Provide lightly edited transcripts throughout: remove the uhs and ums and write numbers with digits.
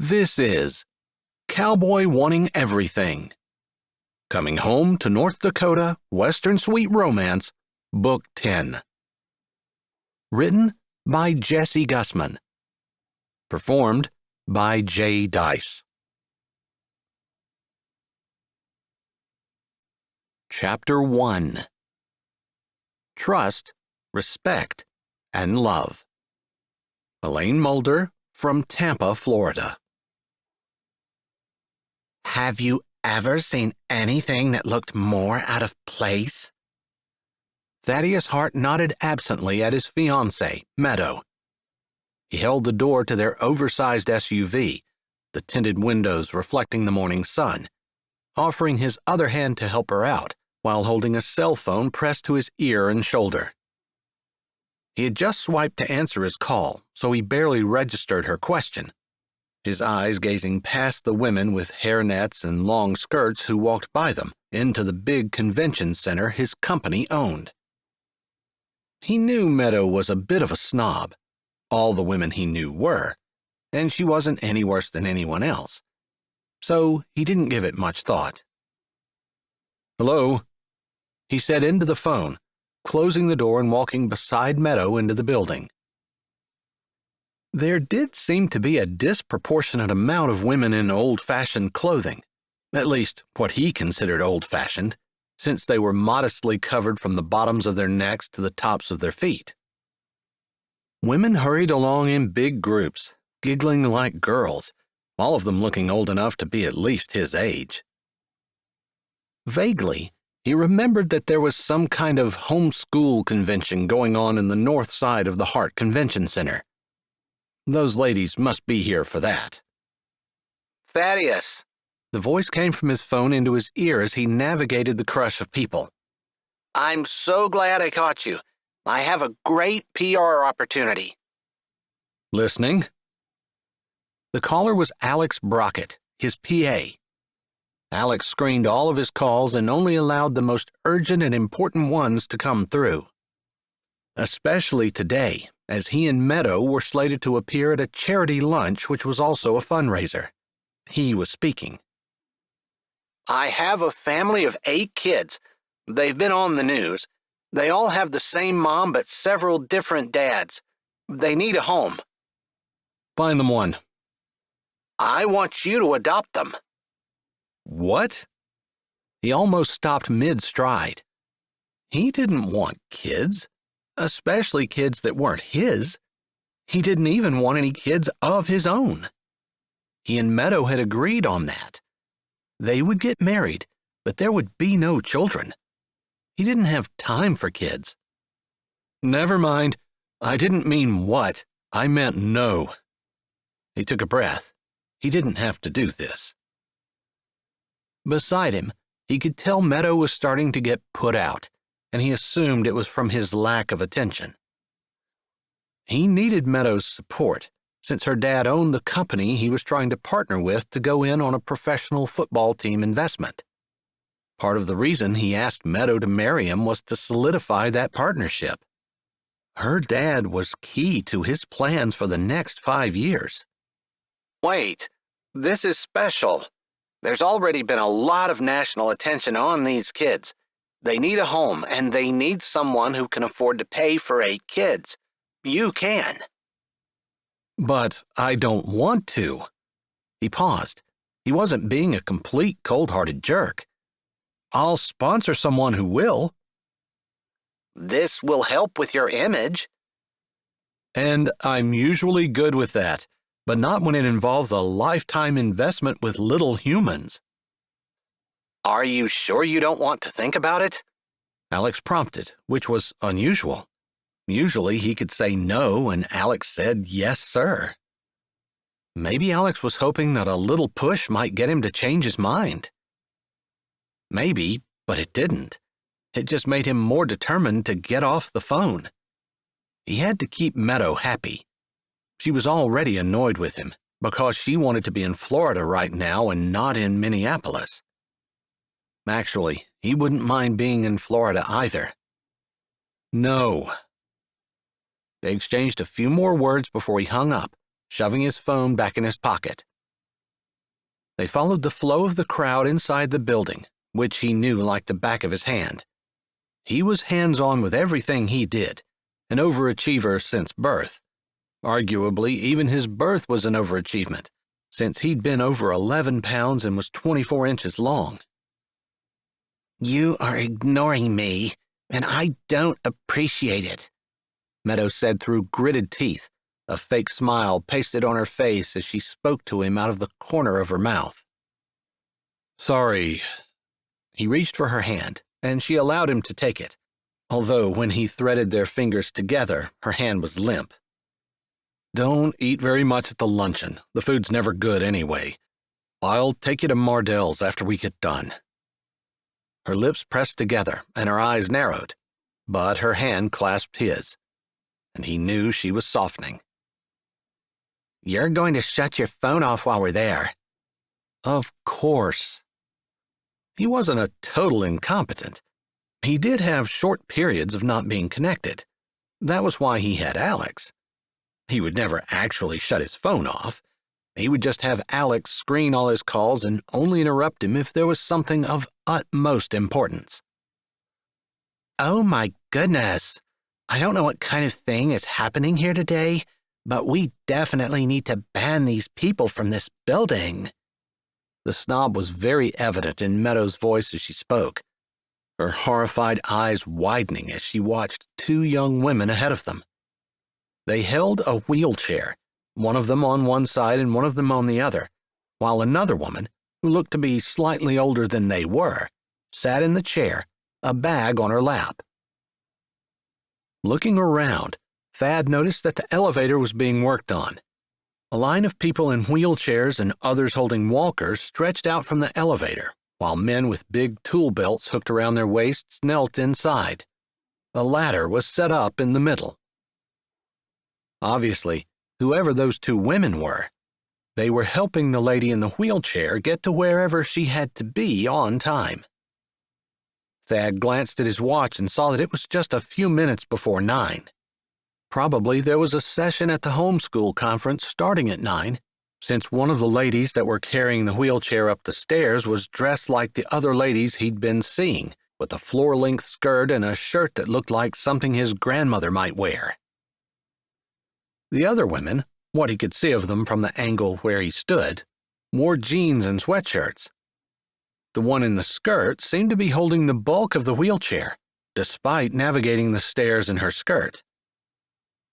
This is Cowboy Wanting Everything. Coming Home to North Dakota, Western Sweet Romance, Book 10. Written by Jesse Gussman. Performed by J. Dice. Chapter 1. Trust, Respect, and Love. Elaine Mulder from Tampa, Florida. Have you ever seen anything that looked more out of place? Thaddaeus Hart nodded absently at his fiancée, Meadow. He held the door to their oversized SUV, the tinted windows reflecting the morning sun, offering his other hand to help her out while holding a cell phone pressed to his ear and shoulder. He had just swiped to answer his call, so he barely registered her question, his eyes gazing past the women with hairnets and long skirts who walked by them into the big convention center his company owned. He knew Meadow was a bit of a snob. All the women he knew were, and she wasn't any worse than anyone else. So he didn't give it much thought. "Hello," he said into the phone, closing the door and walking beside Meadow into the building. There did seem to be a disproportionate amount of women in old-fashioned clothing, at least what he considered old-fashioned, since they were modestly covered from the bottoms of their necks to the tops of their feet. Women hurried along in big groups, giggling like girls, all of them looking old enough to be at least his age. Vaguely, he remembered that there was some kind of homeschool convention going on in the north side of the Hart Convention Center. Those ladies must be here for that. "Thaddeus," the voice came from his phone into his ear as he navigated the crush of people. "I'm so glad I caught you. I have a great PR opportunity." "Listening." The caller was Alex Brockett, his PA. Alex screened all of his calls and only allowed the most urgent and important ones to come through. Especially today, as he and Meadow were slated to appear at a charity lunch which was also a fundraiser. He was speaking. "I have a family of 8 kids. They've been on the news. They all have the same mom but several different dads. They need a home." "Find them one." "I want you to adopt them." "What?" He almost stopped mid-stride. He didn't want kids, especially kids that weren't his. He didn't even want any kids of his own. He and Meadow had agreed on that. They would get married, but there would be no children. He didn't have time for kids. "Never mind. I didn't mean what. I meant no." He took a breath. He didn't have to do this. Beside him, he could tell Meadow was starting to get put out, and he assumed it was from his lack of attention. He needed Meadow's support, since her dad owned the company he was trying to partner with to go in on a professional football team investment. Part of the reason he asked Meadow to marry him was to solidify that partnership. Her dad was key to his plans for the next 5 years. "Wait, this is special. There's already been a lot of national attention on these kids. They need a home, and they need someone who can afford to pay for 8 kids. You can." "But I don't want to." He paused. He wasn't being a complete cold-hearted jerk. "I'll sponsor someone who will." "This will help with your image." "And I'm usually good with that, but not when it involves a lifetime investment with little humans." "Are you sure you don't want to think about it?" Alex prompted, which was unusual. Usually he could say no, and Alex said yes, sir. Maybe Alex was hoping that a little push might get him to change his mind. Maybe, but it didn't. It just made him more determined to get off the phone. He had to keep Meadow happy. She was already annoyed with him because she wanted to be in Florida right now and not in Minneapolis. Actually, he wouldn't mind being in Florida either. No. They exchanged a few more words before he hung up, shoving his phone back in his pocket. They followed the flow of the crowd inside the building, which he knew like the back of his hand. He was hands-on with everything he did, an overachiever since birth. Arguably, even his birth was an overachievement, since he'd been over 11 pounds and was 24 inches long. "You are ignoring me, and I don't appreciate it," Meadow said through gritted teeth, a fake smile pasted on her face as she spoke to him out of the corner of her mouth. "Sorry." He reached for her hand, and she allowed him to take it, although when he threaded their fingers together, her hand was limp. "Don't eat very much at the luncheon. The food's never good anyway. I'll take you to Mardell's after we get done." Her lips pressed together and her eyes narrowed, but her hand clasped his, and he knew she was softening. "You're going to shut your phone off while we're there." Of course. He wasn't a total incompetent. He did have short periods of not being connected. That was why he had Alex. He would never actually shut his phone off. He would just have Alex screen all his calls and only interrupt him if there was something of utmost importance. "Oh my goodness. I don't know what kind of thing is happening here today, but we definitely need to ban these people from this building." The snob was very evident in Meadow's voice as she spoke, her horrified eyes widening as she watched two young women ahead of them. They held a wheelchair, one of them on one side and one of them on the other, while another woman, who looked to be slightly older than they were, sat in the chair, a bag on her lap. Looking around, Thad noticed that the elevator was being worked on. A line of people in wheelchairs and others holding walkers stretched out from the elevator, while men with big tool belts hooked around their waists knelt inside. A ladder was set up in the middle. Obviously, whoever those two women were, they were helping the lady in the wheelchair get to wherever she had to be on time. Thad glanced at his watch and saw that it was just a few minutes before 9. Probably there was a session at the homeschool conference starting at 9, since one of the ladies that were carrying the wheelchair up the stairs was dressed like the other ladies he'd been seeing, with a floor-length skirt and a shirt that looked like something his grandmother might wear. The other women, what he could see of them from the angle where he stood, wore jeans and sweatshirts. The one in the skirt seemed to be holding the bulk of the wheelchair, despite navigating the stairs in her skirt.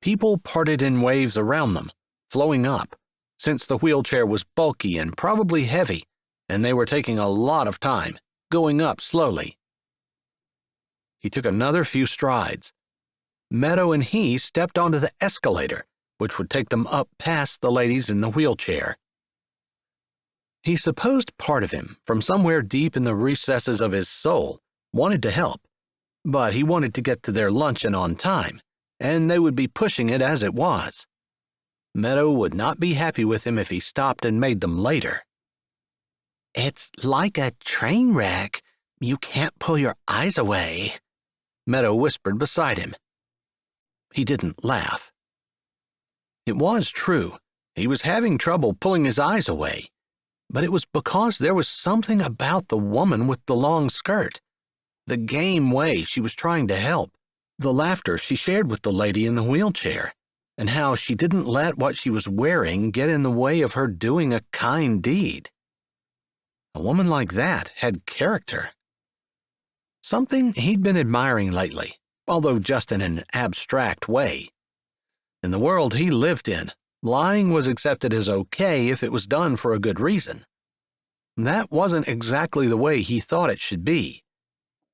People parted in waves around them, flowing up, since the wheelchair was bulky and probably heavy, and they were taking a lot of time, going up slowly. He took another few strides. Meadow and he stepped onto the escalator, which would take them up past the ladies in the wheelchair. He supposed part of him, from somewhere deep in the recesses of his soul, wanted to help, but he wanted to get to their luncheon on time, and they would be pushing it as it was. Meadow would not be happy with him if he stopped and made them later. "It's like a train wreck. You can't pull your eyes away," Meadow whispered beside him. He didn't laugh. It was true. He was having trouble pulling his eyes away, but it was because there was something about the woman with the long skirt, the game way she was trying to help, the laughter she shared with the lady in the wheelchair, and how she didn't let what she was wearing get in the way of her doing a kind deed. A woman like that had character. Something he'd been admiring lately, although just in an abstract way. In the world he lived in, lying was accepted as okay if it was done for a good reason. That wasn't exactly the way he thought it should be.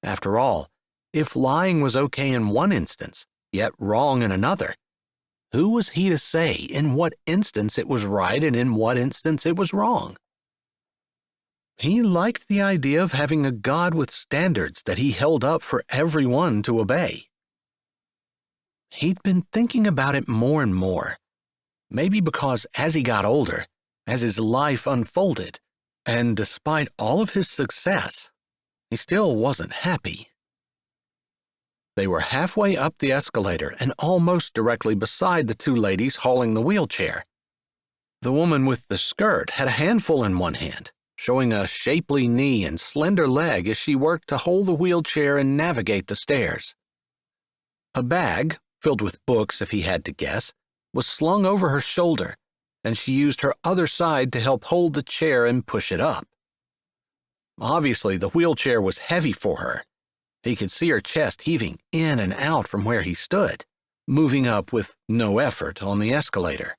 After all, if lying was okay in one instance, yet wrong in another, who was he to say in what instance it was right and in what instance it was wrong? He liked the idea of having a God with standards that he held up for everyone to obey. He'd been thinking about it more and more, maybe because as he got older, as his life unfolded, and despite all of his success, he still wasn't happy. They were halfway up the escalator and almost directly beside the two ladies hauling the wheelchair. The woman with the skirt had a handful in one hand, showing a shapely knee and slender leg as she worked to hold the wheelchair and navigate the stairs. A bag, filled with books if he had to guess, was slung over her shoulder, and she used her other side to help hold the chair and push it up. Obviously, the wheelchair was heavy for her. He could see her chest heaving in and out from where he stood, moving up with no effort on the escalator.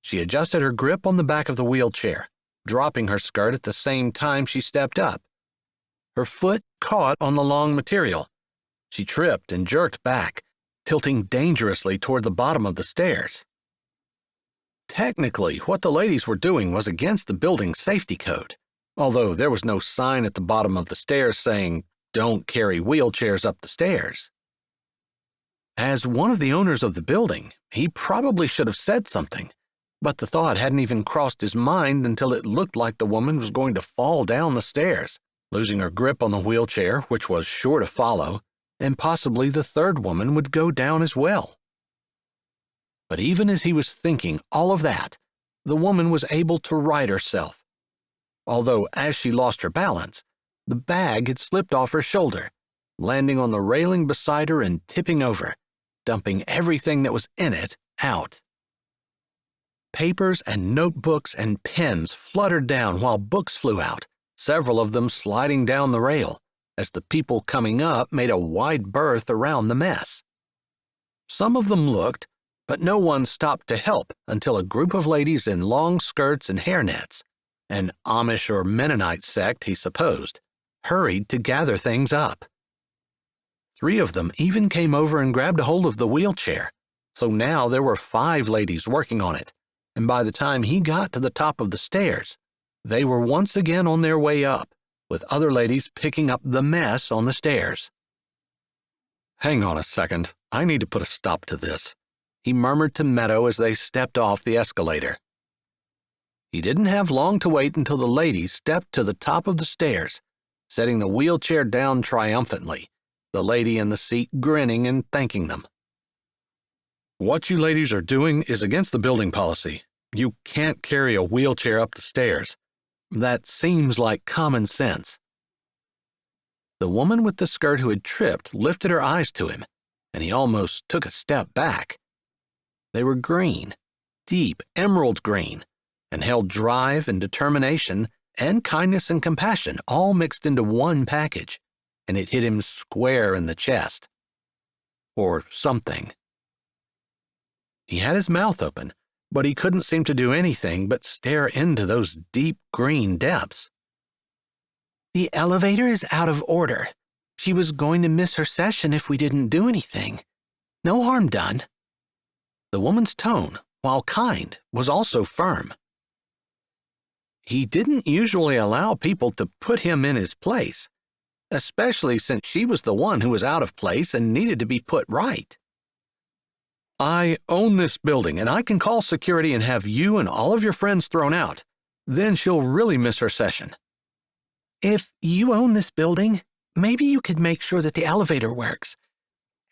She adjusted her grip on the back of the wheelchair, dropping her skirt at the same time she stepped up. Her foot caught on the long material. She tripped and jerked back, tilting dangerously toward the bottom of the stairs. Technically, what the ladies were doing was against the building's safety code, although there was no sign at the bottom of the stairs saying, "Don't carry wheelchairs up the stairs." As one of the owners of the building, he probably should have said something, but the thought hadn't even crossed his mind until it looked like the woman was going to fall down the stairs, losing her grip on the wheelchair, which was sure to follow, and possibly the third woman would go down as well. But even as he was thinking all of that, the woman was able to right herself. Although as she lost her balance, the bag had slipped off her shoulder, landing on the railing beside her and tipping over, dumping everything that was in it out. Papers and notebooks and pens fluttered down while books flew out, several of them sliding down the rail, as the people coming up made a wide berth around the mess. Some of them looked, but no one stopped to help until a group of ladies in long skirts and hairnets, an Amish or Mennonite sect, he supposed, hurried to gather things up. 3 of them even came over and grabbed a hold of the wheelchair, so now there were 5 ladies working on it, and by the time he got to the top of the stairs, they were once again on their way up, with other ladies picking up the mess on the stairs. "Hang on a second, I need to put a stop to this," he murmured to Meadow as they stepped off the escalator. He didn't have long to wait until the ladies stepped to the top of the stairs, setting the wheelchair down triumphantly, the lady in the seat grinning and thanking them. "What you ladies are doing is against the building policy. You can't carry a wheelchair up the stairs. That seems like common sense." The woman with the skirt who had tripped lifted her eyes to him, and he almost took a step back. They were green, deep emerald green, and held drive and determination and kindness and compassion all mixed into one package, and it hit him square in the chest. Or something. He had his mouth open, but he couldn't seem to do anything but stare into those deep green depths. "The elevator is out of order. She was going to miss her session if we didn't do anything. No harm done." The woman's tone, while kind, was also firm. He didn't usually allow people to put him in his place, especially since she was the one who was out of place and needed to be put right. "I own this building, and I can call security and have you and all of your friends thrown out. Then she'll really miss her session." "If you own this building, maybe you could make sure that the elevator works,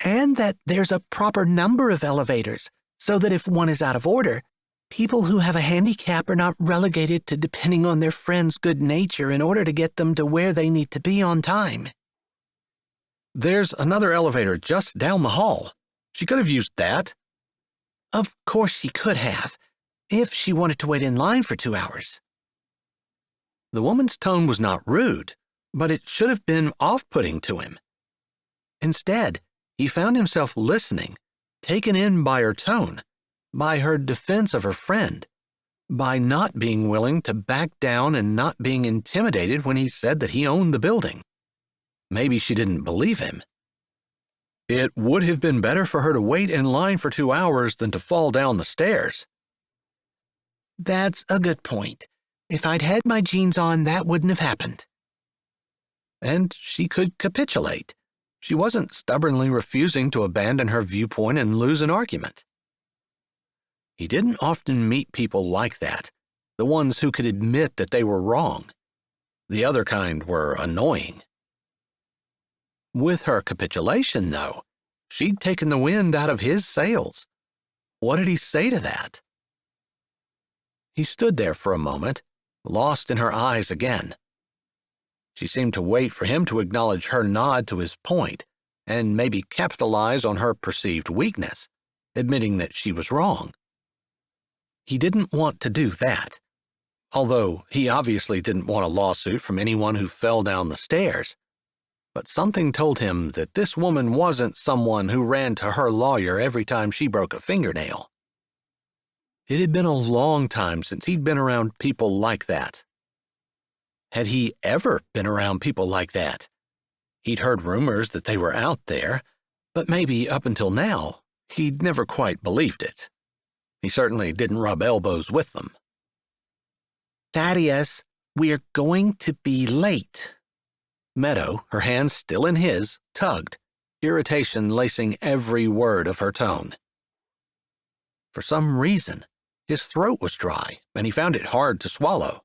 and that there's a proper number of elevators, so that if one is out of order, people who have a handicap are not relegated to depending on their friends' good nature in order to get them to where they need to be on time." "There's another elevator just down the hall. She could have used that." "Of course she could have, if she wanted to wait in line for 2 hours. The woman's tone was not rude, but it should have been off-putting to him. Instead, he found himself listening, taken in by her tone, by her defense of her friend, by not being willing to back down and not being intimidated when he said that he owned the building. Maybe she didn't believe him. It would have been better for her to wait in line for 2 hours than to fall down the stairs. "That's a good point. If I'd had my jeans on, that wouldn't have happened." And she could capitulate. She wasn't stubbornly refusing to abandon her viewpoint and lose an argument. He didn't often meet people like that, the ones who could admit that they were wrong. The other kind were annoying. With her capitulation, though, she'd taken the wind out of his sails. What did he say to that? He stood there for a moment, lost in her eyes again. She seemed to wait for him to acknowledge her nod to his point and maybe capitalize on her perceived weakness, admitting that she was wrong. He didn't want to do that, although he obviously didn't want a lawsuit from anyone who fell down the stairs. But something told him that this woman wasn't someone who ran to her lawyer every time she broke a fingernail. It had been a long time since he'd been around people like that. Had he ever been around people like that? He'd heard rumors that they were out there, but maybe up until now, he'd never quite believed it. He certainly didn't rub elbows with them. Thaddeus, we're going to be late. Meadow, her hands still in his, tugged, irritation lacing every word of her tone. For some reason, his throat was dry, and he found it hard to swallow.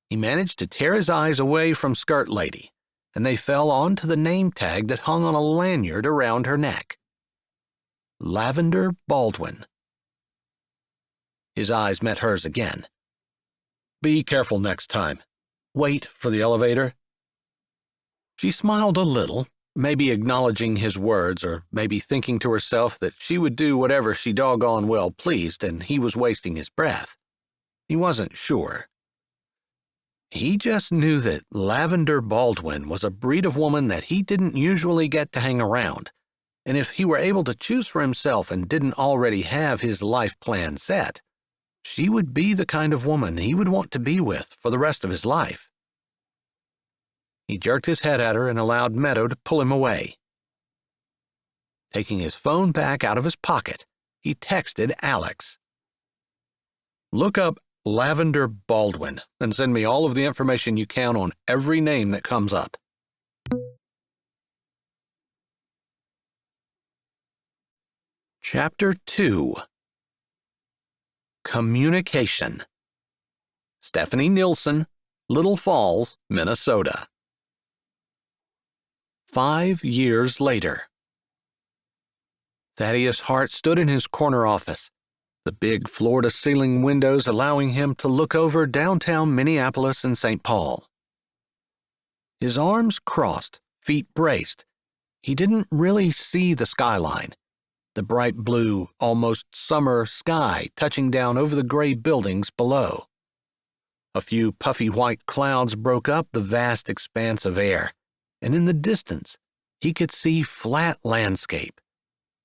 He managed to tear his eyes away from Skirt Lady, and they fell onto the name tag that hung on a lanyard around her neck. Lavender Baldwin. His eyes met hers again. Be careful next time. Wait for the elevator. She smiled a little, maybe acknowledging his words, or maybe thinking to herself that she would do whatever she doggone well pleased and he was wasting his breath. He wasn't sure. He just knew that Lavender Baldwin was a breed of woman that he didn't usually get to hang around, and if he were able to choose for himself and didn't already have his life plan set, she would be the kind of woman he would want to be with for the rest of his life. He jerked his head at her and allowed Meadow to pull him away. Taking his phone back out of his pocket, he texted Alex. Look up Lavender Baldwin and send me all of the information you can on every name that comes up. Chapter 2. Communication. Stephanie Nilsson, Little Falls, Minnesota. 5 years later. Thaddaeus Hart stood in his corner office, the big floor-to-ceiling windows allowing him to look over downtown Minneapolis and St. Paul. His arms crossed, feet braced, he didn't really see the skyline, the bright blue, almost summer sky touching down over the gray buildings below. A few puffy white clouds broke up the vast expanse of air, and in the distance he could see flat landscape,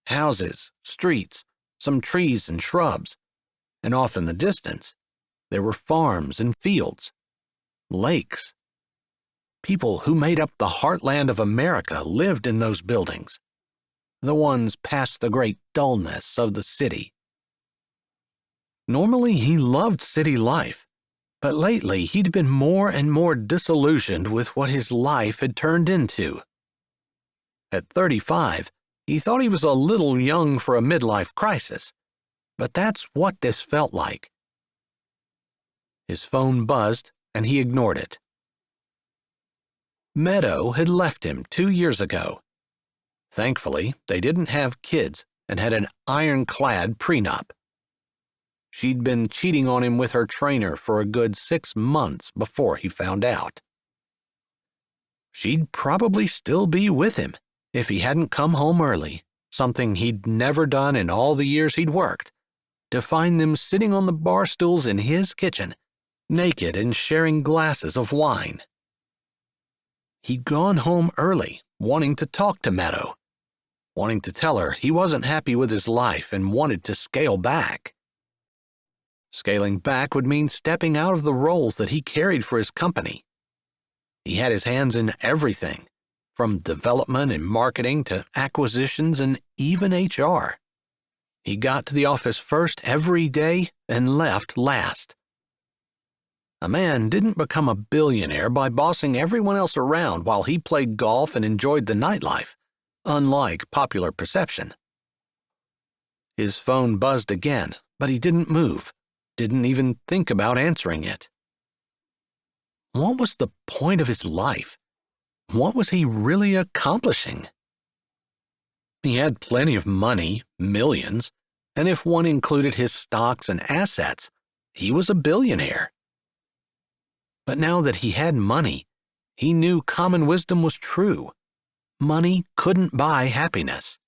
houses, streets, some trees and shrubs, and off in the distance there were farms and fields, lakes. People who made up the heartland of America lived in those buildings, the ones past the great dullness of the city. Normally he loved city life, but lately he'd been more and more disillusioned with what his life had turned into. At 35, he thought he was a little young for a midlife crisis, but that's what this felt like. His phone buzzed, and he ignored it. Meadow had left him 2 years ago. Thankfully, they didn't have kids and had an ironclad prenup. She'd been cheating on him with her trainer for a good 6 months before he found out. She'd probably still be with him if he hadn't come home early, something he'd never done in all the years he'd worked, to find them sitting on the bar stools in his kitchen, naked and sharing glasses of wine. He'd gone home early, wanting to talk to Meadow, wanting to tell her he wasn't happy with his life and wanted to scale back. Scaling back would mean stepping out of the roles that he carried for his company. He had his hands in everything, from development and marketing to acquisitions and even HR. He got to the office first every day and left last. A man didn't become a billionaire by bossing everyone else around while he played golf and enjoyed the nightlife, unlike popular perception. His phone buzzed again, but he didn't move, didn't even think about answering it. What was the point of his life? What was he really accomplishing? He had plenty of money, millions, and if one included his stocks and assets, he was a billionaire. But now that he had money, he knew common wisdom was true. Money couldn't buy happiness.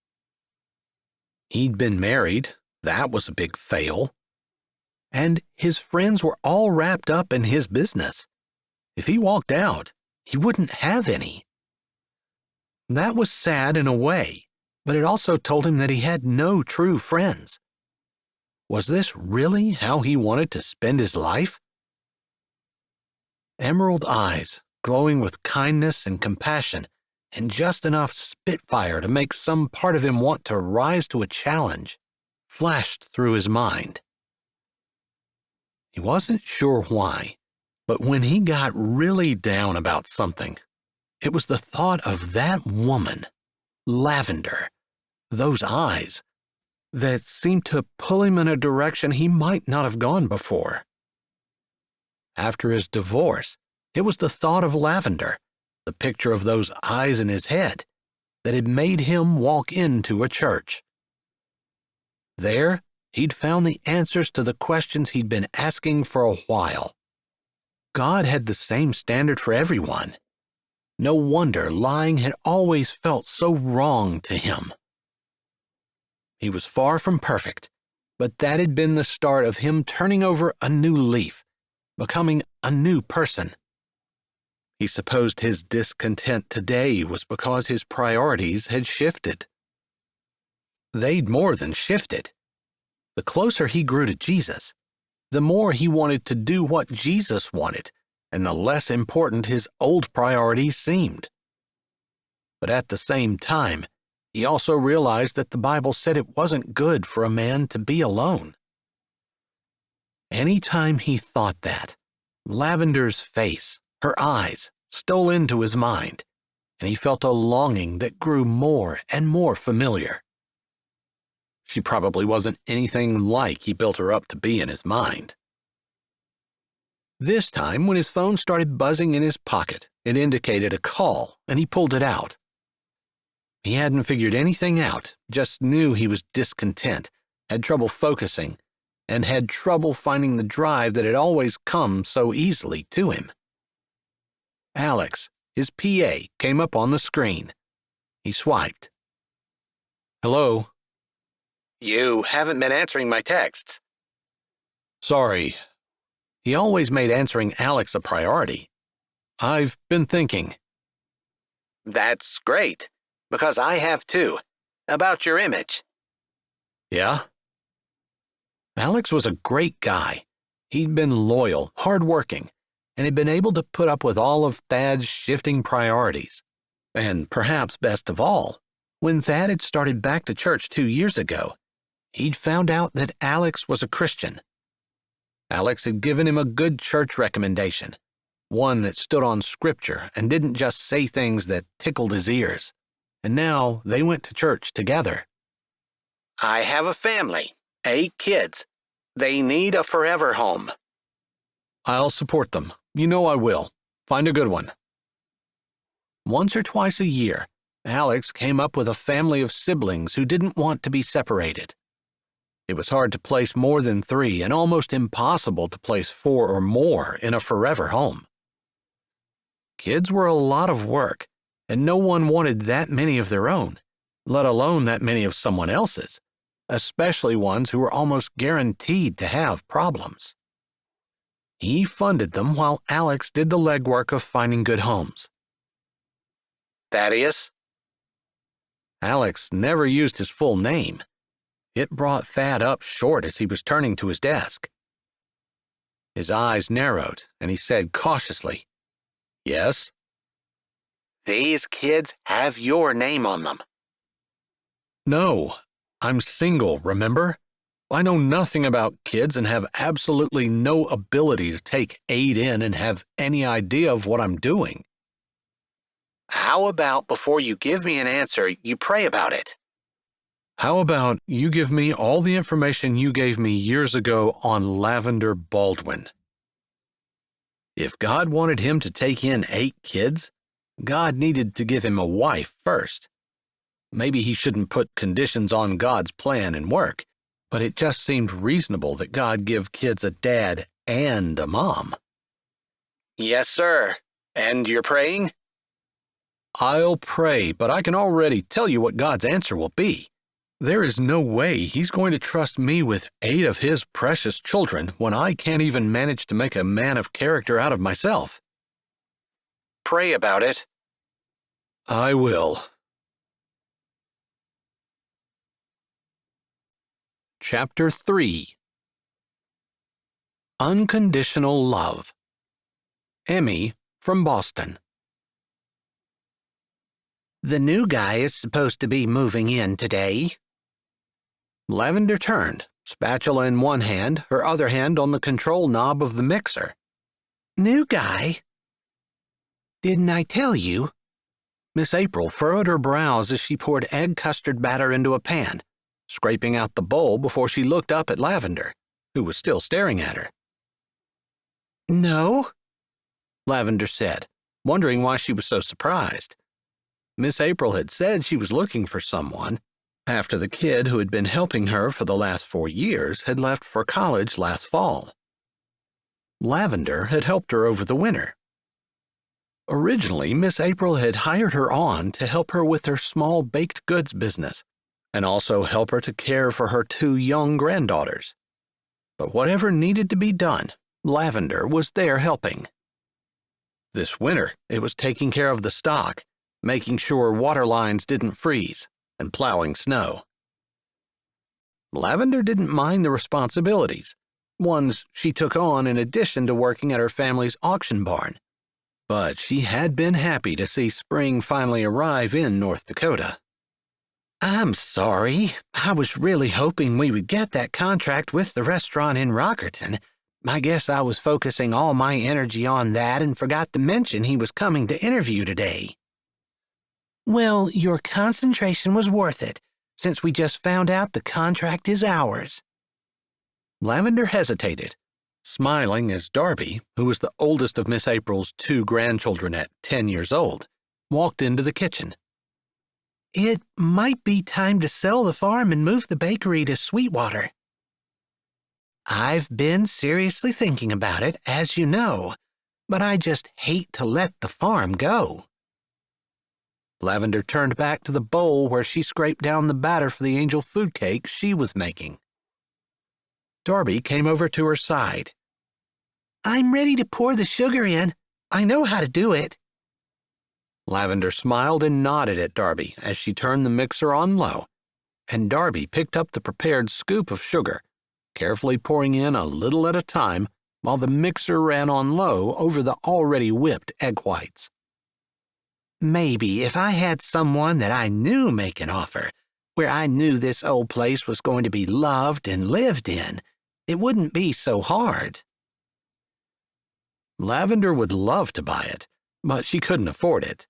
He'd been married. That was a big fail. And his friends were all wrapped up in his business. If he walked out, he wouldn't have any. That was sad in a way, but it also told him that he had no true friends. Was this really how he wanted to spend his life? Emerald eyes, glowing with kindness and compassion, and just enough spitfire to make some part of him want to rise to a challenge, flashed through his mind. He wasn't sure why, but when he got really down about something, it was the thought of that woman, Lavender, those eyes, that seemed to pull him in a direction he might not have gone before. After his divorce, it was the thought of Lavender, the picture of those eyes in his head, that had made him walk into a church. There, he'd found the answers to the questions he'd been asking for a while. God had the same standard for everyone. No wonder lying had always felt so wrong to him. He was far from perfect, but that had been the start of him turning over a new leaf, becoming a new person. He supposed his discontent today was because his priorities had shifted. They'd more than shifted. The closer he grew to Jesus, the more he wanted to do what Jesus wanted, and the less important his old priorities seemed. But at the same time, he also realized that the Bible said it wasn't good for a man to be alone. Any time he thought that, Lavender's face, her eyes, stole into his mind, and he felt a longing that grew more and more familiar. She probably wasn't anything like he built her up to be in his mind. This time, when his phone started buzzing in his pocket, it indicated a call, and he pulled it out. He hadn't figured anything out, just knew he was discontent, had trouble focusing, and had trouble finding the drive that had always come so easily to him. Alex, his PA, came up on the screen. He swiped. "Hello?" "You haven't been answering my texts." "Sorry." He always made answering Alex a priority. "I've been thinking." "That's great, because I have too, about your image." "Yeah?" Alex was a great guy. He'd been loyal, hardworking, and had been able to put up with all of Thad's shifting priorities. And perhaps best of all, when Thad had started back to church 2 years ago, he'd found out that Alex was a Christian. Alex had given him a good church recommendation, one that stood on scripture and didn't just say things that tickled his ears. And now they went to church together. "I have a family, 8 kids. They need a forever home." "I'll support them. You know I will. Find a good one." Once or twice a year, Alex came up with a family of siblings who didn't want to be separated. It was hard to place more than 3 and almost impossible to place 4 or more in a forever home. Kids were a lot of work, and no one wanted that many of their own, let alone that many of someone else's, especially ones who were almost guaranteed to have problems. He funded them while Alex did the legwork of finding good homes. "Thaddeus?" Alex never used his full name. It brought Thad up short as he was turning to his desk. His eyes narrowed, and he said cautiously, "Yes?" "These kids have your name on them." "No, I'm single, remember? I know nothing about kids and have absolutely no ability to take aid in and have any idea of what I'm doing." "How about before you give me an answer, you pray about it?" "How about you give me all the information you gave me years ago on Lavender Baldwin?" If God wanted him to take in 8 kids, God needed to give him a wife first. Maybe he shouldn't put conditions on God's plan and work, but it just seemed reasonable that God give kids a dad and a mom. Yes, sir. And you're praying? I'll pray, but I can already tell you what God's answer will be. There is no way He's going to trust me with 8 of His precious children when I can't even manage to make a man of character out of myself. Pray about it. I will. Chapter 3. Unconditional Love. Emmy from Boston. The new guy is supposed to be moving in today. Lavender turned, spatula in one hand, her other hand on the control knob of the mixer. New guy? Didn't I tell you? Miss April furrowed her brows as she poured egg custard batter into a pan, scraping out the bowl before she looked up at Lavender, who was still staring at her. No, Lavender said, wondering why she was so surprised. Miss April had said she was looking for someone after the kid who had been helping her for the last 4 years had left for college last fall. Lavender had helped her over the winter. Originally, Miss April had hired her on to help her with her small baked goods business and also help her to care for her 2 young granddaughters. But whatever needed to be done, Lavender was there helping. This winter, it was taking care of the stock, making sure water lines didn't freeze, and plowing snow. Lavender didn't mind the responsibilities, ones she took on in addition to working at her family's auction barn. But she had been happy to see spring finally arrive in North Dakota. I'm sorry. I was really hoping we would get that contract with the restaurant in Rockerton. I guess I was focusing all my energy on that and forgot to mention he was coming to interview today. Well, your concentration was worth it, since we just found out the contract is ours. Lavender hesitated, smiling as Darby, who was the oldest of Miss April's 2 grandchildren at 10 years old, walked into the kitchen. It might be time to sell the farm and move the bakery to Sweetwater. I've been seriously thinking about it, as you know, but I just hate to let the farm go. Lavender turned back to the bowl where she scraped down the batter for the angel food cake she was making. Darby came over to her side. I'm ready to pour the sugar in. I know how to do it. Lavender smiled and nodded at Darby as she turned the mixer on low, and Darby picked up the prepared scoop of sugar, carefully pouring in a little at a time while the mixer ran on low over the already whipped egg whites. Maybe if I had someone that I knew make an offer, where I knew this old place was going to be loved and lived in, it wouldn't be so hard. Lavender would love to buy it, but she couldn't afford it.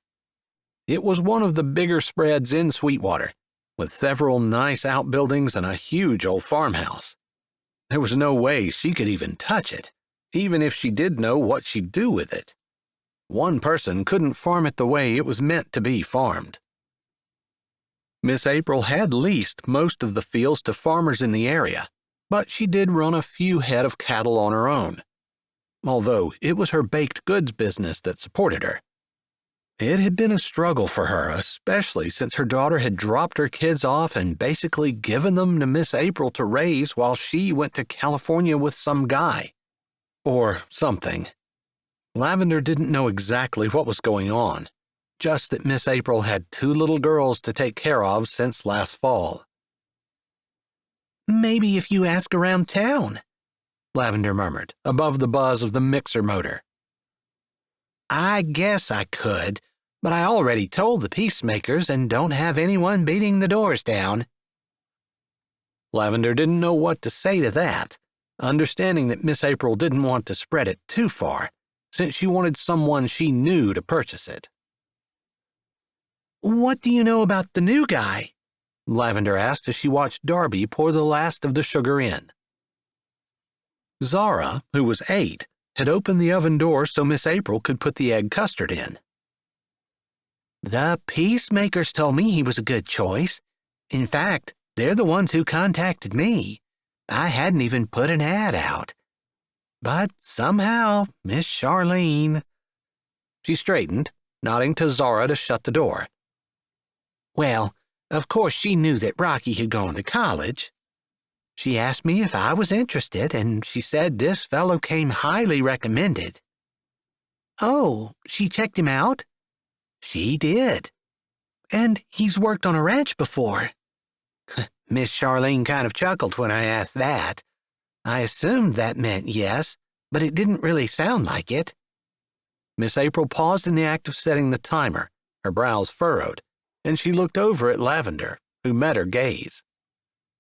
It was one of the bigger spreads in Sweetwater, with several nice outbuildings and a huge old farmhouse. There was no way she could even touch it, even if she did know what she'd do with it. One person couldn't farm it the way it was meant to be farmed. Miss April had leased most of the fields to farmers in the area, but she did run a few head of cattle on her own, although it was her baked goods business that supported her. It had been a struggle for her, especially since her daughter had dropped her kids off and basically given them to Miss April to raise while she went to California with some guy. Or something. Lavender didn't know exactly what was going on, just that Miss April had 2 little girls to take care of since last fall. Maybe if you ask around town, Lavender murmured, above the buzz of the mixer motor. I guess I could, but I already told the peacemakers and don't have anyone beating the doors down. Lavender didn't know what to say to that, understanding that Miss April didn't want to spread it too far, since she wanted someone she knew to purchase it. What do you know about the new guy? Lavender asked as she watched Darby pour the last of the sugar in. Zara, who was 8, had opened the oven door so Miss April could put the egg custard in. The peacemakers told me he was a good choice. In fact, they're the ones who contacted me. I hadn't even put an ad out. But somehow, Miss Charlene—" She straightened, nodding to Zara to shut the door. "Well, of course she knew that Rocky had gone to college. She asked me if I was interested, and she said this fellow came highly recommended." "Oh, she checked him out?" "She did. And he's worked on a ranch before." Miss Charlene kind of chuckled when I asked that. I assumed that meant yes, but it didn't really sound like it. Miss April paused in the act of setting the timer, her brows furrowed, and she looked over at Lavender, who met her gaze.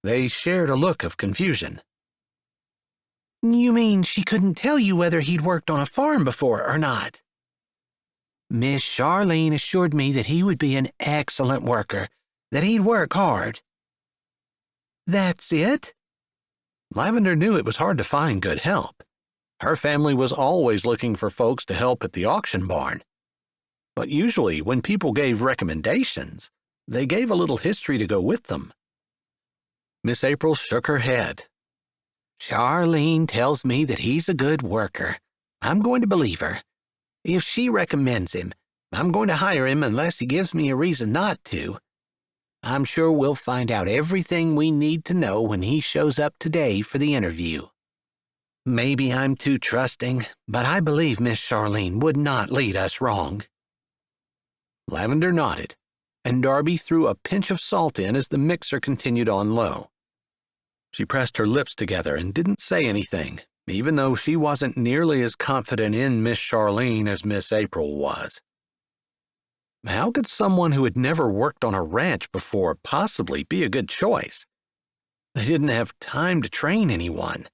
They shared a look of confusion. "You mean she couldn't tell you whether he'd worked on a farm before or not?" "Miss Charlene assured me that he would be an excellent worker, that he'd work hard." "That's it?" Lavender knew it was hard to find good help. Her family was always looking for folks to help at the auction barn. But usually, when people gave recommendations, they gave a little history to go with them. Miss April shook her head. "Charlene tells me that he's a good worker. I'm going to believe her. If she recommends him, I'm going to hire him unless he gives me a reason not to. I'm sure we'll find out everything we need to know when he shows up today for the interview. Maybe I'm too trusting, but I believe Miss Charlene would not lead us wrong." Lavender nodded, and Darby threw a pinch of salt in as the mixer continued on low. She pressed her lips together and didn't say anything, even though she wasn't nearly as confident in Miss Charlene as Miss April was. How could someone who had never worked on a ranch before possibly be a good choice? They didn't have time to train anyone.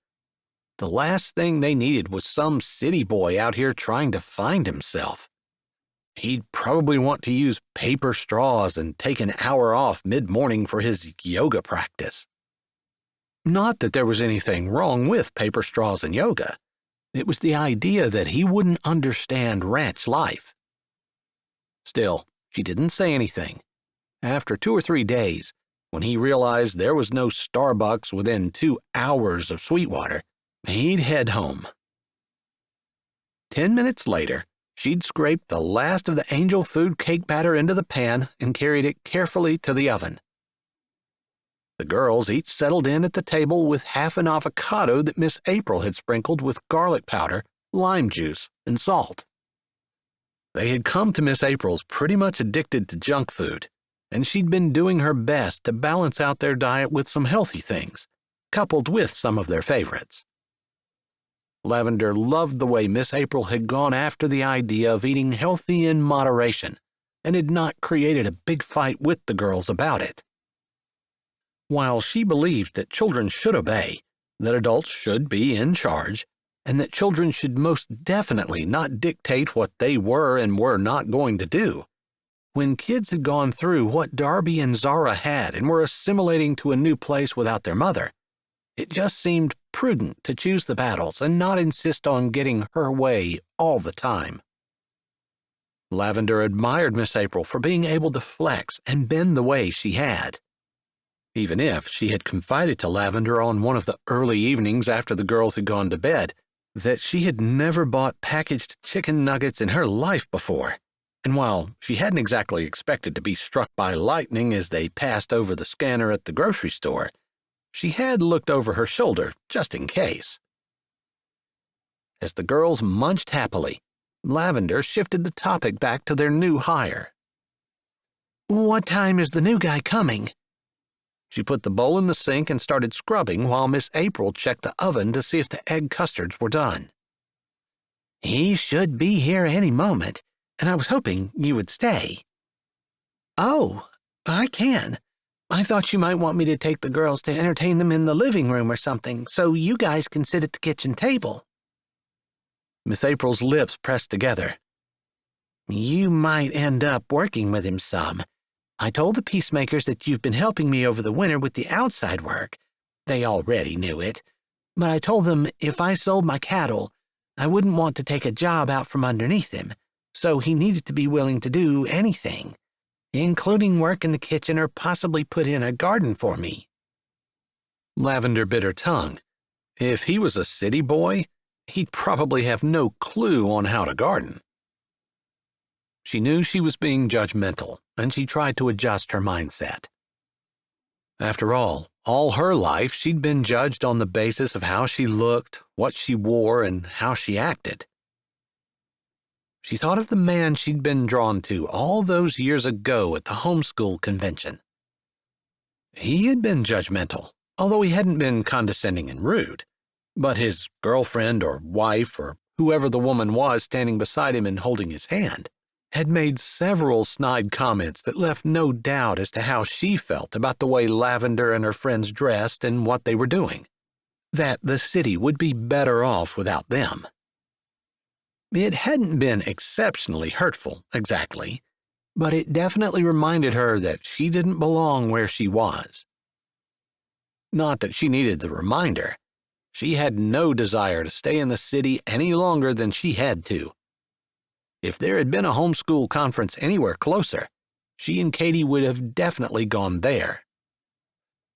The last thing they needed was some city boy out here trying to find himself. He'd probably want to use paper straws and take an hour off mid-morning for his yoga practice. Not that there was anything wrong with paper straws and yoga. It was the idea that he wouldn't understand ranch life. Still, she didn't say anything. After 2 or 3 days, when he realized there was no Starbucks within 2 hours of Sweetwater, he'd head home. 10 minutes later, she'd scraped the last of the angel food cake batter into the pan and carried it carefully to the oven. The girls each settled in at the table with half an avocado that Miss April had sprinkled with garlic powder, lime juice, and salt. They had come to Miss April's pretty much addicted to junk food, and she'd been doing her best to balance out their diet with some healthy things, coupled with some of their favorites. Lavender loved the way Miss April had gone after the idea of eating healthy in moderation and had not created a big fight with the girls about it. While she believed that children should obey, that adults should be in charge, and that children should most definitely not dictate what they were and were not going to do, when kids had gone through what Darby and Zara had and were assimilating to a new place without their mother, it just seemed prudent to choose the battles and not insist on getting her way all the time. Lavender admired Miss April for being able to flex and bend the way she had. Even if she had confided to Lavender on one of the early evenings after the girls had gone to bed that she had never bought packaged chicken nuggets in her life before, and while she hadn't exactly expected to be struck by lightning as they passed over the scanner at the grocery store, she had looked over her shoulder just in case. As the girls munched happily, Lavender shifted the topic back to their new hire. "What time is the new guy coming?" She put the bowl in the sink and started scrubbing while Miss April checked the oven to see if the egg custards were done. "He should be here any moment, and I was hoping you would stay." "Oh, I can. I thought you might want me to take the girls to entertain them in the living room or something, so you guys can sit at the kitchen table." Miss April's lips pressed together. "You might end up working with him some. I told the peacemakers that you've been helping me over the winter with the outside work. They already knew it. But I told them if I sold my cattle, I wouldn't want to take a job out from underneath him, so he needed to be willing to do anything, including work in the kitchen or possibly put in a garden for me." Lavender bit her tongue. If he was a city boy, he'd probably have no clue on how to garden. She knew she was being judgmental, and she tried to adjust her mindset. After all her life she'd been judged on the basis of how she looked, what she wore, and how she acted. She thought of the man she'd been drawn to all those years ago at the homeschool convention. He had been judgmental, although he hadn't been condescending and rude, but his girlfriend or wife or whoever the woman was standing beside him and holding his hand had made several snide comments that left no doubt as to how she felt about the way Lavender and her friends dressed and what they were doing, that the city would be better off without them. It hadn't been exceptionally hurtful, exactly, but it definitely reminded her that she didn't belong where she was. Not that she needed the reminder. She had no desire to stay in the city any longer than she had to. If there had been a homeschool conference anywhere closer, she and Katie would have definitely gone there.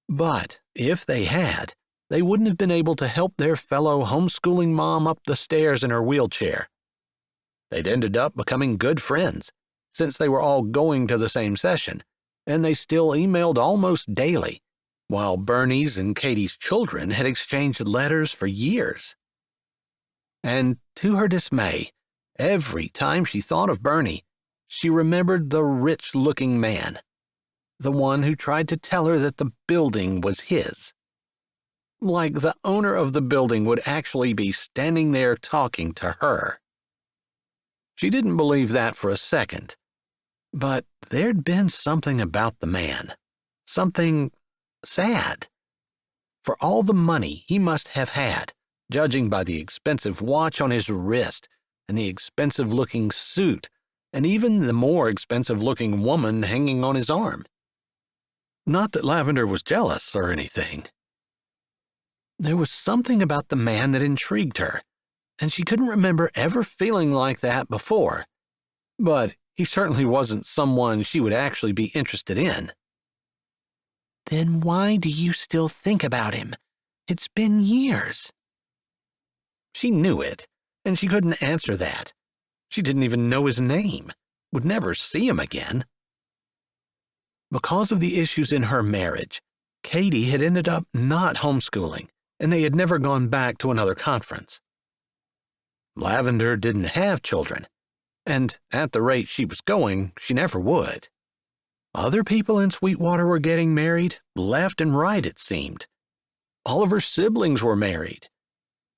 But if they had, they wouldn't have been able to help their fellow homeschooling mom up the stairs in her wheelchair. They'd ended up becoming good friends, since they were all going to the same session, and they still emailed almost daily, while Bernie's and Katie's children had exchanged letters for years. And to her dismay, every time she thought of Bernie, she remembered the rich-looking man, the one who tried to tell her that the building was his. Like the owner of the building would actually be standing there talking to her. She didn't believe that for a second, but there'd been something about the man, something sad. For all the money he must have had, judging by the expensive watch on his wrist and the expensive-looking suit, and even the more expensive-looking woman hanging on his arm. Not that Lavender was jealous or anything. There was something about the man that intrigued her, and she couldn't remember ever feeling like that before, but he certainly wasn't someone she would actually be interested in. Then why do you still think about him? It's been years. She knew it, and she couldn't answer that. She didn't even know his name, would never see him again. Because of the issues in her marriage, Katie had ended up not homeschooling, and they had never gone back to another conference. Lavender didn't have children, and at the rate she was going, she never would. Other people in Sweetwater were getting married, left and right, it seemed. All of her siblings were married.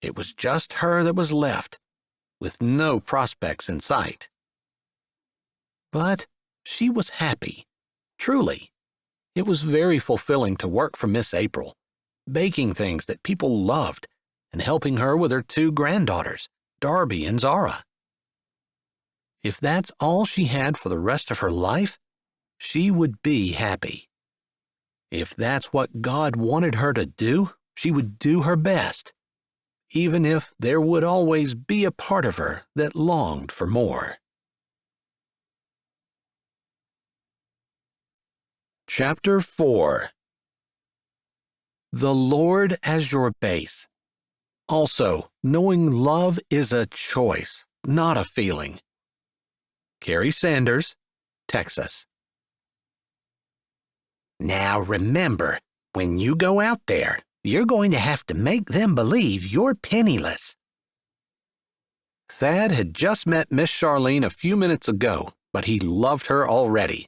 It was just her that was left, with no prospects in sight. But she was happy, truly. It was very fulfilling to work for Miss April, baking things that people loved and helping her with her 2 granddaughters, Darby and Zara. If that's all she had for the rest of her life, she would be happy. If that's what God wanted her to do, she would do her best, even if there would always be a part of her that longed for more. Chapter 4. The Lord as your base. Also, knowing love is a choice, not a feeling. Carrie Sanders, Texas. Now remember, when you go out there, you're going to have to make them believe you're penniless. Thad had just met Miss Charlene a few minutes ago, but he loved her already.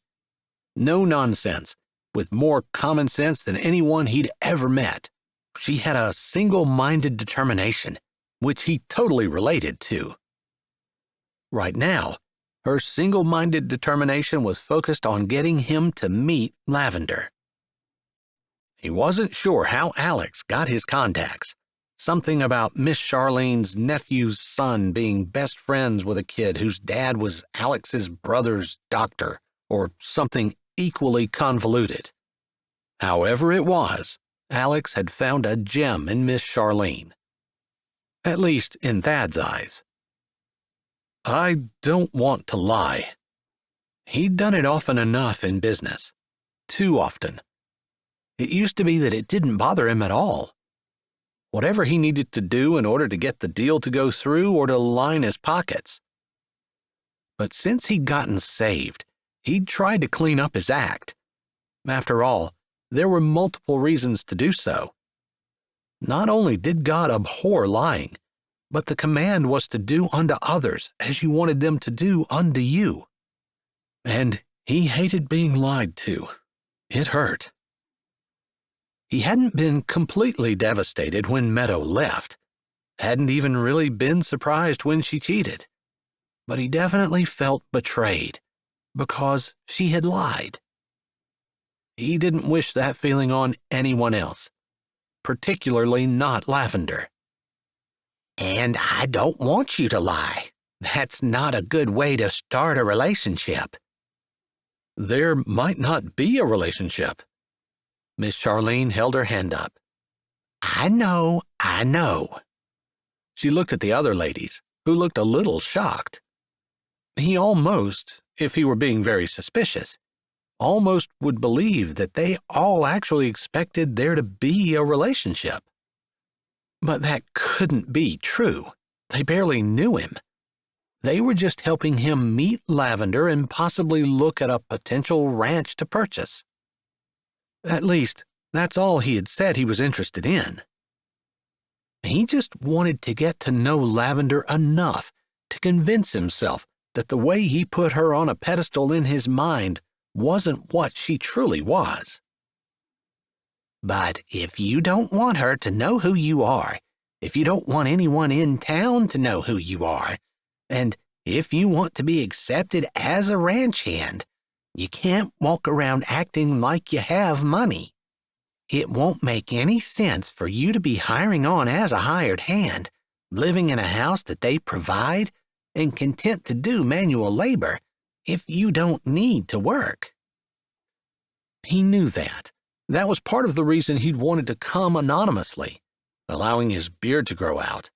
No nonsense, with more common sense than anyone he'd ever met. She had a single-minded determination, which he totally related to. Right now, her single-minded determination was focused on getting him to meet Lavender. He wasn't sure how Alex got his contacts. Something about Miss Charlene's nephew's son being best friends with a kid whose dad was Alex's brother's doctor, or something equally convoluted. However it was, Alex had found a gem in Miss Charlene. At least in Thad's eyes. I don't want to lie. He'd done it often enough in business. Too often. It used to be that it didn't bother him at all. whatever he needed to do in order to get the deal to go through or to line his pockets. But since he'd gotten saved, he'd tried to clean up his act. After all, there were multiple reasons to do so. Not only did God abhor lying, but the command was to do unto others as you wanted them to do unto you. And he hated being lied to. It hurt. He hadn't been completely devastated when Meadow left, hadn't even really been surprised when she cheated, but he definitely felt betrayed because she had lied. He didn't wish that feeling on anyone else, particularly not Lavender. And I don't want you to lie. That's not a good way to start a relationship. There might not be a relationship. Miss Charlene held her hand up. I know. She looked at the other ladies, who looked a little shocked. He almost, if he were being very suspicious, almost would believe that they all actually expected there to be a relationship. But that couldn't be true. They barely knew him. They were just helping him meet Lavender and possibly look at a potential ranch to purchase. At least, that's all he had said he was interested in. He just wanted to get to know Lavender enough to convince himself that the way he put her on a pedestal in his mind wasn't what she truly was. But if you don't want her to know who you are, if you don't want anyone in town to know who you are, and if you want to be accepted as a ranch hand, you can't walk around acting like you have money. It won't make any sense for you to be hiring on as a hired hand, living in a house that they provide, and content to do manual labor if you don't need to work. He knew that. That was part of the reason he'd wanted to come anonymously, allowing his beard to grow out.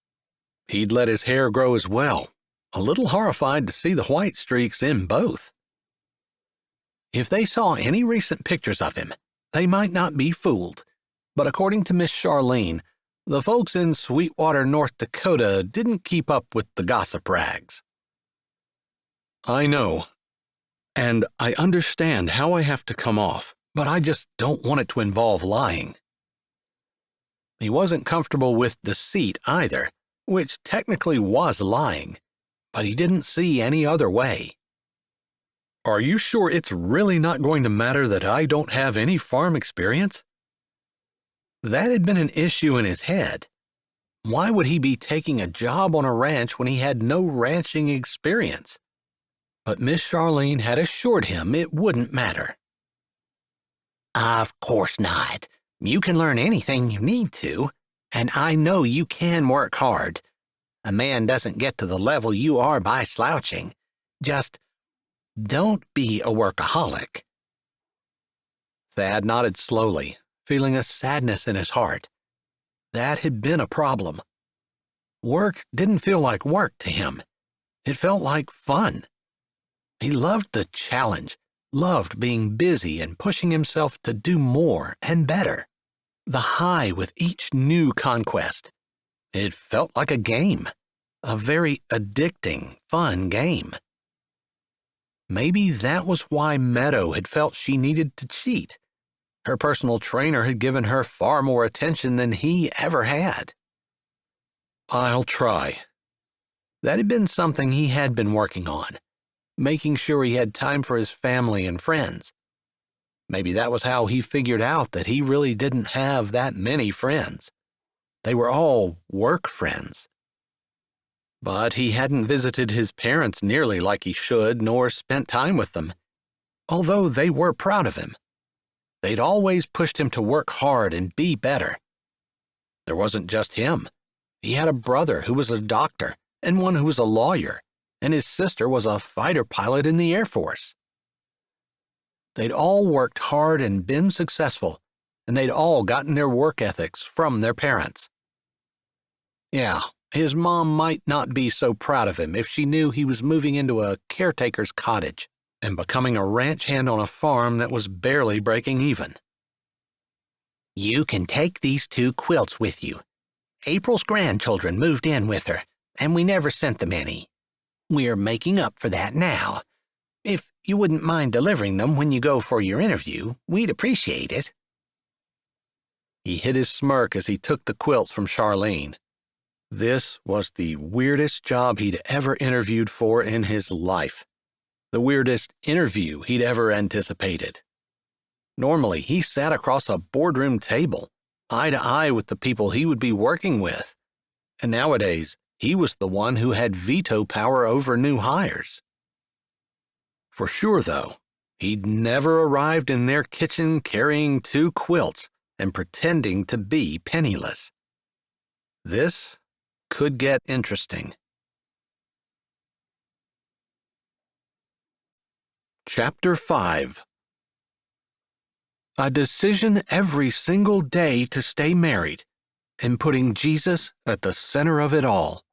He'd let his hair grow as well, a little horrified to see the white streaks in both. If they saw any recent pictures of him, they might not be fooled, but according to Miss Charlene, the folks in Sweetwater, North Dakota didn't keep up with the gossip rags. I know, and I understand how I have to come off, but I just don't want it to involve lying. He wasn't comfortable with deceit either, which technically was lying, but he didn't see any other way. Are you sure it's really not going to matter that I don't have any farm experience? That had been an issue in his head. Why would he be taking a job on a ranch when he had no ranching experience? But Miss Charlene had assured him it wouldn't matter. Of course not. You can learn anything you need to, and I know you can work hard. A man doesn't get to the level you are by slouching. Just don't be a workaholic. Thad nodded slowly, feeling a sadness in his heart. That had been a problem. Work didn't feel like work to him. It felt like fun. He loved the challenge, loved being busy and pushing himself to do more and better. The high with each new conquest. It felt like a game, a very addicting, fun game. Maybe that was why Meadow had felt she needed to cheat. Her personal trainer had given her far more attention than he ever had. I'll try. That had been something he had been working on, making sure he had time for his family and friends. Maybe that was how he figured out that he really didn't have that many friends. They were all work friends. But he hadn't visited his parents nearly like he should, nor spent time with them, although they were proud of him. They'd always pushed him to work hard and be better. There wasn't just him. He had a brother who was a doctor and one who was a lawyer, and his sister was a fighter pilot in the Air Force. They'd all worked hard and been successful, and they'd all gotten their work ethics from their parents. Yeah, his mom might not be so proud of him if she knew he was moving into a caretaker's cottage and becoming a ranch hand on a farm that was barely breaking even. You can take these 2 quilts with you. April's grandchildren moved in with her, and we never sent them any. We're making up for that now. If you wouldn't mind delivering them when you go for your interview, we'd appreciate it." He hid his smirk as he took the quilts from Charlene. This was the weirdest job he'd ever interviewed for in his life. The weirdest interview he'd ever anticipated. Normally, he sat across a boardroom table, eye to eye with the people he would be working with. And nowadays, he was the one who had veto power over new hires. For sure, though, he'd never arrived in their kitchen carrying 2 quilts and pretending to be penniless. This could get interesting. Chapter 5. A decision every single day to stay married and putting Jesus at the center of it all.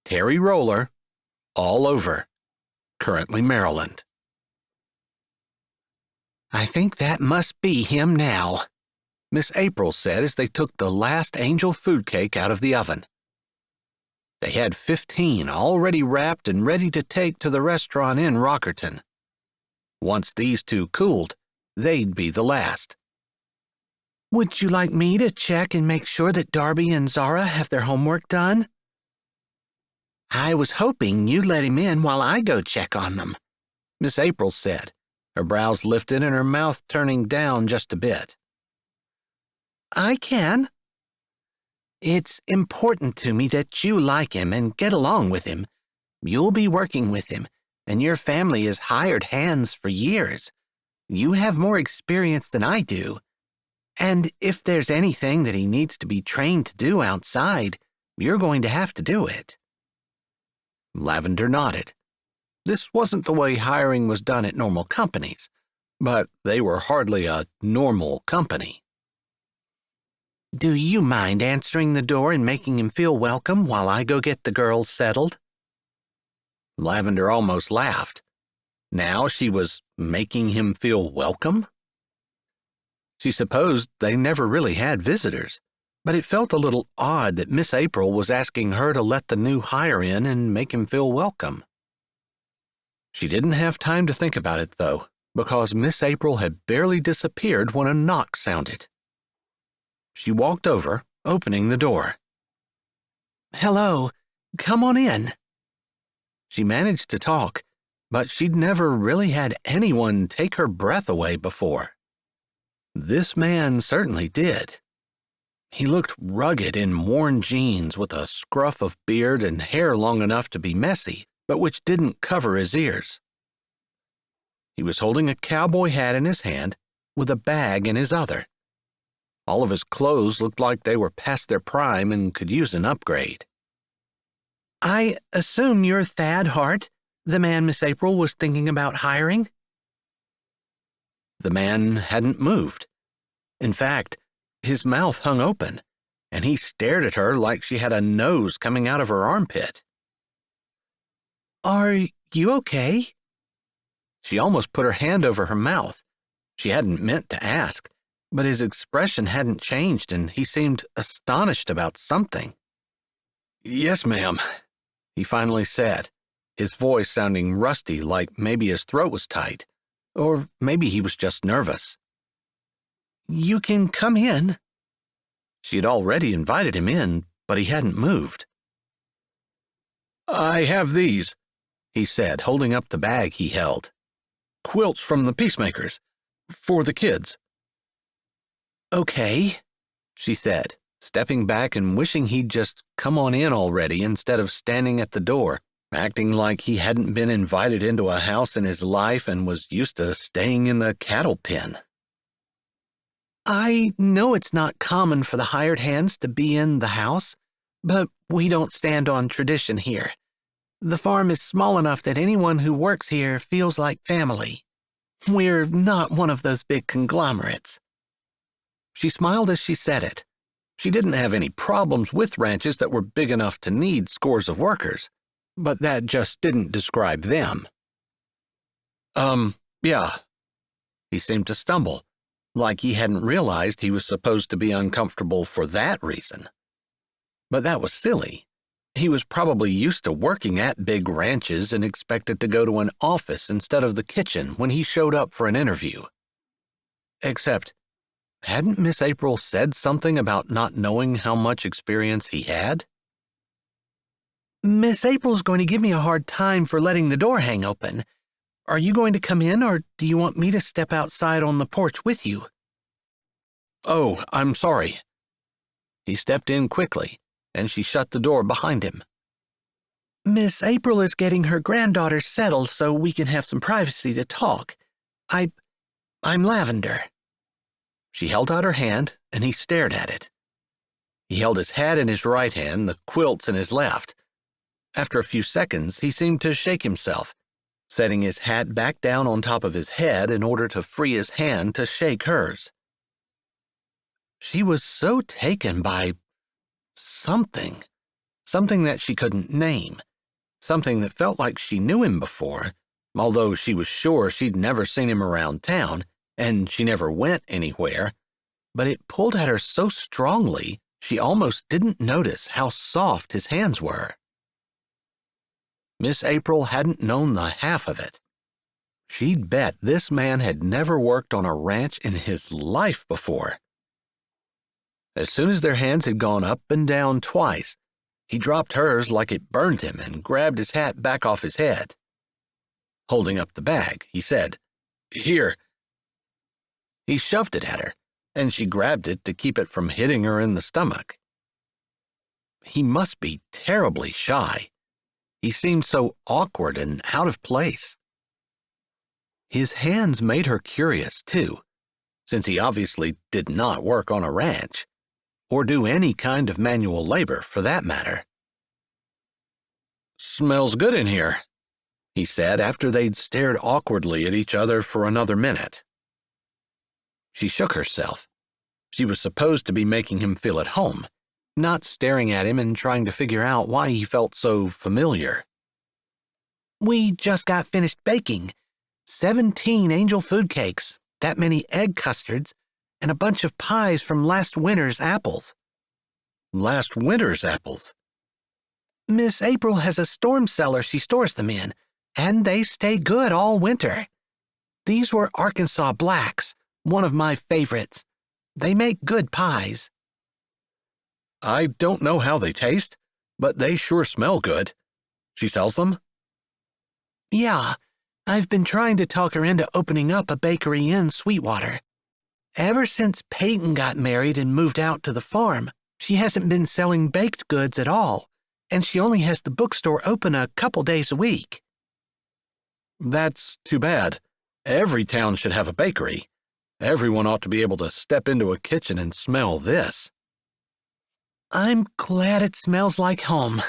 Terry Roller, all over, currently Maryland. "I think that must be him now," Miss April said as they took the last angel food cake out of the oven. They had 15 already wrapped and ready to take to the restaurant in Rockerton. Once these 2 cooled, they'd be the last. "Would you like me to check and make sure that Darby and Zara have their homework done?" "I was hoping you'd let him in while I go check on them," Miss April said, her brows lifted and her mouth turning down just a bit. "I can. It's important to me that you like him and get along with him. You'll be working with him, and your family has hired hands for years. You have more experience than I do. And if there's anything that he needs to be trained to do outside, you're going to have to do it." Lavender nodded. This wasn't the way hiring was done at normal companies, but they were hardly a normal company. "Do you mind answering the door and making him feel welcome while I go get the girls settled?" Lavender almost laughed. Now she was making him feel welcome? She supposed they never really had visitors, but it felt a little odd that Miss April was asking her to let the new hire in and make him feel welcome. She didn't have time to think about it, though, because Miss April had barely disappeared when a knock sounded. She walked over, opening the door. "Hello, come on in." She managed to talk, but she'd never really had anyone take her breath away before. This man certainly did. He looked rugged in worn jeans with a scruff of beard and hair long enough to be messy, but which didn't cover his ears. He was holding a cowboy hat in his hand with a bag in his other. All of his clothes looked like they were past their prime and could use an upgrade. "I assume you're Thad Hart, the man Miss April was thinking about hiring?" The man hadn't moved. In fact, his mouth hung open, and he stared at her like she had a nose coming out of her armpit. "Are you okay?" She almost put her hand over her mouth. She hadn't meant to ask, but his expression hadn't changed and he seemed astonished about something. "Yes, ma'am," he finally said, his voice sounding rusty like maybe his throat was tight, or maybe he was just nervous. "You can come in." She had already invited him in, but he hadn't moved. "I have these," he said, holding up the bag he held. "Quilts from the Peacemakers. For the kids." "Okay," she said, stepping back and wishing he'd just come on in already instead of standing at the door, acting like he hadn't been invited into a house in his life and was used to staying in the cattle pen. "I know it's not common for the hired hands to be in the house, but we don't stand on tradition here. The farm is small enough that anyone who works here feels like family. We're not one of those big conglomerates." She smiled as she said it. She didn't have any problems with ranches that were big enough to need scores of workers, but that just didn't describe them. Yeah. He seemed to stumble, like he hadn't realized he was supposed to be uncomfortable for that reason. But that was silly. He was probably used to working at big ranches and expected to go to an office instead of the kitchen when he showed up for an interview. Except, hadn't Miss April said something about not knowing how much experience he had? Miss April's going to give me a hard time for letting the door hang open. Are you going to come in, or do you want me to step outside on the porch with you? Oh, I'm sorry. He stepped in quickly, and she shut the door behind him. Miss April is getting her granddaughter settled so we can have some privacy to talk. I'm Lavender. She held out her hand, and he stared at it. He held his hat in his right hand, the quilts in his left. After a few seconds, he seemed to shake himself, setting his hat back down on top of his head in order to free his hand to shake hers. She was so taken by something that she couldn't name, something that felt like she knew him before, although she was sure she'd never seen him around town, and she never went anywhere, but it pulled at her so strongly she almost didn't notice how soft his hands were. Miss April hadn't known the half of it. She'd bet this man had never worked on a ranch in his life before. As soon as their hands had gone up and down twice, he dropped hers like it burned him and grabbed his hat back off his head. Holding up the bag, he said, "Here." He shoved it at her, and she grabbed it to keep it from hitting her in the stomach. He must be terribly shy. He seemed so awkward and out of place. His hands made her curious, too, since he obviously did not work on a ranch, or do any kind of manual labor, for that matter. "Smells good in here," he said after they'd stared awkwardly at each other for another minute. She shook herself. She was supposed to be making him feel at home, not staring at him and trying to figure out why he felt so familiar. We just got finished baking. 17 angel food cakes, that many egg custards, and a bunch of pies from last winter's apples. Last winter's apples? Miss April has a storm cellar she stores them in, and they stay good all winter. These were Arkansas Blacks, one of my favorites. They make good pies. I don't know how they taste, but they sure smell good. She sells them? Yeah, I've been trying to talk her into opening up a bakery in Sweetwater. Ever since Peyton got married and moved out to the farm, she hasn't been selling baked goods at all, and she only has the bookstore open a couple days a week. That's too bad. Every town should have a bakery. Everyone ought to be able to step into a kitchen and smell this. I'm glad it smells like home.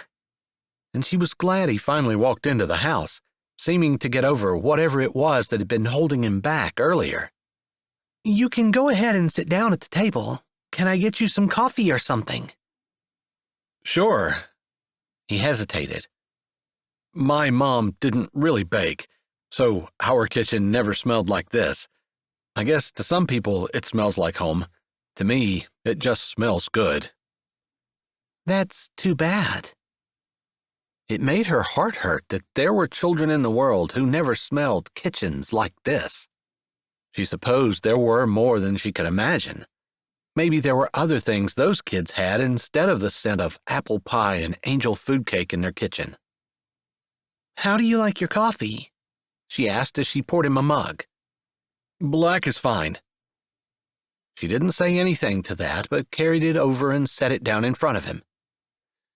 And she was glad he finally walked into the house, seeming to get over whatever it was that had been holding him back earlier. You can go ahead and sit down at the table. Can I get you some coffee or something? Sure. He hesitated. My mom didn't really bake, so our kitchen never smelled like this. I guess to some people it smells like home. To me, it just smells good. That's too bad. It made her heart hurt that there were children in the world who never smelled kitchens like this. She supposed there were more than she could imagine. Maybe there were other things those kids had instead of the scent of apple pie and angel food cake in their kitchen. How do you like your coffee? She asked as she poured him a mug. Black is fine. She didn't say anything to that, but carried it over and set it down in front of him.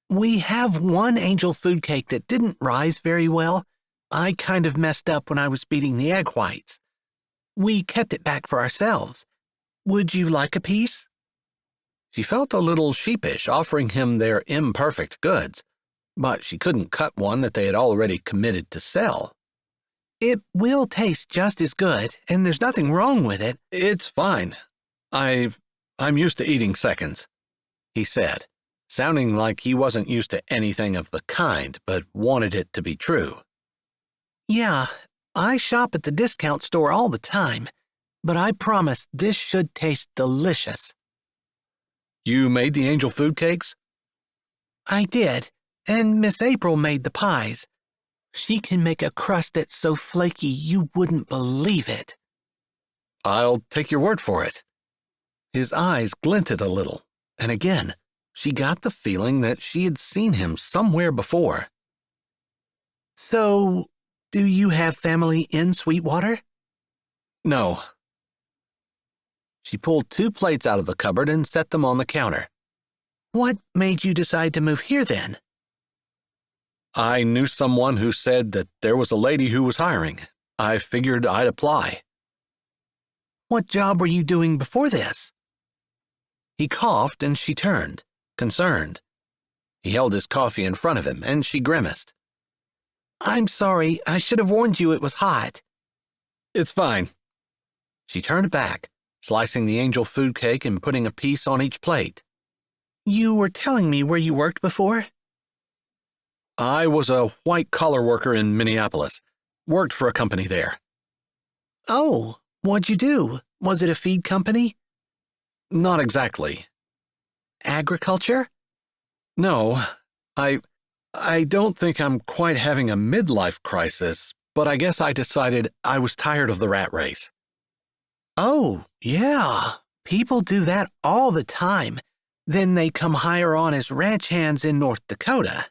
We have one angel food cake that didn't rise very well. I kind of messed up when I was beating the egg whites. We kept it back for ourselves. Would you like a piece? She felt a little sheepish offering him their imperfect goods, but she couldn't cut one that they had already committed to sell. It will taste just as good, and there's nothing wrong with it. It's fine. I'm used to eating seconds, he said, sounding like he wasn't used to anything of the kind, but wanted it to be true. Yeah, I shop at the discount store all the time, but I promise this should taste delicious. You made the angel food cakes? I did, and Miss April made the pies. She can make a crust that's so flaky you wouldn't believe it. I'll take your word for it. His eyes glinted a little, and again, she got the feeling that she had seen him somewhere before. So, do you have family in Sweetwater? No. She pulled 2 plates out of the cupboard and set them on the counter. What made you decide to move here then? I knew someone who said that there was a lady who was hiring. I figured I'd apply. What job were you doing before this? He coughed and she turned, concerned. He held his coffee in front of him and she grimaced. I'm sorry, I should have warned you it was hot. It's fine. She turned back, slicing the angel food cake and putting a piece on each plate. You were telling me where you worked before? I was a white-collar worker in Minneapolis. Worked for a company there. Oh, what'd you do? Was it a feed company? Not exactly. Agriculture? No, I don't think I'm quite having a midlife crisis, but I guess I decided I was tired of the rat race. Oh, yeah. People do that all the time. Then they come hire on as ranch hands in North Dakota.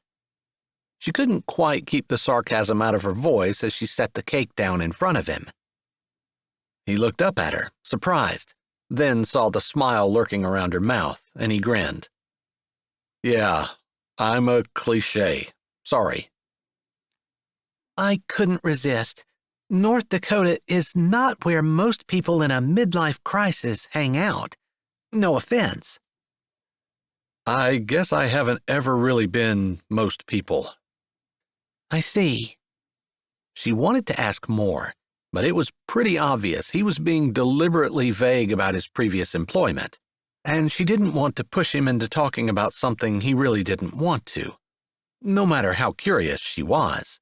She couldn't quite keep the sarcasm out of her voice as she set the cake down in front of him. He looked up at her, surprised, then saw the smile lurking around her mouth, and he grinned. Yeah, I'm a cliché. Sorry. I couldn't resist. North Dakota is not where most people in a midlife crisis hang out. No offense. I guess I haven't ever really been most people. I see. She wanted to ask more, but it was pretty obvious he was being deliberately vague about his previous employment, and she didn't want to push him into talking about something he really didn't want to, no matter how curious she was.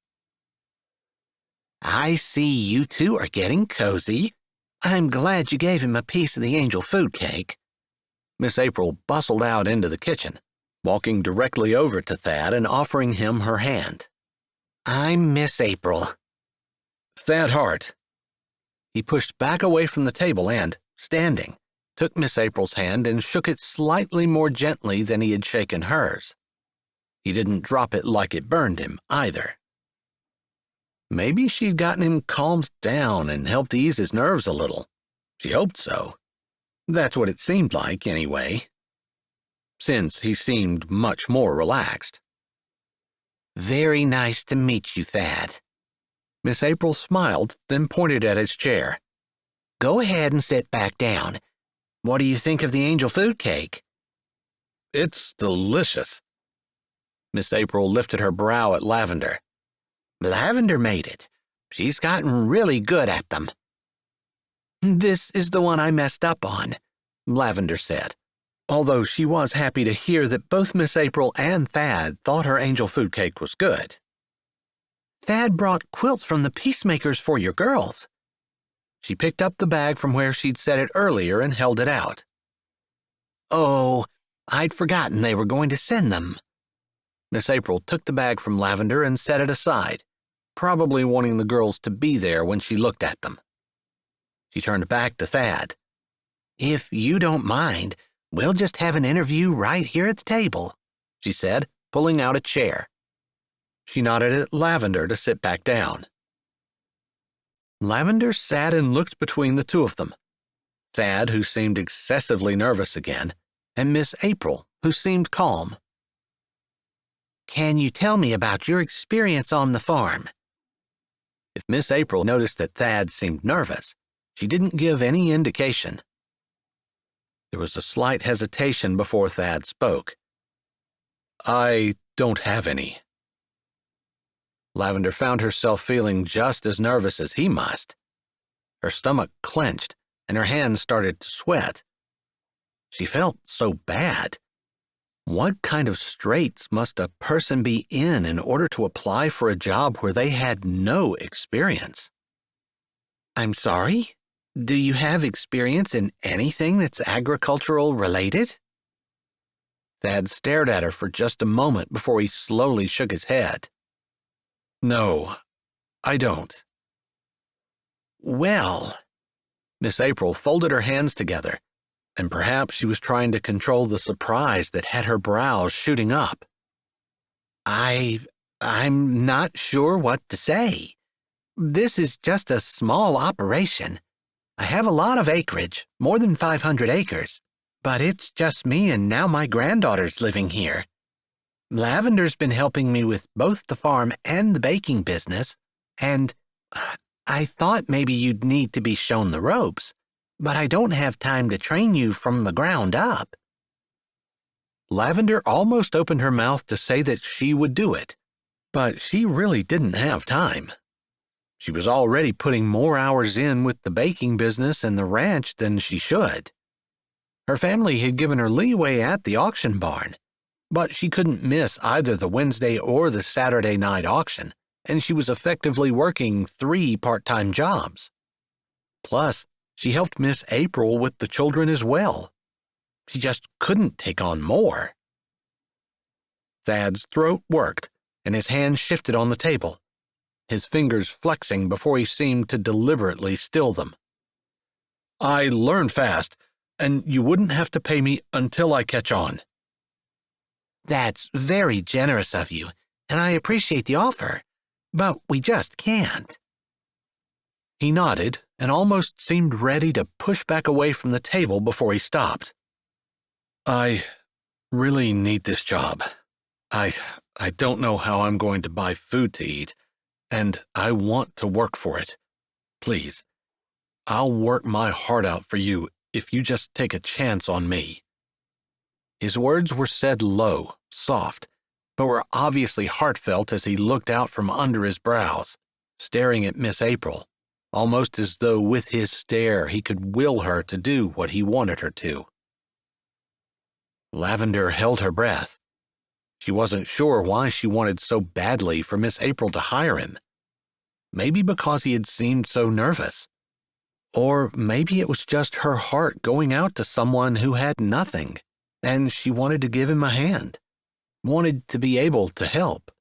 I see you two are getting cozy. I'm glad you gave him a piece of the angel food cake. Miss April bustled out into the kitchen, walking directly over to Thad and offering him her hand. I'm Miss April. Thad Hart. He pushed back away from the table and, standing, took Miss April's hand and shook it slightly more gently than he had shaken hers. He didn't drop it like it burned him, either. Maybe she'd gotten him calmed down and helped ease his nerves a little. She hoped so. That's what it seemed like, anyway. Since he seemed much more relaxed. Very nice to meet you, Thad. Miss April smiled, then pointed at his chair. Go ahead and sit back down. What do you think of the angel food cake? It's delicious. Miss April lifted her brow at Lavender. Lavender made it. She's gotten really good at them. This is the one I messed up on, Lavender said, although she was happy to hear that both Miss April and Thad thought her angel food cake was good. Thad brought quilts from the Peacemakers for your girls. She picked up the bag from where she'd set it earlier and held it out. Oh, I'd forgotten they were going to send them. Miss April took the bag from Lavender and set it aside, probably wanting the girls to be there when she looked at them. She turned back to Thad. If you don't mind, we'll just have an interview right here at the table, she said, pulling out a chair. She nodded at Lavender to sit back down. Lavender sat and looked between the two of them. Thad, who seemed excessively nervous again, and Miss April, who seemed calm. Can you tell me about your experience on the farm? If Miss April noticed that Thad seemed nervous, she didn't give any indication. There was a slight hesitation before Thad spoke. I don't have any. Lavender found herself feeling just as nervous as he must. Her stomach clenched, and her hands started to sweat. She felt so bad. What kind of straits must a person be in order to apply for a job where they had no experience? I'm sorry? Do you have experience in anything that's agricultural related? Thad stared at her for just a moment before he slowly shook his head. No, I don't. Well, Miss April folded her hands together, and perhaps she was trying to control the surprise that had her brows shooting up. I'm not sure what to say. This is just a small operation. I have a lot of acreage, more than 500 acres, but it's just me and now my granddaughter's living here. Lavender's been helping me with both the farm and the baking business, and I thought maybe you'd need to be shown the ropes, but I don't have time to train you from the ground up. Lavender almost opened her mouth to say that she would do it, but she really didn't have time. She was already putting more hours in with the baking business and the ranch than she should. Her family had given her leeway at the auction barn, but she couldn't miss either the Wednesday or the Saturday night auction, and she was effectively working 3 part-time jobs. Plus, she helped Miss April with the children as well. She just couldn't take on more. Thad's throat worked, and his hands shifted on the table, his fingers flexing before he seemed to deliberately still them. I learn fast, and you wouldn't have to pay me until I catch on. That's very generous of you, and I appreciate the offer, but we just can't. He nodded and almost seemed ready to push back away from the table before he stopped. I really need this job. I don't know how I'm going to buy food to eat, and I want to work for it. Please, I'll work my heart out for you if you just take a chance on me. His words were said low, soft, but were obviously heartfelt as he looked out from under his brows, staring at Miss April, almost as though with his stare he could will her to do what he wanted her to. Lavender held her breath. She wasn't sure why she wanted so badly for Miss April to hire him. Maybe because he had seemed so nervous. Or maybe it was just her heart going out to someone who had nothing, and she wanted to give him a hand, wanted to be able to help.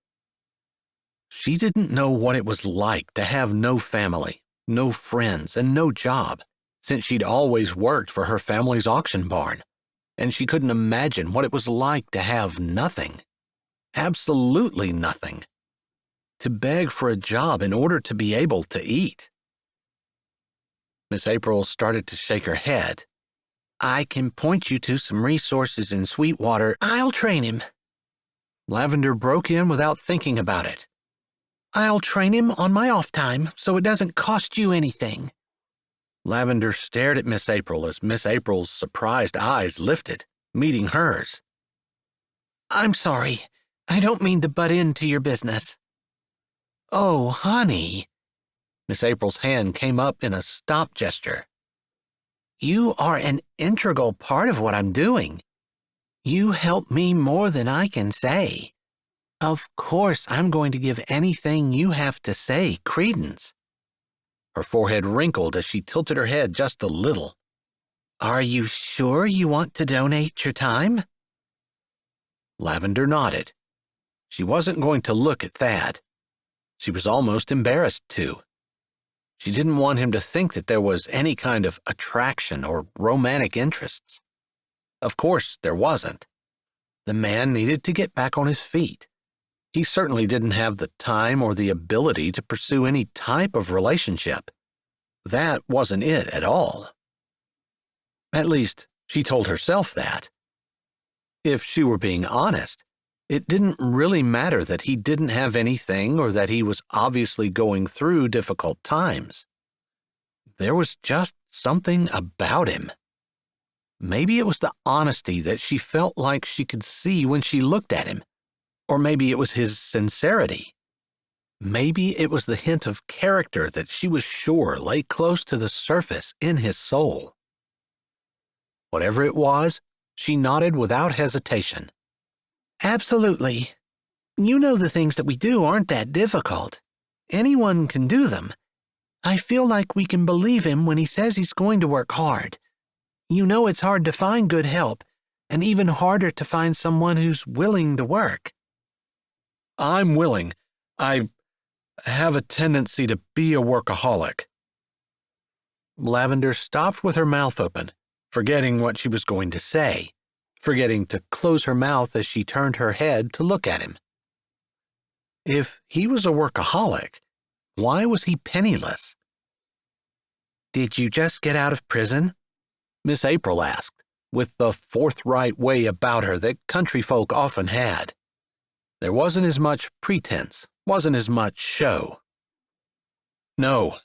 She didn't know what it was like to have no family, no friends, and no job, since she'd always worked for her family's auction barn, and she couldn't imagine what it was like to have nothing. Absolutely nothing. To beg for a job in order to be able to eat. Miss April started to shake her head. I can point you to some resources in Sweetwater. I'll train him. Lavender broke in without thinking about it. I'll train him on my off time so it doesn't cost you anything. Lavender stared at Miss April as Miss April's surprised eyes lifted, meeting hers. I'm sorry. I don't mean to butt into your business. Oh, honey. Miss April's hand came up in a stop gesture. You are an integral part of what I'm doing. You help me more than I can say. Of course, I'm going to give anything you have to say credence. Her forehead wrinkled as she tilted her head just a little. Are you sure you want to donate your time? Lavender nodded. She wasn't going to look at Thad. She was almost embarrassed to. She didn't want him to think that there was any kind of attraction or romantic interests. Of course, there wasn't. The man needed to get back on his feet. He certainly didn't have the time or the ability to pursue any type of relationship. That wasn't it at all. At least, she told herself that. If she were being honest, it didn't really matter that he didn't have anything or that he was obviously going through difficult times. There was just something about him. Maybe it was the honesty that she felt like she could see when she looked at him, or maybe it was his sincerity. Maybe it was the hint of character that she was sure lay close to the surface in his soul. Whatever it was, she nodded without hesitation. Absolutely. You know the things that we do aren't that difficult. Anyone can do them. I feel like we can believe him when he says he's going to work hard. You know it's hard to find good help, and even harder to find someone who's willing to work. I'm willing. I have a tendency to be a workaholic. Lavender stopped with her mouth open, forgetting what she was going to say, forgetting to close her mouth as she turned her head to look at him. If he was a workaholic, why was he penniless? "Did you just get out of prison?" Miss April asked, with the forthright way about her that country folk often had. There wasn't as much pretense, wasn't as much show. No,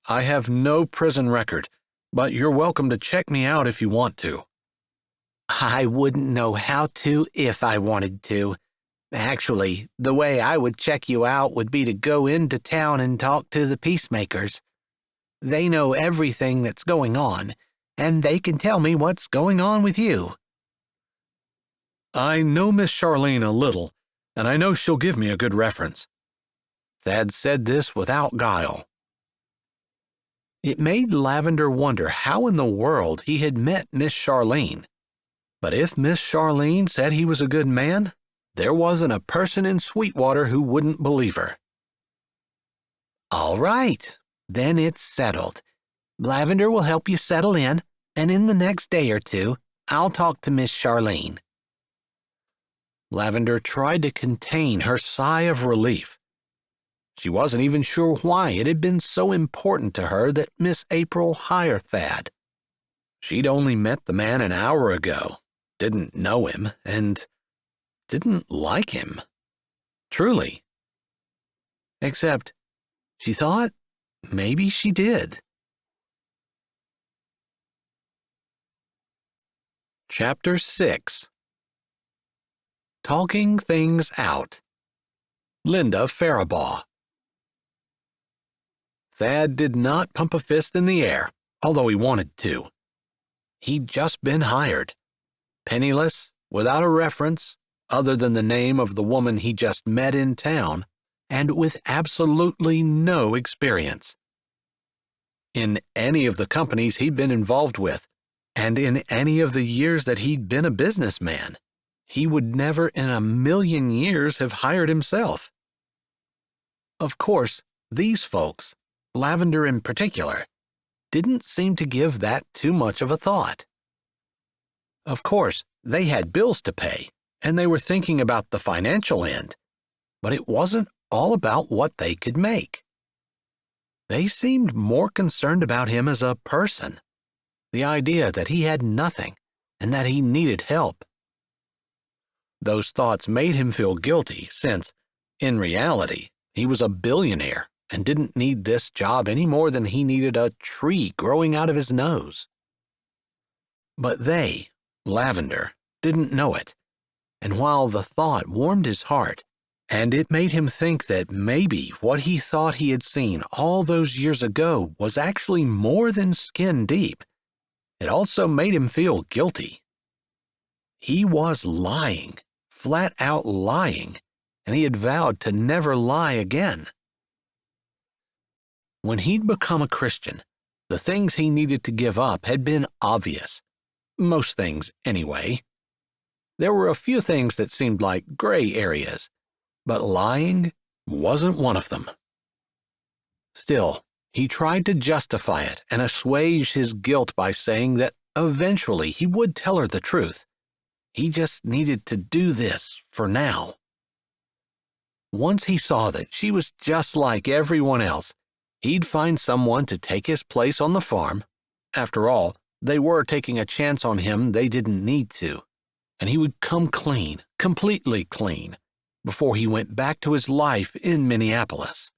I have no prison record, but you're welcome to check me out if you want to. I wouldn't know how to if I wanted to. Actually, the way I would check you out would be to go into town and talk to the peacemakers. They know everything that's going on, and they can tell me what's going on with you. I know Miss Charlene a little, and I know she'll give me a good reference. Thad said this without guile. It made Lavender wonder how in the world he had met Miss Charlene. But if Miss Charlene said he was a good man, there wasn't a person in Sweetwater who wouldn't believe her. All right, then it's settled. Lavender will help you settle in, and in the next day or two, I'll talk to Miss Charlene. Lavender tried to contain her sigh of relief. She wasn't even sure why it had been so important to her that Miss April hire Thad. She'd only met the man an hour ago, didn't know him, and didn't like him. Truly. Except, she thought maybe she did. Chapter 6. Talking Things Out. Linda Faribaugh. Thad did not pump a fist in the air, although he wanted to. He'd just been hired. Penniless, without a reference, other than the name of the woman he just met in town, and with absolutely no experience. In any of the companies he'd been involved with, and in any of the years that he'd been a businessman, he would never in a million years have hired himself. Of course, these folks, Lavender in particular, didn't seem to give that too much of a thought. Of course, they had bills to pay, and they were thinking about the financial end, but it wasn't all about what they could make. They seemed more concerned about him as a person, the idea that he had nothing and that he needed help. Those thoughts made him feel guilty since, in reality, he was a billionaire and didn't need this job any more than he needed a tree growing out of his nose. But they, Lavender, didn't know it, and while the thought warmed his heart, and it made him think that maybe what he thought he had seen all those years ago was actually more than skin deep, it also made him feel guilty. He was lying, flat out lying, and he had vowed to never lie again. When he'd become a Christian, the things he needed to give up had been obvious. Most things, anyway. There were a few things that seemed like gray areas, but lying wasn't one of them. Still, he tried to justify it and assuage his guilt by saying that eventually he would tell her the truth. He just needed to do this for now. Once he saw that she was just like everyone else, he'd find someone to take his place on the farm. After all, they were taking a chance on him they didn't need to, and he would come clean, completely clean, before he went back to his life in Minneapolis.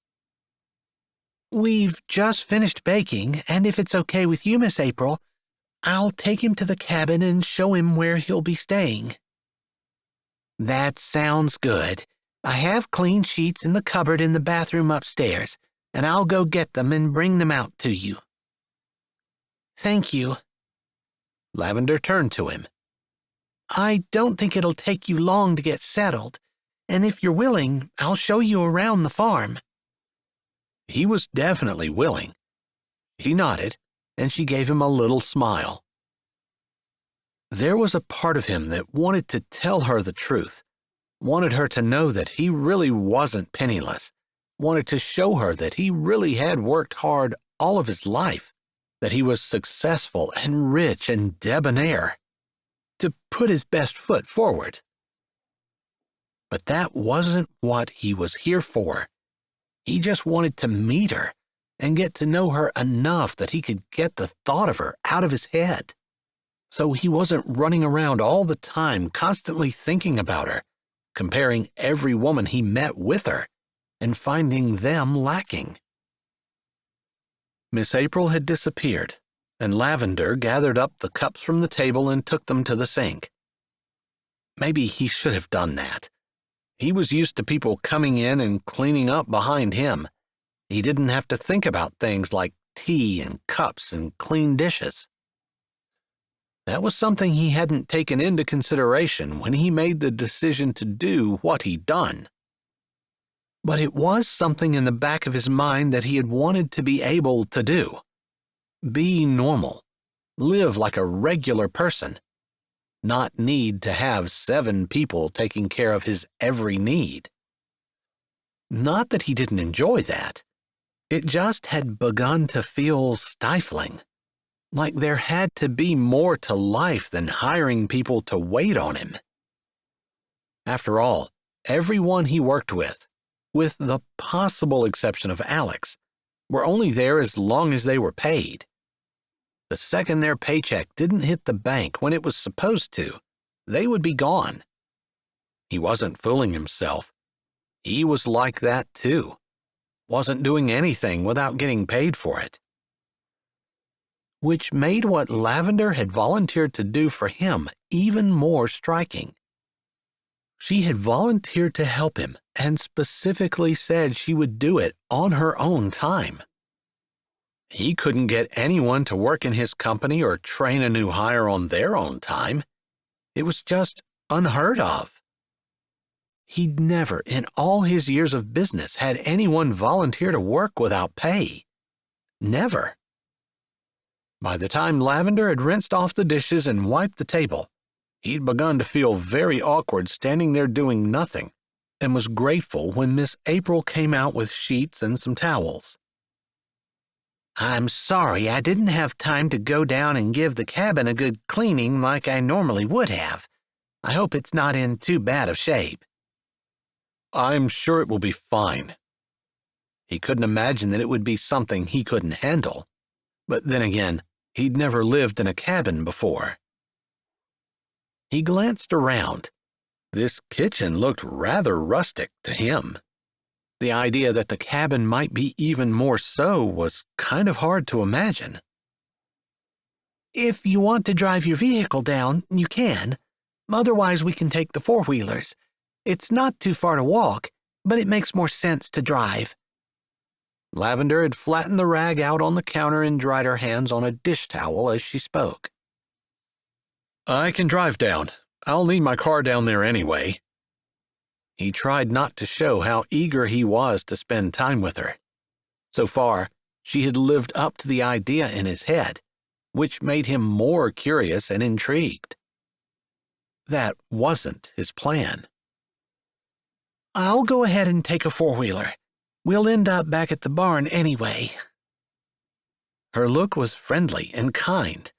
We've just finished baking, and if it's okay with you, Miss April, I'll take him to the cabin and show him where he'll be staying. That sounds good. I have clean sheets in the cupboard in the bathroom upstairs, and I'll go get them and bring them out to you. Thank you. Lavender turned to him. I don't think it'll take you long to get settled, and if you're willing, I'll show you around the farm. He was definitely willing. He nodded, and she gave him a little smile. There was a part of him that wanted to tell her the truth, wanted her to know that he really wasn't penniless, wanted to show her that he really had worked hard all of his life, that he was successful and rich and debonair, to put his best foot forward. But that wasn't what he was here for. He just wanted to meet her and get to know her enough that he could get the thought of her out of his head. So he wasn't running around all the time constantly thinking about her, comparing every woman he met with her, and finding them lacking. Miss April had disappeared, and Lavender gathered up the cups from the table and took them to the sink. Maybe he should have done that. He was used to people coming in and cleaning up behind him. He didn't have to think about things like tea and cups and clean dishes. That was something he hadn't taken into consideration when he made the decision to do what he'd done. But it was something in the back of his mind that he had wanted to be able to do. Be normal. Live like a regular person. Not need to have 7 people taking care of his every need. Not that he didn't enjoy that. It just had begun to feel stifling. Like there had to be more to life than hiring people to wait on him. After all, everyone he worked with the possible exception of Alex, were only there as long as they were paid. The second their paycheck didn't hit the bank when it was supposed to, they would be gone. He wasn't fooling himself. He was like that too. Wasn't doing anything without getting paid for it. Which made what Lavender had volunteered to do for him even more striking. She had volunteered to help him and specifically said she would do it on her own time. He couldn't get anyone to work in his company or train a new hire on their own time. It was just unheard of. He'd never, in all his years of business, had anyone volunteer to work without pay. Never. By the time Lavender had rinsed off the dishes and wiped the table, he'd begun to feel very awkward standing there doing nothing, and was grateful when Miss April came out with sheets and some towels. "I'm sorry I didn't have time to go down and give the cabin a good cleaning like I normally would have. I hope it's not in too bad of shape." "I'm sure it will be fine." He couldn't imagine that it would be something he couldn't handle. But then again, he'd never lived in a cabin before. He glanced around. This kitchen looked rather rustic to him. The idea that the cabin might be even more so was kind of hard to imagine. "If you want to drive your vehicle down, you can. Otherwise, we can take the four-wheelers. It's not too far to walk, but it makes more sense to drive." Lavender had flattened the rag out on the counter and dried her hands on a dish towel as she spoke. "I can drive down. I'll need my car down there anyway." He tried not to show how eager he was to spend time with her. So far, she had lived up to the idea in his head, which made him more curious and intrigued. That wasn't his plan. "I'll go ahead and take a four-wheeler. We'll end up back at the barn anyway." Her look was friendly and kind.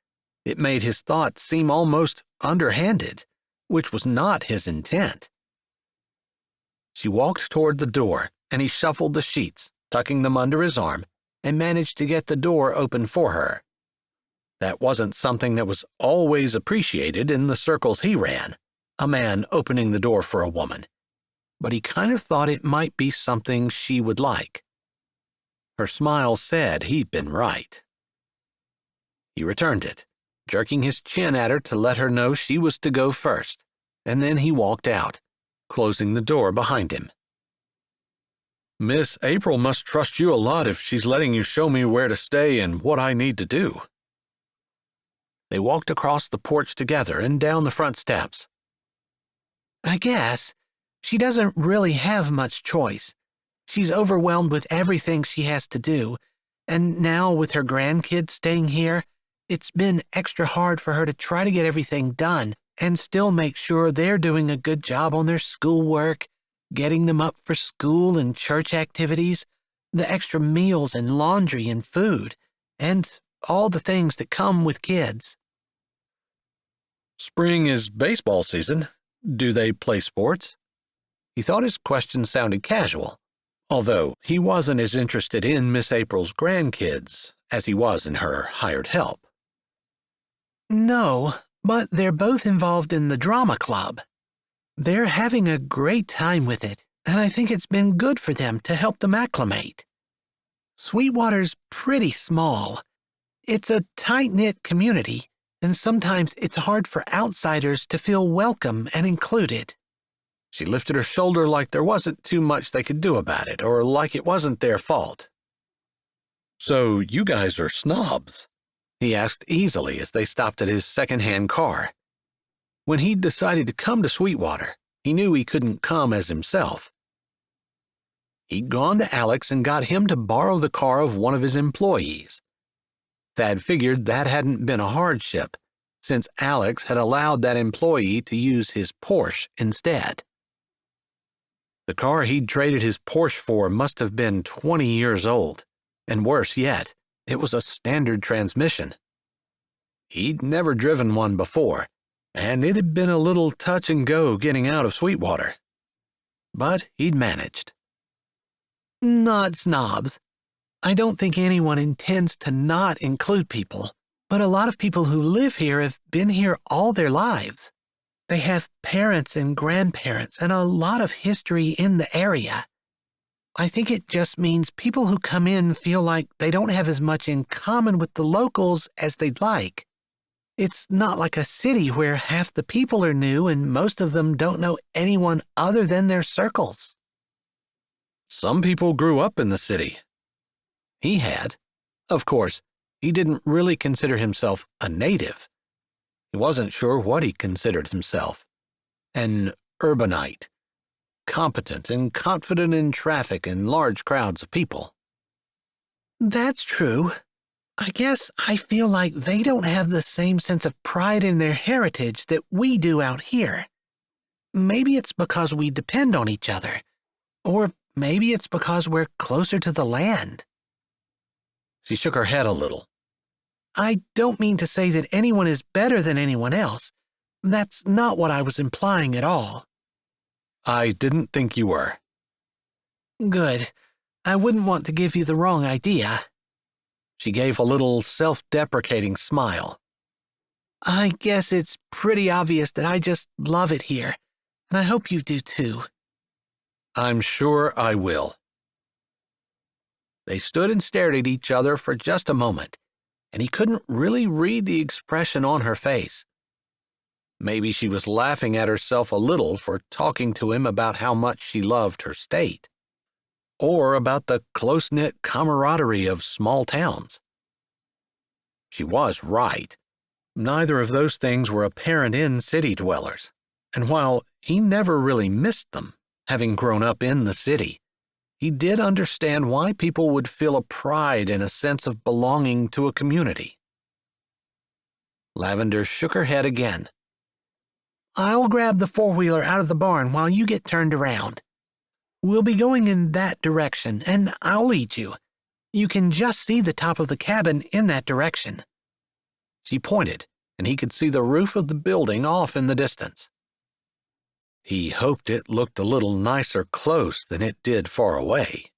It made his thoughts seem almost underhanded, which was not his intent. She walked toward the door, and he shuffled the sheets, tucking them under his arm, and managed to get the door open for her. That wasn't something that was always appreciated in the circles he ran, a man opening the door for a woman. But he kind of thought it might be something she would like. Her smile said he'd been right. He returned it, jerking his chin at her to let her know she was to go first, and then he walked out, closing the door behind him. "Miss April must trust you a lot if she's letting you show me where to stay and what I need to do." They walked across the porch together and down the front steps. "I guess. She doesn't really have much choice. She's overwhelmed with everything she has to do, and now with her grandkids staying here, It's been extra hard for her to try to get everything done and still make sure they're doing a good job on their schoolwork, getting them up for school and church activities, the extra meals and laundry and food, and all the things that come with kids. Spring is baseball season. Do they play sports? He thought his question sounded casual, although he wasn't as interested in Miss April's grandkids as he was in her hired help. No, but they're both involved in the drama club. They're having a great time with it, and I think it's been good for them to help them acclimate. Sweetwater's pretty small. It's a tight-knit community, and sometimes it's hard for outsiders to feel welcome and included. She lifted her shoulder like there wasn't too much they could do about it, or like it wasn't their fault. So you guys are snobs? He asked easily as they stopped at his second-hand car. When he'd decided to come to Sweetwater, he knew he couldn't come as himself. He'd gone to Alex and got him to borrow the car of one of his employees. Thad figured that hadn't been a hardship, since Alex had allowed that employee to use his Porsche instead. The car he'd traded his Porsche for must have been 20 years old, and worse yet, it was a standard transmission. He'd never driven one before, and it had been a little touch and go getting out of Sweetwater. But he'd managed. Not snobs. I don't think anyone intends to not include people, but a lot of people who live here have been here all their lives. They have parents and grandparents and a lot of history in the area. I think it just means people who come in feel like they don't have as much in common with the locals as they'd like. It's not like a city where half the people are new and most of them don't know anyone other than their circles. Some people grew up in the city. He had. Of course, he didn't really consider himself a native. He wasn't sure what he considered himself. An urbanite. Competent and confident in traffic and large crowds of people. That's true. I guess I feel like they don't have the same sense of pride in their heritage that we do out here. Maybe it's because we depend on each other. Or maybe it's because we're closer to the land. She shook her head a little. I don't mean to say that anyone is better than anyone else. That's not what I was implying at all. I didn't think you were. Good. I wouldn't want to give you the wrong idea. She gave a little self-deprecating smile. I guess it's pretty obvious that I just love it here, and I hope you do too. I'm sure I will. They stood and stared at each other for just a moment, and he couldn't really read the expression on her face. Maybe she was laughing at herself a little for talking to him about how much she loved her state, or about the close-knit camaraderie of small towns. She was right. Neither of those things were apparent in city dwellers, and while he never really missed them, having grown up in the city, he did understand why people would feel a pride and a sense of belonging to a community. Lavender shook her head again. I'll grab the four-wheeler out of the barn while you get turned around. We'll be going in that direction, and I'll lead you. You can just see the top of the cabin in that direction. She pointed, and he could see the roof of the building off in the distance. He hoped it looked a little nicer close than it did far away.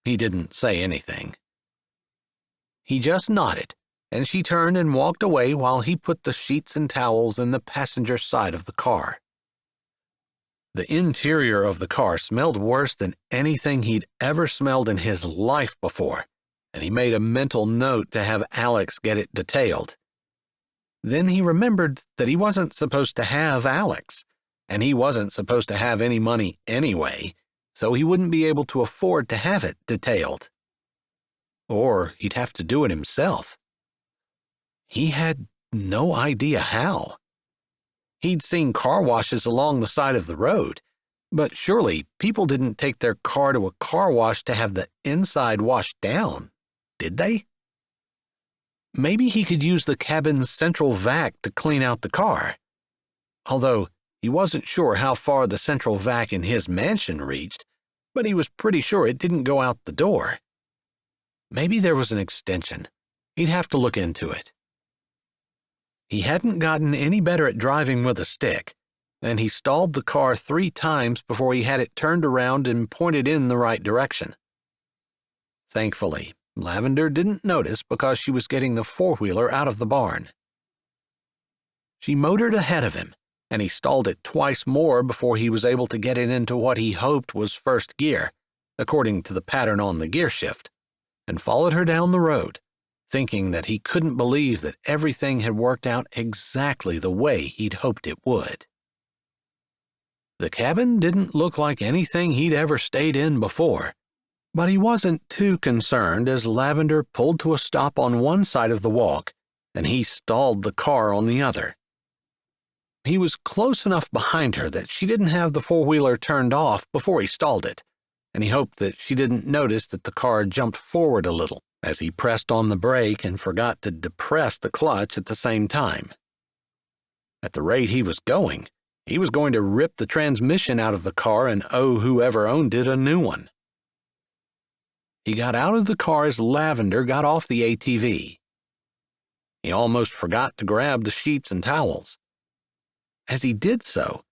He didn't say anything. He just nodded, and she turned and walked away while he put the sheets and towels in the passenger side of the car. The interior of the car smelled worse than anything he'd ever smelled in his life before, and he made a mental note to have Alex get it detailed. Then he remembered that he wasn't supposed to have Alex, and he wasn't supposed to have any money anyway, so he wouldn't be able to afford to have it detailed. Or he'd have to do it himself. He had no idea how. He'd seen car washes along the side of the road, but surely people didn't take their car to a car wash to have the inside washed down, did they? maybe he could use the cabin's central vac to clean out the car. Although he wasn't sure how far the central vac in his mansion reached, but he was pretty sure it didn't go out the door. Maybe there was an extension. He'd have to look into it. He hadn't gotten any better at driving with a stick, and he stalled the car 3 times before he had it turned around and pointed in the right direction. Thankfully, Lavender didn't notice because she was getting the four-wheeler out of the barn. She motored ahead of him, and he stalled it twice more before he was able to get it into what he hoped was first gear, according to the pattern on the gear shift, and followed her down the road, thinking that he couldn't believe that everything had worked out exactly the way he'd hoped it would. The cabin didn't look like anything he'd ever stayed in before, but he wasn't too concerned as Lavender pulled to a stop on one side of the walk and he stalled the car on the other. He was close enough behind her that she didn't have the four-wheeler turned off before he stalled it, and he hoped that she didn't notice that the car jumped forward a little as he pressed on the brake and forgot to depress the clutch at the same time. At the rate he was going to rip the transmission out of the car and owe whoever owned it a new one. He got out of the car as Lavender got off the ATV. He almost forgot to grab the sheets and towels. As he did so,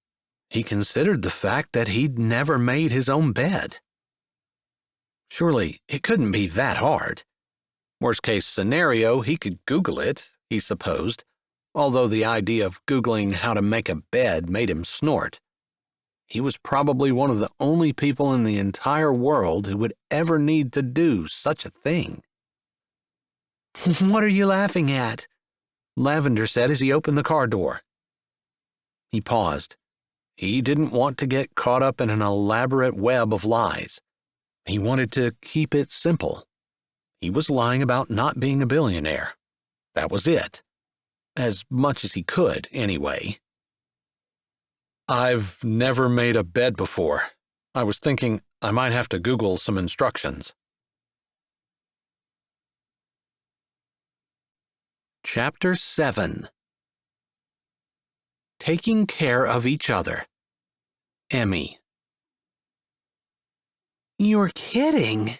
he considered the fact that he'd never made his own bed. Surely it couldn't be that hard. Worst-case scenario, he could Google it, he supposed, although the idea of Googling how to make a bed made him snort. He was probably one of the only people in the entire world who would ever need to do such a thing. "What are you laughing at?" Lavender said as he opened the car door. He paused. He didn't want to get caught up in an elaborate web of lies. He wanted to keep it simple. He was lying about not being a billionaire. That was it. As much as he could, anyway. "I've never made a bed before. I was thinking I might have to Google some instructions." Chapter 7. Taking Care of Each Other. Emmy. "You're kidding."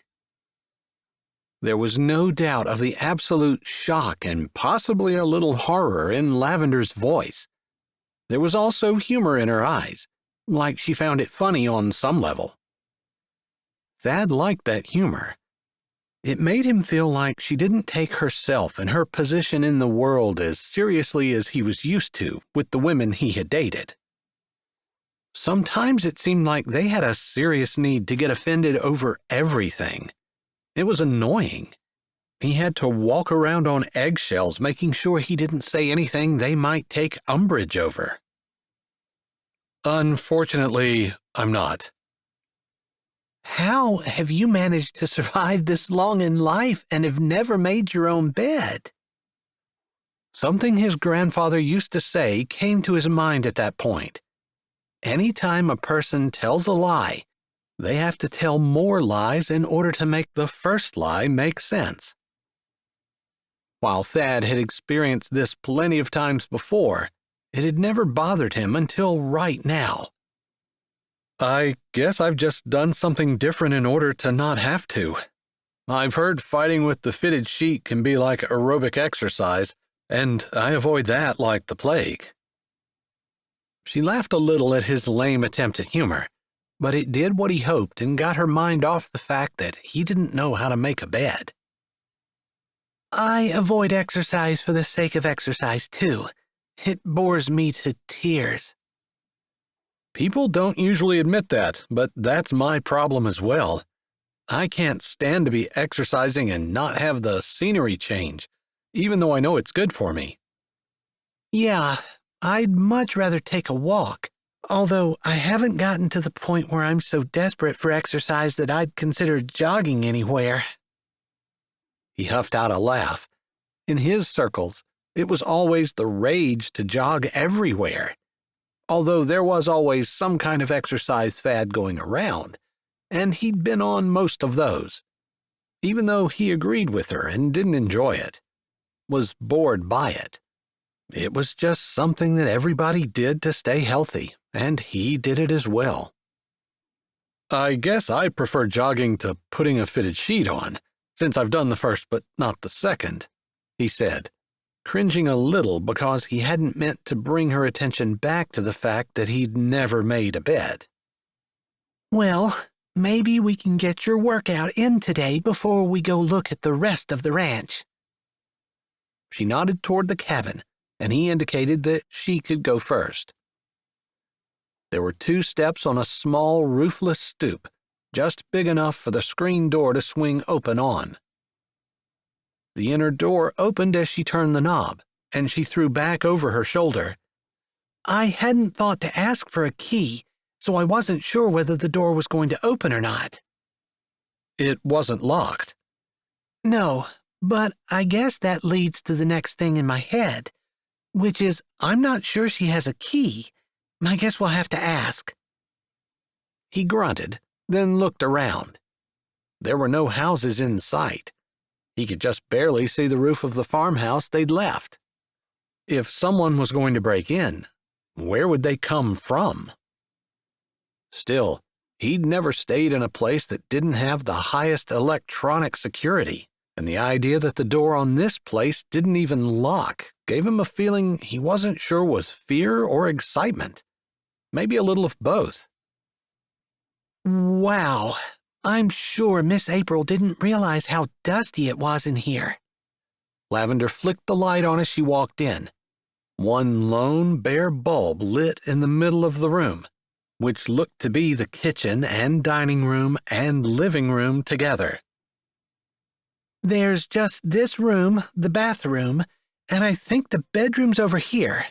There was no doubt of the absolute shock and possibly a little horror in Lavender's voice. There was also humor in her eyes, like she found it funny on some level. Thad liked that humor. It made him feel like she didn't take herself and her position in the world as seriously as he was used to with the women he had dated. Sometimes it seemed like they had a serious need to get offended over everything. It was annoying. He had to walk around on eggshells making sure he didn't say anything they might take umbrage over. "Unfortunately, I'm not." "How have you managed to survive this long in life and have never made your own bed?" Something his grandfather used to say came to his mind at that point. Anytime a person tells a lie, they have to tell more lies in order to make the first lie make sense. While Thad had experienced this plenty of times before, it had never bothered him until right now. "I guess I've just done something different in order to not have to. I've heard fighting with the fitted sheet can be like aerobic exercise, and I avoid that like the plague." She laughed a little at his lame attempt at humor, but it did what he hoped and got her mind off the fact that he didn't know how to make a bed. "I avoid exercise for the sake of exercise, too. It bores me to tears." People don't usually admit that, but that's my problem as well. I can't stand to be exercising and not have the scenery change, even though I know it's good for me. "Yeah, I'd much rather take a walk, although I haven't gotten to the point where I'm so desperate for exercise that I'd consider jogging anywhere." He huffed out a laugh. In his circles, it was always the rage to jog everywhere, although there was always some kind of exercise fad going around, and he'd been on most of those, even though he agreed with her and didn't enjoy it. was bored by it. It was just something that everybody did to stay healthy, and he did it as well. I guess I prefer jogging to putting a fitted sheet on, since I've done the first but not the second, he said, cringing a little because he hadn't meant to bring her attention back to the fact that he'd never made a bed. Well, maybe we can get your workout in today before we go look at the rest of the ranch. She nodded toward the cabin, and he indicated that she could go first. There were 2 steps on a small roofless stoop, just big enough for the screen door to swing open on. The inner door opened as she turned the knob, and she threw back over her shoulder. I hadn't thought to ask for a key, so I wasn't sure whether the door was going to open or not. It wasn't locked. No, but I guess that leads to the next thing in my head, which is I'm not sure she has a key. I guess we'll have to ask. He grunted, then looked around. There were no houses in sight. He could just barely see the roof of the farmhouse they'd left. If someone was going to break in, where would they come from? Still, he'd never stayed in a place that didn't have the highest electronic security, and the idea that the door on this place didn't even lock gave him a feeling he wasn't sure was fear or excitement. Maybe a little of both. Wow, I'm sure Miss April didn't realize how dusty it was in here. Lavender flicked the light on as she walked in. One lone, bare bulb lit in the middle of the room, which looked to be the kitchen and dining room and living room together. There's just this room, the bathroom, and I think the bedroom's over here.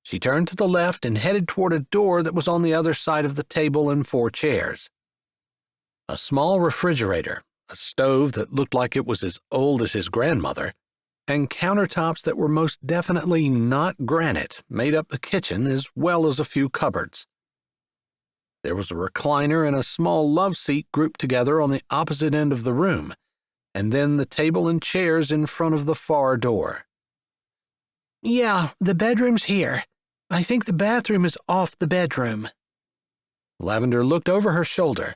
She turned to the left and headed toward a door that was on the other side of the table and 4 chairs. A small refrigerator, a stove that looked like it was as old as his grandmother, and countertops that were most definitely not granite made up the kitchen as well as a few cupboards. There was a recliner and a small love seat grouped together on the opposite end of the room, and then the table and chairs in front of the far door. Yeah, the bedroom's here. I think the bathroom is off the bedroom. Lavender looked over her shoulder.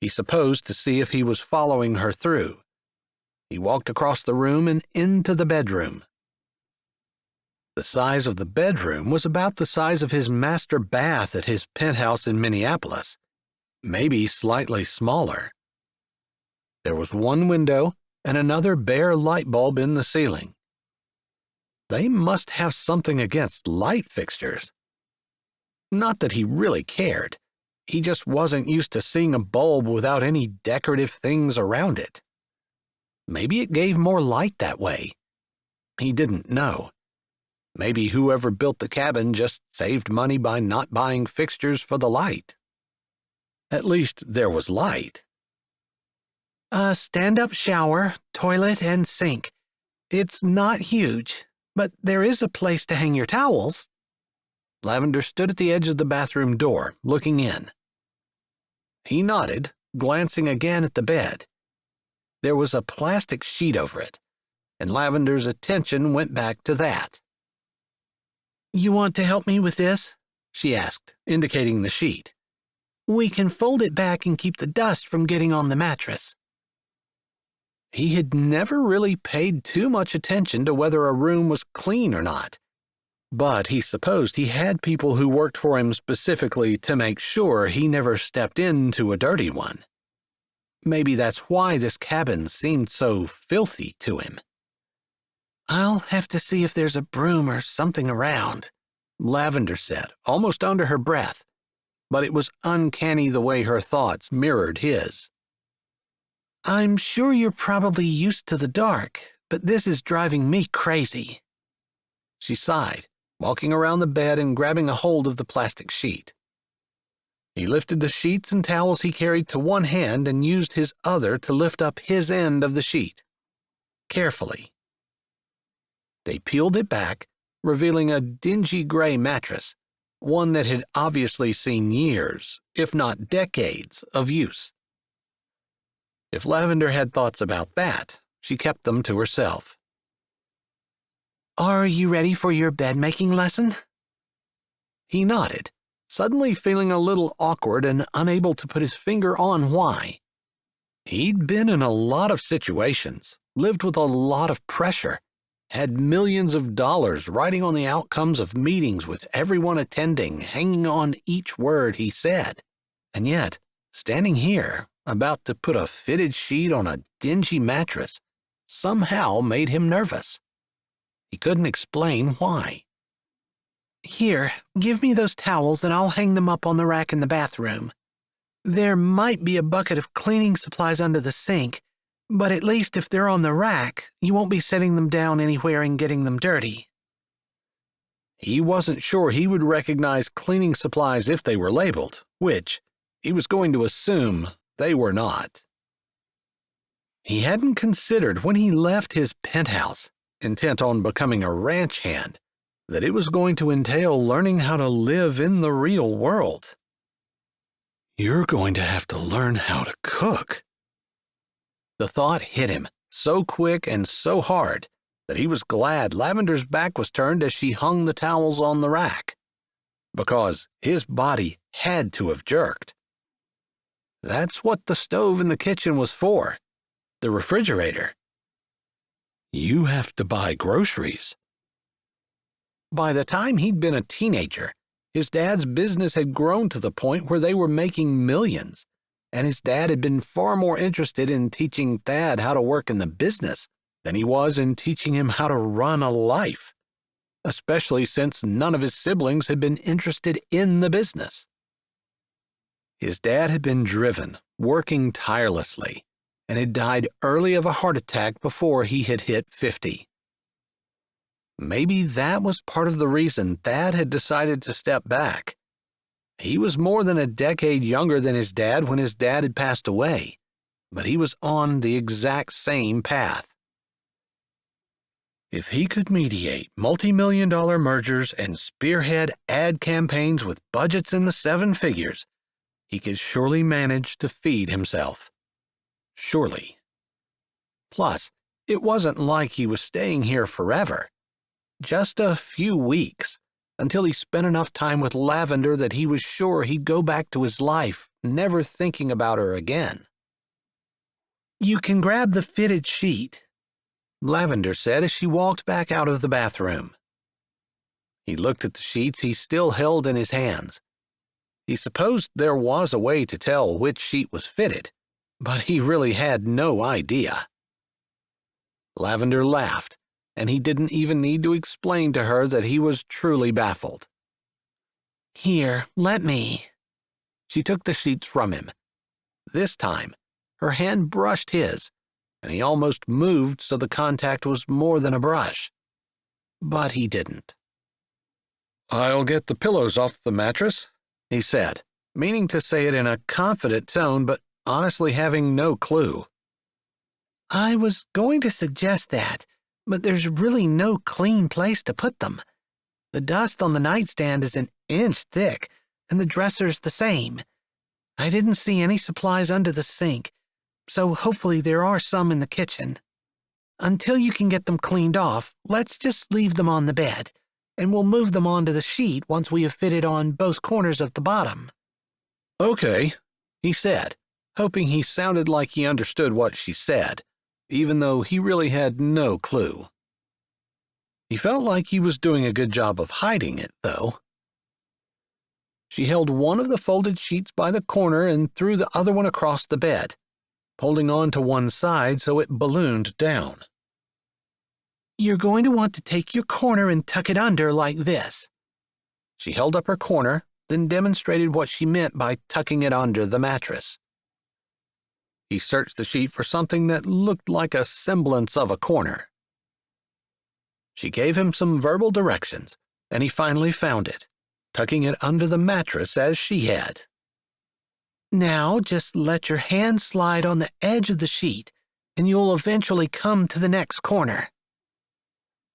He supposed to see if he was following her through. He walked across the room and into the bedroom. The size of the bedroom was about the size of his master bath at his penthouse in Minneapolis, maybe slightly smaller. There was one window and another bare light bulb in the ceiling. They must have something against light fixtures. Not that he really cared. He just wasn't used to seeing a bulb without any decorative things around it. Maybe it gave more light that way. He didn't know. Maybe whoever built the cabin just saved money by not buying fixtures for the light. At least there was light. A stand-up shower, toilet, and sink. It's not huge, but there is a place to hang your towels. Lavender stood at the edge of the bathroom door, looking in. He nodded, glancing again at the bed. There was a plastic sheet over it, and Lavender's attention went back to that. You want to help me with this? She asked, indicating the sheet. We can fold it back and keep the dust from getting on the mattress. He had never really paid too much attention to whether a room was clean or not, but he supposed he had people who worked for him specifically to make sure he never stepped into a dirty one. Maybe that's why this cabin seemed so filthy to him. I'll have to see if there's a broom or something around, Lavender said, almost under her breath, but it was uncanny the way her thoughts mirrored his. I'm sure you're probably used to the dark, but this is driving me crazy. She sighed, walking around the bed and grabbing a hold of the plastic sheet. He lifted the sheets and towels he carried to one hand and used his other to lift up his end of the sheet. Carefully. They peeled it back, revealing a dingy gray mattress, one that had obviously seen years, if not decades, of use. If Lavender had thoughts about that, she kept them to herself. Are you ready for your bed-making lesson? He nodded, suddenly feeling a little awkward and unable to put his finger on why. He'd been in a lot of situations, lived with a lot of pressure, had millions of dollars riding on the outcomes of meetings with everyone attending, hanging on each word he said. And yet, standing here, about to put a fitted sheet on a dingy mattress, somehow made him nervous. He couldn't explain why. Here, give me those towels and I'll hang them up on the rack in the bathroom. There might be a bucket of cleaning supplies under the sink, but at least if they're on the rack, you won't be setting them down anywhere and getting them dirty. He wasn't sure he would recognize cleaning supplies if they were labeled, which he was going to assume they were not. He hadn't considered when he left his penthouse, intent on becoming a ranch hand, that it was going to entail learning how to live in the real world. You're going to have to learn how to cook. The thought hit him so quick and so hard that he was glad Lavender's back was turned as she hung the towels on the rack, because his body had to have jerked. That's what the stove in the kitchen was for, the refrigerator. You have to buy groceries. By the time he'd been a teenager, his dad's business had grown to the point where they were making millions, and his dad had been far more interested in teaching Thad how to work in the business than he was in teaching him how to run a life, especially since none of his siblings had been interested in the business. His dad had been driven, working tirelessly, and had died early of a heart attack before he had hit 50. Maybe that was part of the reason Thad had decided to step back. He was more than a decade younger than his dad when his dad had passed away, but he was on the exact same path. If he could mediate multi-million-dollar mergers and spearhead ad campaigns with budgets in the 7 figures, he could surely manage to feed himself. Surely. Plus, it wasn't like he was staying here forever. Just a few weeks, until he spent enough time with Lavender that he was sure he'd go back to his life, never thinking about her again. You can grab the fitted sheet, Lavender said as she walked back out of the bathroom. He looked at the sheets he still held in his hands. He supposed there was a way to tell which sheet was fitted, but he really had no idea. Lavender laughed, and he didn't even need to explain to her that he was truly baffled. Here, let me. She took the sheets from him. This time, her hand brushed his, and he almost moved so the contact was more than a brush. But he didn't. I'll get the pillows off the mattress, he said, meaning to say it in a confident tone, but honestly having no clue. I was going to suggest that, but there's really no clean place to put them. The dust on the nightstand is an inch thick, and the dresser's the same. I didn't see any supplies under the sink, so hopefully there are some in the kitchen. Until you can get them cleaned off, let's just leave them on the bed, and we'll move them onto the sheet once we have fitted on both corners of the bottom. Okay, he said, hoping he sounded like he understood what she said, even though he really had no clue. He felt like he was doing a good job of hiding it, though. She held one of the folded sheets by the corner and threw the other one across the bed, holding on to one side so it ballooned down. You're going to want to take your corner and tuck it under like this. She held up her corner, then demonstrated what she meant by tucking it under the mattress. He searched the sheet for something that looked like a semblance of a corner. She gave him some verbal directions, and he finally found it, tucking it under the mattress as she had. Now just let your hand slide on the edge of the sheet, and you'll eventually come to the next corner.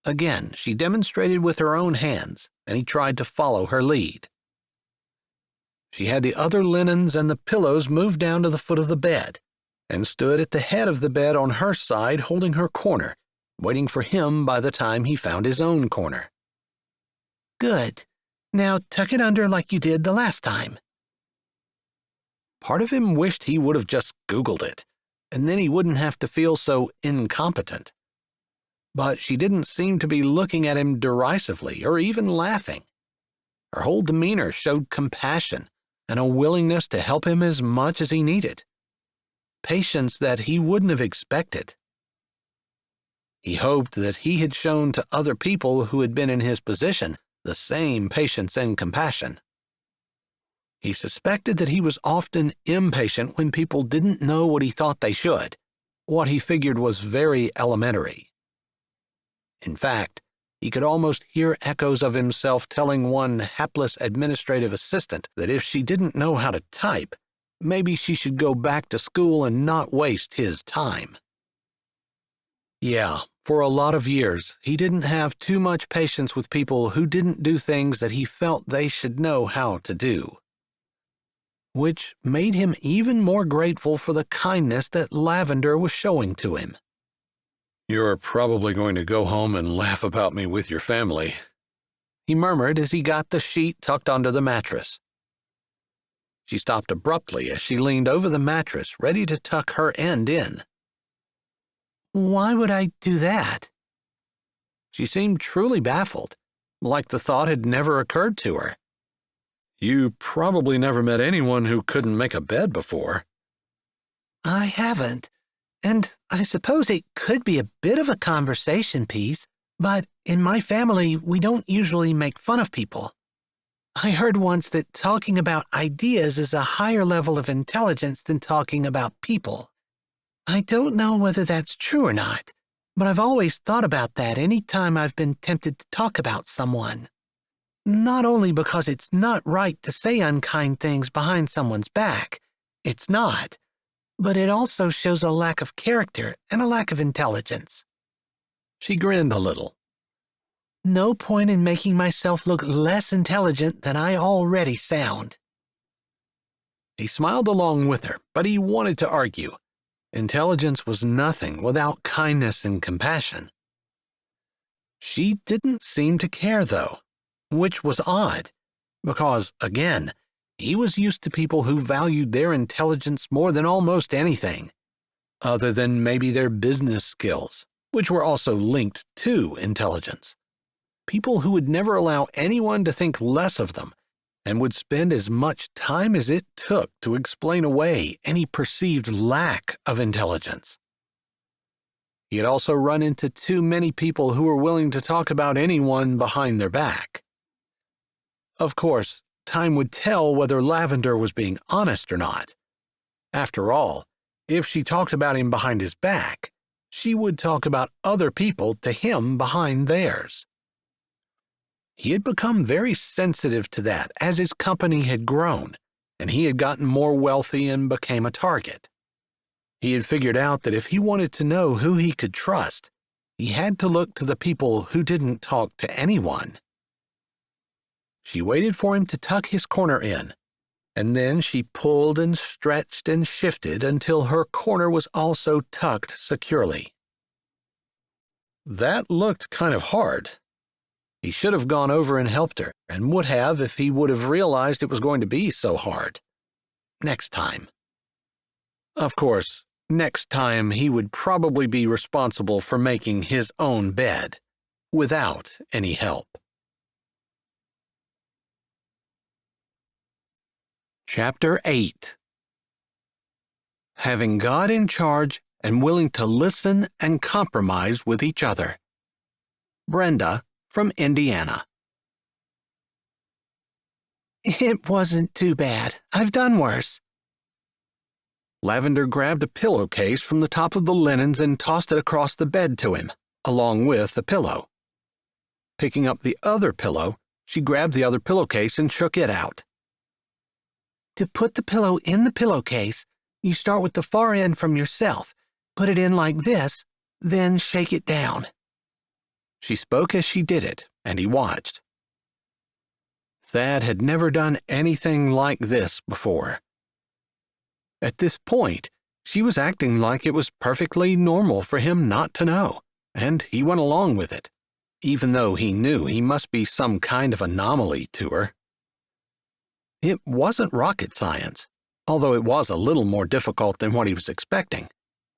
Again, she demonstrated with her own hands, and he tried to follow her lead. She had the other linens and the pillows moved down to the foot of the bed, and stood at the head of the bed on her side holding her corner, waiting for him by the time he found his own corner. Good. Now tuck it under like you did the last time. Part of him wished he would have just Googled it, and then he wouldn't have to feel so incompetent. But she didn't seem to be looking at him derisively or even laughing. Her whole demeanor showed compassion and a willingness to help him as much as he needed. Patience that he wouldn't have expected. He hoped that he had shown to other people who had been in his position the same patience and compassion. He suspected that he was often impatient when people didn't know what he thought they should, what he figured was very elementary. In fact, he could almost hear echoes of himself telling one hapless administrative assistant that if she didn't know how to type, maybe she should go back to school and not waste his time. Yeah, for a lot of years, he didn't have too much patience with people who didn't do things that he felt they should know how to do. Which made him even more grateful for the kindness that Lavender was showing to him. "You're probably going to go home and laugh about me with your family," he murmured as he got the sheet tucked under the mattress. She stopped abruptly as she leaned over the mattress, ready to tuck her end in. Why would I do that? She seemed truly baffled, like the thought had never occurred to her. "You probably never met anyone who couldn't make a bed before." I haven't, and I suppose it could be a bit of a conversation piece, but in my family, we don't usually make fun of people. I heard once that talking about ideas is a higher level of intelligence than talking about people. I don't know whether that's true or not, but I've always thought about that any time I've been tempted to talk about someone. Not only because it's not right to say unkind things behind someone's back, it's not, but it also shows a lack of character and a lack of intelligence. She grinned a little. No point in making myself look less intelligent than I already sound. He smiled along with her, but he wanted to argue. Intelligence was nothing without kindness and compassion. She didn't seem to care, though, which was odd, because, again, he was used to people who valued their intelligence more than almost anything, other than maybe their business skills, which were also linked to intelligence. People who would never allow anyone to think less of them and would spend as much time as it took to explain away any perceived lack of intelligence. He had also run into too many people who were willing to talk about anyone behind their back. Of course, time would tell whether Lavender was being honest or not. After all, if she talked about him behind his back, she would talk about other people to him behind theirs. He had become very sensitive to that as his company had grown, and he had gotten more wealthy and became a target. He had figured out that if he wanted to know who he could trust, he had to look to the people who didn't talk to anyone. She waited for him to tuck his corner in, and then she pulled and stretched and shifted until her corner was also tucked securely. That looked kind of hard. He should have gone over and helped her, and would have if he would have realized it was going to be so hard. Next time. Of course, next time he would probably be responsible for making his own bed, without any help. Chapter 8. Having God in charge and willing to listen and compromise with each other. Brenda, from Indiana. It wasn't too bad. I've done worse. Lavender grabbed a pillowcase from the top of the linens and tossed it across the bed to him, along with the pillow. Picking up the other pillow, she grabbed the other pillowcase and shook it out. To put the pillow in the pillowcase, you start with the far end from yourself, put it in like this, then shake it down. She spoke as she did it, and he watched. Thad had never done anything like this before. At this point, she was acting like it was perfectly normal for him not to know, and he went along with it, even though he knew he must be some kind of anomaly to her. It wasn't rocket science, although it was a little more difficult than what he was expecting,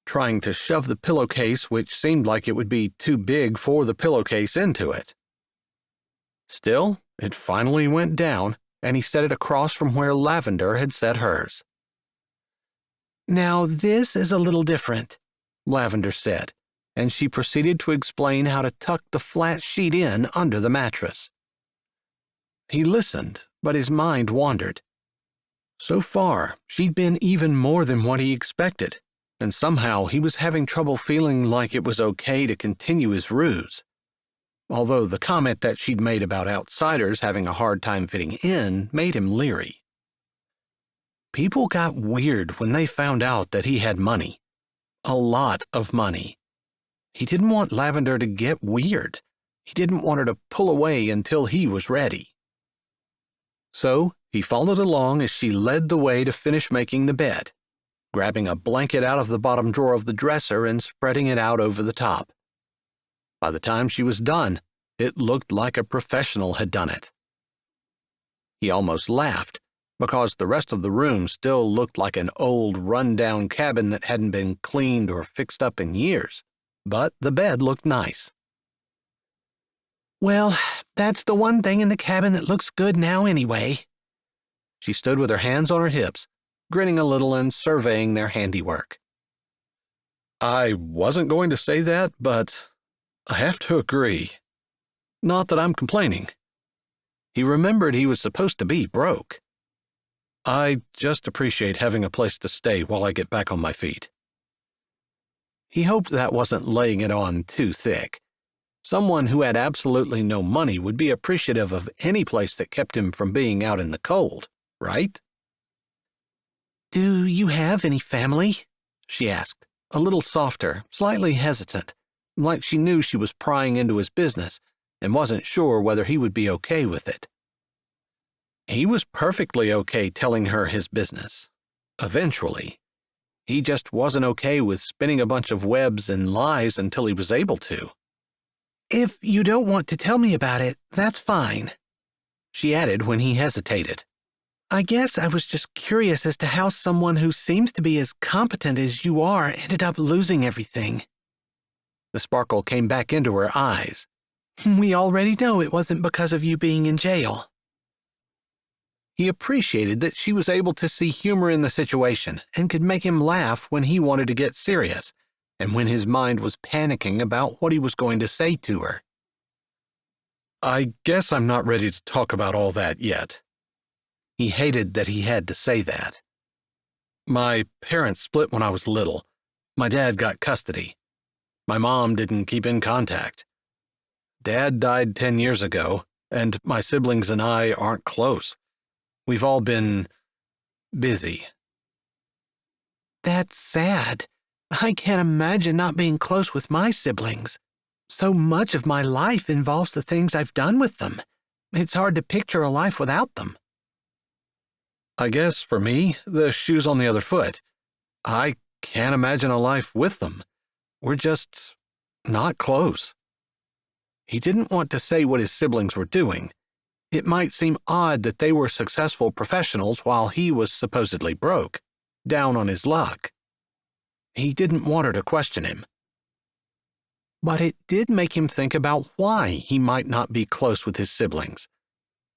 trying to shove the pillowcase, which seemed like it would be too big for the pillowcase, into it. Still, it finally went down, and he set it across from where Lavender had set hers. "Now this is a little different," Lavender said, and she proceeded to explain how to tuck the flat sheet in under the mattress. He listened, but his mind wandered. So far, she'd been even more than what he expected, and somehow he was having trouble feeling like it was okay to continue his ruse. Although the comment that she'd made about outsiders having a hard time fitting in made him leery. People got weird when they found out that he had money. A lot of money. He didn't want Lavender to get weird. He didn't want her to pull away until he was ready. So he followed along as she led the way to finish making the bed, grabbing a blanket out of the bottom drawer of the dresser and spreading it out over the top. By the time she was done, it looked like a professional had done it. He almost laughed, because the rest of the room still looked like an old, run-down cabin that hadn't been cleaned or fixed up in years, but the bed looked nice. "Well, that's the one thing in the cabin that looks good now anyway." She stood with her hands on her hips, grinning a little and surveying their handiwork. "I wasn't going to say that, but I have to agree. Not that I'm complaining." He remembered he was supposed to be broke. "I just appreciate having a place to stay while I get back on my feet." He hoped that wasn't laying it on too thick. Someone who had absolutely no money would be appreciative of any place that kept him from being out in the cold, right? "Do you have any family?" she asked, a little softer, slightly hesitant, like she knew she was prying into his business and wasn't sure whether he would be okay with it. He was perfectly okay telling her his business. Eventually. He just wasn't okay with spinning a bunch of webs and lies until he was able to. "If you don't want to tell me about it, that's fine," she added when he hesitated. "I guess I was just curious as to how someone who seems to be as competent as you are ended up losing everything." The sparkle came back into her eyes. "We already know it wasn't because of you being in jail." He appreciated that she was able to see humor in the situation and could make him laugh when he wanted to get serious and when his mind was panicking about what he was going to say to her. "I guess I'm not ready to talk about all that yet." He hated that he had to say that. "My parents split when I was little. My dad got custody. My mom didn't keep in contact. Dad died 10 years ago, and my siblings and I aren't close. We've all been busy." "That's sad. I can't imagine not being close with my siblings. So much of my life involves the things I've done with them. It's hard to picture a life without them." "I guess for me, the shoe's on the other foot. I can't imagine a life with them. We're just not close." He didn't want to say what his siblings were doing. It might seem odd that they were successful professionals while he was supposedly broke, down on his luck. He didn't want her to question him. But it did make him think about why he might not be close with his siblings.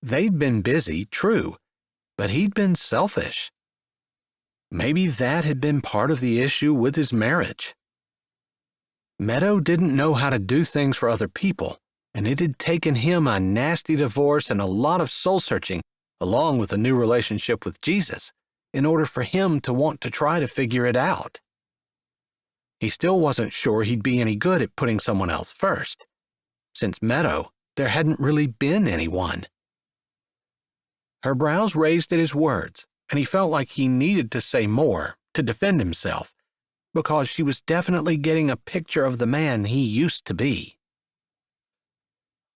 They'd been busy, true, but he'd been selfish. Maybe that had been part of the issue with his marriage. Meadow didn't know how to do things for other people, and it had taken him a nasty divorce and a lot of soul-searching, along with a new relationship with Jesus, in order for him to want to try to figure it out. He still wasn't sure he'd be any good at putting someone else first. Since Meadow, there hadn't really been anyone. Her brows raised at his words, and he felt like he needed to say more to defend himself, because she was definitely getting a picture of the man he used to be.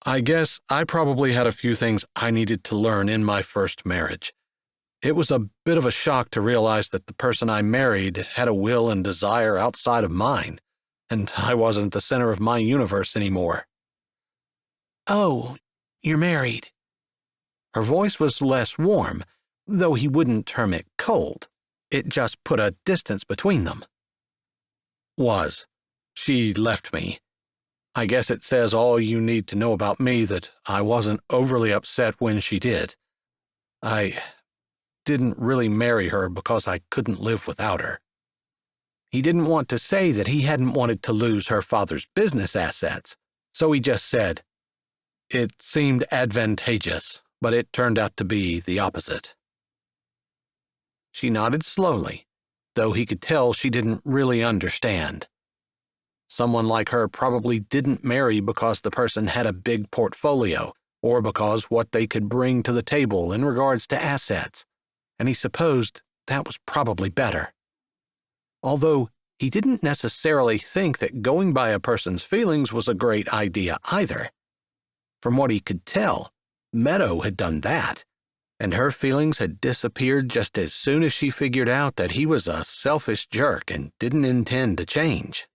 "I guess I probably had a few things I needed to learn in my first marriage. It was a bit of a shock to realize that the person I married had a will and desire outside of mine, and I wasn't the center of my universe anymore. Oh, you're married. Her voice was less warm, though he wouldn't term it cold. It just put a distance between them. Was. She left me. I guess it says all you need to know about me that I wasn't overly upset when she did. I didn't really marry her because I couldn't live without her. He didn't want to say that he hadn't wanted to lose her father's business assets, so he just said, "It seemed advantageous, but it turned out to be the opposite." She nodded slowly, though he could tell she didn't really understand. Someone like her probably didn't marry because the person had a big portfolio, or because what they could bring to the table in regards to assets, and he supposed that was probably better. Although he didn't necessarily think that going by a person's feelings was a great idea either. From what he could tell, Meadow had done that, and her feelings had disappeared just as soon as she figured out that he was a selfish jerk and didn't intend to change.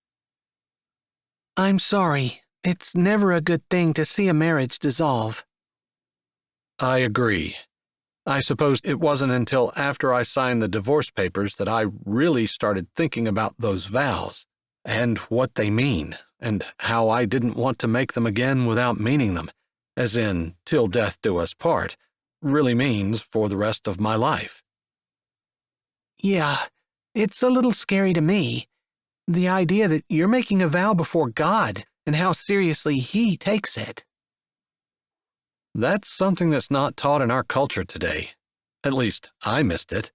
I'm sorry. It's never a good thing to see a marriage dissolve. I agree. I suppose it wasn't until after I signed the divorce papers that I really started thinking about those vows, and what they mean, and how I didn't want to make them again without meaning them, as in, till death do us part, really means for the rest of my life. Yeah, it's a little scary to me. The idea that you're making a vow before God and how seriously He takes it. That's something that's not taught in our culture today. At least, I missed it.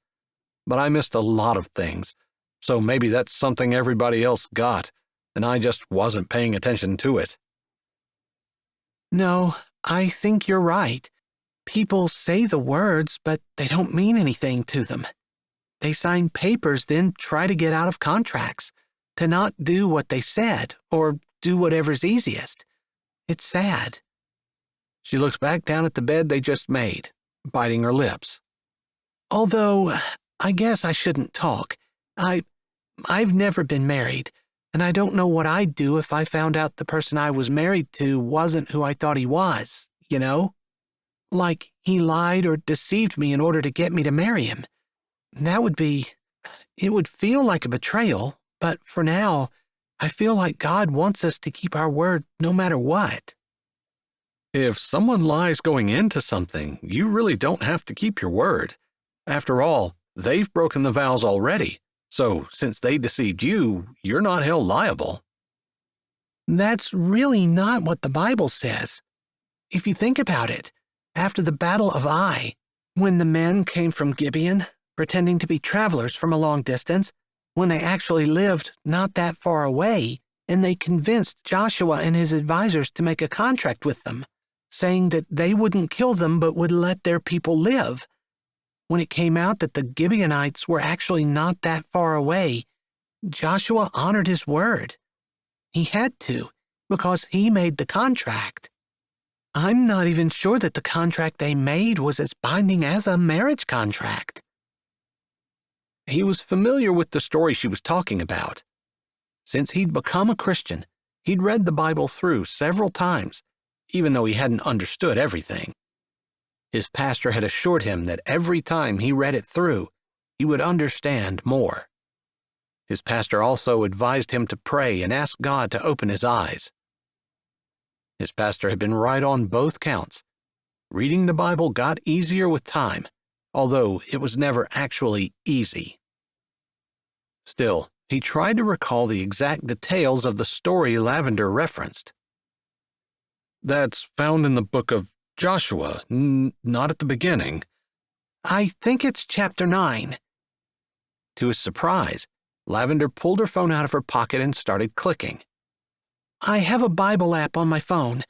But I missed a lot of things, so maybe that's something everybody else got, and I just wasn't paying attention to it. No, I think you're right. People say the words, but they don't mean anything to them. They sign papers, then try to get out of contracts, to not do what they said, or do whatever's easiest. It's sad. She looked back down at the bed they just made, biting her lips. Although, I guess I shouldn't talk. I've never been married, and I don't know what I'd do if I found out the person I was married to wasn't who I thought he was, you know? Like he lied or deceived me in order to get me to marry him. It would feel like a betrayal, but for now, I feel like God wants us to keep our word no matter what. If someone lies going into something, you really don't have to keep your word. After all, they've broken the vows already, so since they deceived you, you're not held liable. That's really not what the Bible says. If you think about it, after the Battle of Ai, when the men came from Gibeon, pretending to be travelers from a long distance, when they actually lived not that far away, and they convinced Joshua and his advisors to make a contract with them, saying that they wouldn't kill them but would let their people live. When it came out that the Gibeonites were actually not that far away, Joshua honored his word. He had to, because he made the contract. I'm not even sure that the contract they made was as binding as a marriage contract. He was familiar with the story she was talking about. Since he'd become a Christian, he'd read the Bible through several times, even though he hadn't understood everything. His pastor had assured him that every time he read it through, he would understand more. His pastor also advised him to pray and ask God to open his eyes. His pastor had been right on both counts. Reading the Bible got easier with time, although it was never actually easy. Still, he tried to recall the exact details of the story Lavender referenced. That's found in the book of Joshua, not at the beginning. I think it's chapter 9. To his surprise, Lavender pulled her phone out of her pocket and started clicking. I have a Bible app on my phone.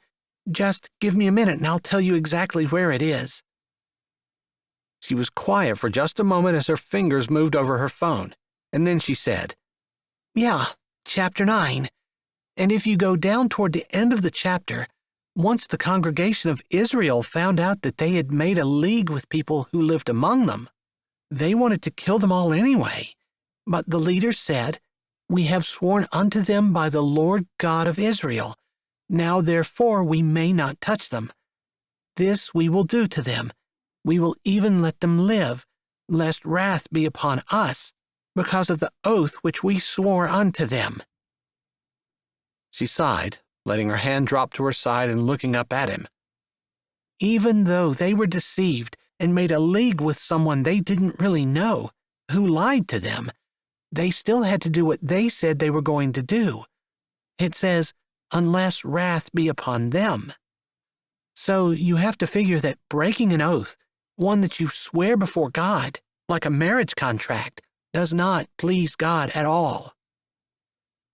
Just give me a minute and I'll tell you exactly where it is. She was quiet for just a moment as her fingers moved over her phone, and then she said, Yeah, chapter 9. And if you go down toward the end of the chapter, once the congregation of Israel found out that they had made a league with people who lived among them, they wanted to kill them all anyway. But the leaders said, We have sworn unto them by the Lord God of Israel. Now therefore we may not touch them. This we will do to them. We will even let them live, lest wrath be upon us, because of the oath which we swore unto them." She sighed, letting her hand drop to her side and looking up at him. "Even though they were deceived and made a league with someone they didn't really know, who lied to them, they still had to do what they said they were going to do. It says, unless wrath be upon them. So you have to figure that breaking an oath, one that you swear before God, like a marriage contract, does not please God at all."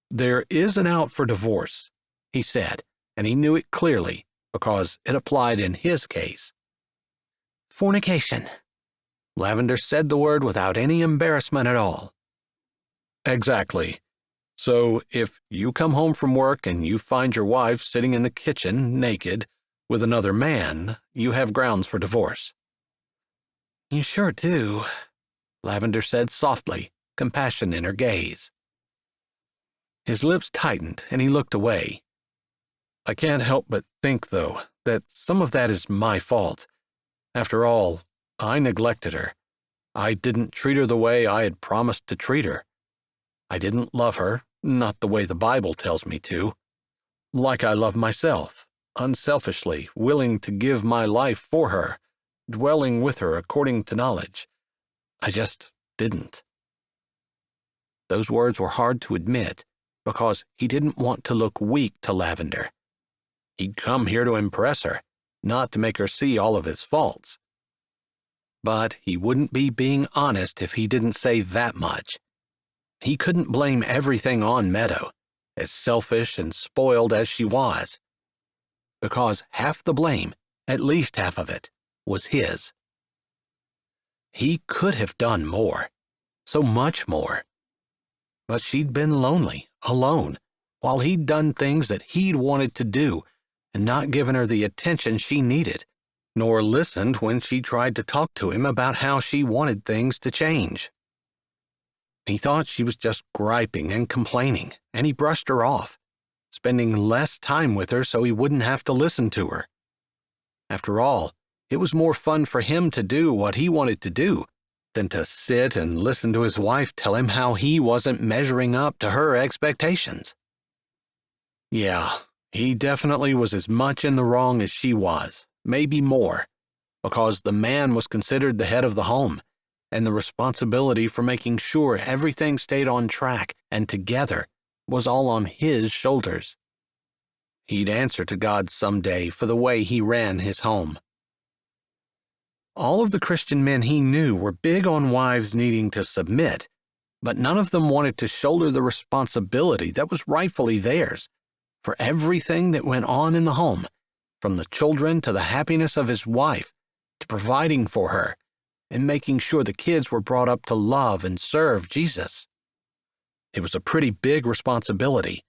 "There is an out for divorce," he said, and he knew it clearly because it applied in his case. "Fornication." Lavender said the word without any embarrassment at all. "Exactly. So if you come home from work and you find your wife sitting in the kitchen naked with another man, you have grounds for divorce." "You sure do," Lavender said softly, compassion in her gaze. His lips tightened and he looked away. "I can't help but think, though, that some of that is my fault. After all, I neglected her. I didn't treat her the way I had promised to treat her. I didn't love her, not the way the Bible tells me to. Like I love myself, unselfishly, willing to give my life for her, dwelling with her according to knowledge. I just didn't." Those words were hard to admit, because he didn't want to look weak to Lavender. He'd come here to impress her, not to make her see all of his faults. But he wouldn't be being honest if he didn't say that much. He couldn't blame everything on Meadow, as selfish and spoiled as she was, because half the blame, at least half of it, was his. He could have done more, so much more. But she'd been lonely, alone, while he'd done things that he'd wanted to do and not given her the attention she needed, nor listened when she tried to talk to him about how she wanted things to change. He thought she was just griping and complaining, and he brushed her off, spending less time with her so he wouldn't have to listen to her. After all, it was more fun for him to do what he wanted to do than to sit and listen to his wife tell him how he wasn't measuring up to her expectations. Yeah, he definitely was as much in the wrong as she was, maybe more, because the man was considered the head of the home, and the responsibility for making sure everything stayed on track and together was all on his shoulders. He'd answer to God someday for the way he ran his home. All of the Christian men he knew were big on wives needing to submit, but none of them wanted to shoulder the responsibility that was rightfully theirs for everything that went on in the home, from the children to the happiness of his wife, to providing for her, and making sure the kids were brought up to love and serve Jesus. It was a pretty big responsibility,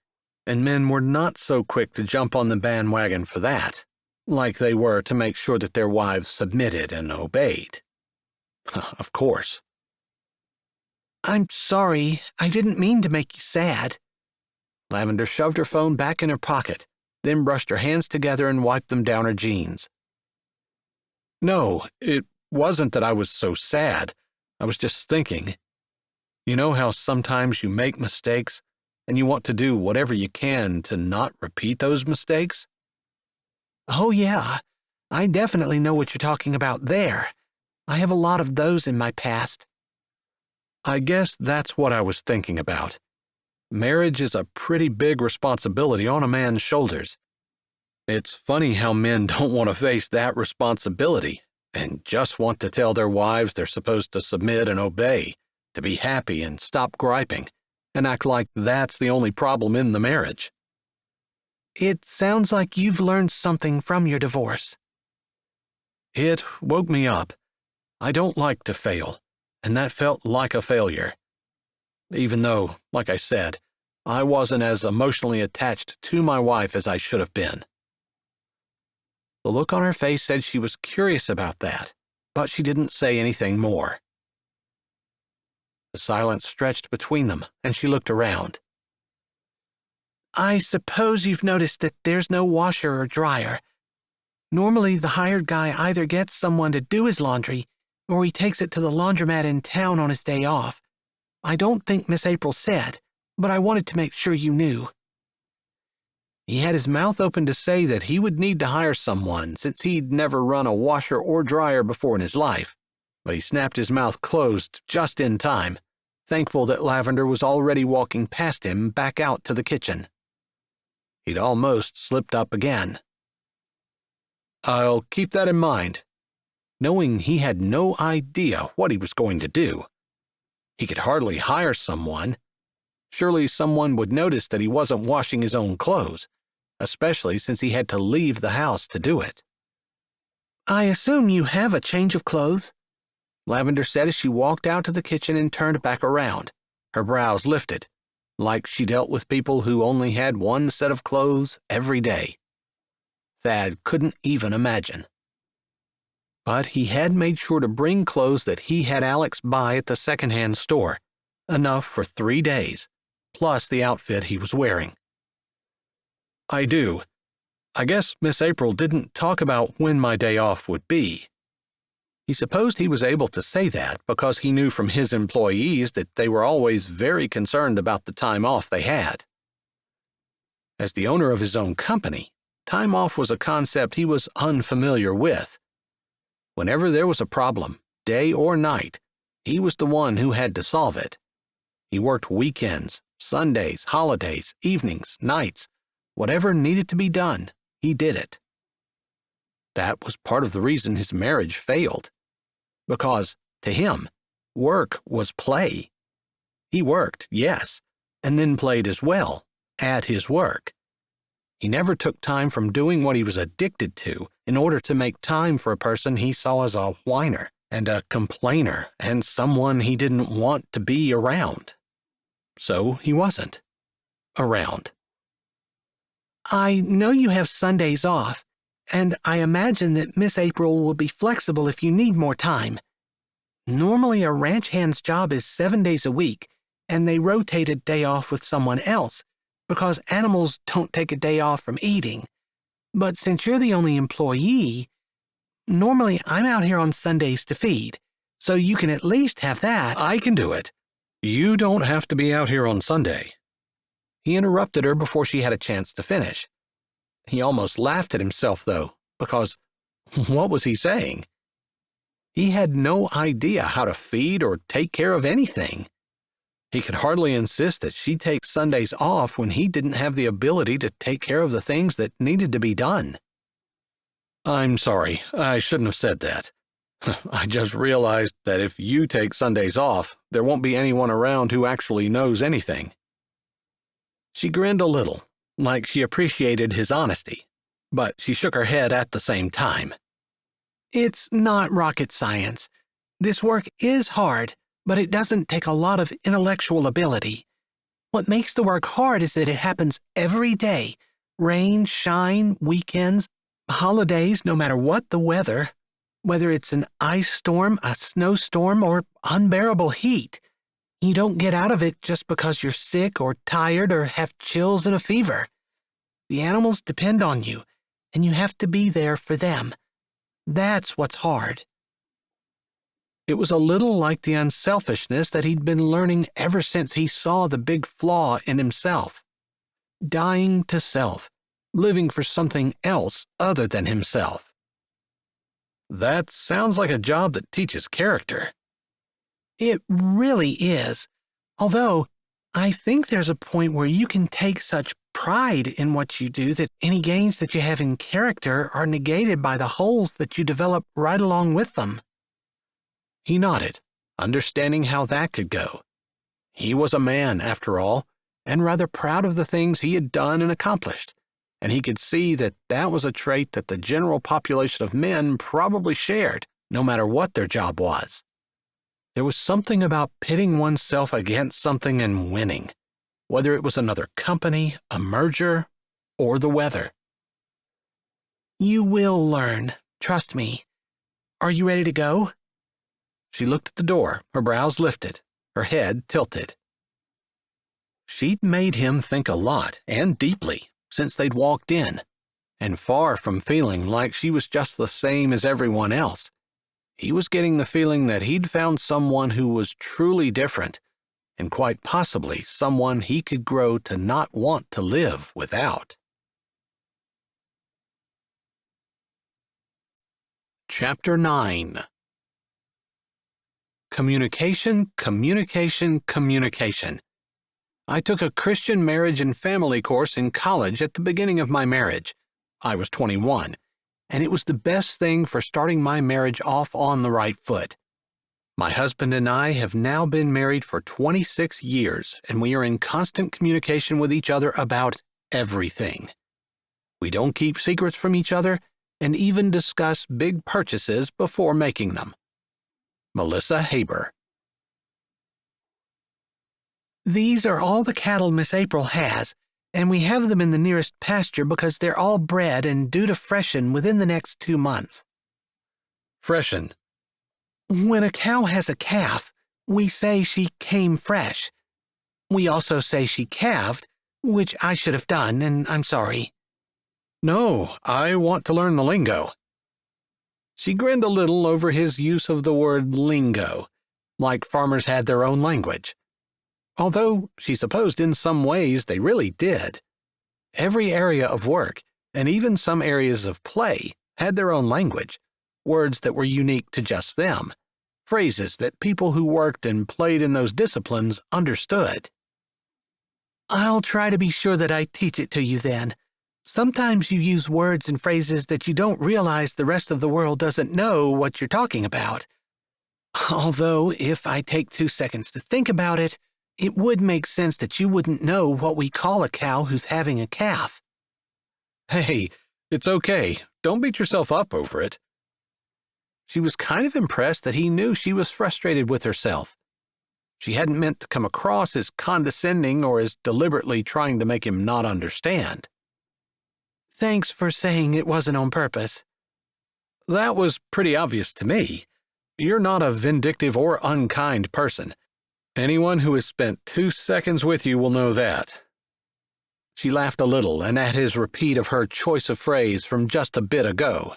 and men were not so quick to jump on the bandwagon for that, like they were to make sure that their wives submitted and obeyed. Of course. "I'm sorry, I didn't mean to make you sad." Lavender shoved her phone back in her pocket, then brushed her hands together and wiped them down her jeans. "No, it wasn't that I was so sad. I was just thinking. You know how sometimes you make mistakes, and you want to do whatever you can to not repeat those mistakes?" "Oh yeah, I definitely know what you're talking about there. I have a lot of those in my past." "I guess that's what I was thinking about. Marriage is a pretty big responsibility on a man's shoulders. It's funny how men don't want to face that responsibility and just want to tell their wives they're supposed to submit and obey, to be happy and stop griping, and act like that's the only problem in the marriage." "It sounds like you've learned something from your divorce." "It woke me up. I don't like to fail, and that felt like a failure. Even though, like I said, I wasn't as emotionally attached to my wife as I should have been." The look on her face said she was curious about that, but she didn't say anything more. The silence stretched between them, and she looked around. I suppose you've noticed that there's no washer or dryer. Normally, the hired guy either gets someone to do his laundry, or he takes it to the laundromat in town on his day off. I don't think Miss April said, but I wanted to make sure you knew. He had his mouth open to say that he would need to hire someone since he'd never run a washer or dryer before in his life, but he snapped his mouth closed just in time, thankful that Lavender was already walking past him back out to the kitchen. He'd almost slipped up again. I'll keep that in mind, knowing he had no idea what he was going to do. He could hardly hire someone. Surely someone would notice that he wasn't washing his own clothes, especially since he had to leave the house to do it. I assume you have a change of clothes, Lavender said as she walked out to the kitchen and turned back around, her brows lifted, like she dealt with people who only had one set of clothes every day. Thad couldn't even imagine. But he had made sure to bring clothes that he had Alex buy at the secondhand store, enough for 3 days, plus the outfit he was wearing. I do. I guess Miss April didn't talk about when my day off would be. He supposed he was able to say that because he knew from his employees that they were always very concerned about the time off they had. As the owner of his own company, time off was a concept he was unfamiliar with. Whenever there was a problem, day or night, he was the one who had to solve it. He worked weekends, Sundays, holidays, evenings, nights. Whatever needed to be done, he did it. That was part of the reason his marriage failed. Because, to him, work was play. He worked, yes, and then played as well, at his work. He never took time from doing what he was addicted to in order to make time for a person he saw as a whiner and a complainer and someone he didn't want to be around. So he wasn't around. I know you have Sundays off, and I imagine that Miss April will be flexible if you need more time. Normally, a ranch hand's job is 7 days a week, and they rotate a day off with someone else, because animals don't take a day off from eating. But since you're the only employee, normally I'm out here on Sundays to feed, so you can at least have that. I can do it. You don't have to be out here on Sunday. He interrupted her before she had a chance to finish. He almost laughed at himself, though, because what was he saying? He had no idea how to feed or take care of anything. He could hardly insist that she take Sundays off when he didn't have the ability to take care of the things that needed to be done. I'm sorry, I shouldn't have said that. I just realized that if you take Sundays off, there won't be anyone around who actually knows anything. She grinned a little, like she appreciated his honesty, but she shook her head at the same time. It's not rocket science. This work is hard, but it doesn't take a lot of intellectual ability. What makes the work hard is that it happens every day. Rain, shine, weekends, holidays, no matter what the weather. Whether it's an ice storm, a snowstorm, or unbearable heat. You don't get out of it just because you're sick or tired or have chills and a fever. The animals depend on you, and you have to be there for them. That's what's hard. It was a little like the unselfishness that he'd been learning ever since he saw the big flaw in himself. Dying to self, living for something else other than himself. That sounds like a job that teaches character. It really is. Although, I think there's a point where you can take such pride in what you do that any gains that you have in character are negated by the holes that you develop right along with them. He nodded, understanding how that could go. He was a man, after all, and rather proud of the things he had done and accomplished, and he could see that that was a trait that the general population of men probably shared, no matter what their job was. There was something about pitting oneself against something and winning, whether it was another company, a merger, or the weather. You will learn, trust me. Are you ready to go? She looked at the door, her brows lifted, her head tilted. She'd made him think a lot and deeply since they'd walked in, and far from feeling like she was just the same as everyone else, he was getting the feeling that he'd found someone who was truly different, and quite possibly someone he could grow to not want to live without. Chapter 9. Communication, communication, communication. I took a Christian marriage and family course in college at the beginning of my marriage. I was 21, and it was the best thing for starting my marriage off on the right foot. My husband and I have now been married for 26 years, and we are in constant communication with each other about everything. We don't keep secrets from each other, and even discuss big purchases before making them. Melissa Haber. These are all the cattle Miss April has, and we have them in the nearest pasture because they're all bred and due to freshen within the next 2 months. Freshen. When a cow has a calf, we say she came fresh. We also say she calved, which I should have done, and I'm sorry. No, I want to learn the lingo. She grinned a little over his use of the word lingo, like farmers had their own language. Although she supposed in some ways they really did. Every area of work, and even some areas of play, had their own language, words that were unique to just them, phrases that people who worked and played in those disciplines understood. I'll try to be sure that I teach it to you then. Sometimes you use words and phrases that you don't realize the rest of the world doesn't know what you're talking about. Although, if I take 2 seconds to think about it, it would make sense that you wouldn't know what we call a cow who's having a calf. Hey, it's okay. Don't beat yourself up over it. She was kind of impressed that he knew she was frustrated with herself. She hadn't meant to come across as condescending or as deliberately trying to make him not understand. Thanks for saying it wasn't on purpose. That was pretty obvious to me. You're not a vindictive or unkind person. Anyone who has spent 2 seconds with you will know that. She laughed a little and at his repeat of her choice of phrase from just a bit ago.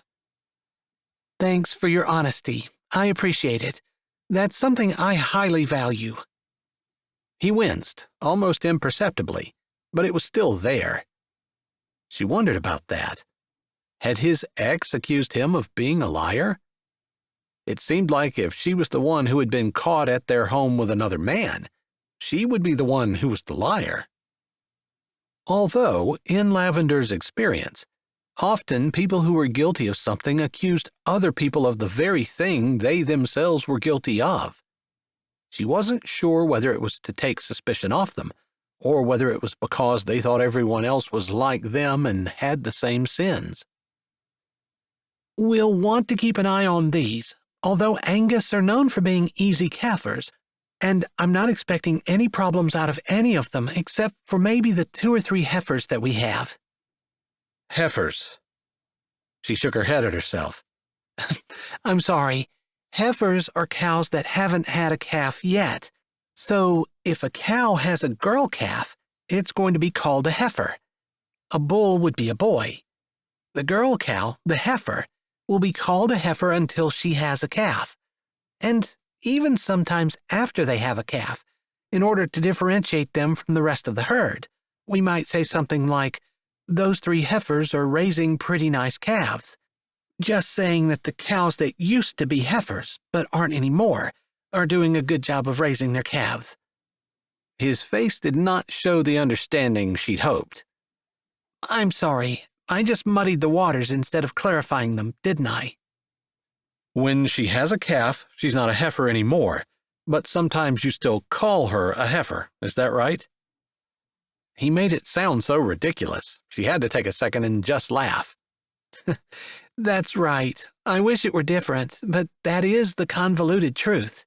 Thanks for your honesty. I appreciate it. That's something I highly value. He winced, almost imperceptibly, but it was still there. She wondered about that. Had his ex accused him of being a liar? It seemed like if she was the one who had been caught at their home with another man, she would be the one who was the liar. Although, in Lavender's experience, often people who were guilty of something accused other people of the very thing they themselves were guilty of. She wasn't sure whether it was to take suspicion off them, or whether it was because they thought everyone else was like them and had the same sins. We'll want to keep an eye on these, although Angus are known for being easy calfers, and I'm not expecting any problems out of any of them except for maybe the 2 or 3 heifers that we have. Heifers. She shook her head at herself. I'm sorry. Heifers are cows that haven't had a calf yet. So if a cow has a girl calf, it's going to be called a heifer. A bull would be a boy. The girl cow, the heifer, will be called a heifer until she has a calf. And even sometimes after they have a calf, in order to differentiate them from the rest of the herd, we might say something like, "Those 3 heifers are raising pretty nice calves." Just saying that the cows that used to be heifers, but aren't anymore, are doing a good job of raising their calves. His face did not show the understanding she'd hoped. I'm sorry. I just muddied the waters instead of clarifying them, didn't I? When she has a calf, she's not a heifer anymore, but sometimes you still call her a heifer, is that right? He made it sound so ridiculous, she had to take a second and just laugh. That's right. I wish it were different, but that is the convoluted truth.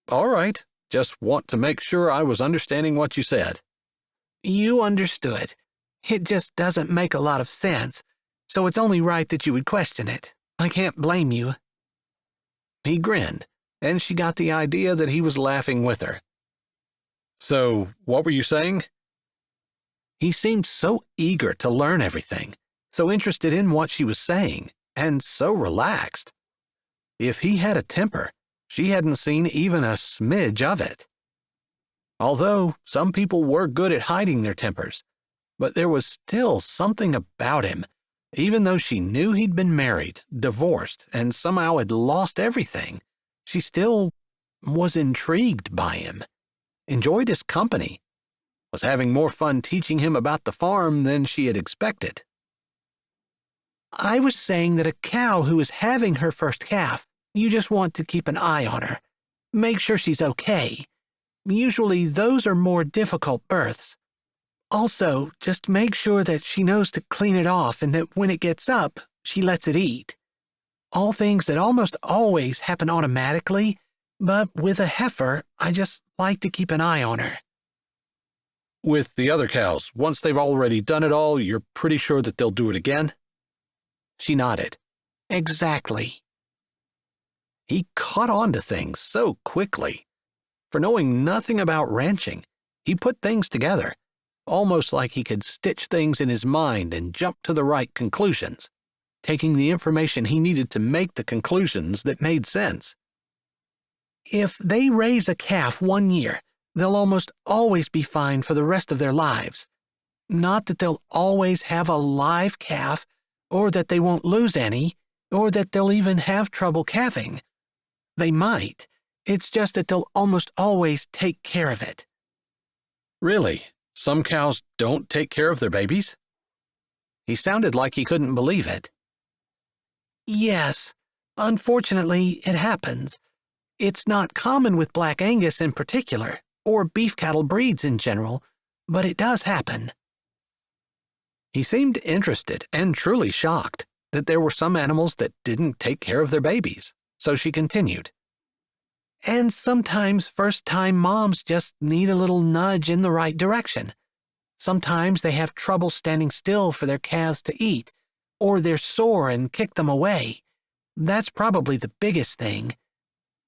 All right, just want to make sure I was understanding what you said. You understood. It just doesn't make a lot of sense, so it's only right that you would question it. I can't blame you. He grinned, and she got the idea that he was laughing with her. So, what were you saying? He seemed so eager to learn everything, so interested in what she was saying, and so relaxed. If he had a temper, she hadn't seen even a smidge of it. Although some people were good at hiding their tempers, but there was still something about him, even though she knew he'd been married, divorced, and somehow had lost everything. She still was intrigued by him, enjoyed his company, was having more fun teaching him about the farm than she had expected. I was saying that a cow who is having her first calf, you just want to keep an eye on her. Make sure she's okay. Usually those are more difficult births. Also, just make sure that she knows to clean it off and that when it gets up, she lets it eat. All things that almost always happen automatically, but with a heifer, I just like to keep an eye on her. With the other cows, once they've already done it all, you're pretty sure that they'll do it again? She nodded. Exactly. He caught on to things so quickly. For knowing nothing about ranching, he put things together, almost like he could stitch things in his mind and jump to the right conclusions, taking the information he needed to make the conclusions that made sense. If they raise a calf 1 year, they'll almost always be fine for the rest of their lives. Not that they'll always have a live calf, or that they won't lose any, or that they'll even have trouble calving. They might. It's just that they'll almost always take care of it. Really? Some cows don't take care of their babies? He sounded like he couldn't believe it. Yes. Unfortunately, it happens. It's not common with Black Angus in particular, or beef cattle breeds in general, but it does happen. He seemed interested and truly shocked that there were some animals that didn't take care of their babies, so she continued. And sometimes first-time moms just need a little nudge in the right direction. Sometimes they have trouble standing still for their calves to eat, or they're sore and kick them away. That's probably the biggest thing.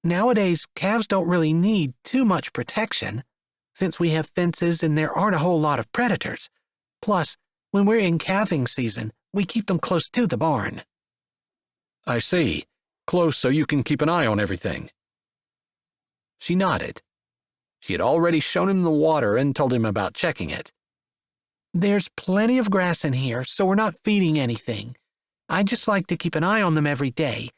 Nowadays, calves don't really need too much protection, since we have fences and there aren't a whole lot of predators. Plus, when we're in calving season, we keep them close to the barn. I see. Close so you can keep an eye on everything. She nodded. She had already shown him the water and told him about checking it. There's plenty of grass in here, so we're not feeding anything. I just like to keep an eye on them every day.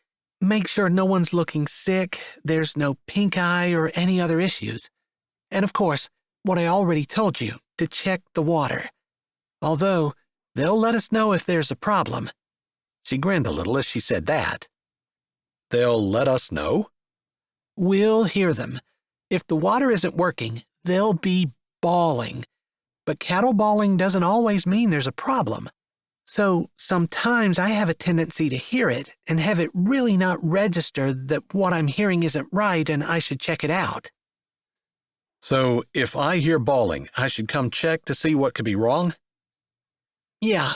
Make sure no one's looking sick, there's no pink eye or any other issues. And of course, what I already told you, to check the water. Although, they'll let us know if there's a problem. She grinned a little as she said that. They'll let us know? We'll hear them. If the water isn't working, they'll be bawling. But cattle bawling doesn't always mean there's a problem. So sometimes I have a tendency to hear it and have it really not register that what I'm hearing isn't right and I should check it out. So if I hear bawling, I should come check to see what could be wrong? Yeah,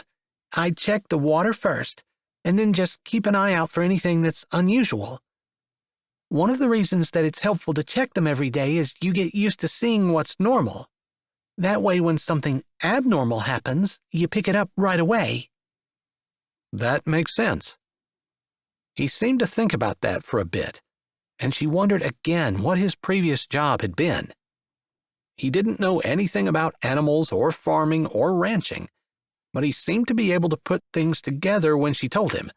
I'd check the water first, and then just keep an eye out for anything that's unusual. One of the reasons that it's helpful to check them every day is you get used to seeing what's normal. That way, when something abnormal happens, you pick it up right away. That makes sense. He seemed to think about that for a bit, and she wondered again what his previous job had been. He didn't know anything about animals or farming or ranching, but he seemed to be able to put things together when she told him,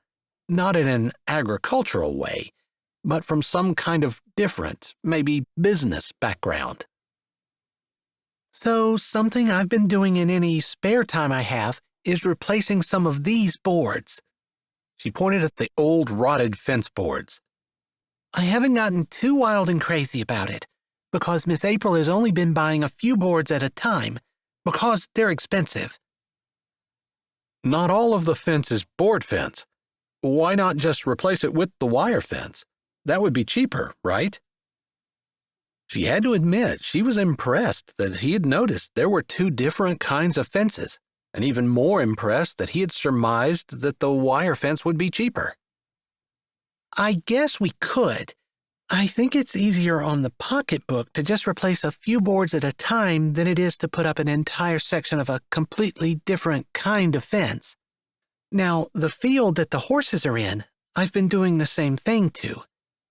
not in an agricultural way, but from some kind of different, maybe business background. So something I've been doing in any spare time I have is replacing some of these boards. She pointed at the old rotted fence boards. I haven't gotten too wild and crazy about it, because Miss April has only been buying a few boards at a time, because they're expensive. Not all of the fence is board fence. Why not just replace it with the wire fence? That would be cheaper, right? She had to admit she was impressed that he had noticed there were two different kinds of fences, and even more impressed that he had surmised that the wire fence would be cheaper. I guess we could. I think it's easier on the pocketbook to just replace a few boards at a time than it is to put up an entire section of a completely different kind of fence. Now, the field that the horses are in, I've been doing the same thing to.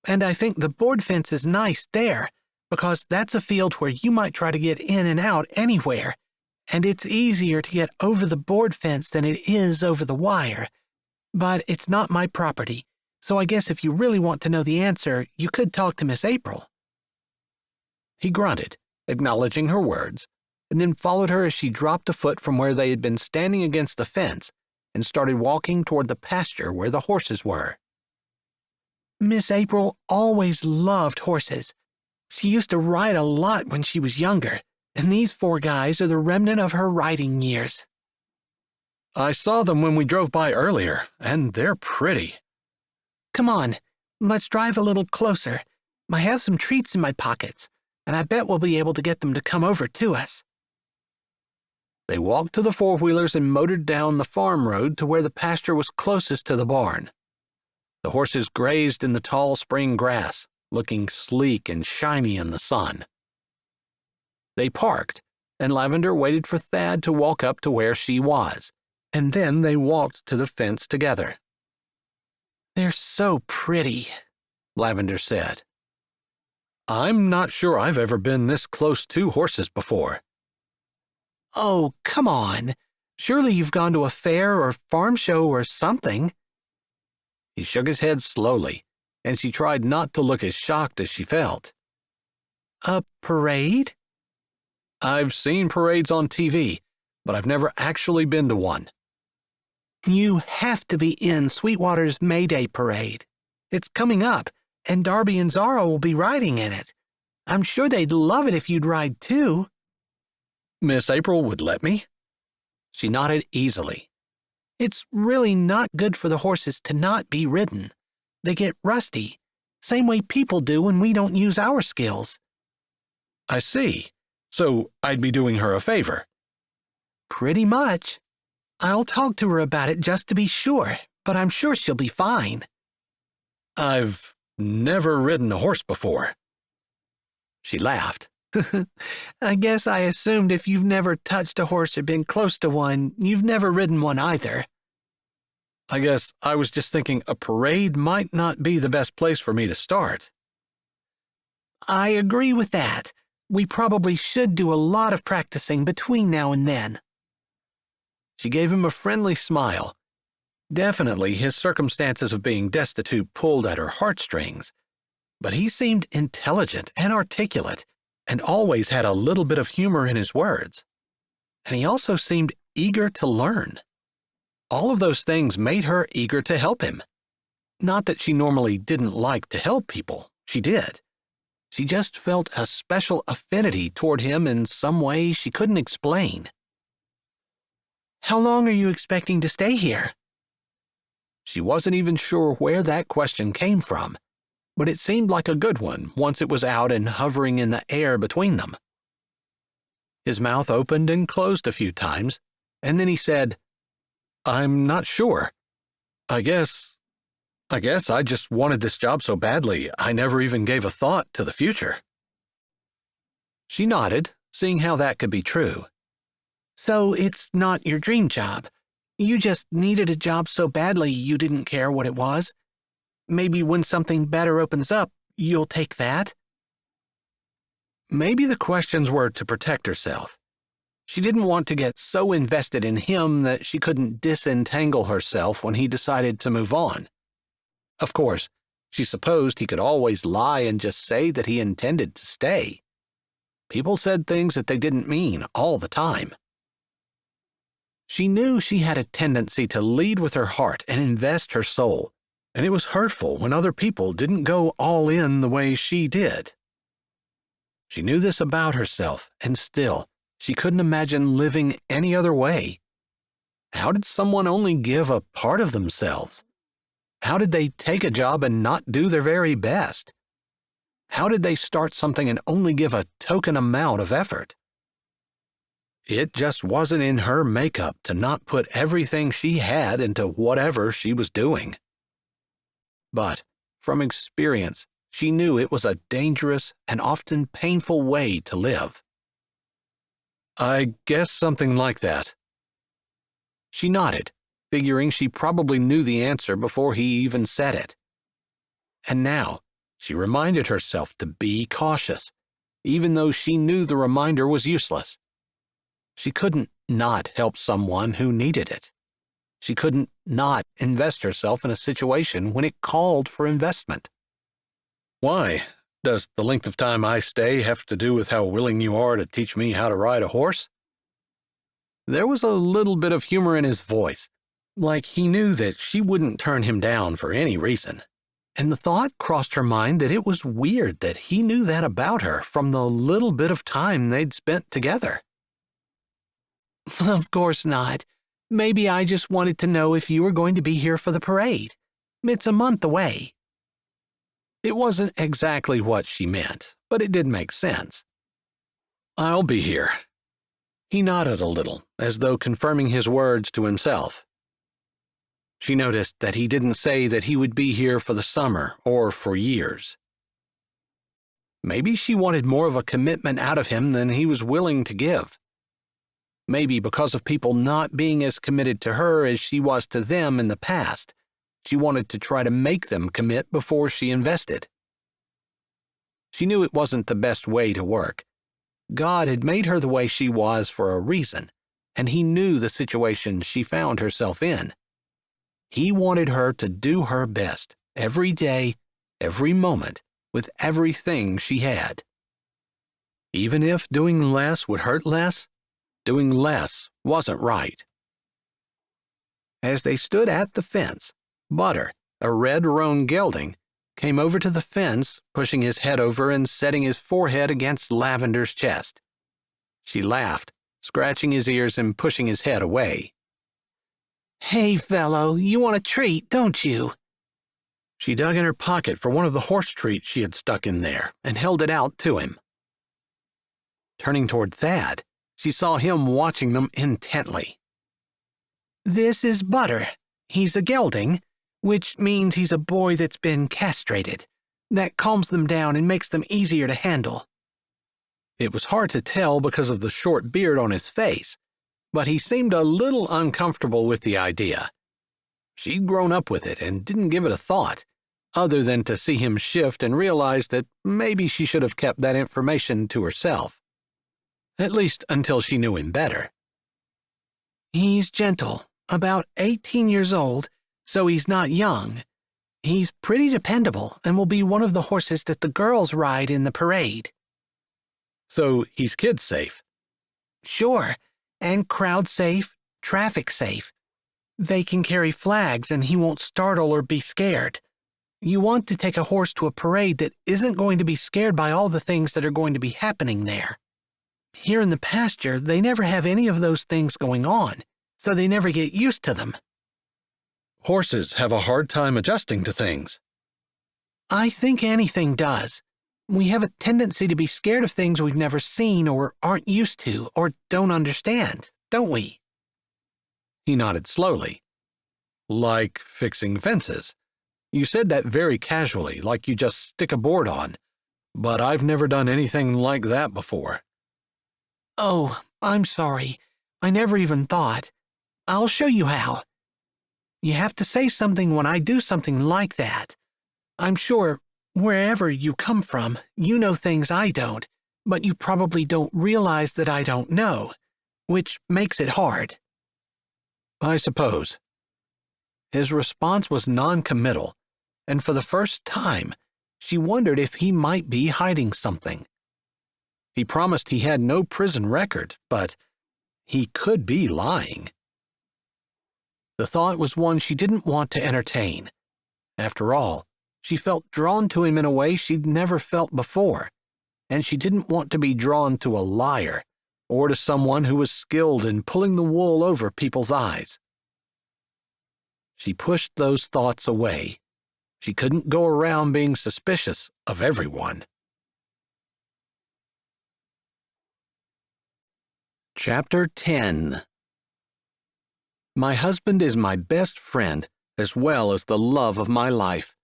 And I think the board fence is nice there, because that's a field where you might try to get in and out anywhere, and it's easier to get over the board fence than it is over the wire. But it's not my property, so I guess if you really want to know the answer, you could talk to Miss April. He grunted, acknowledging her words, and then followed her as she dropped a foot from where they had been standing against the fence and started walking toward the pasture where the horses were. Miss April always loved horses. She used to ride a lot when she was younger, and these 4 guys are the remnant of her riding years. I saw them when we drove by earlier, and they're pretty. Come on, let's drive a little closer. I have some treats in my pockets, and I bet we'll be able to get them to come over to us. They walked to the 4-wheelers and motored down the farm road to where the pasture was closest to the barn. The horses grazed in the tall spring grass, looking sleek and shiny in the sun. They parked, and Lavender waited for Thad to walk up to where she was, and then they walked to the fence together. They're so pretty, Lavender said. I'm not sure I've ever been this close to horses before. Oh, come on. Surely you've gone to a fair or farm show or something. He shook his head slowly, and she tried not to look as shocked as she felt. A parade? I've seen parades on TV, but I've never actually been to one. You have to be in Sweetwater's May Day parade. It's coming up, and Darby and Zara will be riding in it. I'm sure they'd love it if you'd ride too. Miss April would let me? She nodded easily. It's really not good for the horses to not be ridden. They get rusty, same way people do when we don't use our skills. I see. So I'd be doing her a favor. Pretty much. I'll talk to her about it just to be sure, but I'm sure she'll be fine. I've never ridden a horse before. She laughed. I guess I assumed if you've never touched a horse or been close to one, you've never ridden one either. I guess I was just thinking a parade might not be the best place for me to start. I agree with that. We probably should do a lot of practicing between now and then. She gave him a friendly smile. Definitely his circumstances of being destitute pulled at her heartstrings, but he seemed intelligent and articulate, and always had a little bit of humor in his words. And he also seemed eager to learn. All of those things made her eager to help him. Not that she normally didn't like to help people, she did. She just felt a special affinity toward him in some way she couldn't explain. How long are you expecting to stay here? She wasn't even sure where that question came from, but it seemed like a good one once it was out and hovering in the air between them. His mouth opened and closed a few times, and then he said, I'm not sure. I guess I just wanted this job so badly I never even gave a thought to the future. She nodded, seeing how that could be true. So it's not your dream job. You just needed a job so badly you didn't care what it was. Maybe when something better opens up, you'll take that. Maybe the questions were to protect herself. She didn't want to get so invested in him that she couldn't disentangle herself when he decided to move on. Of course, she supposed he could always lie and just say that he intended to stay. People said things that they didn't mean all the time. She knew she had a tendency to lead with her heart and invest her soul, and it was hurtful when other people didn't go all in the way she did. She knew this about herself, and still, she couldn't imagine living any other way. How did someone only give a part of themselves? How did they take a job and not do their very best? How did they start something and only give a token amount of effort? It just wasn't in her makeup to not put everything she had into whatever she was doing. But, from experience, she knew it was a dangerous and often painful way to live. I guess something like that. She nodded, figuring she probably knew the answer before he even said it. And now, she reminded herself to be cautious, even though she knew the reminder was useless. She couldn't not help someone who needed it. She couldn't not invest herself in a situation when it called for investment. Why? Does the length of time I stay have to do with how willing you are to teach me how to ride a horse? There was a little bit of humor in his voice, like he knew that she wouldn't turn him down for any reason. And the thought crossed her mind that it was weird that he knew that about her from the little bit of time they'd spent together. Of course not. Maybe I just wanted to know if you were going to be here for the parade. It's a month away. It wasn't exactly what she meant, but it did make sense. I'll be here. He nodded a little, as though confirming his words to himself. She noticed that he didn't say that he would be here for the summer or for years. Maybe she wanted more of a commitment out of him than he was willing to give. Maybe because of people not being as committed to her as she was to them in the past, she wanted to try to make them commit before she invested. She knew it wasn't the best way to work. God had made her the way she was for a reason, and he knew the situation she found herself in. He wanted her to do her best every day, every moment, with everything she had. Even if doing less would hurt less, doing less wasn't right. As they stood at the fence, Butter, a red roan gelding, came over to the fence, pushing his head over and setting his forehead against Lavender's chest. She laughed, scratching his ears and pushing his head away. Hey, fellow, you want a treat, don't you? She dug in her pocket for one of the horse treats she had stuck in there and held it out to him. Turning toward Thad, she saw him watching them intently. This is Butter. He's a gelding, which means he's a boy that's been castrated. That calms them down and makes them easier to handle. It was hard to tell because of the short beard on his face, but he seemed a little uncomfortable with the idea. She'd grown up with it and didn't give it a thought, other than to see him shift and realize that maybe she should have kept that information to herself. At least until she knew him better. He's gentle, about 18 years old, so he's not young. He's pretty dependable and will be one of the horses that the girls ride in the parade. So he's kid safe? Sure, and crowd safe, traffic safe. They can carry flags and he won't startle or be scared. You want to take a horse to a parade that isn't going to be scared by all the things that are going to be happening there. Here in the pasture, they never have any of those things going on, so they never get used to them. Horses have a hard time adjusting to things. I think anything does. We have a tendency to be scared of things we've never seen or aren't used to or don't understand, don't we? He nodded slowly. Like fixing fences. You said that very casually, like you just stick a board on, but I've never done anything like that before. Oh, I'm sorry. I never even thought. I'll show you how. You have to say something when I do something like that. I'm sure, wherever you come from, you know things I don't, but you probably don't realize that I don't know, which makes it hard. I suppose. His response was non-committal, and for the first time, she wondered if he might be hiding something. He promised he had no prison record, but he could be lying. The thought was one she didn't want to entertain. After all, she felt drawn to him in a way she'd never felt before, and she didn't want to be drawn to a liar or to someone who was skilled in pulling the wool over people's eyes. She pushed those thoughts away. She couldn't go around being suspicious of everyone. Chapter 10. My husband is my best friend as well as the love of my life.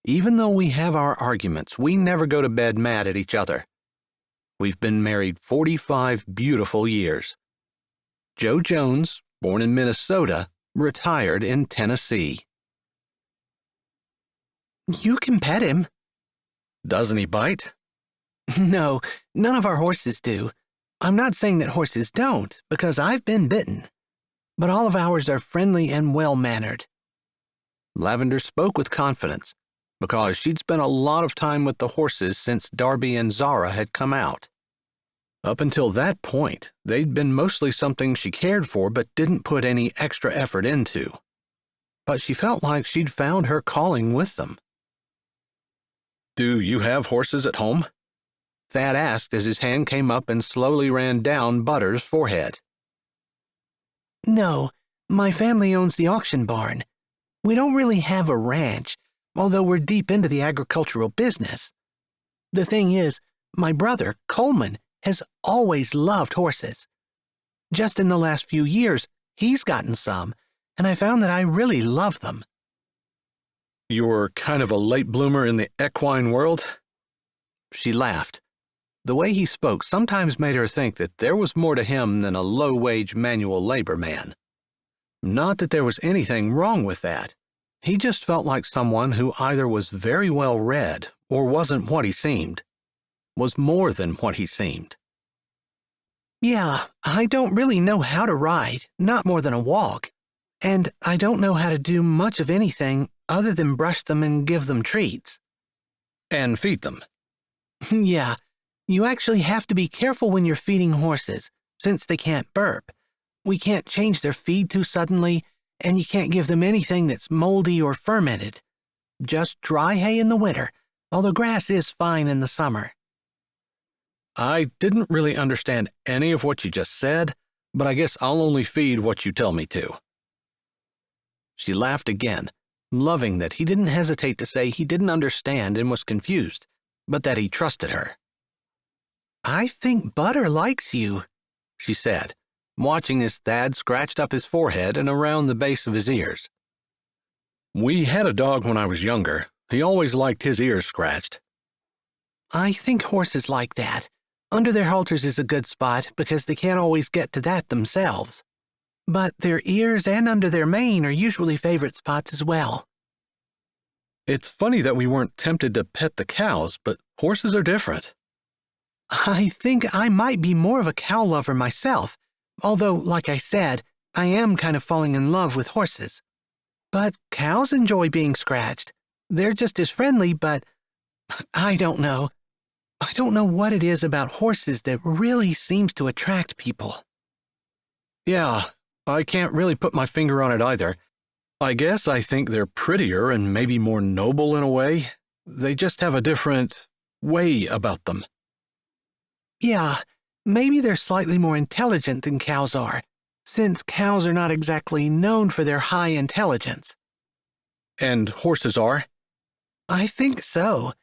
Even though we have our arguments, we never go to bed mad at each other. We've been married 45 beautiful years. Joe Jones, born in Minnesota, retired in Tennessee. You can pet him. Doesn't he bite? No, none of our horses do. I'm not saying that horses don't, because I've been bitten. But all of ours are friendly and well-mannered. Lavender spoke with confidence, because she'd spent a lot of time with the horses since Darby and Zara had come out. Up until that point, they'd been mostly something she cared for but didn't put any extra effort into. But she felt like she'd found her calling with them. "Do you have horses at home?" Thad asked as his hand came up and slowly ran down Butter's forehead. No, my family owns the auction barn. We don't really have a ranch, although we're deep into the agricultural business. The thing is, my brother, Coleman, has always loved horses. Just in the last few years, he's gotten some, and I found that I really love them. "You're kind of a late bloomer in the equine world?" She laughed. The way he spoke sometimes made her think that there was more to him than a low-wage manual labor man. Not that there was anything wrong with that. He just felt like someone who either was very well read or wasn't what he seemed. Was more than what he seemed. Yeah, I don't really know how to ride, not more than a walk. And I don't know how to do much of anything other than brush them and give them treats. And feed them. Yeah, you actually have to be careful when you're feeding horses, since they can't burp. We can't change their feed too suddenly, and you can't give them anything that's moldy or fermented. Just dry hay in the winter, although grass is fine in the summer. I didn't really understand any of what you just said, but I guess I'll only feed what you tell me to. She laughed again, loving that he didn't hesitate to say he didn't understand and was confused, but that he trusted her. I think Butter likes you, she said, watching as Thad scratched up his forehead and around the base of his ears. "We had a dog when I was younger. He always liked his ears scratched." I think horses like that. Under their halters is a good spot because they can't always get to that themselves. But their ears and under their mane are usually favorite spots as well. It's funny that we weren't tempted to pet the cows, but horses are different. I think I might be more of a cow lover myself, although, like I said, I am kind of falling in love with horses. But cows enjoy being scratched. They're just as friendly, but I don't know. I don't know what it is about horses that really seems to attract people. Yeah, I can't really put my finger on it either. I guess I think they're prettier and maybe more noble in a way. They just have a different way about them. Yeah, maybe they're slightly more intelligent than cows are, since cows are not exactly known for their high intelligence. And horses are? I think so.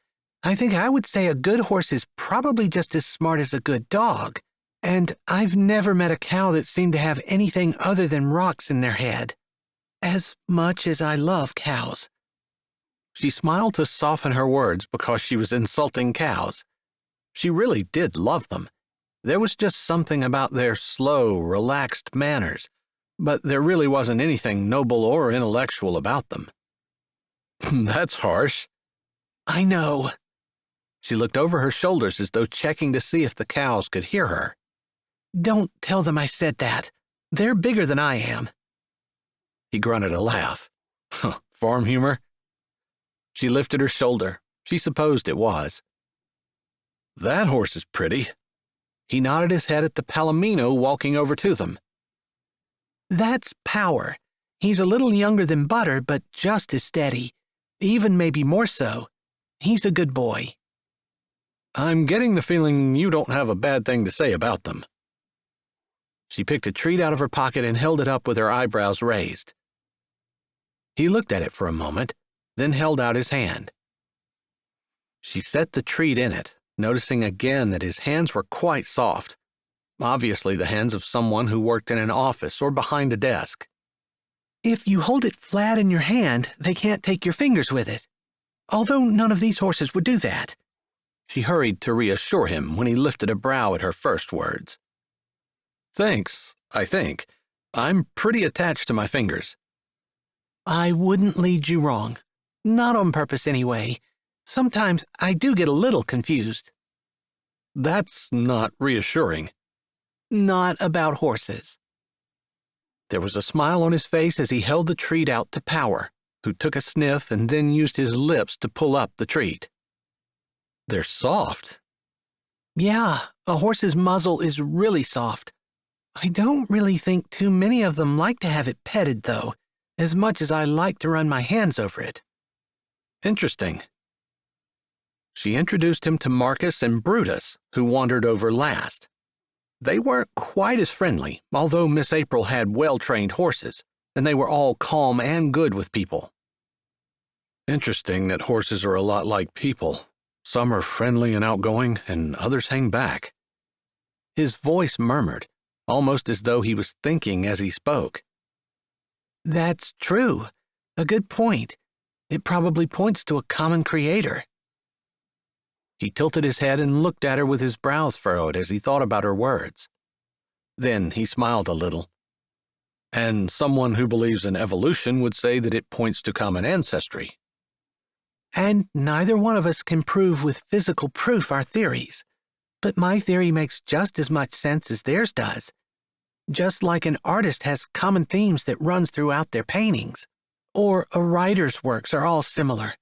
I think I would say a good horse is probably just as smart as a good dog, and I've never met a cow that seemed to have anything other than rocks in their head. As much as I love cows. She smiled to soften her words because she was insulting cows. She really did love them. There was just something about their slow, relaxed manners, but there really wasn't anything noble or intellectual about them. That's harsh. I know. She looked over her shoulders as though checking to see if the cows could hear her. Don't tell them I said that. They're bigger than I am. He grunted a laugh. Farm humor? She lifted her shoulder. She supposed it was. That horse is pretty. He nodded his head at the palomino walking over to them. That's Power. He's a little younger than Butter, but just as steady. Even maybe more so. He's a good boy. I'm getting the feeling you don't have a bad thing to say about them. She picked a treat out of her pocket and held it up with her eyebrows raised. He looked at it for a moment, then held out his hand. She set the treat in it, noticing again that his hands were quite soft, obviously the hands of someone who worked in an office or behind a desk. If you hold it flat in your hand, they can't take your fingers with it. although none of these horses would do that. She hurried to reassure him when he lifted a brow at her first words. Thanks, I think. I'm pretty attached to my fingers. I wouldn't lead you wrong. Not on purpose anyway. Sometimes I do get a little confused. That's not reassuring. Not about horses. There was a smile on his face as he held the treat out to Power, who took a sniff and then used his lips to pull up the treat. They're soft. Yeah, a horse's muzzle is really soft. I don't really think too many of them like to have it petted, though, as much as I like to run my hands over it. Interesting. She introduced him to Marcus and Brutus, who wandered over last. They weren't quite as friendly, although Miss April had well-trained horses, and they were all calm and good with people. Interesting that horses are a lot like people. Some are friendly and outgoing, and others hang back. His voice murmured, almost as though he was thinking as he spoke. That's true. A good point. It probably points to a common creator. He tilted his head and looked at her with his brows furrowed as he thought about her words. Then he smiled a little. And someone who believes in evolution would say that it points to common ancestry. And neither one of us can prove with physical proof our theories. But my theory makes just as much sense as theirs does. Just like an artist has common themes that runs throughout their paintings, or a writer's works are all similar,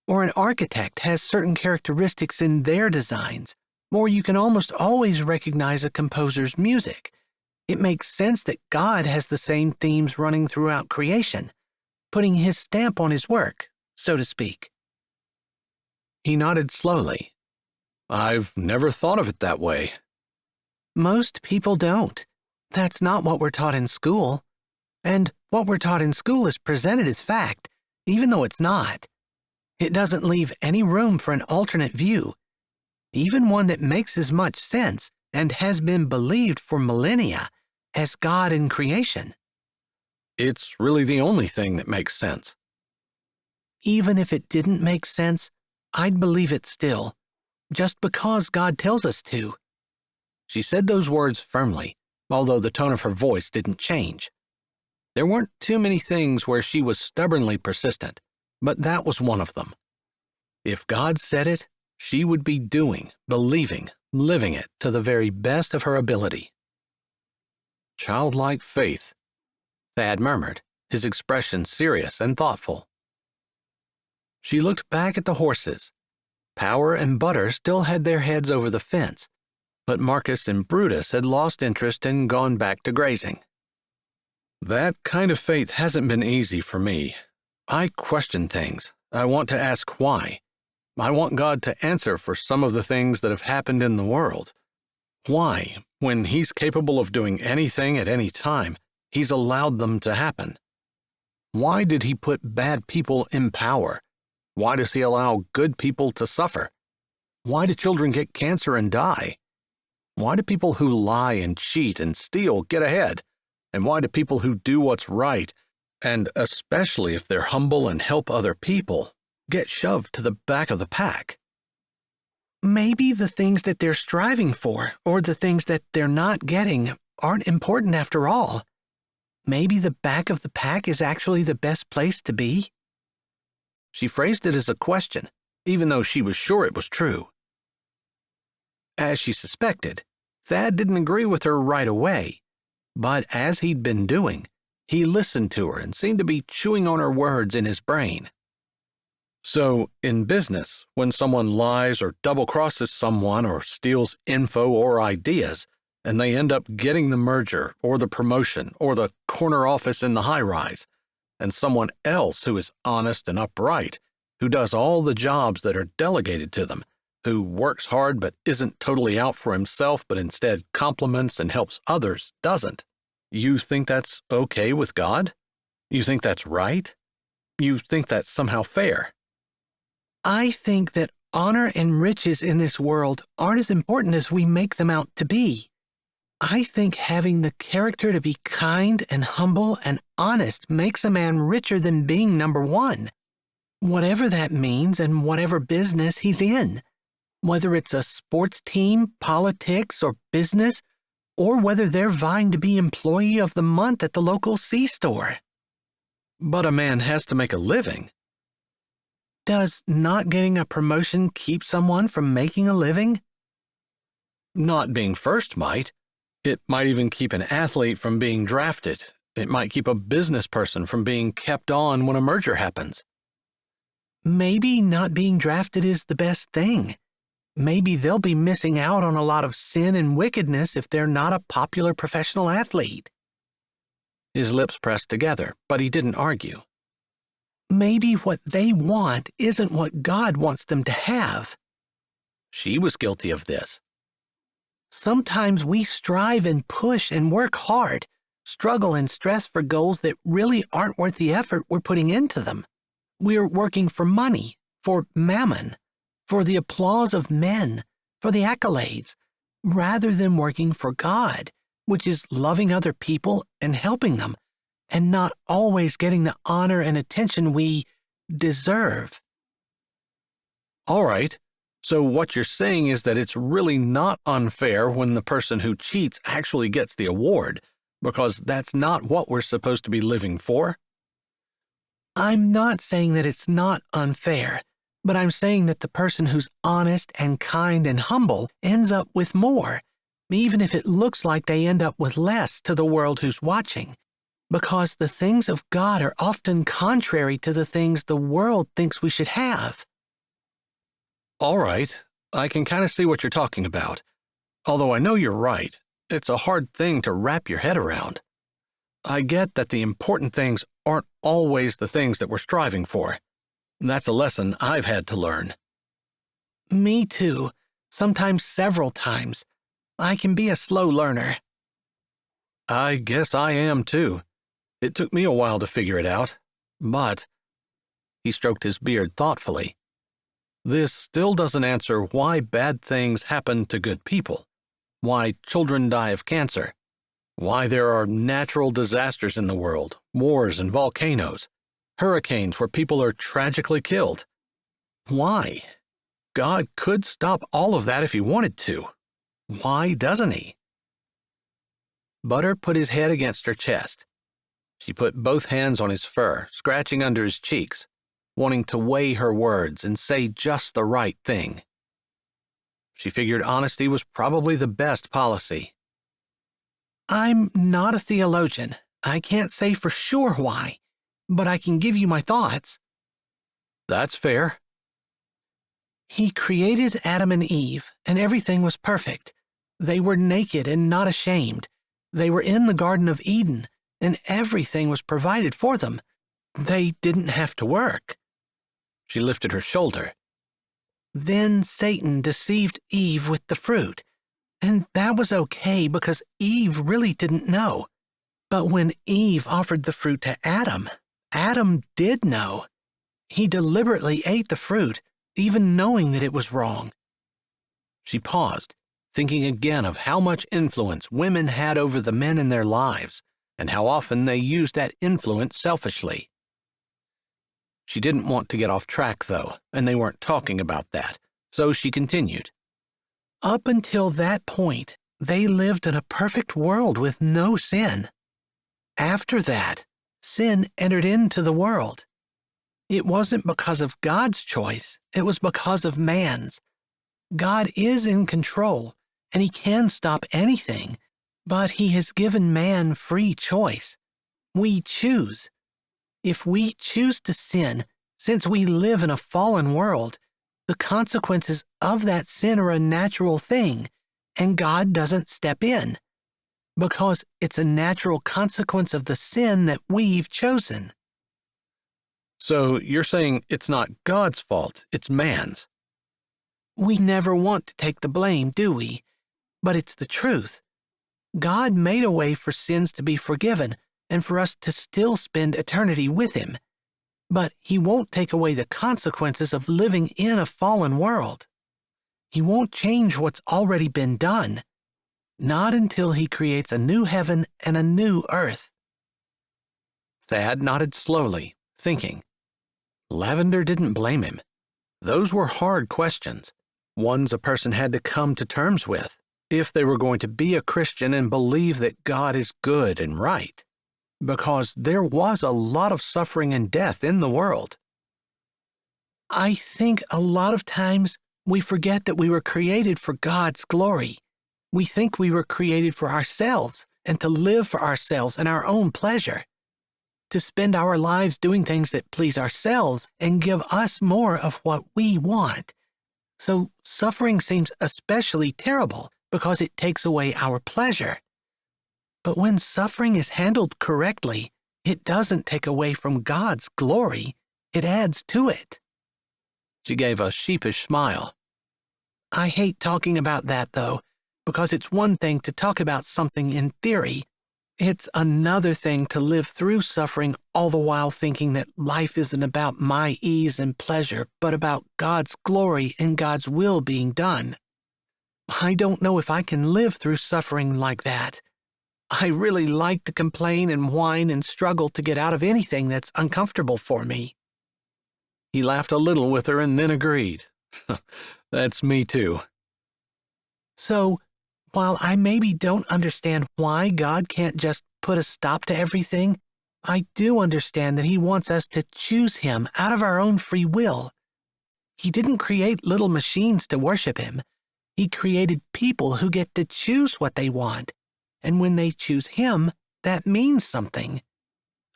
or an architect has certain characteristics in their designs, or you can almost always recognize a composer's music. It makes sense that God has the same themes running throughout creation, putting his stamp on his work, so to speak. He nodded slowly. I've never thought of it that way. Most people don't. That's not what we're taught in school. And what we're taught in school is presented as fact, even though it's not. It doesn't leave any room for an alternate view, even one that makes as much sense and has been believed for millennia as God in creation. It's really the only thing that makes sense. Even if it didn't make sense, I'd believe it still, just because God tells us to. She said those words firmly, although the tone of her voice didn't change. There weren't too many things where she was stubbornly persistent, but that was one of them. If God said it, she would be doing, believing, living it to the very best of her ability. Childlike faith, Thad murmured, his expression serious and thoughtful. She looked back at the horses. Power and Butter still had their heads over the fence, but Marcus and Brutus had lost interest and gone back to grazing. That kind of faith hasn't been easy for me. I question things. I want to ask why. I want God to answer for some of the things that have happened in the world. Why, when he's capable of doing anything at any time, he's allowed them to happen? Why did he put bad people in power? Why does he allow good people to suffer? Why do children get cancer and die? Why do people who lie and cheat and steal get ahead? And why do people who do what's right, and especially if they're humble and help other people, get shoved to the back of the pack? Maybe the things that they're striving for, or the things that they're not getting, aren't important after all. Maybe the back of the pack is actually the best place to be. She phrased it as a question, even though she was sure it was true. As she suspected, Thad didn't agree with her right away, but as he'd been doing, he listened to her and seemed to be chewing on her words in his brain. So, in business, when someone lies or double-crosses someone or steals info or ideas, and they end up getting the merger or the promotion or the corner office in the high-rise, and someone else who is honest and upright, who does all the jobs that are delegated to them, who works hard but isn't totally out for himself but instead compliments and helps others, doesn't. You think that's okay with God? You think that's right? You think that's somehow fair? I think that honor and riches in this world aren't as important as we make them out to be. I think having the character to be kind and humble and honest makes a man richer than being number one. Whatever that means and whatever business he's in, whether it's a sports team, politics, or business, or whether they're vying to be Employee of the Month at the local C-store. But a man has to make a living. Does not getting a promotion keep someone from making a living? Not being first might. It might even keep an athlete from being drafted. It might keep a business person from being kept on when a merger happens. Maybe not being drafted is the best thing. Maybe they'll be missing out on a lot of sin and wickedness if they're not a popular professional athlete. His lips pressed together, but he didn't argue. Maybe what they want isn't what God wants them to have. She was guilty of this. Sometimes we strive and push and work hard, struggle and stress for goals that really aren't worth the effort we're putting into them. We're working for money, for mammon, for the applause of men, for the accolades, rather than working for God, which is loving other people and helping them, and not always getting the honor and attention we deserve. All right, so what you're saying is that it's really not unfair when the person who cheats actually gets the award, because that's not what we're supposed to be living for? I'm not saying that it's not unfair, but I'm saying that the person who's honest and kind and humble ends up with more, even if it looks like they end up with less to the world who's watching, because the things of God are often contrary to the things the world thinks we should have. All right, I can kind of see what you're talking about. Although I know you're right, it's a hard thing to wrap your head around. I get that the important things aren't always the things that we're striving for. That's a lesson I've had to learn. Me too, sometimes several times. I can be a slow learner. I guess I am too. It took me a while to figure it out, but... He stroked his beard thoughtfully. This still doesn't answer why bad things happen to good people, why children die of cancer, why there are natural disasters in the world, wars and volcanoes, hurricanes where people are tragically killed. Why? God could stop all of that if he wanted to. Why doesn't he? Butter put his head against her chest. She put both hands on his fur, scratching under his cheeks, wanting to weigh her words and say just the right thing. She figured honesty was probably the best policy. I'm not a theologian. I can't say for sure why, but I can give you my thoughts. That's fair. He created Adam and Eve, and everything was perfect. They were naked and not ashamed. They were in the Garden of Eden, and everything was provided for them. They didn't have to work. She lifted her shoulder. Then Satan deceived Eve with the fruit, and that was okay because Eve really didn't know. But when Eve offered the fruit to Adam, Adam did know. He deliberately ate the fruit, even knowing that it was wrong. She paused, thinking again of how much influence women had over the men in their lives, and how often they used that influence selfishly. She didn't want to get off track, though, and they weren't talking about that, so she continued. Up until that point, they lived in a perfect world with no sin. After that, sin entered into the world. It wasn't because of God's choice, it was because of man's. God is in control, and he can stop anything, but he has given man free choice. We choose. If we choose to sin, since we live in a fallen world, the consequences of that sin are a natural thing, and God doesn't step in, because it's a natural consequence of the sin that we've chosen. So you're saying it's not God's fault, it's man's. We never want to take the blame, do we? But it's the truth. God made a way for sins to be forgiven and for us to still spend eternity with him. But he won't take away the consequences of living in a fallen world. He won't change what's already been done. Not until he creates a new heaven and a new earth. Thad nodded slowly, thinking. Lavender didn't blame him. Those were hard questions, ones a person had to come to terms with if they were going to be a Christian and believe that God is good and right, because there was a lot of suffering and death in the world. I think a lot of times we forget that we were created for God's glory. We think we were created for ourselves and to live for ourselves and our own pleasure, to spend our lives doing things that please ourselves and give us more of what we want. So suffering seems especially terrible because it takes away our pleasure. But when suffering is handled correctly, it doesn't take away from God's glory, it adds to it. She gave a sheepish smile. I hate talking about that, though, because it's one thing to talk about something in theory. It's another thing to live through suffering all the while thinking that life isn't about my ease and pleasure, but about God's glory and God's will being done. I don't know if I can live through suffering like that. I really like to complain and whine and struggle to get out of anything that's uncomfortable for me. He laughed a little with her and then agreed. That's me too. So, while I maybe don't understand why God can't just put a stop to everything, I do understand that He wants us to choose Him out of our own free will. He didn't create little machines to worship Him. He created people who get to choose what they want, and when they choose Him, that means something,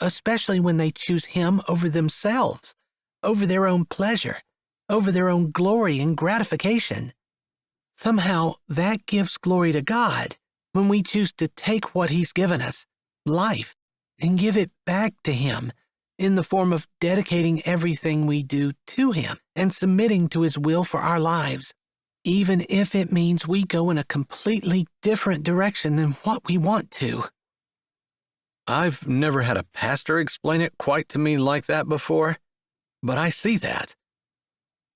especially when they choose Him over themselves, over their own pleasure, over their own glory and gratification. Somehow, that gives glory to God when we choose to take what He's given us, life, and give it back to Him in the form of dedicating everything we do to Him and submitting to His will for our lives, even if it means we go in a completely different direction than what we want to. I've never had a pastor explain it quite to me like that before, but I see that.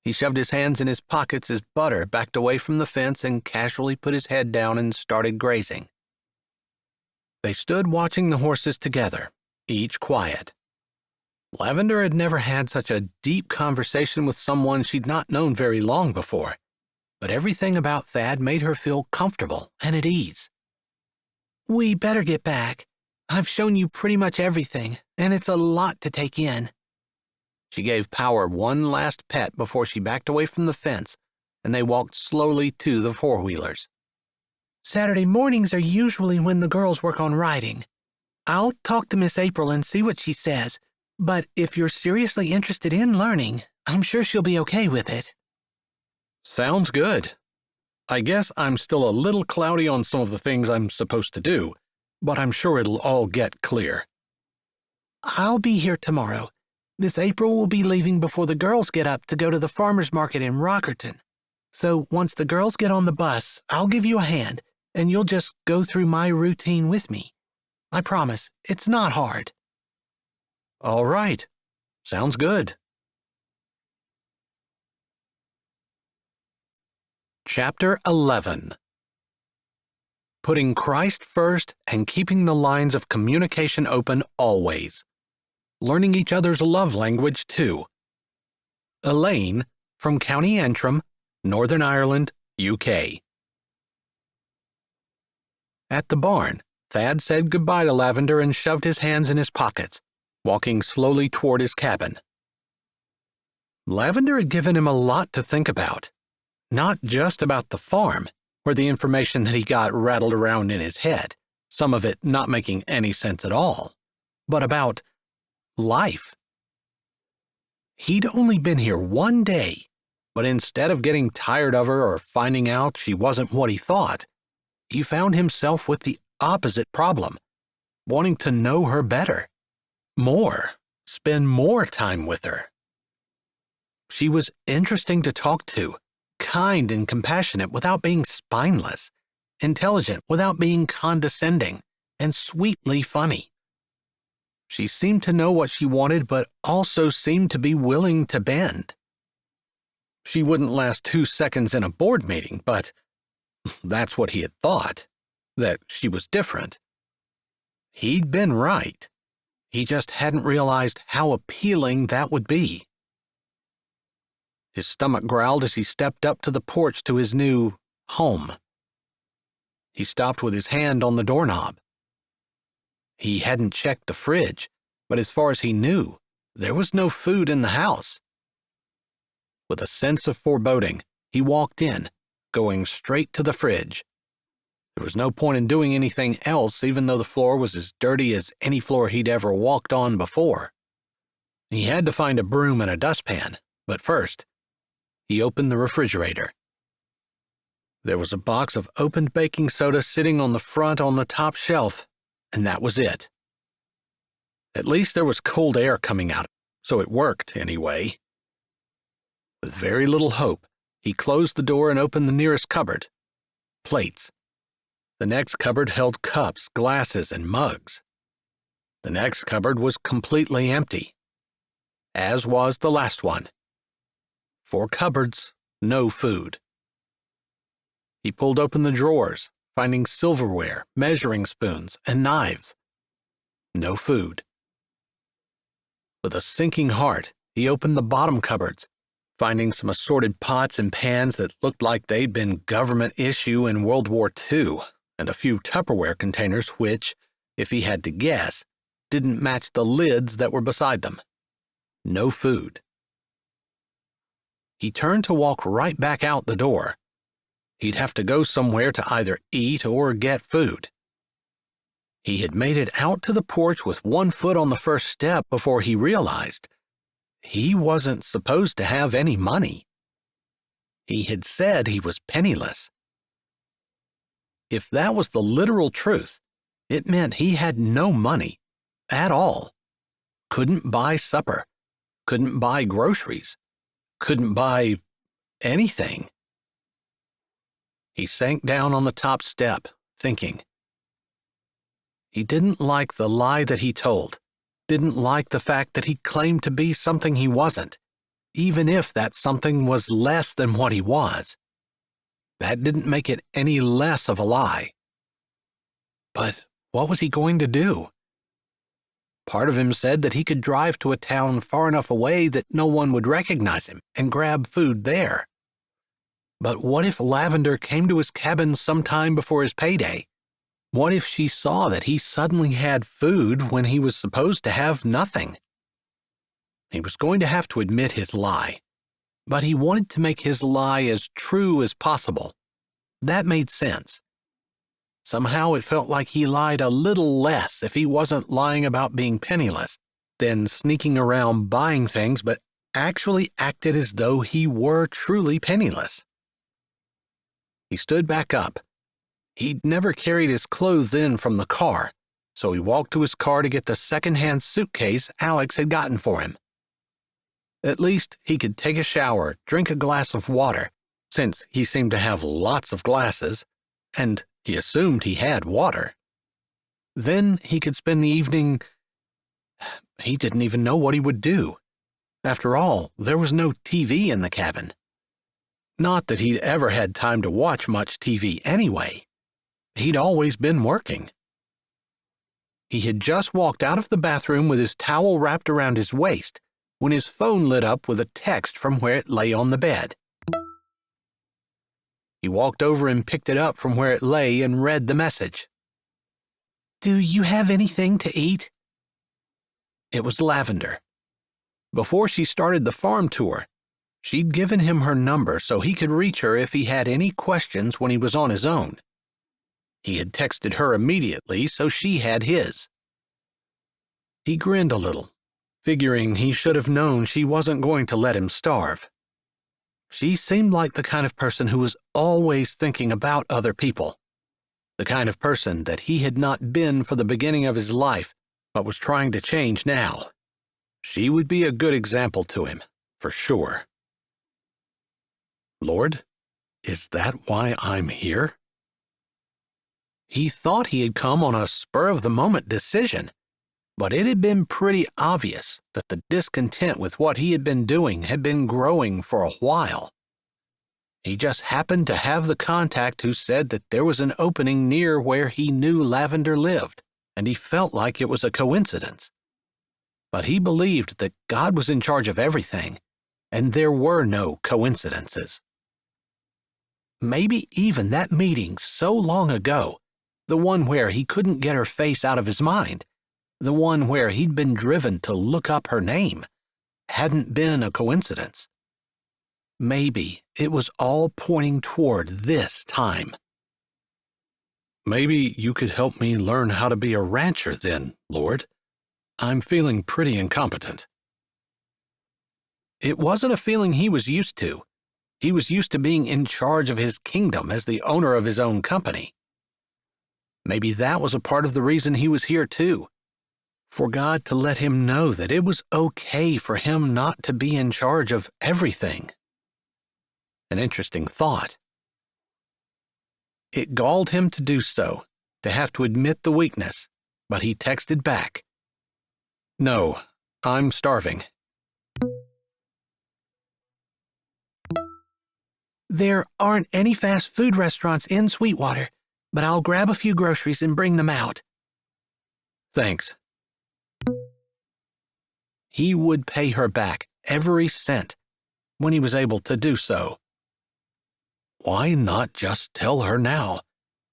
He shoved his hands in his pockets as Butter backed away from the fence and casually put his head down and started grazing. They stood watching the horses together, each quiet. Lavender had never had such a deep conversation with someone she'd not known very long before, but everything about Thad made her feel comfortable and at ease. We better get back. I've shown you pretty much everything, and it's a lot to take in. She gave Power one last pet before she backed away from the fence, and they walked slowly to the four-wheelers. Saturday mornings are usually when the girls work on writing. I'll talk to Miss April and see what she says, but if you're seriously interested in learning, I'm sure she'll be okay with it. Sounds good. I guess I'm still a little cloudy on some of the things I'm supposed to do, but I'm sure it'll all get clear. I'll be here tomorrow. Miss April will be leaving before the girls get up to go to the farmer's market in Rockerton. So once the girls get on the bus, I'll give you a hand, and you'll just go through my routine with me. I promise, it's not hard. All right. Sounds good. Chapter 11. Putting Christ first and keeping the lines of communication open always. Learning each other's love language, too. Elaine, from County Antrim, Northern Ireland, UK. At the barn, Thad said goodbye to Lavender and shoved his hands in his pockets, walking slowly toward his cabin. Lavender had given him a lot to think about, not just about the farm, or the information that he got rattled around in his head, some of it not making any sense at all, but about life. He'd only been here one day, but instead of getting tired of her or finding out she wasn't what he thought, he found himself with the opposite problem, wanting to know her better, more, spend more time with her. She was interesting to talk to, kind and compassionate without being spineless, intelligent without being condescending, and sweetly funny. She seemed to know what she wanted, but also seemed to be willing to bend. She wouldn't last 2 seconds in a board meeting, but that's what he had thought, that she was different. He'd been right. He just hadn't realized how appealing that would be. His stomach growled as he stepped up to the porch to his new home. He stopped with his hand on the doorknob. He hadn't checked the fridge, but as far as he knew, there was no food in the house. With a sense of foreboding, he walked in, going straight to the fridge. There was no point in doing anything else, even though the floor was as dirty as any floor he'd ever walked on before. He had to find a broom and a dustpan, but first, he opened the refrigerator. There was a box of opened baking soda sitting on the top shelf, and that was it. At least there was cold air coming out, so it worked anyway. With very little hope, he closed the door and opened the nearest cupboard. Plates. The next cupboard held cups, glasses, and mugs. The next cupboard was completely empty, as was the last one. 4 cupboards, no food. He pulled open the drawers, finding silverware, measuring spoons, and knives. No food. With a sinking heart, he opened the bottom cupboards, finding some assorted pots and pans that looked like they'd been government issue in World War II, and a few Tupperware containers which, if he had to guess, didn't match the lids that were beside them. No food. He turned to walk right back out the door. He'd have to go somewhere to either eat or get food. He had made it out to the porch with one foot on the first step before he realized he wasn't supposed to have any money. He had said he was penniless. If that was the literal truth, it meant he had no money at all. Couldn't buy supper, couldn't buy groceries, couldn't buy anything. He sank down on the top step, thinking. He didn't like the lie that he told, didn't like the fact that he claimed to be something he wasn't, even if that something was less than what he was. That didn't make it any less of a lie. But what was he going to do? Part of him said that he could drive to a town far enough away that no one would recognize him and grab food there. But what if Lavender came to his cabin sometime before his payday? What if she saw that he suddenly had food when he was supposed to have nothing? He was going to have to admit his lie, but he wanted to make his lie as true as possible. That made sense. Somehow it felt like he lied a little less if he wasn't lying about being penniless, then sneaking around buying things but actually acted as though he were truly penniless. He stood back up. He'd never carried his clothes in from the car, so he walked to his car to get the second-hand suitcase Alex had gotten for him. At least he could take a shower, drink a glass of water, since he seemed to have lots of glasses, and he assumed he had water. Then he could spend the evening. He didn't even know what he would do. After all, there was no TV in the cabin. Not that he'd ever had time to watch much TV anyway. He'd always been working. He had just walked out of the bathroom with his towel wrapped around his waist when his phone lit up with a text from where it lay on the bed. He walked over and picked it up from where it lay and read the message. "Do you have anything to eat?" It was Lavender. Before she started the farm tour, she'd given him her number so he could reach her if he had any questions when he was on his own. He had texted her immediately, so she had his. He grinned a little, figuring he should have known she wasn't going to let him starve. She seemed like the kind of person who was always thinking about other people, the kind of person that he had not been for the beginning of his life, but was trying to change now. She would be a good example to him, for sure. "Lord, is that why I'm here?" He thought he had come on a spur-of-the-moment decision, but it had been pretty obvious that the discontent with what he had been doing had been growing for a while. He just happened to have the contact who said that there was an opening near where he knew Lavender lived, and he felt like it was a coincidence. But he believed that God was in charge of everything, and there were no coincidences. Maybe even that meeting so long ago, the one where he couldn't get her face out of his mind, the one where he'd been driven to look up her name, hadn't been a coincidence. Maybe it was all pointing toward this time. Maybe you could help me learn how to be a rancher then, Lord. I'm feeling pretty incompetent. It wasn't a feeling he was used to. He was used to being in charge of his kingdom as the owner of his own company. Maybe that was a part of the reason he was here too, for God to let him know that it was okay for him not to be in charge of everything. An interesting thought. It galled him to do so, to have to admit the weakness, but he texted back, "No, I'm starving." There aren't any fast food restaurants in Sweetwater, but I'll grab a few groceries and bring them out. Thanks. He would pay her back every cent when he was able to do so. Why not just tell her now?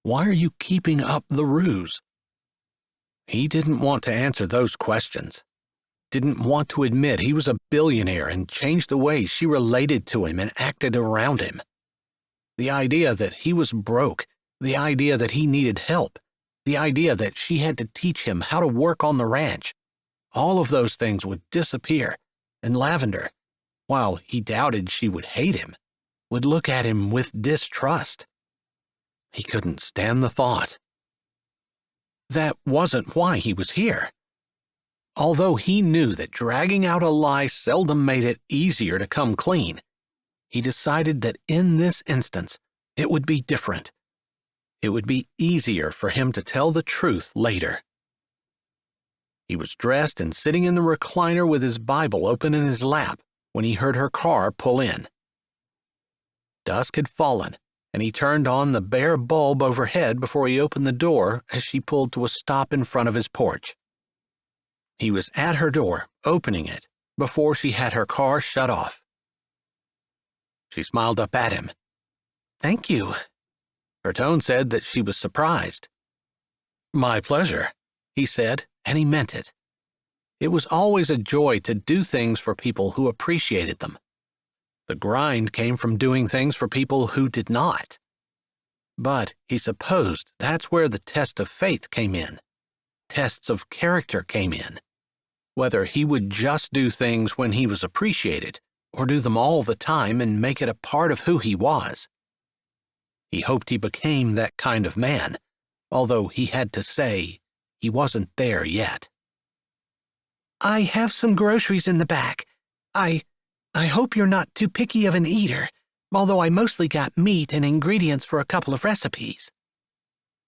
Why are you keeping up the ruse? He didn't want to answer those questions. Didn't want to admit he was a billionaire and change the way she related to him and acted around him. The idea that he was broke, the idea that he needed help, the idea that she had to teach him how to work on the ranch, all of those things would disappear, and Lavender, while he doubted she would hate him, would look at him with distrust. He couldn't stand the thought. That wasn't why he was here. Although he knew that dragging out a lie seldom made it easier to come clean, he decided that in this instance, it would be different. It would be easier for him to tell the truth later. He was dressed and sitting in the recliner with his Bible open in his lap when he heard her car pull in. Dusk had fallen, and he turned on the bare bulb overhead before he opened the door as she pulled to a stop in front of his porch. He was at her door, opening it, before she had her car shut off. She smiled up at him. "Thank you." Her tone said that she was surprised. "My pleasure," he said, and he meant it. It was always a joy to do things for people who appreciated them. The grind came from doing things for people who did not. But he supposed that's where the test of faith came in. Tests of character came in. Whether he would just do things when he was appreciated, or do them all the time and make it a part of who he was. He hoped he became that kind of man, although he had to say he wasn't there yet. "I have some groceries in the back. I hope you're not too picky of an eater, although I mostly got meat and ingredients for a couple of recipes."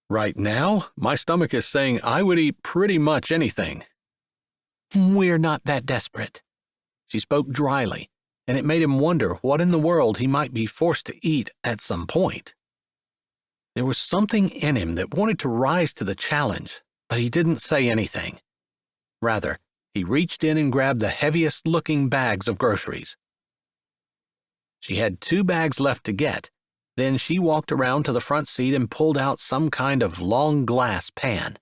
Right now, my stomach is saying I would eat pretty much anything. "We're not that desperate." She spoke dryly, and it made him wonder what in the world he might be forced to eat at some point. There was something in him that wanted to rise to the challenge, but he didn't say anything. Rather, he reached in and grabbed the heaviest-looking bags of groceries. She had 2 bags left to get. Then she walked around to the front seat and pulled out some kind of long glass pan.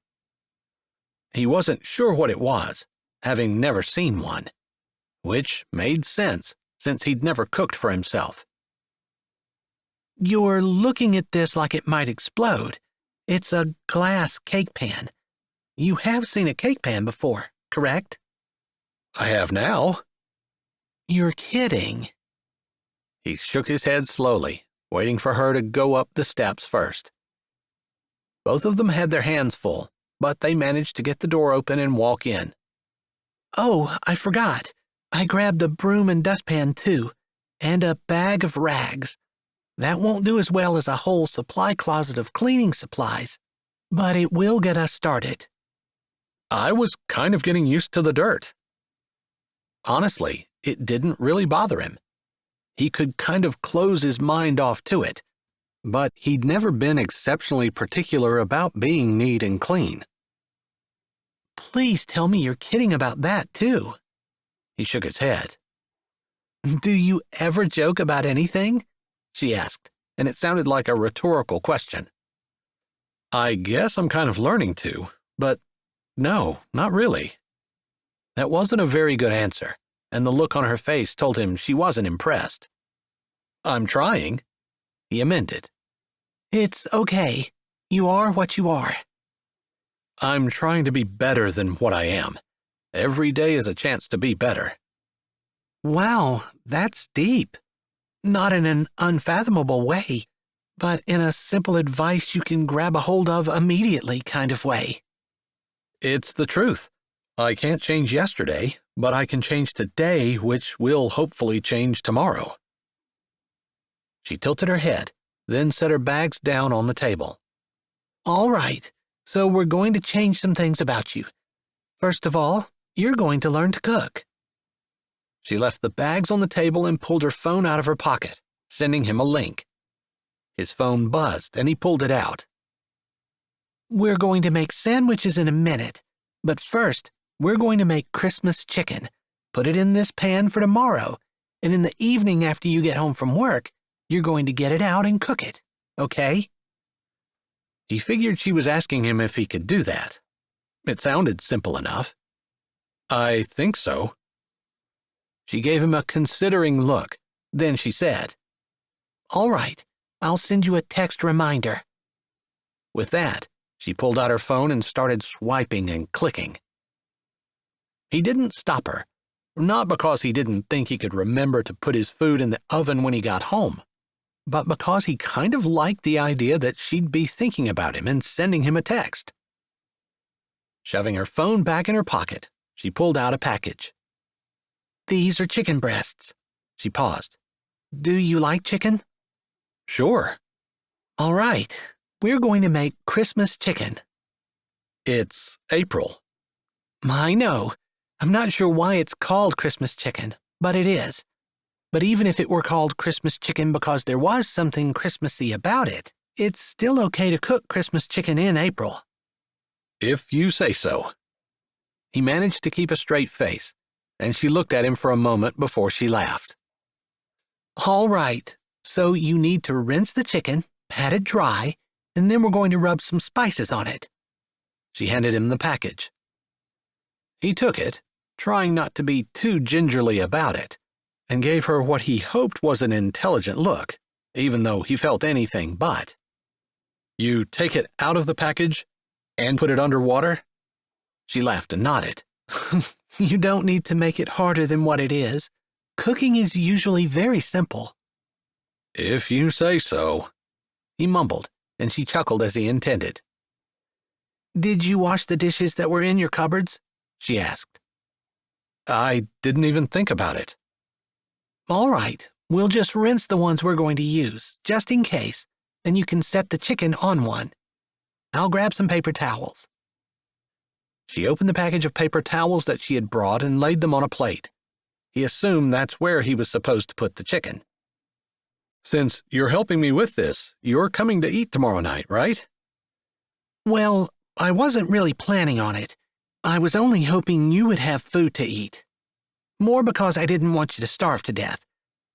He wasn't sure what it was, having never seen one, which made sense since he'd never cooked for himself. "You're looking at this like it might explode. It's a glass cake pan. You have seen a cake pan before, correct?" I have now. "You're kidding." He shook his head slowly, waiting for her to go up the steps first. Both of them had their hands full, but they managed to get the door open and walk in. "Oh, I forgot. I grabbed a broom and dustpan too, and a bag of rags. That won't do as well as a whole supply closet of cleaning supplies, but it will get us started." I was kind of getting used to the dirt. Honestly, it didn't really bother him. He could kind of close his mind off to it, but he'd never been exceptionally particular about being neat and clean. "Please tell me you're kidding about that too." He shook his head. Do you ever joke about anything? She asked, and it sounded like a rhetorical question. I guess I'm kind of learning to, but no, not really. That wasn't a very good answer, and the look on her face told him she wasn't impressed. I'm trying, he amended. It's okay. You are what you are. I'm trying to be better than what I am. Every day is a chance to be better. Wow, that's deep. Not in an unfathomable way, but in a simple advice you can grab a hold of immediately kind of way. It's the truth. I can't change yesterday, but I can change today, which will hopefully change tomorrow. She tilted her head, then set her bags down on the table. All right, so we're going to change some things about you. First of all, you're going to learn to cook. She left the bags on the table and pulled her phone out of her pocket, sending him a link. His phone buzzed, and he pulled it out. We're going to make sandwiches in a minute, but first, we're going to make Christmas chicken. Put it in this pan for tomorrow, and in the evening after you get home from work, you're going to get it out and cook it, okay? He figured she was asking him if he could do that. It sounded simple enough. I think so. She gave him a considering look. Then she said, All right, I'll send you a text reminder. With that, she pulled out her phone and started swiping and clicking. He didn't stop her, not because he didn't think he could remember to put his food in the oven when he got home, but because he kind of liked the idea that she'd be thinking about him and sending him a text. Shoving her phone back in her pocket, she pulled out a package. These are chicken breasts. She paused. Do you like chicken? Sure. All right, we're going to make Christmas chicken. It's April. I know. I'm not sure why it's called Christmas chicken, but it is. But even if it were called Christmas chicken because there was something Christmassy about it, it's still okay to cook Christmas chicken in April. If you say so. He managed to keep a straight face, and she looked at him for a moment before she laughed. All right, so you need to rinse the chicken, pat it dry, and then we're going to rub some spices on it. She handed him the package. He took it, trying not to be too gingerly about it, and gave her what he hoped was an intelligent look, even though he felt anything but. You take it out of the package and put it underwater? She laughed and nodded. You don't need to make it harder than what it is. Cooking is usually very simple. If you say so, he mumbled, and she chuckled as he intended. Did you wash the dishes that were in your cupboards? She asked. I didn't even think about it. All right, we'll just rinse the ones we're going to use, just in case, and you can set the chicken on one. I'll grab some paper towels. She opened the package of paper towels that she had brought and laid them on a plate. He assumed that's where he was supposed to put the chicken. Since you're helping me with this, you're coming to eat tomorrow night, right? Well, I wasn't really planning on it. I was only hoping you would have food to eat. More because I didn't want you to starve to death.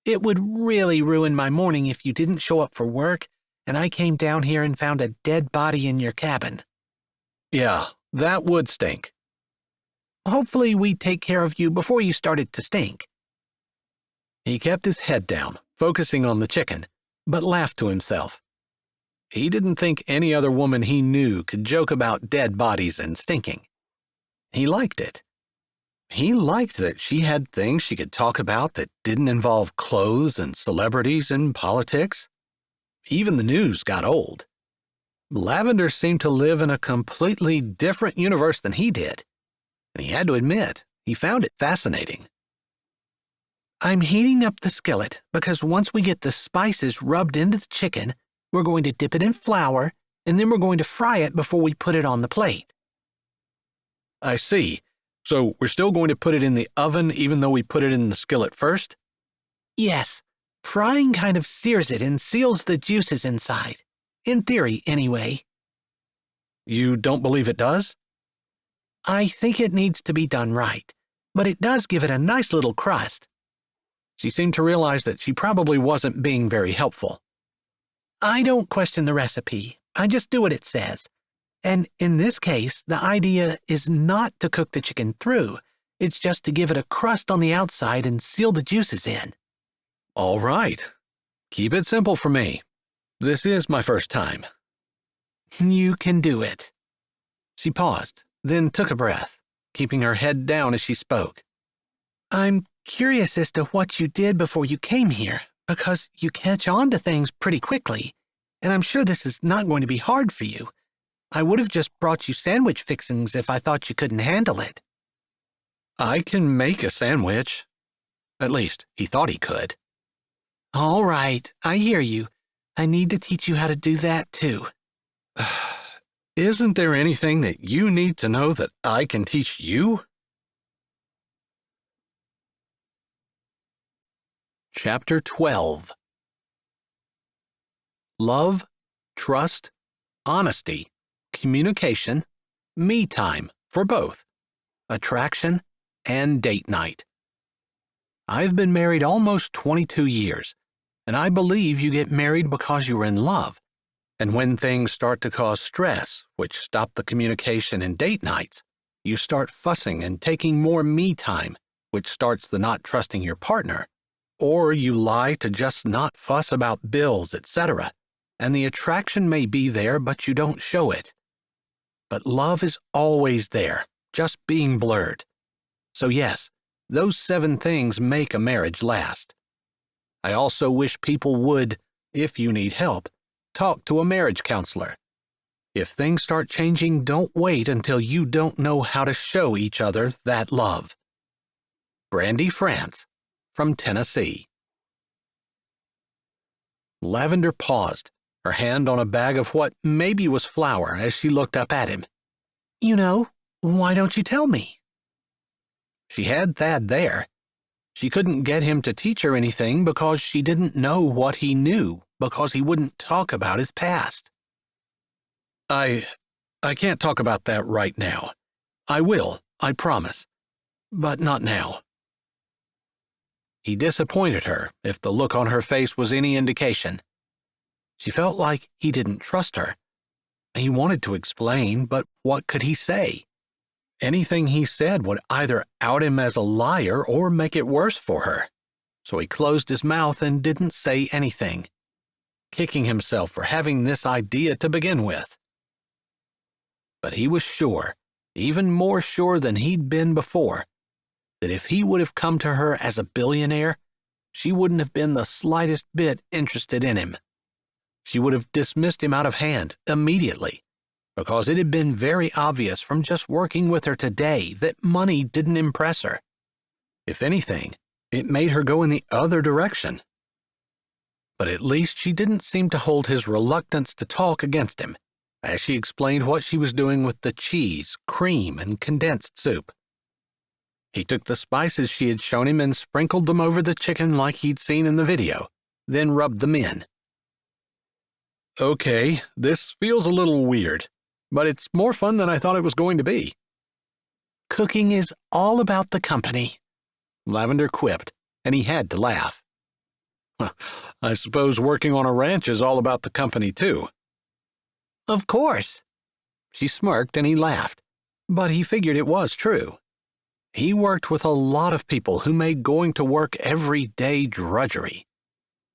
It would really ruin my morning if you didn't show up for work and I came down here and found a dead body in your cabin. Yeah, that would stink. Hopefully we'd take care of you before you started to stink. He kept his head down, focusing on the chicken, but laughed to himself. He didn't think any other woman he knew could joke about dead bodies and stinking. He liked it. He liked that she had things she could talk about that didn't involve clothes and celebrities and politics. Even the news got old. Lavender seemed to live in a completely different universe than he did, and he had to admit he found it fascinating. I'm heating up the skillet because once we get the spices rubbed into the chicken, we're going to dip it in flour, and then we're going to fry it before we put it on the plate. I see. So we're still going to put it in the oven even though we put it in the skillet first? Yes. Frying kind of sears it and seals the juices inside. In theory, anyway. You don't believe it does? I think it needs to be done right, but it does give it a nice little crust. She seemed to realize that she probably wasn't being very helpful. I don't question the recipe. I just do what it says. And in this case, the idea is not to cook the chicken through. It's just to give it a crust on the outside and seal the juices in. All right. Keep it simple for me. This is my first time. You can do it. She paused, then took a breath, keeping her head down as she spoke. I'm curious as to what you did before you came here, because you catch on to things pretty quickly, and I'm sure this is not going to be hard for you. I would have just brought you sandwich fixings if I thought you couldn't handle it. I can make a sandwich. At least, he thought he could. All right, I hear you. I need to teach you how to do that too. Isn't there anything that you need to know that I can teach you? Chapter 12. Love, trust, honesty, communication, me time for both, attraction, and date night. I've been married almost 22 years, and I believe you get married because you're in love. And when things start to cause stress, which stop the communication and date nights, you start fussing and taking more me time, which starts the not trusting your partner. Or you lie to just not fuss about bills, etc., and the attraction may be there, but you don't show it. But love is always there, just being blurred. So yes, those 7 things make a marriage last. I also wish people would, if you need help, talk to a marriage counselor. If things start changing, don't wait until you don't know how to show each other that love. Brandy France, from Tennessee. Lavender paused, her hand on a bag of what maybe was flour as she looked up at him. You know, why don't you tell me? She had Thad there. She couldn't get him to teach her anything because she didn't know what he knew, because he wouldn't talk about his past. I can't talk about that right now. I will, I promise. But not now. He disappointed her, if the look on her face was any indication. She felt like he didn't trust her. He wanted to explain, but what could he say? Anything he said would either out him as a liar or make it worse for her. So he closed his mouth and didn't say anything, kicking himself for having this idea to begin with. But he was sure, even more sure than he'd been before, that if he would have come to her as a billionaire, she wouldn't have been the slightest bit interested in him. She would have dismissed him out of hand immediately, because it had been very obvious from just working with her today that money didn't impress her. If anything, it made her go in the other direction. But at least she didn't seem to hold his reluctance to talk against him, as she explained what she was doing with the cheese, cream, and condensed soup. He took the spices she had shown him and sprinkled them over the chicken like he'd seen in the video, then rubbed them in. Okay, this feels a little weird, but it's more fun than I thought it was going to be. Cooking is all about the company, Lavender quipped, and he had to laugh. I suppose working on a ranch is all about the company, too. Of course. She smirked and he laughed, but he figured it was true. He worked with a lot of people who made going to work every day drudgery.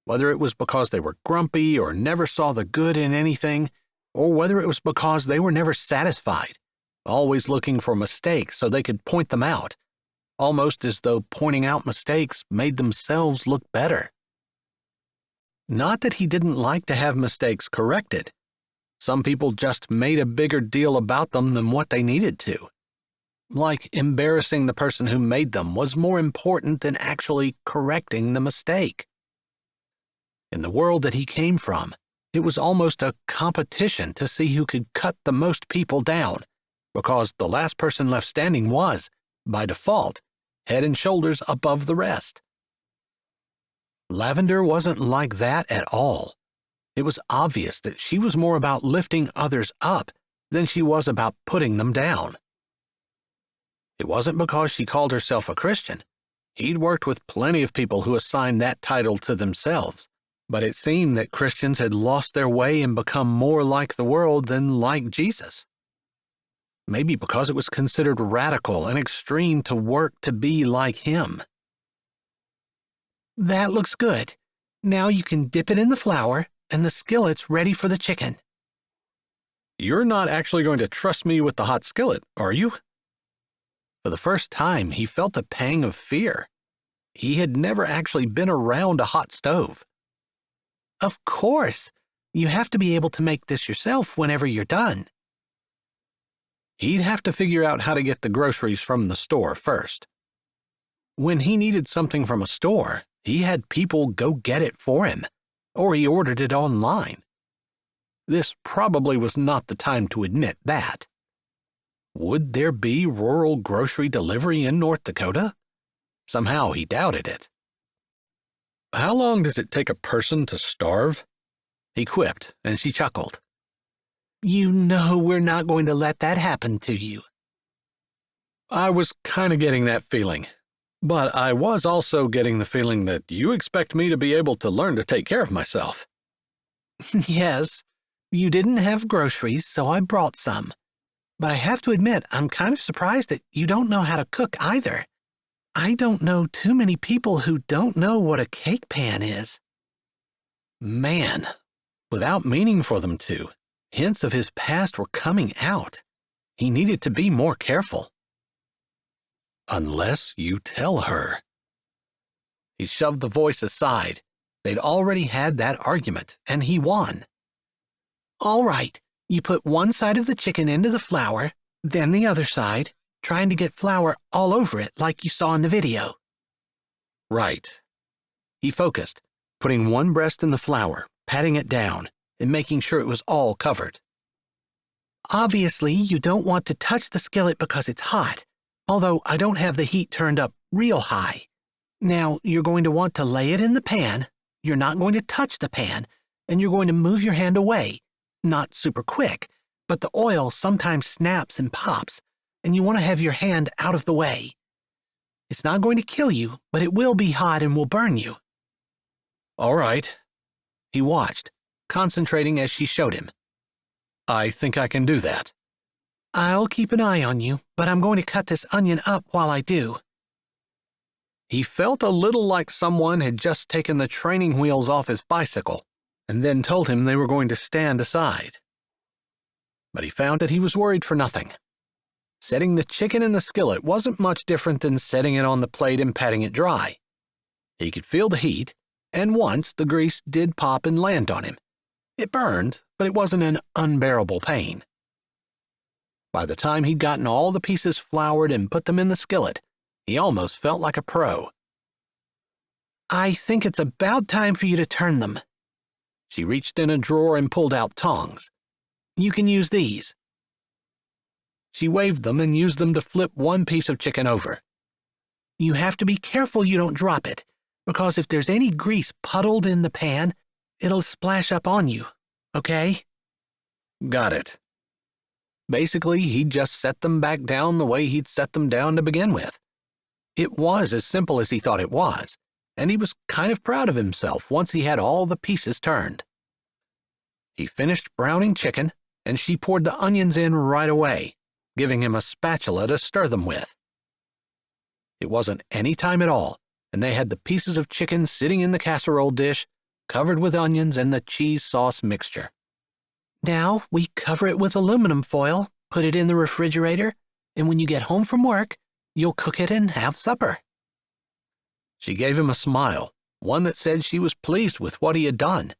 Whether it was because they were grumpy or never saw the good in anything, or whether it was because they were never satisfied, always looking for mistakes so they could point them out, almost as though pointing out mistakes made themselves look better. Not that he didn't like to have mistakes corrected. Some people just made a bigger deal about them than what they needed to. Like embarrassing the person who made them was more important than actually correcting the mistake. In the world that he came from, it was almost a competition to see who could cut the most people down, because the last person left standing was, by default, head and shoulders above the rest. Lavender wasn't like that at all. It was obvious that she was more about lifting others up than she was about putting them down. It wasn't because she called herself a Christian. He'd worked with plenty of people who assigned that title to themselves, but it seemed that Christians had lost their way and become more like the world than like Jesus. Maybe because it was considered radical and extreme to work to be like him. That looks good. Now you can dip it in the flour, and the skillet's ready for the chicken. You're not actually going to trust me with the hot skillet, are you? For the first time, he felt a pang of fear. He had never actually been around a hot stove. Of course. You have to be able to make this yourself whenever you're done. He'd have to figure out how to get the groceries from the store first. When he needed something from a store, he had people go get it for him, or he ordered it online. This probably was not the time to admit that. Would there be rural grocery delivery in North Dakota? Somehow he doubted it. How long does it take a person to starve? He quipped, and she chuckled. You know we're not going to let that happen to you. I was kind of getting that feeling, but I was also getting the feeling that you expect me to be able to learn to take care of myself. Yes, you didn't have groceries, so I brought some. But I have to admit, I'm kind of surprised that you don't know how to cook either. I don't know too many people who don't know what a cake pan is. Man, without meaning for them to, hints of his past were coming out. He needed to be more careful. Unless you tell her. He shoved the voice aside. They'd already had that argument, and he won. All right, you put one side of the chicken into the flour, then the other side, trying to get flour all over it like you saw in the video. Right. He focused, putting one breast in the flour, patting it down, and making sure it was all covered. Obviously, you don't want to touch the skillet because it's hot, although I don't have the heat turned up real high. Now, you're going to want to lay it in the pan, you're not going to touch the pan, and you're going to move your hand away. Not super quick, but the oil sometimes snaps and pops, and you want to have your hand out of the way. It's not going to kill you, but it will be hot and will burn you. All right. He watched, concentrating as she showed him. I think I can do that. I'll keep an eye on you, but I'm going to cut this onion up while I do. He felt a little like someone had just taken the training wheels off his bicycle and then told him they were going to stand aside. But he found that he was worried for nothing. Setting the chicken in the skillet wasn't much different than setting it on the plate and patting it dry. He could feel the heat, and once the grease did pop and land on him. It burned, but it wasn't an unbearable pain. By the time he'd gotten all the pieces floured and put them in the skillet, he almost felt like a pro. I think it's about time for you to turn them. She reached in a drawer and pulled out tongs. You can use these. She waved them and used them to flip one piece of chicken over. You have to be careful you don't drop it, because if there's any grease puddled in the pan, it'll splash up on you, okay? Got it. Basically, he'd just set them back down the way he'd set them down to begin with. It was as simple as he thought it was, and he was kind of proud of himself once he had all the pieces turned. He finished browning chicken, and she poured the onions in right away, giving him a spatula to stir them with. It wasn't any time at all, and they had the pieces of chicken sitting in the casserole dish, covered with onions and the cheese sauce mixture. Now we cover it with aluminum foil, put it in the refrigerator, and when you get home from work, you'll cook it and have supper. She gave him a smile, one that said she was pleased with what he had done.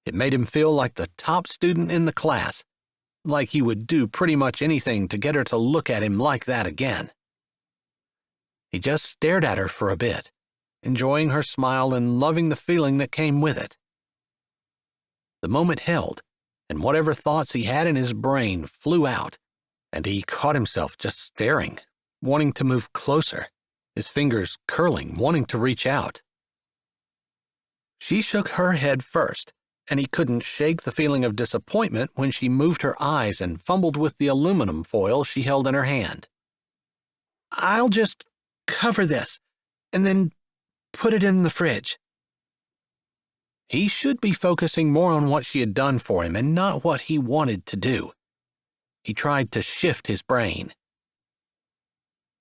It made him feel like the top student in the class, like he would do pretty much anything to get her to look at him like that again. He just stared at her for a bit, enjoying her smile and loving the feeling that came with it. The moment held, and whatever thoughts he had in his brain flew out, and he caught himself just staring, wanting to move closer, his fingers curling, wanting to reach out. She shook her head first, and he couldn't shake the feeling of disappointment when she moved her eyes and fumbled with the aluminum foil she held in her hand. I'll just cover this. and then put it in the fridge. He should be focusing more on what she had done for him and not what he wanted to do. He tried to shift his brain.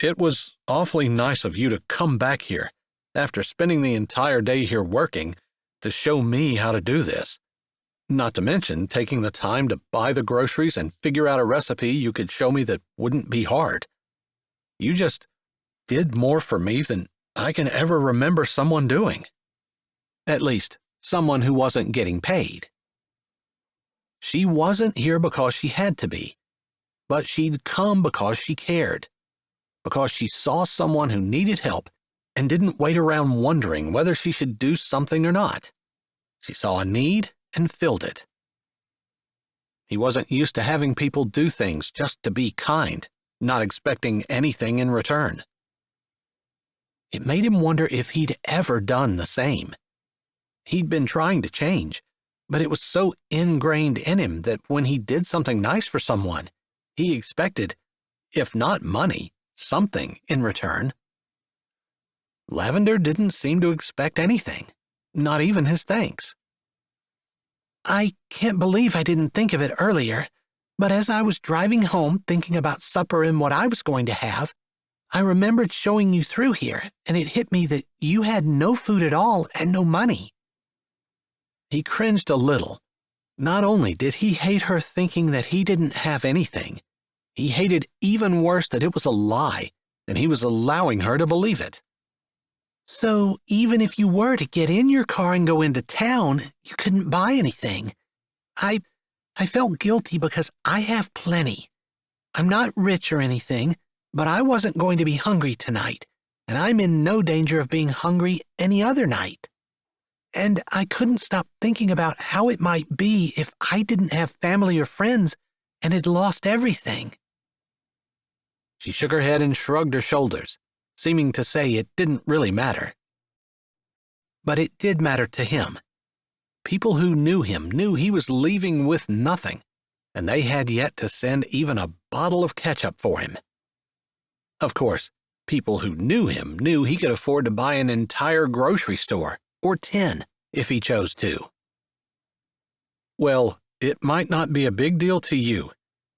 It was awfully nice of you to come back here, after spending the entire day here working, to show me how to do this. Not to mention taking the time to buy the groceries and figure out a recipe you could show me that wouldn't be hard. You just did more for me than I can ever remember someone doing. At least, someone who wasn't getting paid. She wasn't here because she had to be, but she'd come because she cared, because she saw someone who needed help and didn't wait around wondering whether she should do something or not. She saw a need and filled it. He wasn't used to having people do things just to be kind, not expecting anything in return. It made him wonder if he'd ever done the same. He'd been trying to change, but it was so ingrained in him that when he did something nice for someone, he expected, if not money, something in return. Lavender didn't seem to expect anything, not even his thanks. I can't believe I didn't think of it earlier, but as I was driving home thinking about supper and what I was going to have, I remembered showing you through here, and it hit me that you had no food at all and no money. He cringed a little. Not only did he hate her thinking that he didn't have anything, he hated even worse that it was a lie, and he was allowing her to believe it. So even if you were to get in your car and go into town, you couldn't buy anything. I felt guilty because I have plenty. I'm not rich or anything, but I wasn't going to be hungry tonight, and I'm in no danger of being hungry any other night. And I couldn't stop thinking about how it might be if I didn't have family or friends and had lost everything. She shook her head and shrugged her shoulders, seeming to say it didn't really matter. But it did matter to him. People who knew him knew he was leaving with nothing, and they had yet to send even a bottle of ketchup for him. Of course, people who knew him knew he could afford to buy an entire grocery store, or 10, if he chose to. Well, it might not be a big deal to you,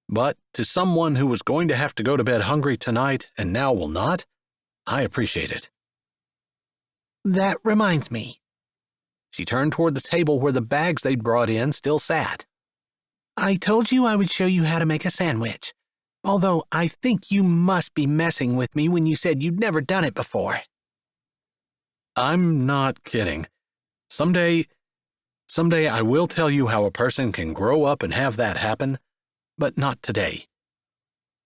but to someone who was going to have to go to bed hungry tonight and now will not, I appreciate it. That reminds me. She turned toward the table where the bags they'd brought in still sat. I told you I would show you how to make a sandwich, although I think you must be messing with me when you said you'd never done it before. I'm not kidding. Someday I will tell you how a person can grow up and have that happen, but not today.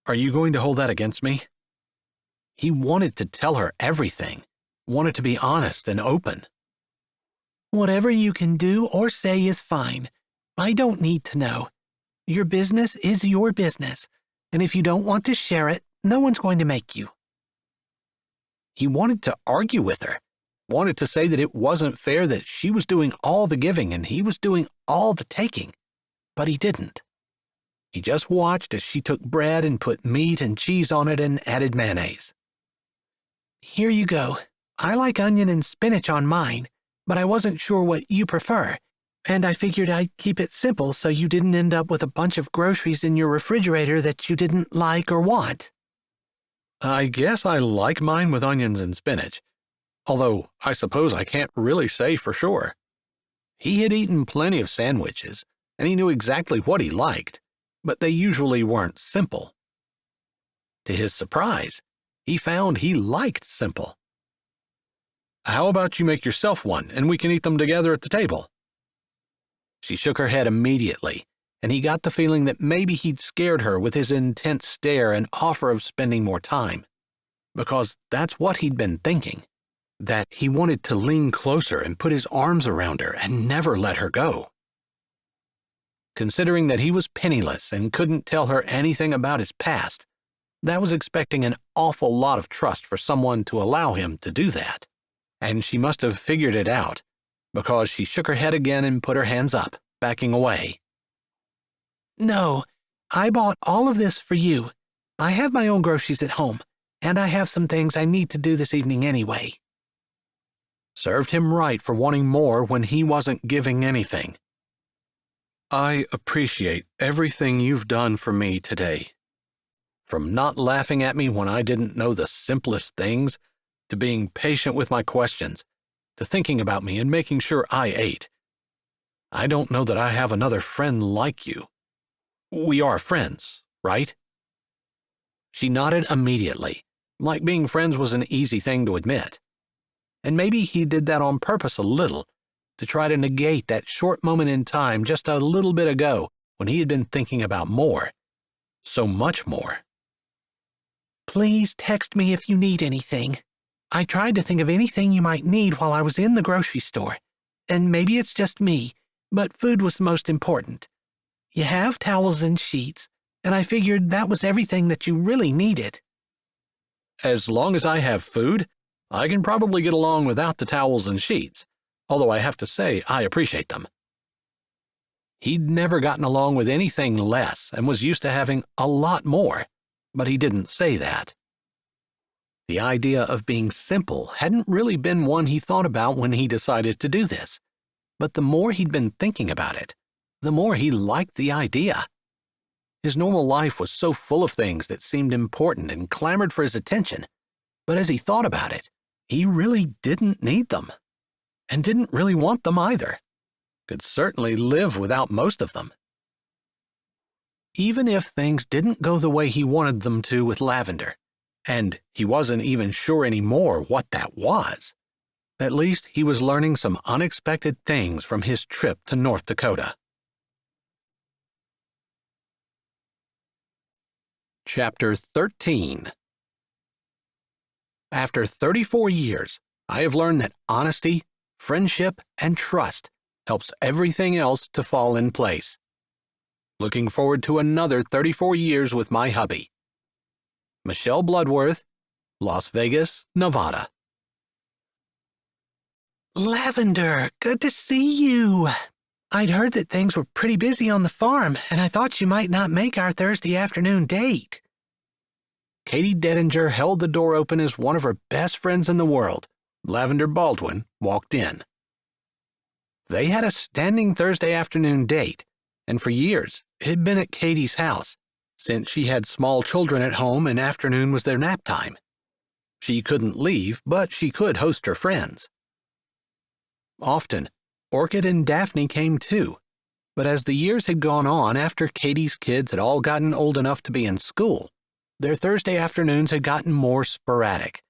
Are you going to hold that against me? He wanted to tell her everything, wanted to be honest and open. Whatever you can do or say is fine. I don't need to know. Your business is your business, and if you don't want to share it, no one's going to make you. He wanted to argue with her, wanted to say that it wasn't fair that she was doing all the giving and he was doing all the taking, but he didn't. He just watched as she took bread and put meat and cheese on it and added mayonnaise. Here you go. I like onion and spinach on mine, but I wasn't sure what you prefer, and I figured I'd keep it simple so you didn't end up with a bunch of groceries in your refrigerator that you didn't like or want. I guess I like mine with onions and spinach, although I suppose I can't really say for sure. He had eaten plenty of sandwiches, and he knew exactly what he liked, but they usually weren't simple. To his surprise, he found he liked simple. How about you make yourself one, and we can eat them together at the table? She shook her head immediately, and he got the feeling that maybe he'd scared her with his intense stare and offer of spending more time, because that's what he'd been thinking, that he wanted to lean closer and put his arms around her and never let her go. Considering that he was penniless and couldn't tell her anything about his past, that was expecting an awful lot of trust for someone to allow him to do that. And she must have figured it out, because she shook her head again and put her hands up, backing away. No, I bought all of this for you. I have my own groceries at home, and I have some things I need to do this evening anyway. Served him right for wanting more when he wasn't giving anything. I appreciate everything you've done for me today. From not laughing at me when I didn't know the simplest things, to being patient with my questions, to thinking about me and making sure I ate. I don't know that I have another friend like you. We are friends, right? She nodded immediately, like being friends was an easy thing to admit. And maybe he did that on purpose a little, to try to negate that short moment in time just a little bit ago when he had been thinking about more. So much more. Please text me if you need anything. I tried to think of anything you might need while I was in the grocery store. And maybe it's just me, but food was the most important. You have towels and sheets, and I figured that was everything that you really needed. As long as I have food, I can probably get along without the towels and sheets, although I have to say I appreciate them. He'd never gotten along with anything less and was used to having a lot more, but he didn't say that. The idea of being simple hadn't really been one he thought about when he decided to do this, but the more he'd been thinking about it, the more he liked the idea. His normal life was so full of things that seemed important and clamored for his attention, but as he thought about it, he really didn't need them, and didn't really want them either. Could certainly live without most of them. Even if things didn't go the way he wanted them to with Lavender, and he wasn't even sure anymore what that was, at least he was learning some unexpected things from his trip to North Dakota. Chapter 13. After 34 years, I have learned that honesty, friendship, and trust helps everything else to fall in place. Looking forward to another 34 years with my hubby. Michelle Bloodworth, Las Vegas, Nevada. Lavender, good to see you. I'd heard that things were pretty busy on the farm, and I thought you might not make our Thursday afternoon date. Katie Dedinger held the door open as one of her best friends in the world, Lavender Baldwin, walked in. They had a standing Thursday afternoon date, and for years it had been at Katie's house, since she had small children at home and afternoon was their nap time. She couldn't leave, but she could host her friends. Often, Orchid and Daphne came too, but as the years had gone on after Katie's kids had all gotten old enough to be in school, their Thursday afternoons had gotten more sporadic,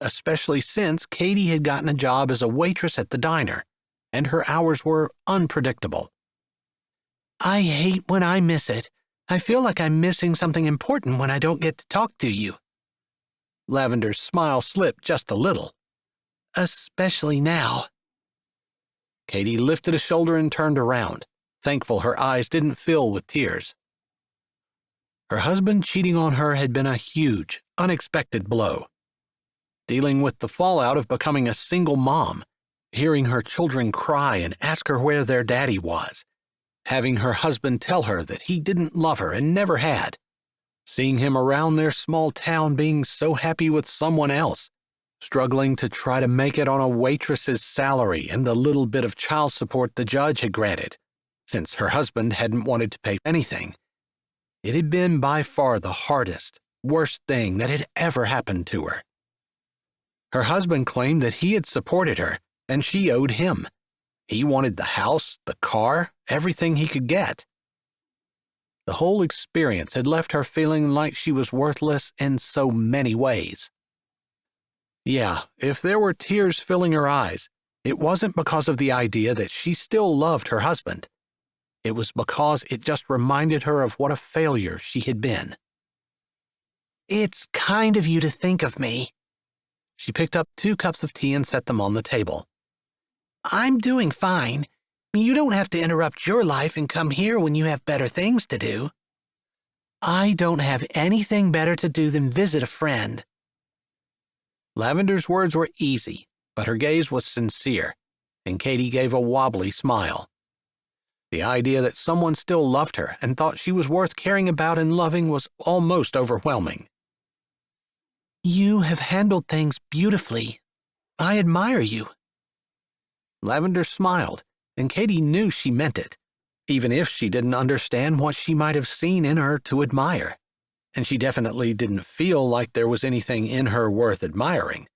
especially since Katie had gotten a job as a waitress at the diner, and her hours were unpredictable. I hate when I miss it. I feel like I'm missing something important when I don't get to talk to you. Lavender's smile slipped just a little. Especially now. Katie lifted a shoulder and turned around, thankful her eyes didn't fill with tears. Her husband cheating on her had been a huge, unexpected blow. Dealing with the fallout of becoming a single mom, hearing her children cry and ask her where their daddy was, having her husband tell her that he didn't love her and never had, seeing him around their small town being so happy with someone else, struggling to try to make it on a waitress's salary and the little bit of child support the judge had granted, since her husband hadn't wanted to pay anything. It had been by far the hardest, worst thing that had ever happened to her. Her husband claimed that he had supported her, and she owed him. He wanted the house, the car, everything he could get. The whole experience had left her feeling like she was worthless in so many ways. Yeah, if there were tears filling her eyes, it wasn't because of the idea that she still loved her husband. It was because it just reminded her of what a failure she had been. It's kind of you to think of me. She picked up 2 cups of tea and set them on the table. I'm doing fine. You don't have to interrupt your life and come here when you have better things to do. I don't have anything better to do than visit a friend. Lavender's words were easy, but her gaze was sincere, and Katie gave a wobbly smile. The idea that someone still loved her and thought she was worth caring about and loving was almost overwhelming. You have handled things beautifully. I admire you. Lavender smiled, and Katie knew she meant it, even if she didn't understand what she might have seen in her to admire. And she definitely didn't feel like there was anything in her worth admiring.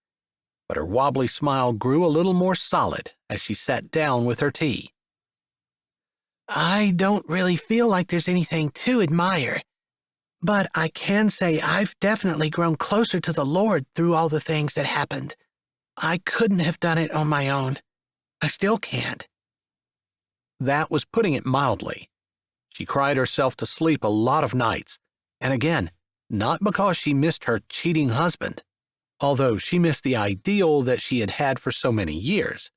But her wobbly smile grew a little more solid as she sat down with her tea. I don't really feel like there's anything to admire, but I can say I've definitely grown closer to the Lord through all the things that happened. I couldn't have done it on my own. I still can't. That was putting it mildly. She cried herself to sleep a lot of nights, and again, not because she missed her cheating husband, although she missed the ideal that she had had for so many years.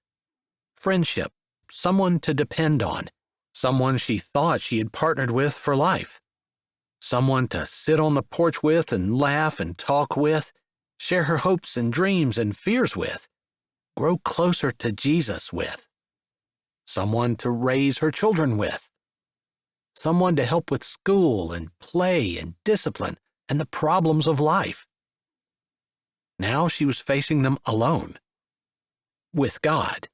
Friendship, someone to depend on, someone she thought she had partnered with for life. Someone to sit on the porch with and laugh and talk with, share her hopes and dreams and fears with, grow closer to Jesus with. Someone to raise her children with. Someone to help with school and play and discipline and the problems of life. Now she was facing them alone. With God.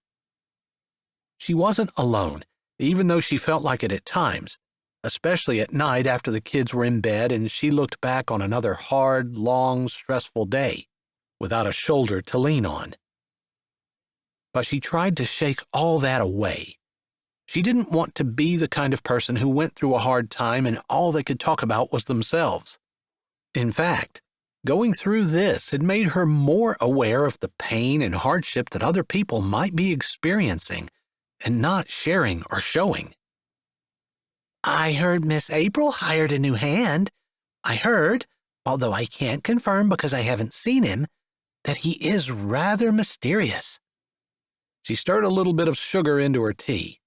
She wasn't alone, even though she felt like it at times, especially at night after the kids were in bed and she looked back on another hard, long, stressful day without a shoulder to lean on. But she tried to shake all that away. She didn't want to be the kind of person who went through a hard time and all they could talk about was themselves. In fact, going through this had made her more aware of the pain and hardship that other people might be experiencing and not sharing or showing. I heard Miss April hired a new hand. I heard, although I can't confirm because I haven't seen him, that he is rather mysterious. She stirred a little bit of sugar into her tea.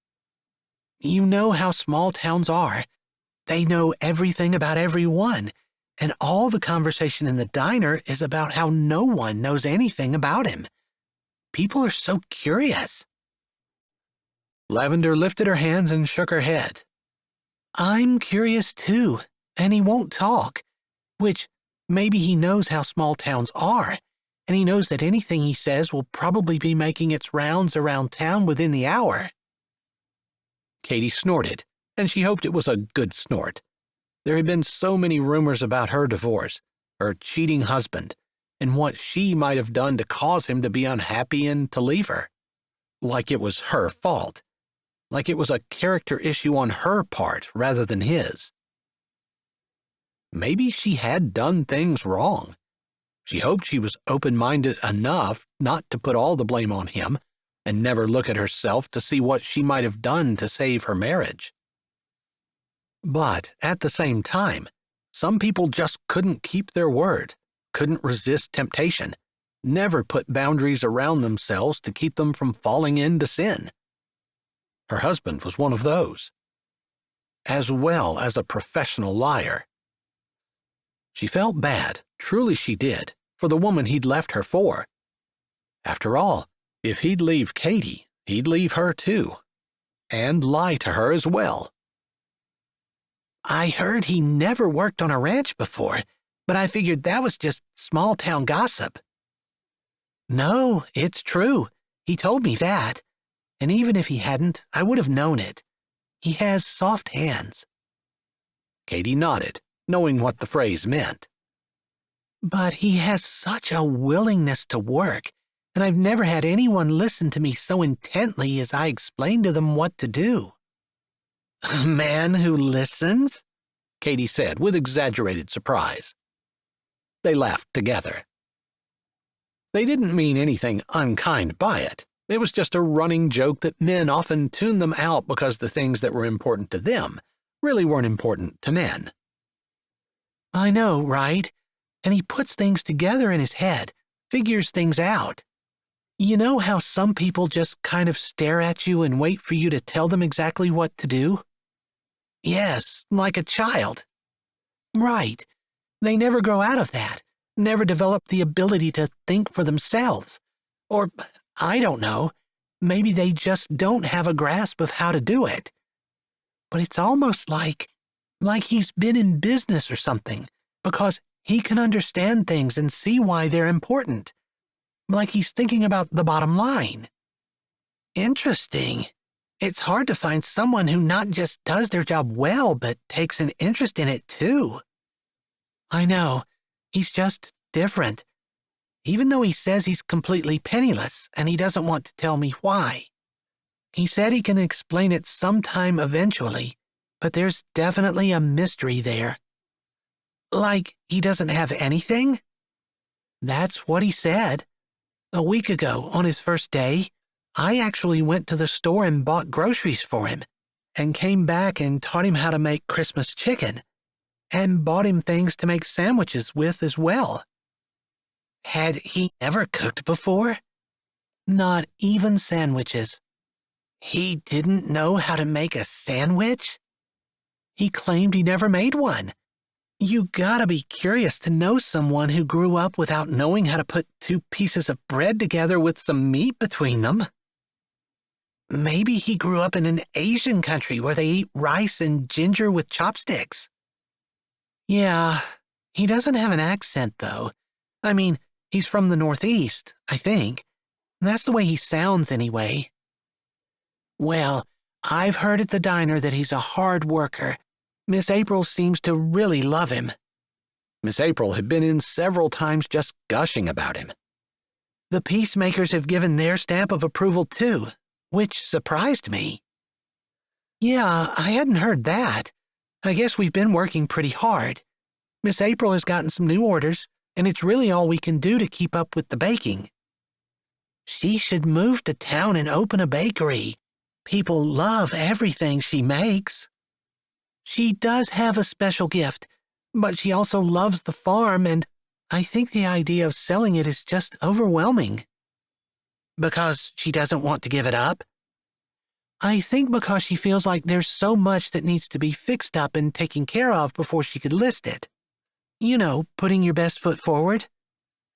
You know how small towns are. They know everything about everyone, and all the conversation in the diner is about how no one knows anything about him. People are so curious. Lavender lifted her hands and shook her head. I'm curious too, and he won't talk, which maybe he knows how small towns are, and he knows that anything he says will probably be making its rounds around town within the hour. Katie snorted, and she hoped it was a good snort. There had been so many rumors about her divorce, her cheating husband, and what she might have done to cause him to be unhappy and to leave her. Like it was her fault. Like it was a character issue on her part rather than his. Maybe she had done things wrong. She hoped she was open-minded enough not to put all the blame on him and never look at herself to see what she might have done to save her marriage. But at the same time, some people just couldn't keep their word, couldn't resist temptation, never put boundaries around themselves to keep them from falling into sin. Her husband was one of those, as well as a professional liar. She felt bad, truly she did, for the woman he'd left her for. After all, if he'd leave Katie, he'd leave her too, and lie to her as well. I heard he never worked on a ranch before, but I figured that was just small-town gossip. No, it's true. He told me that. And even if he hadn't, I would have known it. He has soft hands. Katie nodded, knowing what the phrase meant. But he has such a willingness to work, and I've never had anyone listen to me so intently as I explain to them what to do. A man who listens? Katie said with exaggerated surprise. They laughed together. They didn't mean anything unkind by it. It was just a running joke that men often tuned them out because the things that were important to them really weren't important to men. I know, right? And he puts things together in his head, figures things out. You know how some people just kind of stare at you and wait for you to tell them exactly what to do? Yes, like a child. Right. They never grow out of that, never develop the ability to think for themselves. Or, I don't know, maybe they just don't have a grasp of how to do it. But it's almost like he's been in business or something, because he can understand things and see why they're important. Like he's thinking about the bottom line. Interesting. It's hard to find someone who not just does their job well, but takes an interest in it too. I know. He's just different. Even though he says he's completely penniless and he doesn't want to tell me why. He said he can explain it sometime eventually, but there's definitely a mystery there. Like he doesn't have anything? That's what he said. A week ago, on his first day, I actually went to the store and bought groceries for him, and came back and taught him how to make Christmas chicken, and bought him things to make sandwiches with as well. Had he ever cooked before? Not even sandwiches. He didn't know how to make a sandwich? He claimed he never made one. You gotta be curious to know someone who grew up without knowing how to put two pieces of bread together with some meat between them. Maybe he grew up in an Asian country where they eat rice and ginger with chopsticks. Yeah, he doesn't have an accent, though. I mean, he's from the Northeast, I think. That's the way he sounds anyway. Well, I've heard at the diner that he's a hard worker. Miss April seems to really love him. Miss April had been in several times just gushing about him. The peacemakers have given their stamp of approval too, which surprised me. Yeah, I hadn't heard that. I guess we've been working pretty hard. Miss April has gotten some new orders, and it's really all we can do to keep up with the baking. She should move to town and open a bakery. People love everything she makes. She does have a special gift, but she also loves the farm, and I think the idea of selling it is just overwhelming. Because she doesn't want to give it up? I think because she feels like there's so much that needs to be fixed up and taken care of before she could list it. You know, putting your best foot forward.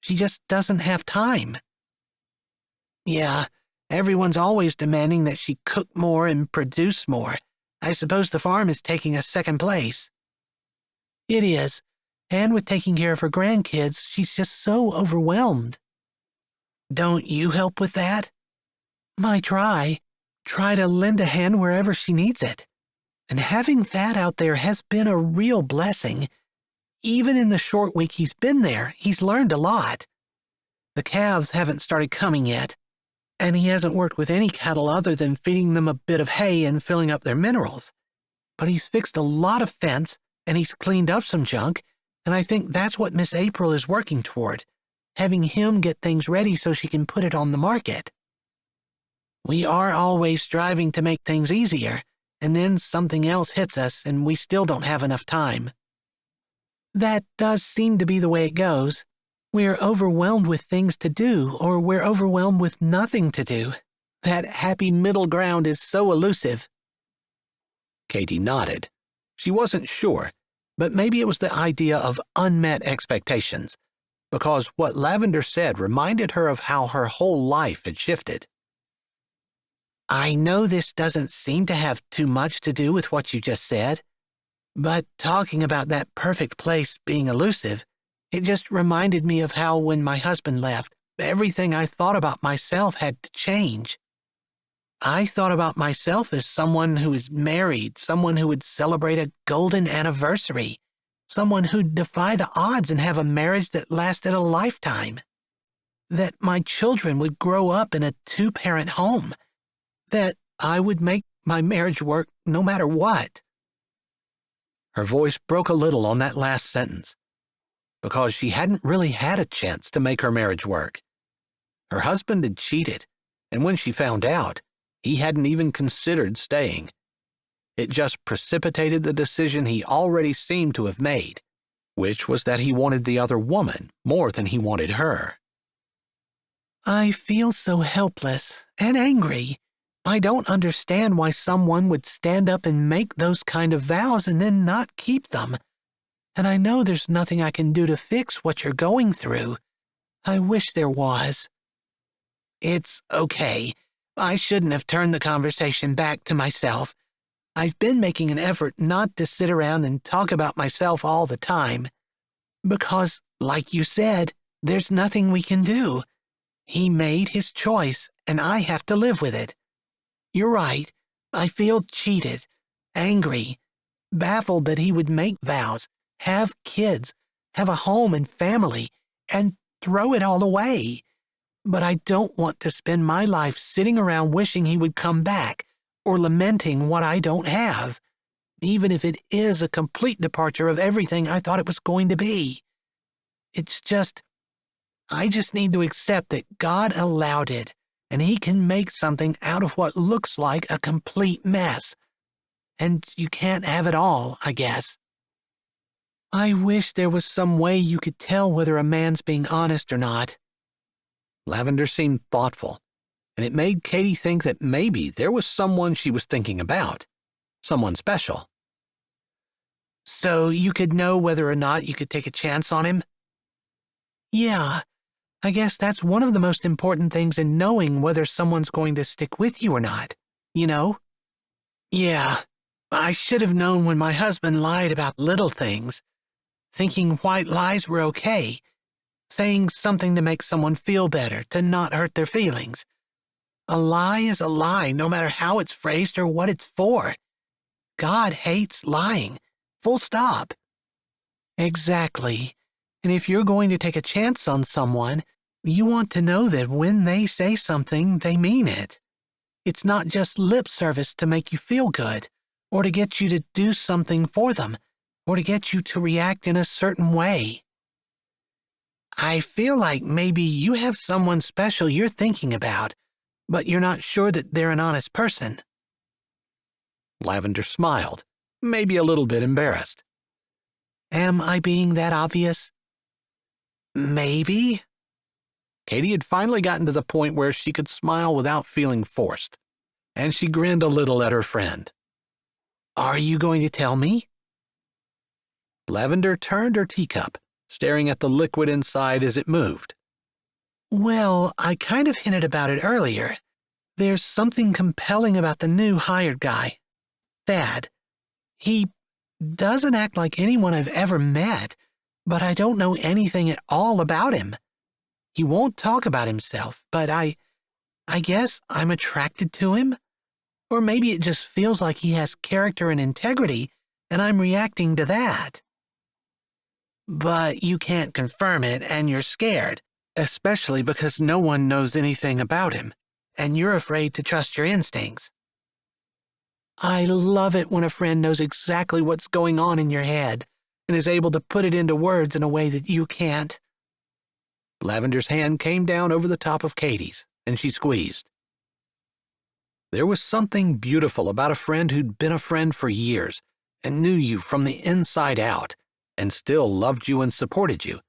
She just doesn't have time. Yeah, everyone's always demanding that she cook more and produce more. I suppose the farm is taking a second place. It is, and with taking care of her grandkids, she's just so overwhelmed. Don't you help with that? I try to lend a hand wherever she needs it. And having Thad out there has been a real blessing. Even in the short week he's been there, he's learned a lot. The calves haven't started coming yet, and he hasn't worked with any cattle other than feeding them a bit of hay and filling up their minerals. But he's fixed a lot of fence, and he's cleaned up some junk, and I think that's what Miss April is working toward, having him get things ready so she can put it on the market. We are always striving to make things easier, and then something else hits us and we still don't have enough time. That does seem to be the way it goes. We're overwhelmed with things to do, or we're overwhelmed with nothing to do. That happy middle ground is so elusive. Katie nodded. She wasn't sure, but maybe it was the idea of unmet expectations, because what Lavender said reminded her of how her whole life had shifted. I know this doesn't seem to have too much to do with what you just said, but talking about that perfect place being elusive, it just reminded me of how when my husband left, everything I thought about myself had to change. I thought about myself as someone who is married, someone who would celebrate a golden anniversary, someone who'd defy the odds and have a marriage that lasted a lifetime. That my children would grow up in a two-parent home. That I would make my marriage work no matter what. Her voice broke a little on that last sentence, because she hadn't really had a chance to make her marriage work. Her husband had cheated, and when she found out, he hadn't even considered staying. It just precipitated the decision he already seemed to have made, which was that he wanted the other woman more than he wanted her. I feel so helpless and angry. I don't understand why someone would stand up and make those kind of vows and then not keep them. And I know there's nothing I can do to fix what you're going through. I wish there was. It's okay. I shouldn't have turned the conversation back to myself. I've been making an effort not to sit around and talk about myself all the time. Because, like you said, there's nothing we can do. He made his choice, and I have to live with it. You're right. I feel cheated, angry, baffled that he would make vows, have kids, have a home and family, and throw it all away. But I don't want to spend my life sitting around wishing he would come back or lamenting what I don't have, even if it is a complete departure of everything I thought it was going to be. I just need to accept that God allowed it, and he can make something out of what looks like a complete mess. And you can't have it all, I guess. I wish there was some way you could tell whether a man's being honest or not. Lavender seemed thoughtful, and it made Katie think that maybe there was someone she was thinking about, someone special. So you could know whether or not you could take a chance on him? Yeah, I guess that's one of the most important things in knowing whether someone's going to stick with you or not, you know? Yeah, I should have known when my husband lied about little things, thinking white lies were okay, saying something to make someone feel better, to not hurt their feelings. A lie is a lie, no matter how it's phrased or what it's for. God hates lying. Full stop. Exactly. And if you're going to take a chance on someone, you want to know that when they say something, they mean it. It's not just lip service to make you feel good, or to get you to do something for them, or to get you to react in a certain way. I feel like maybe you have someone special you're thinking about, but you're not sure that they're an honest person. Lavender smiled, maybe a little bit embarrassed. Am I being that obvious? Maybe. Katie had finally gotten to the point where she could smile without feeling forced, and she grinned a little at her friend. Are you going to tell me? Lavender turned her teacup, staring at the liquid inside as it moved. Well, I kind of hinted about it earlier. There's something compelling about the new hired guy, Thad. He doesn't act like anyone I've ever met, but I don't know anything at all about him. He won't talk about himself, but I guess I'm attracted to him. Or maybe it just feels like he has character and integrity, and I'm reacting to that. But you can't confirm it, and you're scared, especially because no one knows anything about him, and you're afraid to trust your instincts. I love it when a friend knows exactly what's going on in your head and is able to put it into words in a way that you can't. Lavender's hand came down over the top of Katie's, and she squeezed. There was something beautiful about a friend who'd been a friend for years and knew you from the inside out and still loved you and supported you,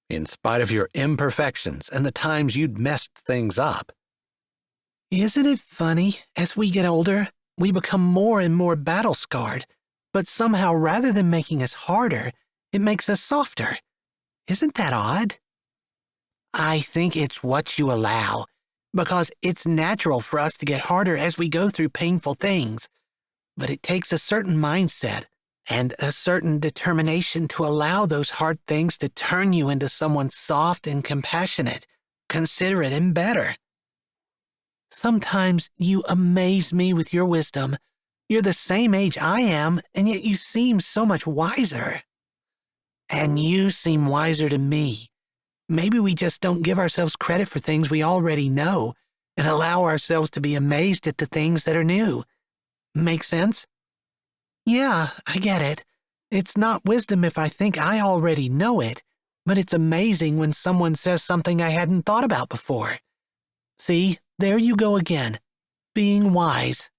in spite of your imperfections and the times you'd messed things up. Isn't it funny, as we get older, we become more and more battle-scarred, but somehow rather than making us harder, it makes us softer. Isn't that odd? I think it's what you allow, because it's natural for us to get harder as we go through painful things, but it takes a certain mindset and a certain determination to allow those hard things to turn you into someone soft and compassionate, considerate and better. Sometimes you amaze me with your wisdom. You're the same age I am, and yet you seem so much wiser. And you seem wiser to me. Maybe we just don't give ourselves credit for things we already know and allow ourselves to be amazed at the things that are new. Make sense? Yeah, I get it. It's not wisdom if I think I already know it, but it's amazing when someone says something I hadn't thought about before. See, there you go again, being wise.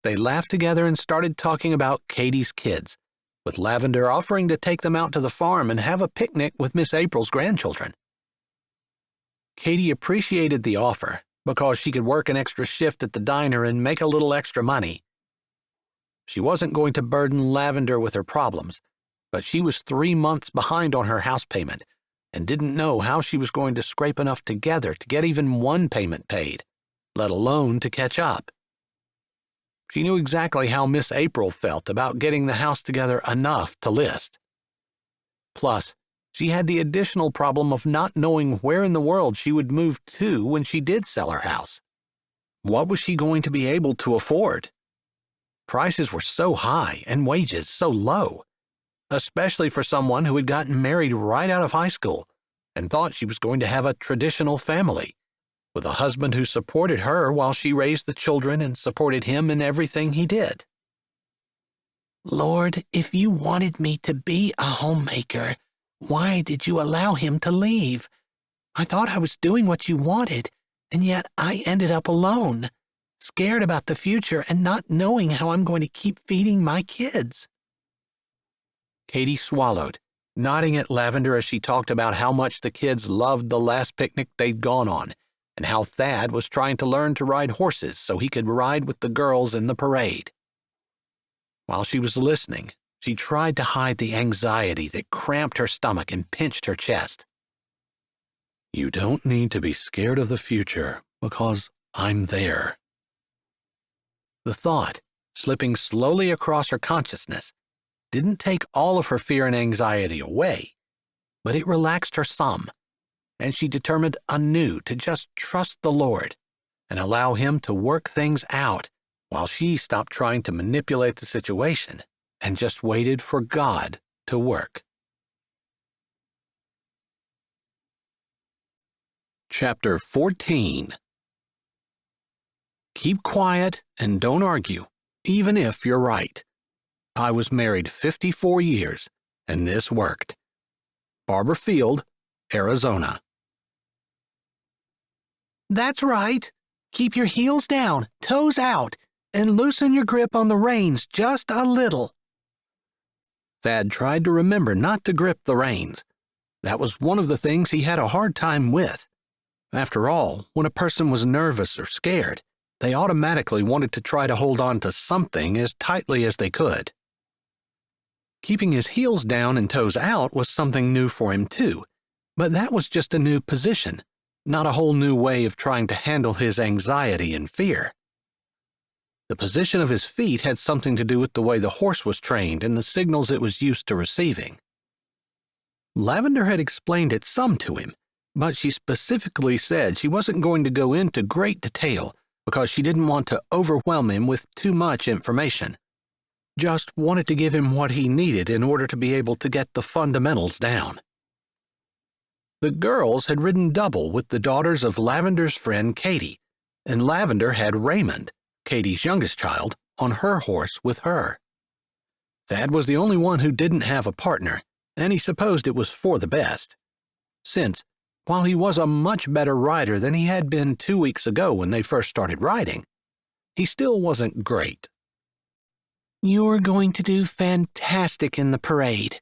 They laughed together and started talking about Katie's kids, with Lavender offering to take them out to the farm and have a picnic with Miss April's grandchildren. Katie appreciated the offer because she could work an extra shift at the diner and make a little extra money. She wasn't going to burden Lavender with her problems, but she was 3 months behind on her house payment and didn't know how she was going to scrape enough together to get even one payment paid, let alone to catch up. She knew exactly how Miss April felt about getting the house together enough to list. Plus, she had the additional problem of not knowing where in the world she would move to when she did sell her house. What was she going to be able to afford? Prices were so high and wages so low, especially for someone who had gotten married right out of high school and thought she was going to have a traditional family, with a husband who supported her while she raised the children and supported him in everything he did. Lord, if you wanted me to be a homemaker, why did you allow him to leave? I thought I was doing what you wanted, and yet I ended up alone, scared about the future and not knowing how I'm going to keep feeding my kids. Katie swallowed, nodding at Lavender as she talked about how much the kids loved the last picnic they'd gone on, and how Thad was trying to learn to ride horses so he could ride with the girls in the parade. While she was listening, she tried to hide the anxiety that cramped her stomach and pinched her chest. You don't need to be scared of the future, because I'm there. The thought, slipping slowly across her consciousness, didn't take all of her fear and anxiety away, but it relaxed her some, and she determined anew to just trust the Lord and allow Him to work things out while she stopped trying to manipulate the situation and just waited for God to work. Chapter 14. Keep quiet and don't argue, even if you're right. I was married 54 years, and this worked. Barbara Field, Arizona. That's right. Keep your heels down, toes out, and loosen your grip on the reins just a little. Thad tried to remember not to grip the reins. That was one of the things he had a hard time with. After all, when a person was nervous or scared, they automatically wanted to try to hold on to something as tightly as they could. Keeping his heels down and toes out was something new for him too, but that was just a new position, not a whole new way of trying to handle his anxiety and fear. The position of his feet had something to do with the way the horse was trained and the signals it was used to receiving. Lavender had explained it some to him, but she specifically said she wasn't going to go into great detail because she didn't want to overwhelm him with too much information. Just wanted to give him what he needed in order to be able to get the fundamentals down. The girls had ridden double with the daughters of Lavender's friend Katie, and Lavender had Raymond, Katie's youngest child, on her horse with her. Thad was the only one who didn't have a partner, and he supposed it was for the best, since, while he was a much better rider than he had been 2 weeks ago when they first started riding, he still wasn't great. You're going to do fantastic in the parade,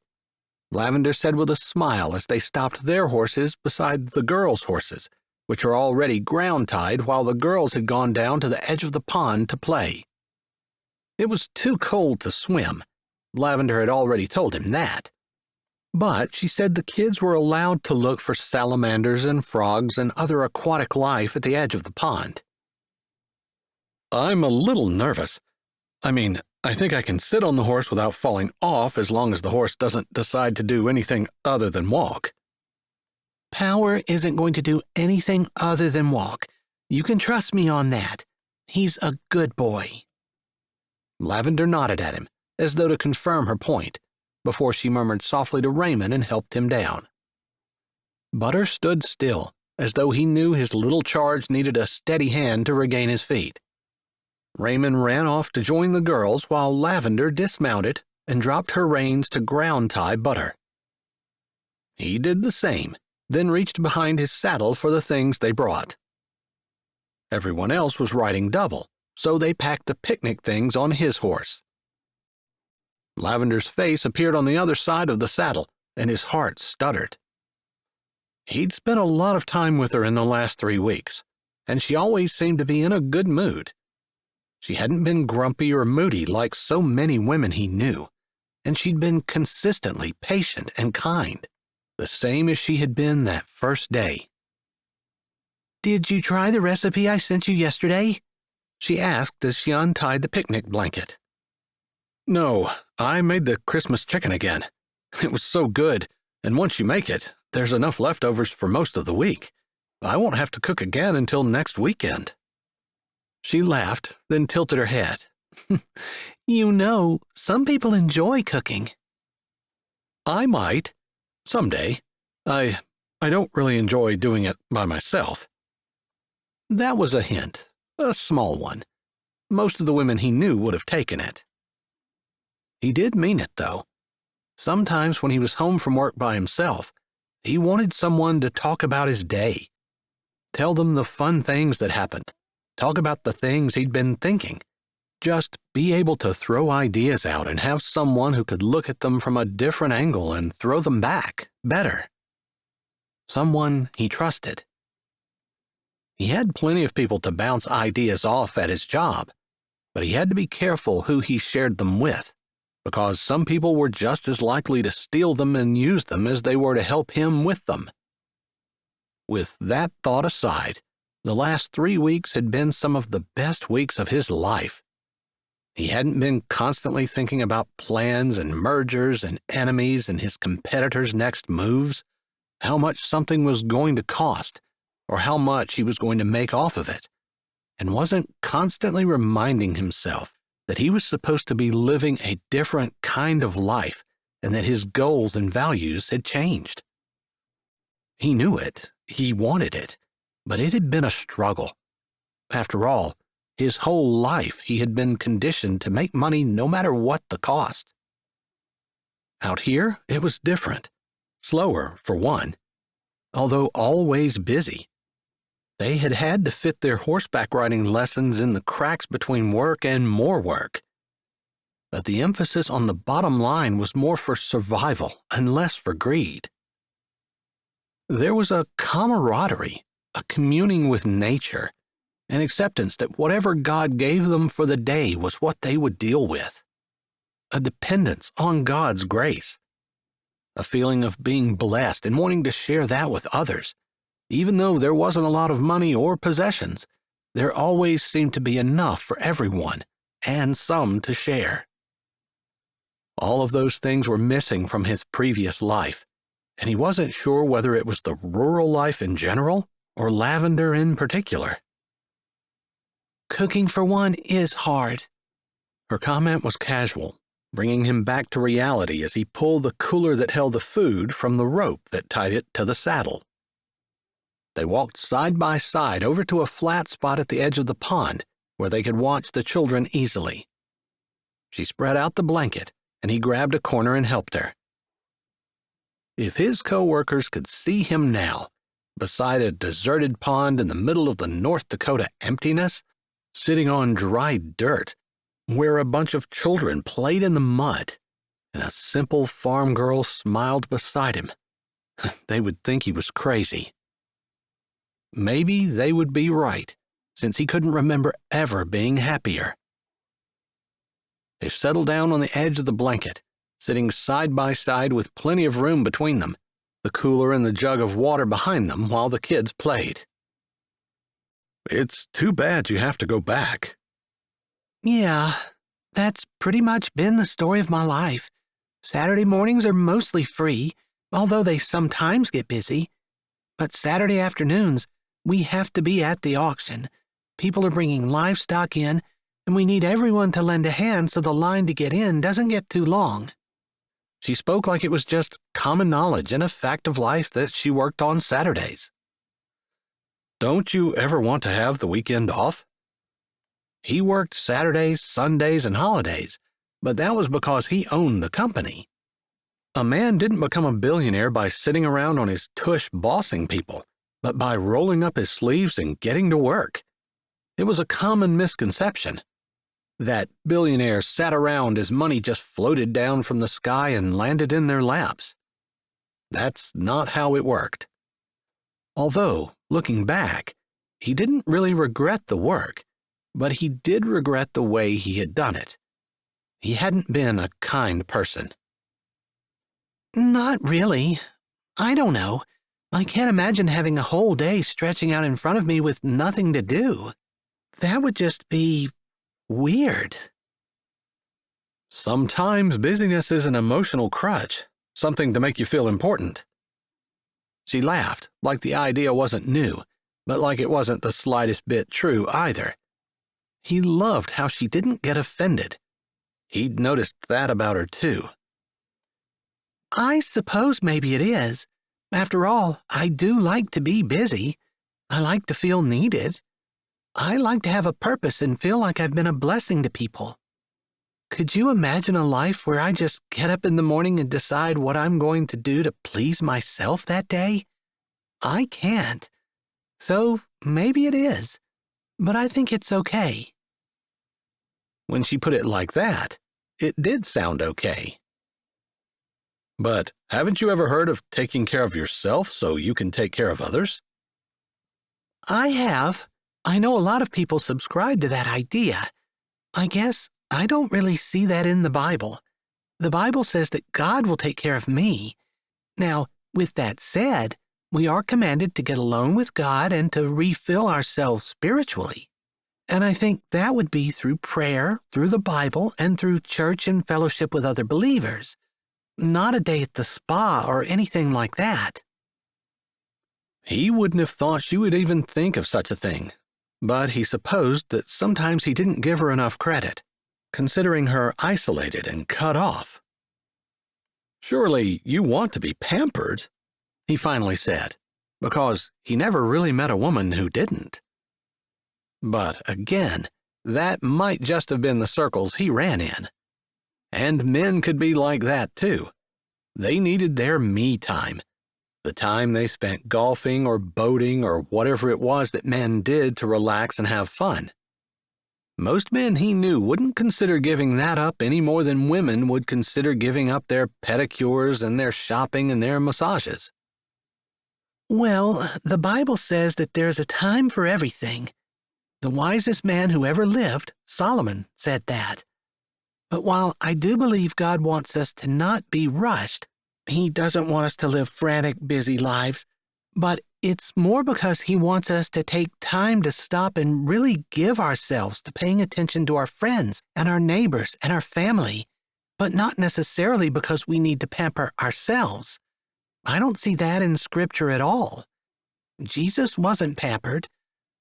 Lavender said with a smile as they stopped their horses beside the girls' horses, which were already ground-tied while the girls had gone down to the edge of the pond to play. It was too cold to swim. Lavender had already told him that. But she said the kids were allowed to look for salamanders and frogs and other aquatic life at the edge of the pond. I'm a little nervous. I think I can sit on the horse without falling off as long as the horse doesn't decide to do anything other than walk. Power isn't going to do anything other than walk. You can trust me on that. He's a good boy. Lavender nodded at him, as though to confirm her point, before she murmured softly to Raymond and helped him down. Butter stood still, as though he knew his little charge needed a steady hand to regain his feet. Raymond ran off to join the girls while Lavender dismounted and dropped her reins to ground-tie Butter. He did the same, then reached behind his saddle for the things they brought. Everyone else was riding double, so they packed the picnic things on his horse. Lavender's face appeared on the other side of the saddle, and his heart stuttered. He'd spent a lot of time with her in the last 3 weeks, and she always seemed to be in a good mood. She hadn't been grumpy or moody like so many women he knew, and she'd been consistently patient and kind, the same as she had been that first day. Did you try the recipe I sent you yesterday? She asked as she untied the picnic blanket. No, I made the Christmas chicken again. It was so good, and once you make it, there's enough leftovers for most of the week. I won't have to cook again until next weekend. She laughed, then tilted her head. You know, some people enjoy cooking. I might. Someday. I don't really enjoy doing it by myself. That was a hint, a small one. Most of the women he knew would have taken it. He did mean it, though. Sometimes when he was home from work by himself, he wanted someone to talk about his day. Tell them the fun things that happened. Talk about the things he'd been thinking. Just be able to throw ideas out and have someone who could look at them from a different angle and throw them back better. Someone he trusted. He had plenty of people to bounce ideas off at his job, but he had to be careful who he shared them with, because some people were just as likely to steal them and use them as they were to help him with them. With that thought aside, the last 3 weeks had been some of the best weeks of his life. He hadn't been constantly thinking about plans and mergers and enemies and his competitors' next moves, how much something was going to cost, or how much he was going to make off of it, and wasn't constantly reminding himself that he was supposed to be living a different kind of life and that his goals and values had changed. He knew it, he wanted it, but it had been a struggle. After all, his whole life he had been conditioned to make money no matter what the cost. Out here, it was different. Slower, for one, although always busy. They had had to fit their horseback riding lessons in the cracks between work and more work. But the emphasis on the bottom line was more for survival and less for greed. There was a camaraderie, a communing with nature, an acceptance that whatever God gave them for the day was what they would deal with, a dependence on God's grace, a feeling of being blessed and wanting to share that with others. Even though there wasn't a lot of money or possessions, there always seemed to be enough for everyone and some to share. All of those things were missing from his previous life, and he wasn't sure whether it was the rural life in general or Lavender in particular. Cooking for one is hard. Her comment was casual, bringing him back to reality as he pulled the cooler that held the food from the rope that tied it to the saddle. They walked side by side over to a flat spot at the edge of the pond where they could watch the children easily. She spread out the blanket, and he grabbed a corner and helped her. If his co-workers could see him now, beside a deserted pond in the middle of the North Dakota emptiness, sitting on dry dirt, where a bunch of children played in the mud, and a simple farm girl smiled beside him, they would think he was crazy. Maybe they would be right, since he couldn't remember ever being happier. They settled down on the edge of the blanket, sitting side by side with plenty of room between them, the cooler and the jug of water behind them while the kids played. It's too bad you have to go back. Yeah, that's pretty much been the story of my life. Saturday mornings are mostly free, although they sometimes get busy. But Saturday afternoons, we have to be at the auction. People are bringing livestock in, and we need everyone to lend a hand so the line to get in doesn't get too long. She spoke like it was just common knowledge and a fact of life that she worked on Saturdays. Don't you ever want to have the weekend off? He worked Saturdays, Sundays, and holidays, but that was because he owned the company. A man didn't become a billionaire by sitting around on his tush bossing people, but by rolling up his sleeves and getting to work. It was a common misconception that billionaires sat around as money just floated down from the sky and landed in their laps. That's not how it worked. Although, looking back, he didn't really regret the work, but he did regret the way he had done it. He hadn't been a kind person. Not really. I don't know. I can't imagine having a whole day stretching out in front of me with nothing to do. That would just be weird. Sometimes busyness is an emotional crutch, something to make you feel important. She laughed, like the idea wasn't new, but like it wasn't the slightest bit true either. He loved how she didn't get offended. He'd noticed that about her, too. I suppose maybe it is. After all, I do like to be busy. I like to feel needed. I like to have a purpose and feel like I've been a blessing to people. Could you imagine a life where I just get up in the morning and decide what I'm going to do to please myself that day? I can't. So maybe it is, but I think it's okay. When she put it like that, it did sound okay. But haven't you ever heard of taking care of yourself so you can take care of others? I have. I know a lot of people subscribe to that idea. I guess I don't really see that in the Bible. The Bible says that God will take care of me. Now, with that said, we are commanded to get alone with God and to refill ourselves spiritually. And I think that would be through prayer, through the Bible, and through church and fellowship with other believers. Not a day at the spa or anything like that. He wouldn't have thought she would even think of such a thing, but he supposed that sometimes he didn't give her enough credit, considering her isolated and cut off. "Surely you want to be pampered," he finally said, because he never really met a woman who didn't. But again, that might just have been the circles he ran in. And men could be like that too. They needed their me time, the time they spent golfing or boating or whatever it was that men did to relax and have fun. Most men he knew wouldn't consider giving that up any more than women would consider giving up their pedicures and their shopping and their massages. Well, the Bible says that there's a time for everything. The wisest man who ever lived, Solomon, said that. But while I do believe God wants us to not be rushed, He doesn't want us to live frantic, busy lives, but it's more because He wants us to take time to stop and really give ourselves to paying attention to our friends and our neighbors and our family, but not necessarily because we need to pamper ourselves. I don't see that in Scripture at all. Jesus wasn't pampered,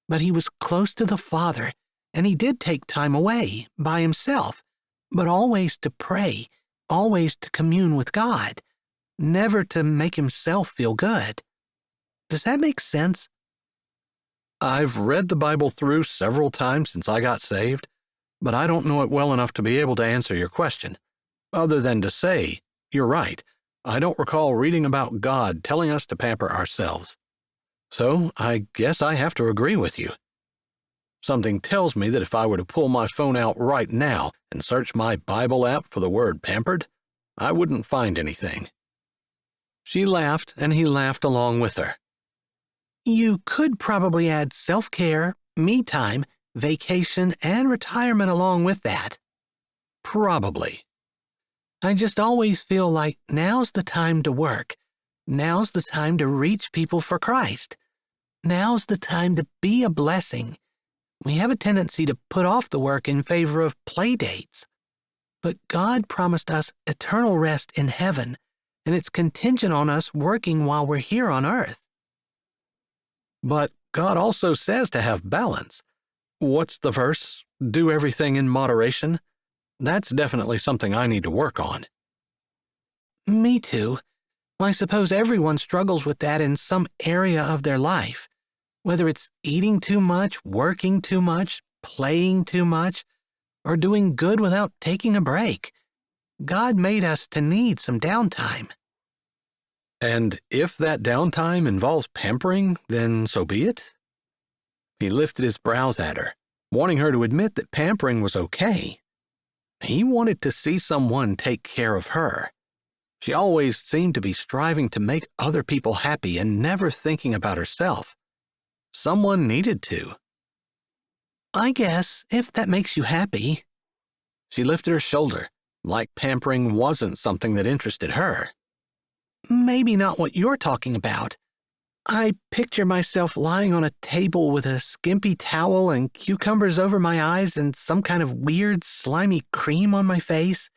but He was close to the Father, and He did take time away by Himself, but always to pray, always to commune with God, never to make Himself feel good. Does that make sense? I've read the Bible through several times since I got saved, but I don't know it well enough to be able to answer your question, other than to say, you're right, I don't recall reading about God telling us to pamper ourselves. So I guess I have to agree with you. Something tells me that if I were to pull my phone out right now and search my Bible app for the word pampered, I wouldn't find anything. She laughed, and he laughed along with her. You could probably add self-care, me time, vacation, and retirement along with that. Probably. I just always feel like now's the time to work. Now's the time to reach people for Christ. Now's the time to be a blessing. We have a tendency to put off the work in favor of play dates. But God promised us eternal rest in heaven, and it's contingent on us working while we're here on earth. But God also says to have balance. What's the verse? Do everything in moderation? That's definitely something I need to work on. Me too. I suppose everyone struggles with that in some area of their life. Whether it's eating too much, working too much, playing too much, or doing good without taking a break. God made us to need some downtime. And if that downtime involves pampering, then so be it. He lifted his brows at her, wanting her to admit that pampering was okay. He wanted to see someone take care of her. She always seemed to be striving to make other people happy and never thinking about herself. Someone needed to. I guess, if that makes you happy. She lifted her shoulder, like pampering wasn't something that interested her. Maybe not what you're talking about. I picture myself lying on a table with a skimpy towel and cucumbers over my eyes and some kind of weird, slimy cream on my face.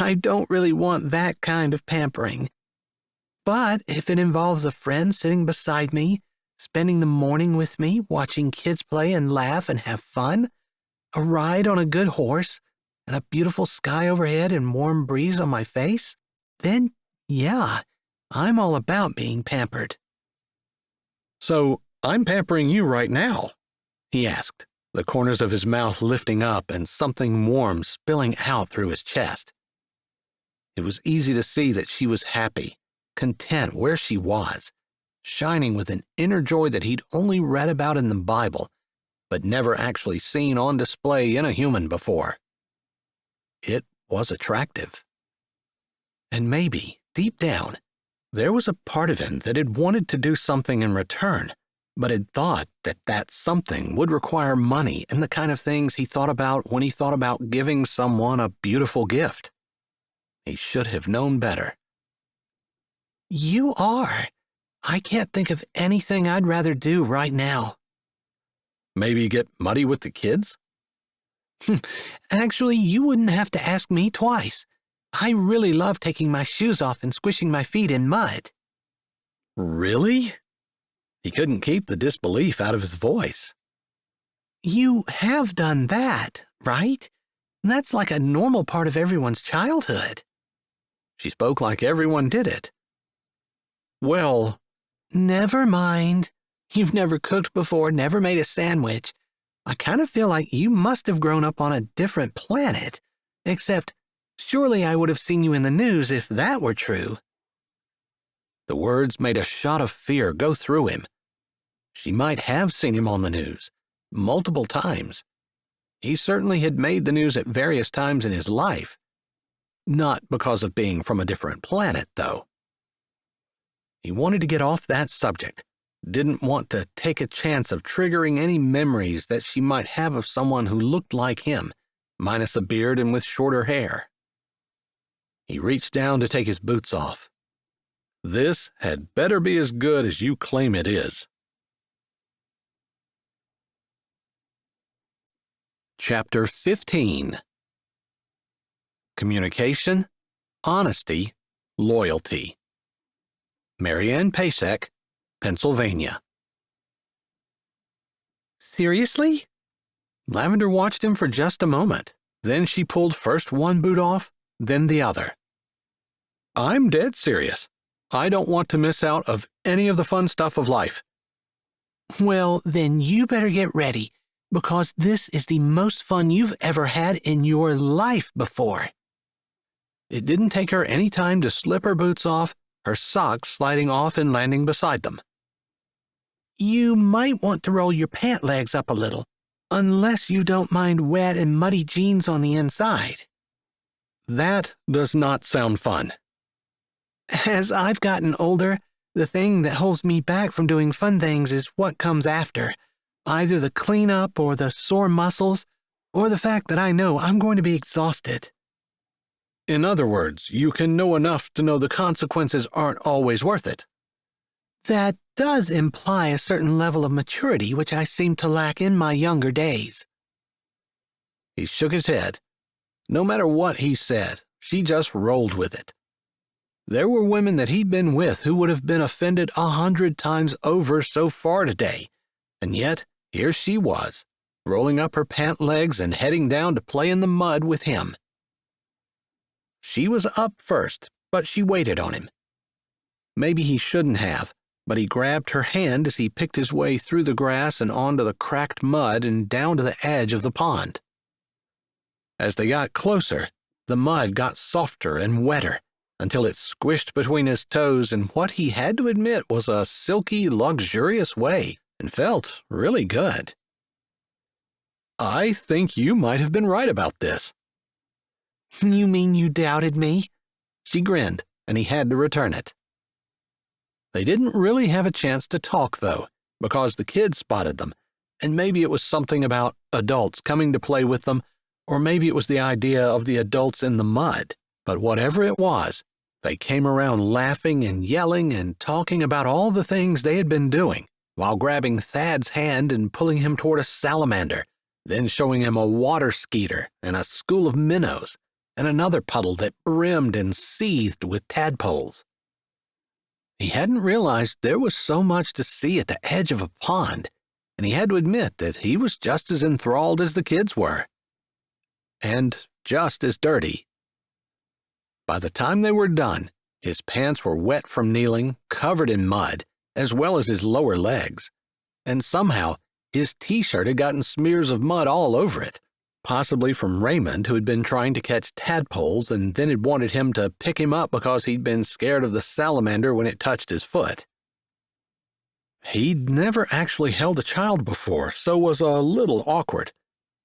I don't really want that kind of pampering. But if it involves a friend sitting beside me, spending the morning with me, watching kids play and laugh and have fun, a ride on a good horse, and a beautiful sky overhead and warm breeze on my face, then yeah, I'm all about being pampered. So I'm pampering you right now, he asked, the corners of his mouth lifting up and something warm spilling out through his chest. It was easy to see that she was happy, content where she was, shining with an inner joy that he'd only read about in the Bible, but never actually seen on display in a human before. It was attractive. And maybe, deep down, there was a part of him that had wanted to do something in return, but had thought that that something would require money and the kind of things he thought about when he thought about giving someone a beautiful gift. He should have known better. You are. I can't think of anything I'd rather do right now. Maybe get muddy with the kids? Actually, you wouldn't have to ask me twice. I really love taking my shoes off and squishing my feet in mud. Really? He couldn't keep the disbelief out of his voice. You have done that, right? That's like a normal part of everyone's childhood. She spoke like everyone did it. Well, never mind. You've never cooked before, never made a sandwich. I kind of feel like you must have grown up on a different planet. Except, surely I would have seen you in the news if that were true. The words made a shot of fear go through him. She might have seen him on the news, multiple times. He certainly had made the news at various times in his life. Not because of being from a different planet, though. He wanted to get off that subject, didn't want to take a chance of triggering any memories that she might have of someone who looked like him, minus a beard and with shorter hair. He reached down to take his boots off. This had better be as good as you claim it is. Chapter 15. Communication, Honesty, Loyalty. Marianne Pasek, Pennsylvania. Seriously? Lavender watched him for just a moment. Then she pulled first one boot off, then the other. I'm dead serious. I don't want to miss out of any of the fun stuff of life. Well, then you better get ready, because this is the most fun you've ever had in your life before. It didn't take her any time to slip her boots off, her socks sliding off and landing beside them. You might want to roll your pant legs up a little, unless you don't mind wet and muddy jeans on the inside. That does not sound fun. As I've gotten older, the thing that holds me back from doing fun things is what comes after, either the cleanup or the sore muscles, or the fact that I know I'm going to be exhausted. In other words, you can know enough to know the consequences aren't always worth it. That does imply a certain level of maturity which I seem to lack in my younger days. He shook his head. No matter what he said, she just rolled with it. There were women that he'd been with who would have been offended 100 times over so far today, and yet here she was, rolling up her pant legs and heading down to play in the mud with him. She was up first, but she waited on him. Maybe he shouldn't have, but he grabbed her hand as he picked his way through the grass and onto the cracked mud and down to the edge of the pond. As they got closer, the mud got softer and wetter, until it squished between his toes in what he had to admit was a silky, luxurious way, and felt really good. I think you might have been right about this. You mean you doubted me? She grinned, and he had to return it. They didn't really have a chance to talk, though, because the kids spotted them, and maybe it was something about adults coming to play with them, or maybe it was the idea of the adults in the mud. But whatever it was, they came around laughing and yelling and talking about all the things they had been doing, while grabbing Thad's hand and pulling him toward a salamander, then showing him a water skeeter and a school of minnows, and another puddle that brimmed and seethed with tadpoles. He hadn't realized there was so much to see at the edge of a pond, and he had to admit that he was just as enthralled as the kids were. And just as dirty. By the time they were done, his pants were wet from kneeling, covered in mud, as well as his lower legs, and somehow his t-shirt had gotten smears of mud all over it, possibly from Raymond, who had been trying to catch tadpoles and then had wanted him to pick him up because he'd been scared of the salamander when it touched his foot. He'd never actually held a child before, so was a little awkward,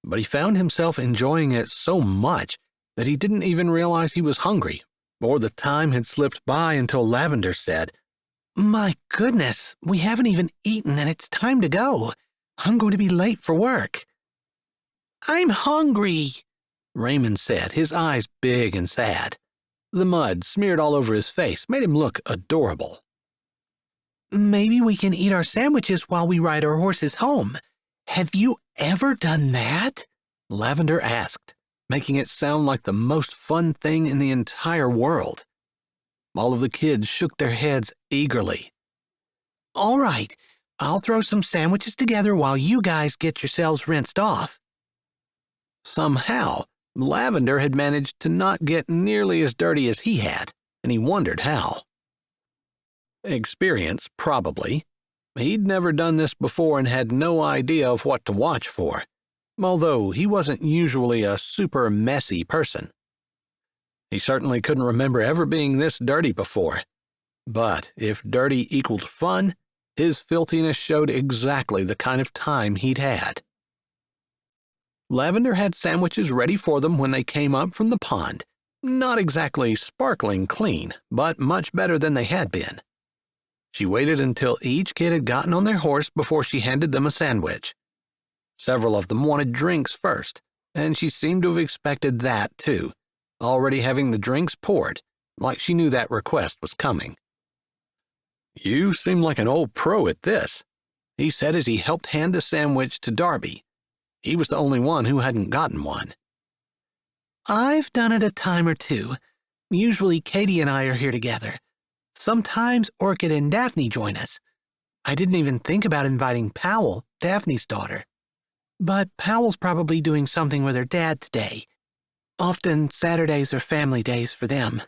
but he found himself enjoying it so much that he didn't even realize he was hungry, or the time had slipped by until Lavender said, "My goodness, we haven't even eaten and it's time to go. I'm going to be late for work." "I'm hungry," Raymond said, his eyes big and sad. The mud smeared all over his face made him look adorable. "Maybe we can eat our sandwiches while we ride our horses home. Have you ever done that?" Lavender asked, making it sound like the most fun thing in the entire world. All of the kids shook their heads eagerly. "All right, I'll throw some sandwiches together while you guys get yourselves rinsed off." Somehow, Lavender had managed to not get nearly as dirty as he had, and he wondered how. Experience, probably. He'd never done this before and had no idea of what to watch for, although he wasn't usually a super messy person. He certainly couldn't remember ever being this dirty before. But if dirty equaled fun, his filthiness showed exactly the kind of time he'd had. Lavender had sandwiches ready for them when they came up from the pond, not exactly sparkling clean, but much better than they had been. She waited until each kid had gotten on their horse before she handed them a sandwich. Several of them wanted drinks first, and she seemed to have expected that too, already having the drinks poured, like she knew that request was coming. "You seem like an old pro at this," he said as he helped hand a sandwich to Darby. He was the only one who hadn't gotten one. "I've done it a time or two. Usually Katie and I are here together. Sometimes Orchid and Daphne join us. I didn't even think about inviting Powell, Daphne's daughter. But Powell's probably doing something with her dad today. Often Saturdays are family days for them."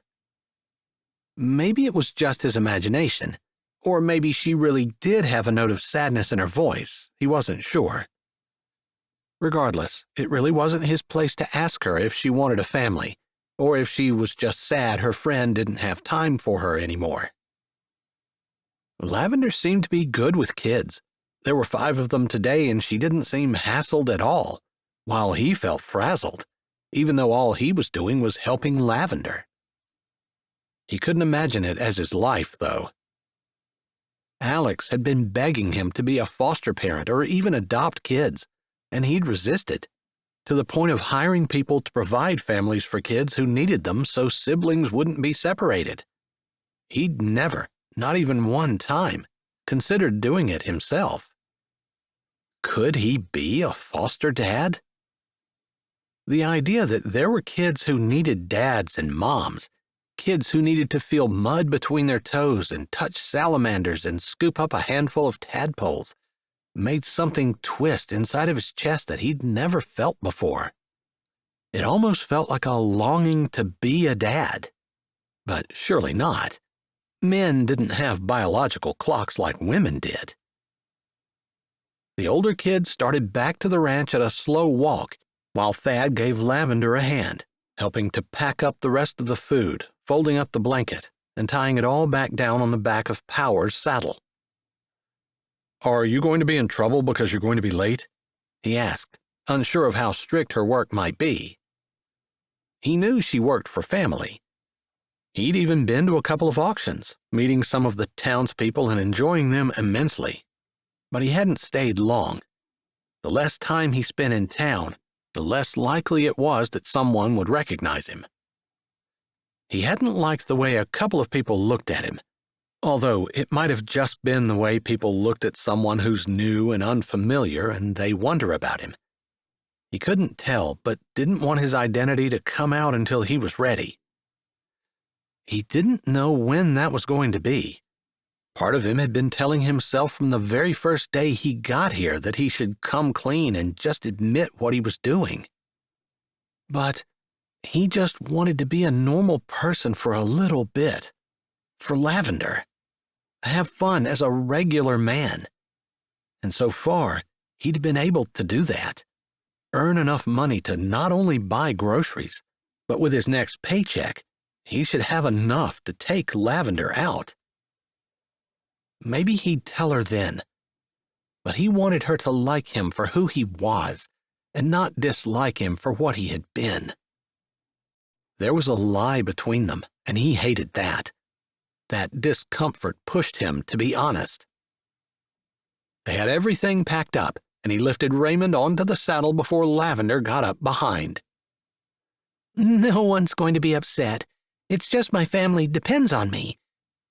Maybe it was just his imagination, or maybe she really did have a note of sadness in her voice. He wasn't sure. Regardless, it really wasn't his place to ask her if she wanted a family, or if she was just sad her friend didn't have time for her anymore. Lavender seemed to be good with kids. There were 5 of them today, and she didn't seem hassled at all, while he felt frazzled, even though all he was doing was helping Lavender. He couldn't imagine it as his life, though. Alex had been begging him to be a foster parent or even adopt kids, and he'd resisted, to the point of hiring people to provide families for kids who needed them so siblings wouldn't be separated. He'd never, not even one time, considered doing it himself. Could he be a foster dad? The idea that there were kids who needed dads and moms, kids who needed to feel mud between their toes and touch salamanders and scoop up a handful of tadpoles, made something twist inside of his chest that he'd never felt before. It almost felt like a longing to be a dad. But surely not. Men didn't have biological clocks like women did. The older kids started back to the ranch at a slow walk, while Thad gave Lavender a hand, helping to pack up the rest of the food, folding up the blanket, and tying it all back down on the back of Power's saddle. "Are you going to be in trouble because you're going to be late?" he asked, unsure of how strict her work might be. He knew she worked for family. He'd even been to a couple of auctions, meeting some of the townspeople and enjoying them immensely. But he hadn't stayed long. The less time he spent in town, the less likely it was that someone would recognize him. He hadn't liked the way a couple of people looked at him, although it might have just been the way people looked at someone who's new and unfamiliar and they wonder about him. He couldn't tell, but didn't want his identity to come out until he was ready. He didn't know when that was going to be, Part of him had been telling himself from the very first day he got here that he should come clean and just admit what he was doing. But he just wanted to be a normal person for a little bit. For Lavender. Have fun as a regular man. And so far, he'd been able to do that. Earn enough money to not only buy groceries, but with his next paycheck, he should have enough to take Lavender out. Maybe he'd tell her then, but he wanted her to like him for who he was and not dislike him for what he had been. There was a lie between them, and he hated that. That discomfort pushed him to be honest. They had everything packed up, and he lifted Raymond onto the saddle before Lavender got up behind. No one's going to be upset. It's just my family depends on me.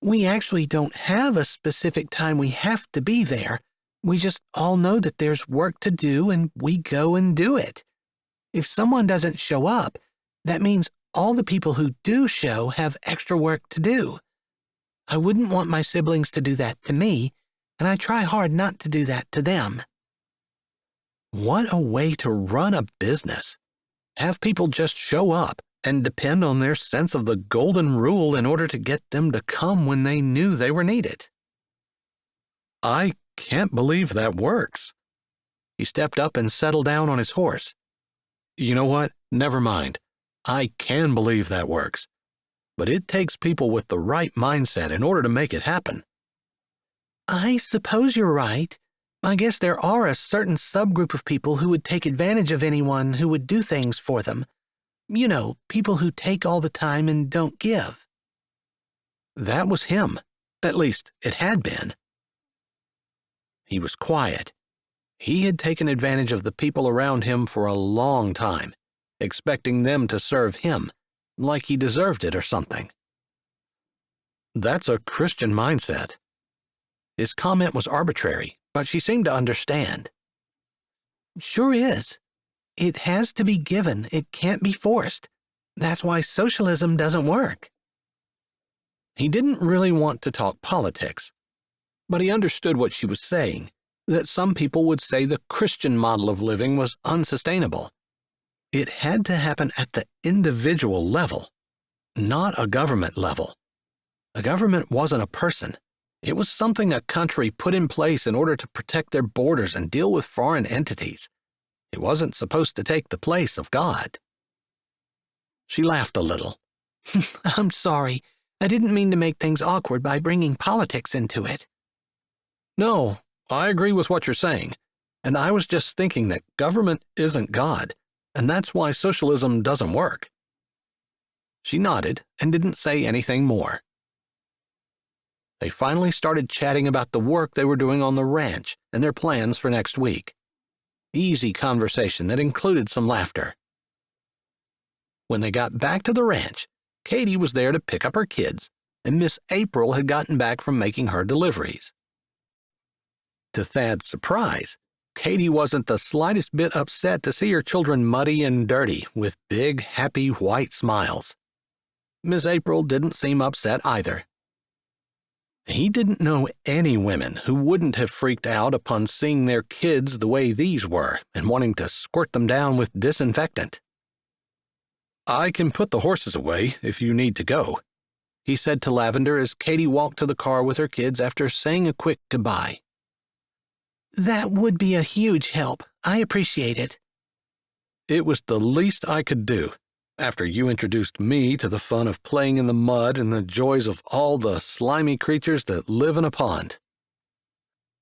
We actually don't have a specific time we have to be there. We just all know that there's work to do and we go and do it. If someone doesn't show up, that means all the people who do show have extra work to do. I wouldn't want my siblings to do that to me, and I try hard not to do that to them. What a way to run a business. Have people just show up and depend on their sense of the golden rule in order to get them to come when they knew they were needed. I can't believe that works. He stepped up and settled down on his horse. You know what? Never mind. I can believe that works. But it takes people with the right mindset in order to make it happen. I suppose you're right. I guess there are a certain subgroup of people who would take advantage of anyone who would do things for them. You know, people who take all the time and don't give. That was him. At least, it had been. He was quiet. He had taken advantage of the people around him for a long time, expecting them to serve him, like he deserved it or something. That's a Christian mindset. His comment was arbitrary, but she seemed to understand. Sure is. It has to be given. It can't be forced. That's why socialism doesn't work. He didn't really want to talk politics, but he understood what she was saying, that some people would say the Christian model of living was unsustainable. It had to happen at the individual level, not a government level. A government wasn't a person. It was something a country put in place in order to protect their borders and deal with foreign entities. It wasn't supposed to take the place of God. She laughed a little. I'm sorry. I didn't mean to make things awkward by bringing politics into it. No, I agree with what you're saying, and I was just thinking that government isn't God, and that's why socialism doesn't work. She nodded and didn't say anything more. They finally started chatting about the work they were doing on the ranch and their plans for next week. Easy conversation that included some laughter. When they got back to the ranch, Katie was there to pick up her kids, and Miss April had gotten back from making her deliveries. To Thad's surprise, Katie wasn't the slightest bit upset to see her children muddy and dirty with big, happy white smiles. Miss April didn't seem upset either. He didn't know any women who wouldn't have freaked out upon seeing their kids the way these were and wanting to squirt them down with disinfectant. I can put the horses away if you need to go, he said to Lavender as Katie walked to the car with her kids after saying a quick goodbye. That would be a huge help. I appreciate it. It was the least I could do, after you introduced me to the fun of playing in the mud and the joys of all the slimy creatures that live in a pond.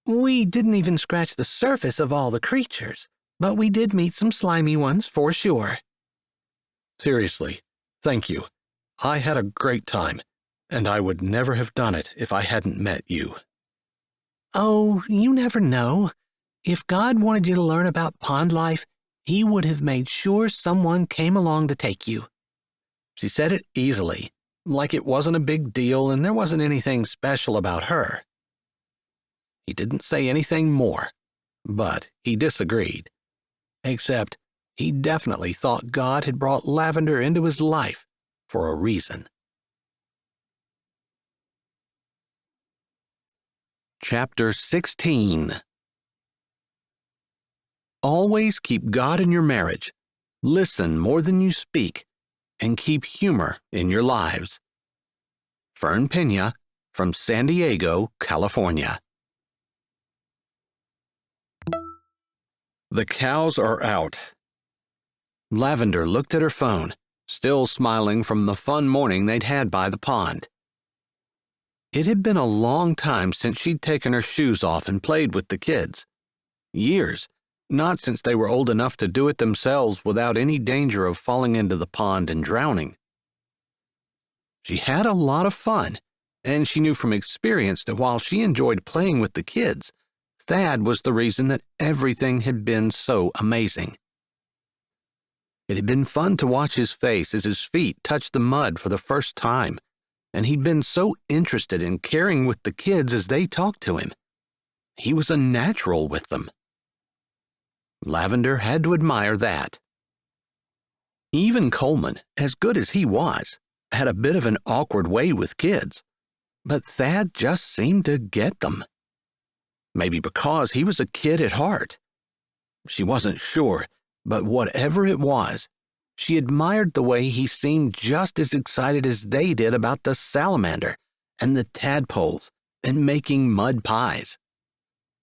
We didn't even scratch the surface of all the creatures, but we did meet some slimy ones for sure. Seriously, thank you. I had a great time, and I would never have done it if I hadn't met you. Oh, you never know. If God wanted you to learn about pond life, He would have made sure someone came along to take you. She said it easily, like it wasn't a big deal and there wasn't anything special about her. He didn't say anything more, but he disagreed. Except he definitely thought God had brought Lavender into his life for a reason. Chapter 16. Always keep God in your marriage, listen more than you speak, and keep humor in your lives. Fern Pena from San Diego, California. The cows are out. Lavender looked at her phone, still smiling from the fun morning they'd had by the pond. It had been a long time since she'd taken her shoes off and played with the kids. Years, not since they were old enough to do it themselves without any danger of falling into the pond and drowning. She had a lot of fun, and she knew from experience that while she enjoyed playing with the kids, Thad was the reason that everything had been so amazing. It had been fun to watch his face as his feet touched the mud for the first time, and he'd been so interested in caring with the kids as they talked to him. He was a natural with them. Lavender had to admire that. Even Coleman, as good as he was, had a bit of an awkward way with kids, but Thad just seemed to get them. Maybe because he was a kid at heart. She wasn't sure, but whatever it was, she admired the way he seemed just as excited as they did about the salamander and the tadpoles and making mud pies.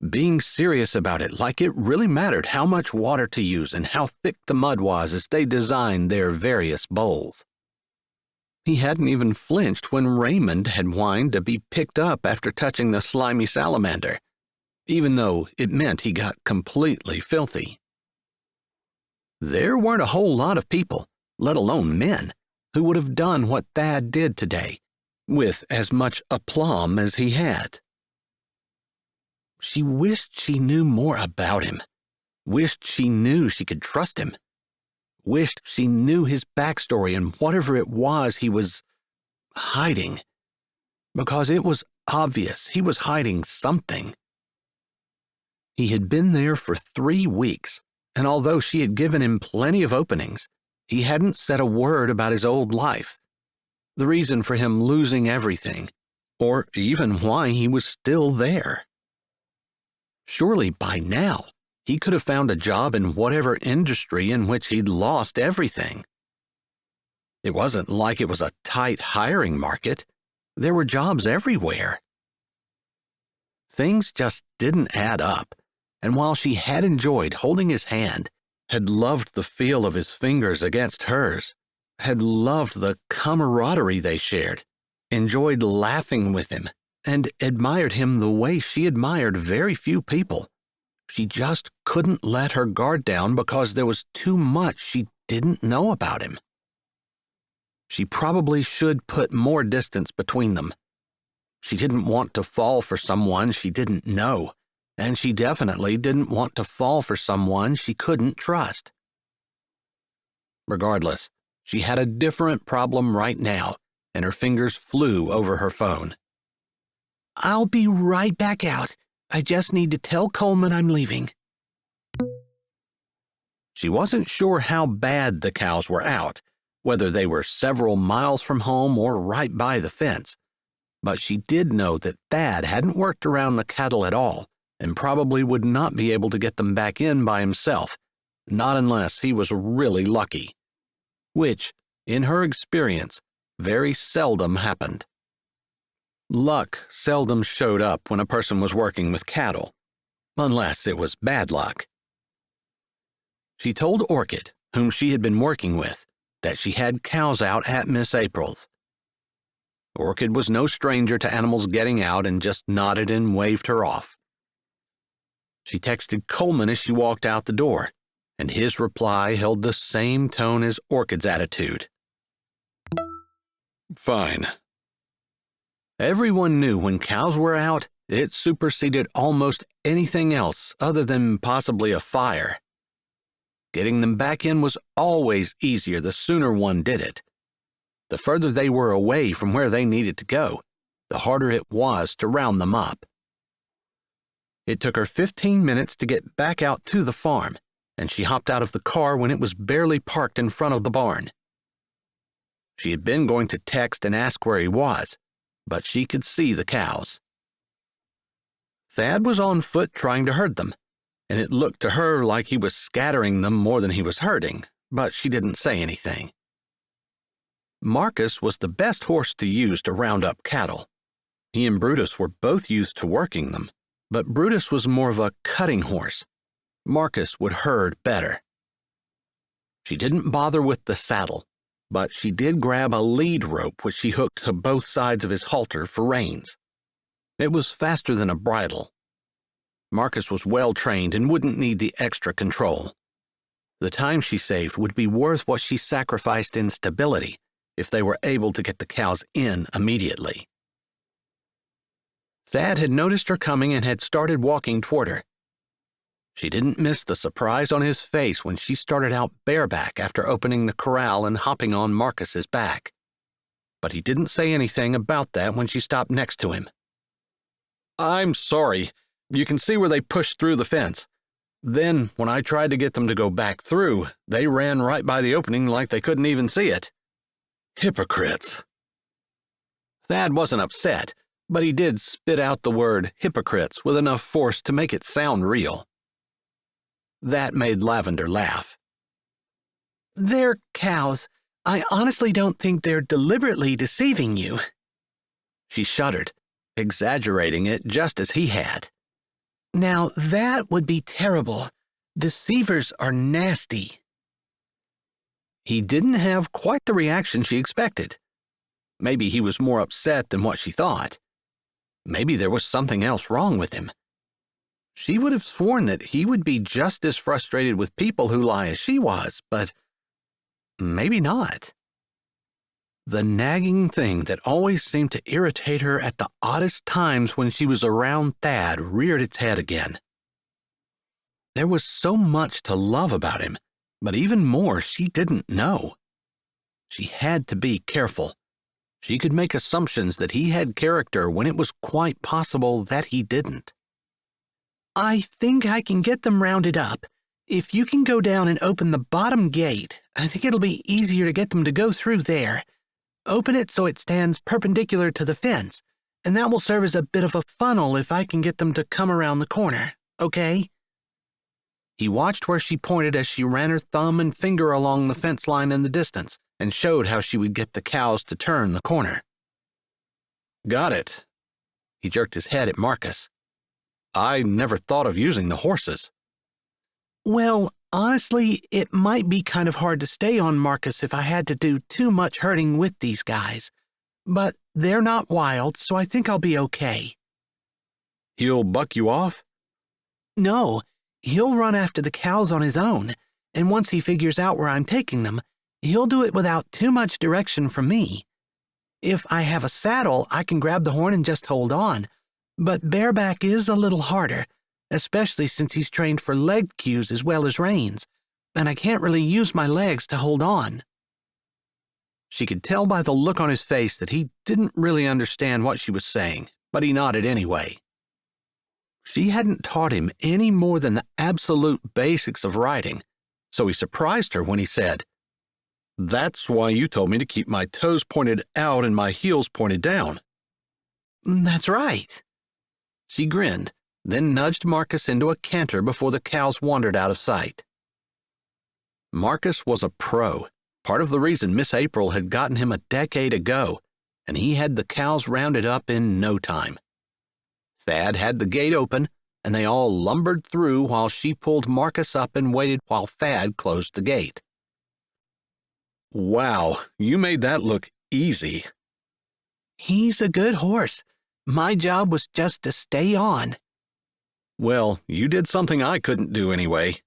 Being serious about it like it really mattered how much water to use and how thick the mud was as they designed their various bowls. He hadn't even flinched when Raymond had whined to be picked up after touching the slimy salamander, even though it meant he got completely filthy. There weren't a whole lot of people, let alone men, who would have done what Thad did today, with as much aplomb as he had. She wished she knew more about him, wished she knew she could trust him, wished she knew his backstory and whatever it was he was hiding, because it was obvious he was hiding something. He had been there for 3 weeks, and although she had given him plenty of openings, he hadn't said a word about his old life, the reason for him losing everything, or even why he was still there. Surely by now, he could have found a job in whatever industry in which he'd lost everything. It wasn't like it was a tight hiring market. There were jobs everywhere. Things just didn't add up, and while she had enjoyed holding his hand, had loved the feel of his fingers against hers, had loved the camaraderie they shared, enjoyed laughing with him, and admired him the way she admired very few people, she just couldn't let her guard down because there was too much she didn't know about him. She probably should put more distance between them. She didn't want to fall for someone she didn't know, and she definitely didn't want to fall for someone she couldn't trust. Regardless, she had a different problem right now, and her fingers flew over her phone. I'll be right back out. I just need to tell Coleman I'm leaving. She wasn't sure how bad the cows were out, whether they were several miles from home or right by the fence, but she did know that Thad hadn't worked around the cattle at all, and probably would not be able to get them back in by himself, not unless he was really lucky, which, in her experience, very seldom happened. Luck seldom showed up when a person was working with cattle, unless it was bad luck. She told Orchid, whom she had been working with, that she had cows out at Miss April's. Orchid was no stranger to animals getting out and just nodded and waved her off. She texted Coleman as she walked out the door, and his reply held the same tone as Orchid's attitude. Fine. Everyone knew when cows were out, it superseded almost anything else other than possibly a fire. Getting them back in was always easier the sooner one did it. The further they were away from where they needed to go, the harder it was to round them up. It took her 15 minutes to get back out to the farm, and she hopped out of the car when it was barely parked in front of the barn. She had been going to text and ask where he was, but she could see the cows. Thad was on foot trying to herd them, and it looked to her like he was scattering them more than he was herding, but she didn't say anything. Marcus was the best horse to use to round up cattle. He and Brutus were both used to working them, but Brutus was more of a cutting horse. Marcus would herd better. She didn't bother with the saddle, but she did grab a lead rope which she hooked to both sides of his halter for reins. It was faster than a bridle. Marcus was well trained and wouldn't need the extra control. The time she saved would be worth what she sacrificed in stability if they were able to get the cows in immediately. Thad had noticed her coming and had started walking toward her. She didn't miss the surprise on his face when she started out bareback after opening the corral and hopping on Marcus's back. But he didn't say anything about that when she stopped next to him. "I'm sorry. You can see where they pushed through the fence. Then, when I tried to get them to go back through, they ran right by the opening like they couldn't even see it. Hypocrites." Thad wasn't upset, but he did spit out the word hypocrites with enough force to make it sound real. That made Lavender laugh. "They're cows. I honestly don't think they're deliberately deceiving you." She shuddered, exaggerating it just as he had. "Now that would be terrible. Deceivers are nasty." He didn't have quite the reaction she expected. Maybe he was more upset than what she thought. Maybe there was something else wrong with him. She would have sworn that he would be just as frustrated with people who lie as she was, but maybe not. The nagging thing that always seemed to irritate her at the oddest times when she was around Thad reared its head again. There was so much to love about him, but even more she didn't know. She had to be careful. She could make assumptions that he had character when it was quite possible that he didn't. "I think I can get them rounded up. If you can go down and open the bottom gate, I think it'll be easier to get them to go through there. Open it so it stands perpendicular to the fence, and that will serve as a bit of a funnel if I can get them to come around the corner, okay?" He watched where she pointed as she ran her thumb and finger along the fence line in the distance and showed how she would get the cows to turn the corner. "Got it." He jerked his head at Marcus. "I never thought of using the horses." "Well, honestly, it might be kind of hard to stay on Marcus if I had to do too much herding with these guys. But they're not wild, so I think I'll be okay." "He'll buck you off?" "No, he'll run after the cows on his own, and once he figures out where I'm taking them, he'll do it without too much direction from me. If I have a saddle, I can grab the horn and just hold on, but bareback is a little harder, especially since he's trained for leg cues as well as reins, and I can't really use my legs to hold on." She could tell by the look on his face that he didn't really understand what she was saying, but he nodded anyway. She hadn't taught him any more than the absolute basics of riding, so he surprised her when he said, "That's why you told me to keep my toes pointed out and my heels pointed down." "That's right." She grinned, then nudged Marcus into a canter before the cows wandered out of sight. Marcus was a pro, part of the reason Miss April had gotten him a decade ago, and he had the cows rounded up in no time. Thad had the gate open, and they all lumbered through while she pulled Marcus up and waited while Thad closed the gate. "Wow, you made that look easy." "He's a good horse. My job was just to stay on." "Well, you did something I couldn't do anyway."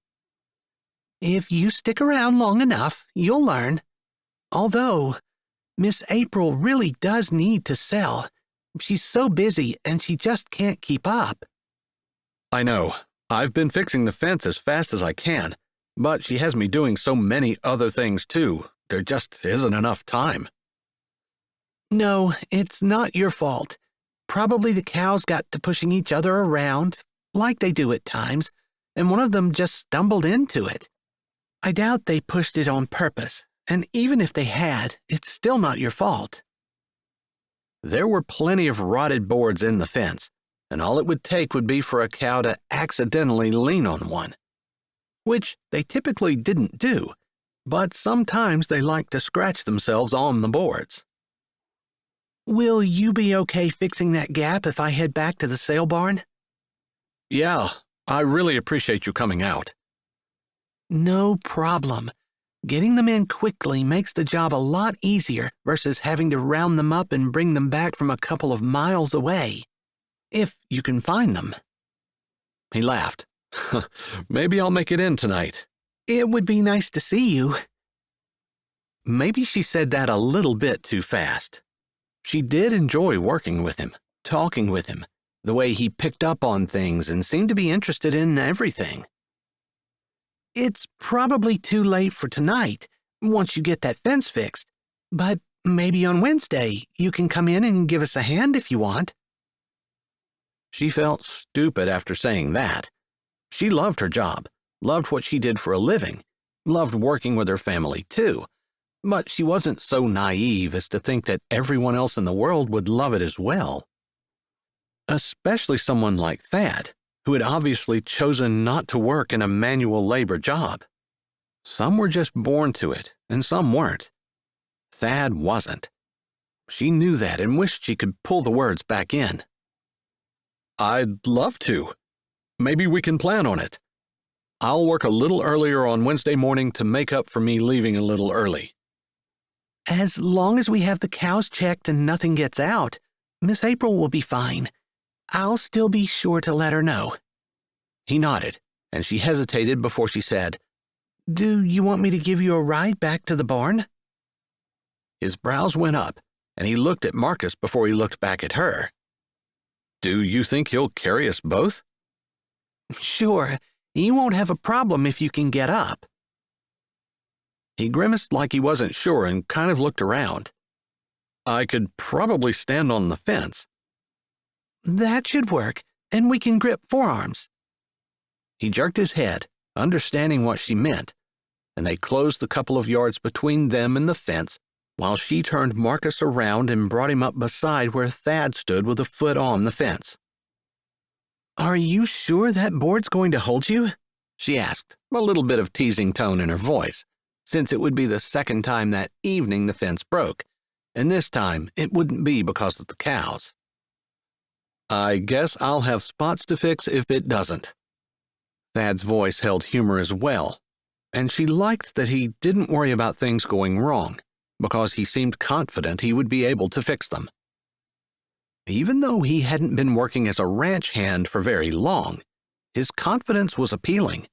"If you stick around long enough, you'll learn. Although, Miss April really does need to sell. She's so busy and she just can't keep up." "I know. I've been fixing the fence as fast as I can, but she has me doing so many other things too. There just isn't enough time." "No, it's not your fault. Probably the cows got to pushing each other around, like they do at times, and one of them just stumbled into it. I doubt they pushed it on purpose, and even if they had, it's still not your fault." There were plenty of rotted boards in the fence, and all it would take would be for a cow to accidentally lean on one, which they typically didn't do, but sometimes they liked to scratch themselves on the boards. Will you be okay fixing that gap if I head back to the sale barn? Yeah, I really appreciate you coming out. No problem. Getting them in quickly makes the job a lot easier versus having to round them up and bring them back from a couple of miles away. If you can find them. He laughed. Maybe I'll make it in tonight. It would be nice to see you. Maybe she said that a little bit too fast. She did enjoy working with him, talking with him, the way he picked up on things and seemed to be interested in everything. It's probably too late for tonight, once you get that fence fixed, but maybe on Wednesday you can come in and give us a hand if you want. She felt stupid after saying that. She loved her job, loved what she did for a living, loved working with her family too, but she wasn't so naive as to think that everyone else in the world would love it as well. Especially someone like Thad, who had obviously chosen not to work in a manual labor job. Some were just born to it, and some weren't. Thad wasn't. She knew that and wished she could pull the words back in. I'd love to. Maybe we can plan on it. I'll work a little earlier on Wednesday morning to make up for me leaving a little early. As long as we have the cows checked and nothing gets out, Miss April will be fine. I'll still be sure to let her know. He nodded, and she hesitated before she said, Do you want me to give you a ride back to the barn? His brows went up, and he looked at Marcus before he looked back at her. Do you think he'll carry us both? Sure, he won't have a problem if you can get up. He grimaced like he wasn't sure and kind of looked around. I could probably stand on the fence. That should work, and we can grip forearms. He jerked his head, understanding what she meant, and they closed the couple of yards between them and the fence while she turned Marcus around and brought him up beside where Thad stood with a foot on the fence. Are you sure that board's going to hold you? She asked, a little bit of teasing tone in her voice, since it would be the second time that evening the fence broke, and this time it wouldn't be because of the cows. I guess I'll have spots to fix if it doesn't. Thad's voice held humor as well, and she liked that he didn't worry about things going wrong, because he seemed confident he would be able to fix them. Even though he hadn't been working as a ranch hand for very long, his confidence was appealing,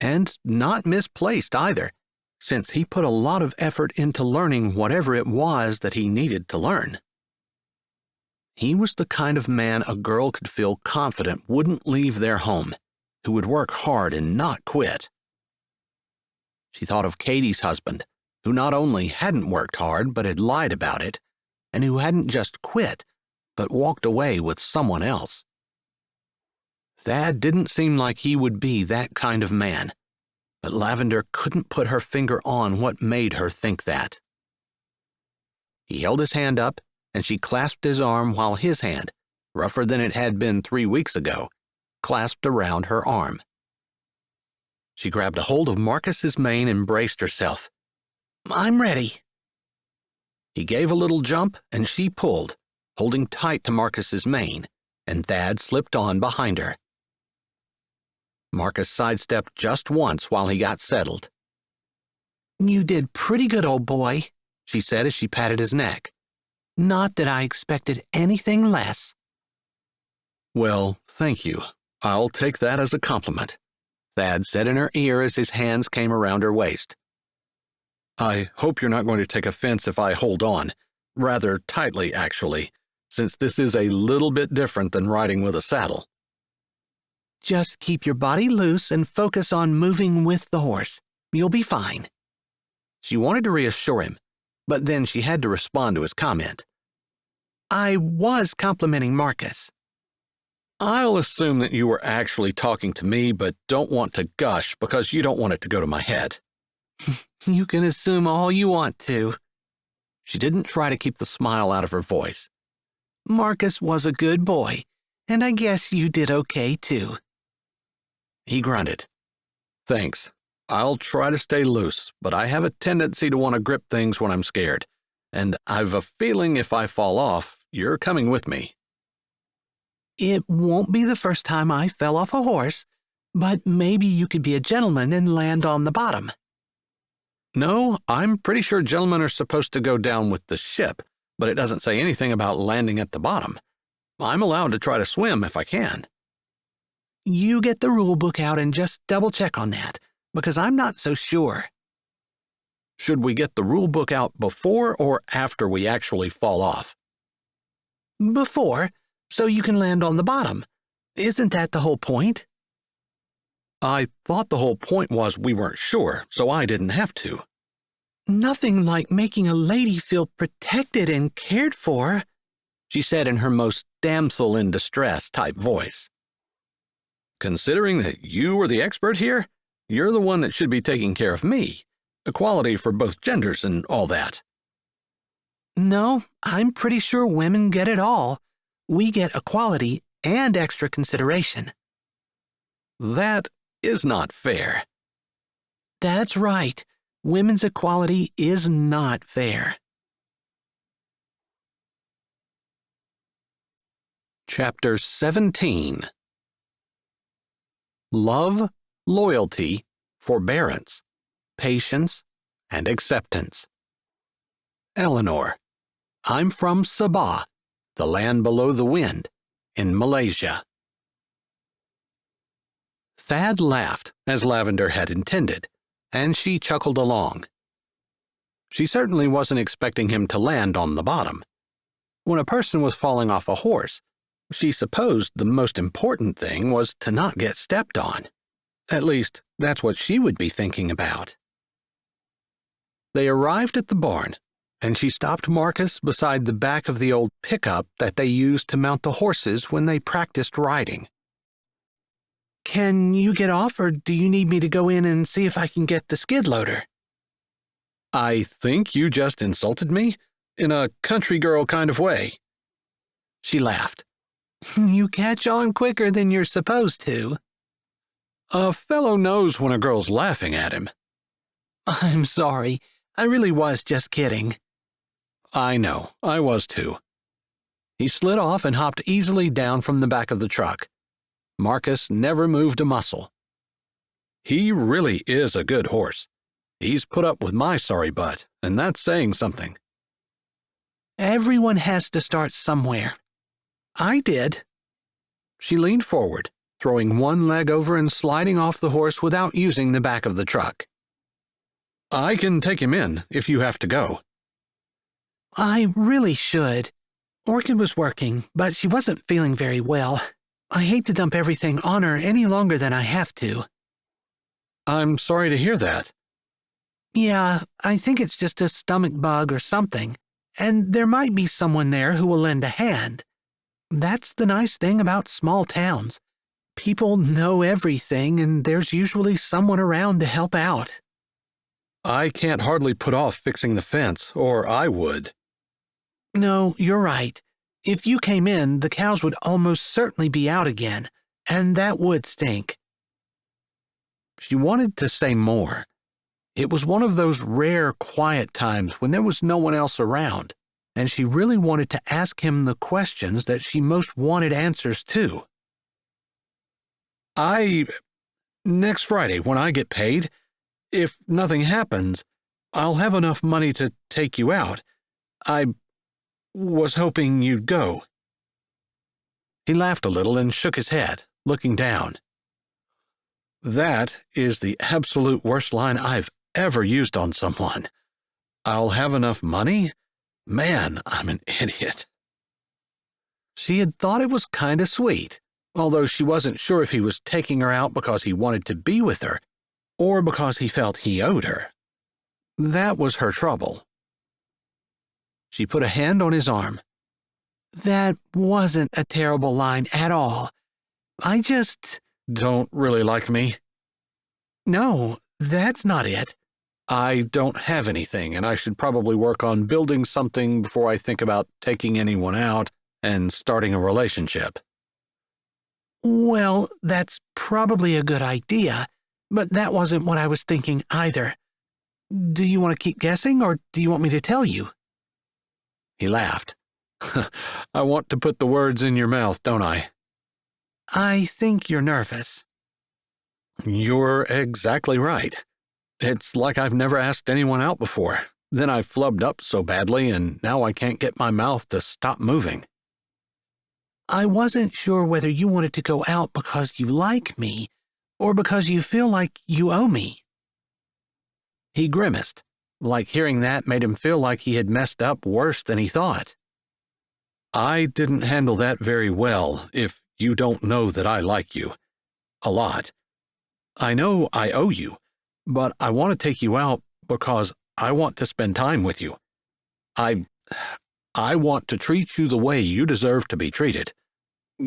and not misplaced either, since he put a lot of effort into learning whatever it was that he needed to learn. He was the kind of man a girl could feel confident wouldn't leave their home, who would work hard and not quit. She thought of Katie's husband, who not only hadn't worked hard but had lied about it, and who hadn't just quit, but walked away with someone else. Thad didn't seem like he would be that kind of man, but Lavender couldn't put her finger on what made her think that. He held his hand up, and she clasped his arm while his hand, rougher than it had been 3 weeks ago, clasped around her arm. She grabbed a hold of Marcus's mane and braced herself. I'm ready. He gave a little jump, and she pulled, holding tight to Marcus's mane, and Thad slipped on behind her. Marcus sidestepped just once while he got settled. You did pretty good, old boy, she said as she patted his neck. Not that I expected anything less. Well, thank you. I'll take that as a compliment, Thad said in her ear as his hands came around her waist. I hope you're not going to take offense if I hold on, rather tightly actually, since this is a little bit different than riding with a saddle. Just keep your body loose and focus on moving with the horse. You'll be fine. She wanted to reassure him, but then she had to respond to his comment. I was complimenting Marcus. I'll assume that you were actually talking to me, but don't want to gush because you don't want it to go to my head. You can assume all you want to. She didn't try to keep the smile out of her voice. Marcus was a good boy, And I guess you did okay, too. He grunted. Thanks. I'll try to stay loose, but I have a tendency to want to grip things when I'm scared. And I've a feeling if I fall off, you're coming with me. It won't be the first time I fell off a horse, but maybe you could be a gentleman and land on the bottom. No, I'm pretty sure gentlemen are supposed to go down with the ship, but it doesn't say anything about landing at the bottom. I'm allowed to try to swim if I can. You get the rule book out and just double-check on that, because I'm not so sure. Should we get the rule book out before or after we actually fall off? Before, so you can land on the bottom. Isn't that the whole point? I thought the whole point was we weren't sure, so I didn't have to. Nothing like making a lady feel protected and cared for, she said in her most damsel-in-distress type voice. Considering that you are the expert here, you're the one that should be taking care of me. Equality for both genders and all that. No, I'm pretty sure women get it all. We get equality and extra consideration. That is not fair. That's right. Women's equality is not fair. Chapter 17. Love, loyalty, forbearance, patience, and acceptance. Eleanor, I'm from Sabah, the land below the wind, in Malaysia. Thad laughed, as Lavender had intended, and she chuckled along. She certainly wasn't expecting him to land on the bottom. When a person was falling off a horse, she supposed the most important thing was to not get stepped on. At least, that's what she would be thinking about. They arrived at the barn, and she stopped Marcus beside the back of the old pickup that they used to mount the horses when they practiced riding. Can you get off, or do you need me to go in and see if I can get the skid loader? I think you just insulted me, in a country girl kind of way. She laughed. You catch on quicker than you're supposed to. A fellow knows when a girl's laughing at him. I'm sorry. I really was just kidding. I know. I was too. He slid off and hopped easily down from the back of the truck. Marcus never moved a muscle. He really is a good horse. He's put up with my sorry butt, and that's saying something. Everyone has to start somewhere. I did. She leaned forward, throwing one leg over and sliding off the horse without using the back of the truck. I can take him in if you have to go. I really should. Orchid was working, but she wasn't feeling very well. I hate to dump everything on her any longer than I have to. I'm sorry to hear that. Yeah, I think it's just a stomach bug or something, and there might be someone there who will lend a hand. That's the nice thing about small towns. People know everything, and there's usually someone around to help out. I can't hardly put off fixing the fence, or I would. No, you're right. If you came in, the cows would almost certainly be out again, and that would stink. She wanted to say more. It was one of those rare, quiet times when there was no one else around, and she really wanted to ask him the questions that she most wanted answers to. Next Friday, when I get paid, if nothing happens, I'll have enough money to take you out. I was hoping you'd go. He laughed a little and shook his head, looking down. That is the absolute worst line I've ever used on someone. I'll have enough money? Man, I'm an idiot. She had thought it was kind of sweet, although she wasn't sure if he was taking her out because he wanted to be with her or because he felt he owed her. That was her trouble. She put a hand on his arm. That wasn't a terrible line at all. I just... Don't really like me? No, that's not it. I don't have anything, and I should probably work on building something before I think about taking anyone out and starting a relationship. Well, that's probably a good idea, but that wasn't what I was thinking either. Do you want to keep guessing, or do you want me to tell you? He laughed. I want to put the words in your mouth, don't I? I think you're nervous. You're exactly right. It's like I've never asked anyone out before. Then I flubbed up so badly, and now I can't get my mouth to stop moving. I wasn't sure whether you wanted to go out because you like me, or because you feel like you owe me. He grimaced, like hearing that made him feel like he had messed up worse than he thought. I didn't handle that very well, if you don't know that I like you. A lot. I know I owe you, but I want to take you out because I want to spend time with you. I want to treat you the way you deserve to be treated.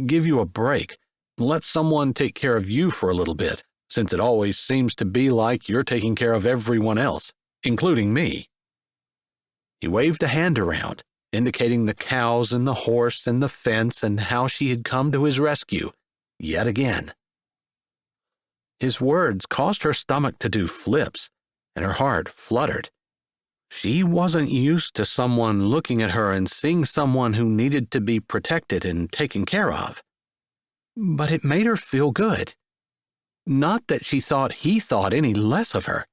Give you a break. Let someone take care of you for a little bit, since it always seems to be like you're taking care of everyone else, including me. He waved a hand around, indicating the cows and the horse and the fence and how she had come to his rescue, yet again. His words caused her stomach to do flips, and her heart fluttered. She wasn't used to someone looking at her and seeing someone who needed to be protected and taken care of. But it made her feel good. Not that she thought he thought any less of her,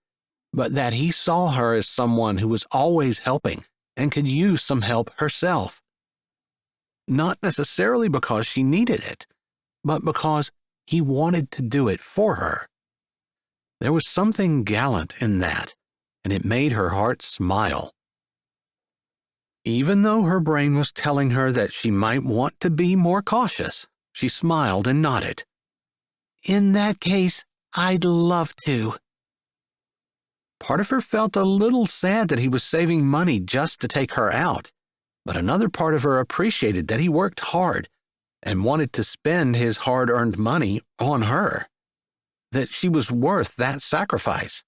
but that he saw her as someone who was always helping and could use some help herself. Not necessarily because she needed it, but because he wanted to do it for her. There was something gallant in that, and it made her heart smile. Even though her brain was telling her that she might want to be more cautious, she smiled and nodded. In that case, I'd love to. Part of her felt a little sad that he was saving money just to take her out, but another part of her appreciated that he worked hard and wanted to spend his hard-earned money on her, that she was worth that sacrifice.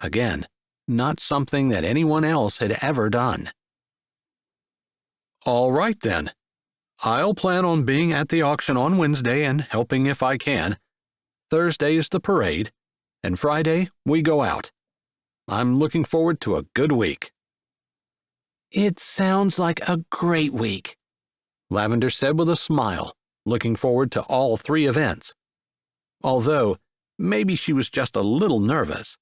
Again, not something that anyone else had ever done. All right, then. I'll plan on being at the auction on Wednesday and helping if I can. Thursday is the parade, and Friday we go out. I'm looking forward to a good week. It sounds like a great week, Lavender said with a smile, looking forward to all 3 events. Although, maybe she was just a little nervous,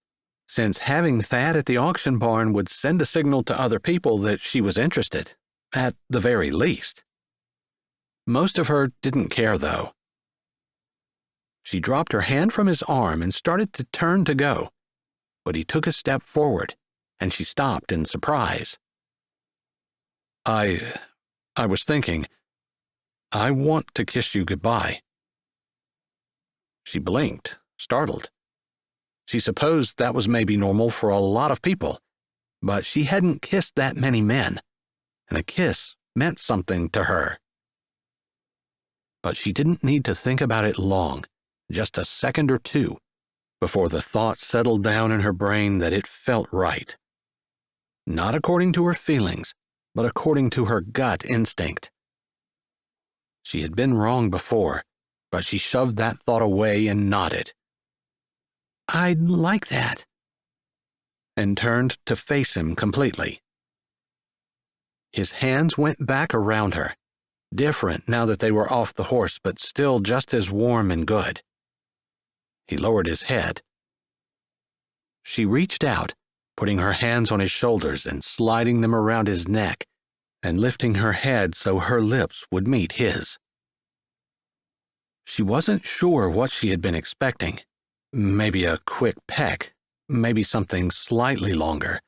since having Thad at the auction barn would send a signal to other people that she was interested, at the very least. Most of her didn't care, though. She dropped her hand from his arm and started to turn to go, but he took a step forward, and she stopped in surprise. I was thinking, I want to kiss you goodbye. She blinked, startled. She supposed that was maybe normal for a lot of people, but she hadn't kissed that many men, and a kiss meant something to her. But she didn't need to think about it long, just a second or two, before the thought settled down in her brain that it felt right. Not according to her feelings, but according to her gut instinct. She had been wrong before, but she shoved that thought away and nodded. I'd like that, and turned to face him completely. His hands went back around her, different now that they were off the horse, but still just as warm and good. He lowered his head. She reached out, putting her hands on his shoulders and sliding them around his neck, and lifting her head so her lips would meet his. She wasn't sure what she had been expecting. Maybe a quick peck, maybe something slightly longer,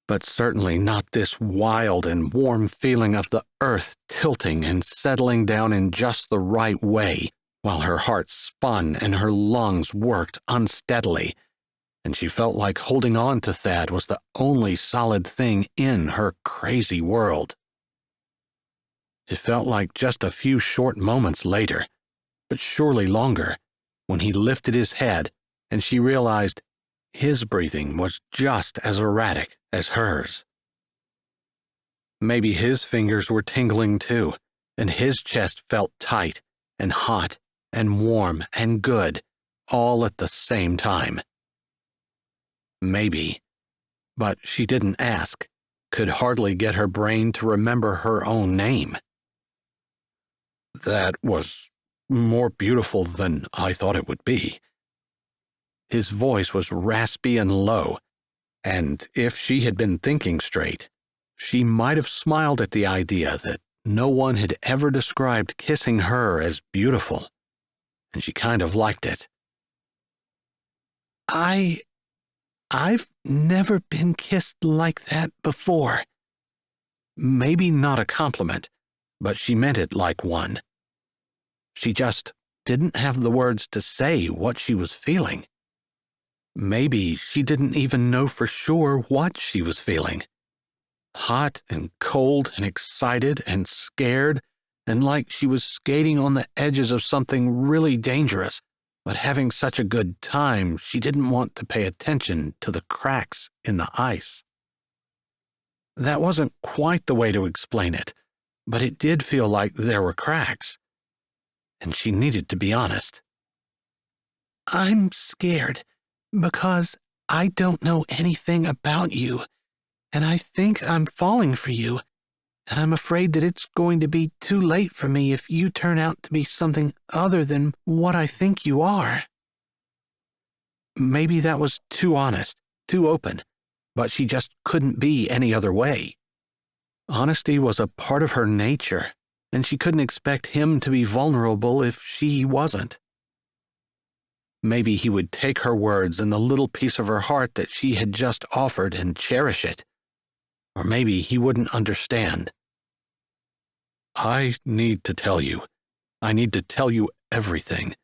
but certainly not this wild and warm feeling of the earth tilting and settling down in just the right way, while her heart spun and her lungs worked unsteadily, and she felt like holding on to Thad was the only solid thing in her crazy world. It felt like just a few short moments later, but surely longer, when he lifted his head and she realized his breathing was just as erratic as hers. Maybe his fingers were tingling too, and his chest felt tight, and hot and warm and good, all at the same time. Maybe, but she didn't ask, could hardly get her brain to remember her own name. That was more beautiful than I thought it would be. His voice was raspy and low, and if she had been thinking straight, she might have smiled at the idea that no one had ever described kissing her as beautiful, and she kind of liked it. I've never been kissed like that before. Maybe not a compliment, but she meant it like one. She just didn't have the words to say what she was feeling. Maybe she didn't even know for sure what she was feeling. Hot and cold and excited and scared, and like she was skating on the edges of something really dangerous, but having such a good time she didn't want to pay attention to the cracks in the ice. That wasn't quite the way to explain it, but it did feel like there were cracks, and she needed to be honest. I'm scared because I don't know anything about you, and I think I'm falling for you, and I'm afraid that it's going to be too late for me if you turn out to be something other than what I think you are. Maybe that was too honest, too open, but she just couldn't be any other way. Honesty was a part of her nature, and she couldn't expect him to be vulnerable if she wasn't. Maybe he would take her words and the little piece of her heart that she had just offered and cherish it. Or maybe he wouldn't understand. I need to tell you. I need to tell you everything.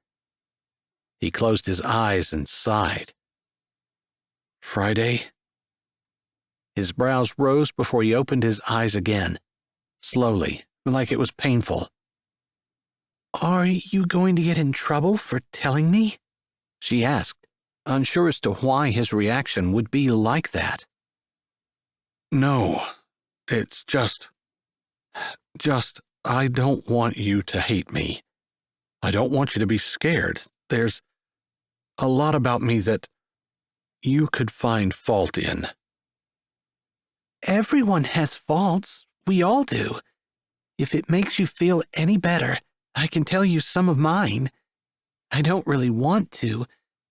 He closed his eyes and sighed. Friday? His brows rose before he opened his eyes again, slowly, like it was painful. Are you going to get in trouble for telling me? She asked, unsure as to why his reaction would be like that. No, it's just, I don't want you to hate me. I don't want you to be scared. There's a lot about me that you could find fault in. Everyone has faults. We all do. If it makes you feel any better, I can tell you some of mine. I don't really want to,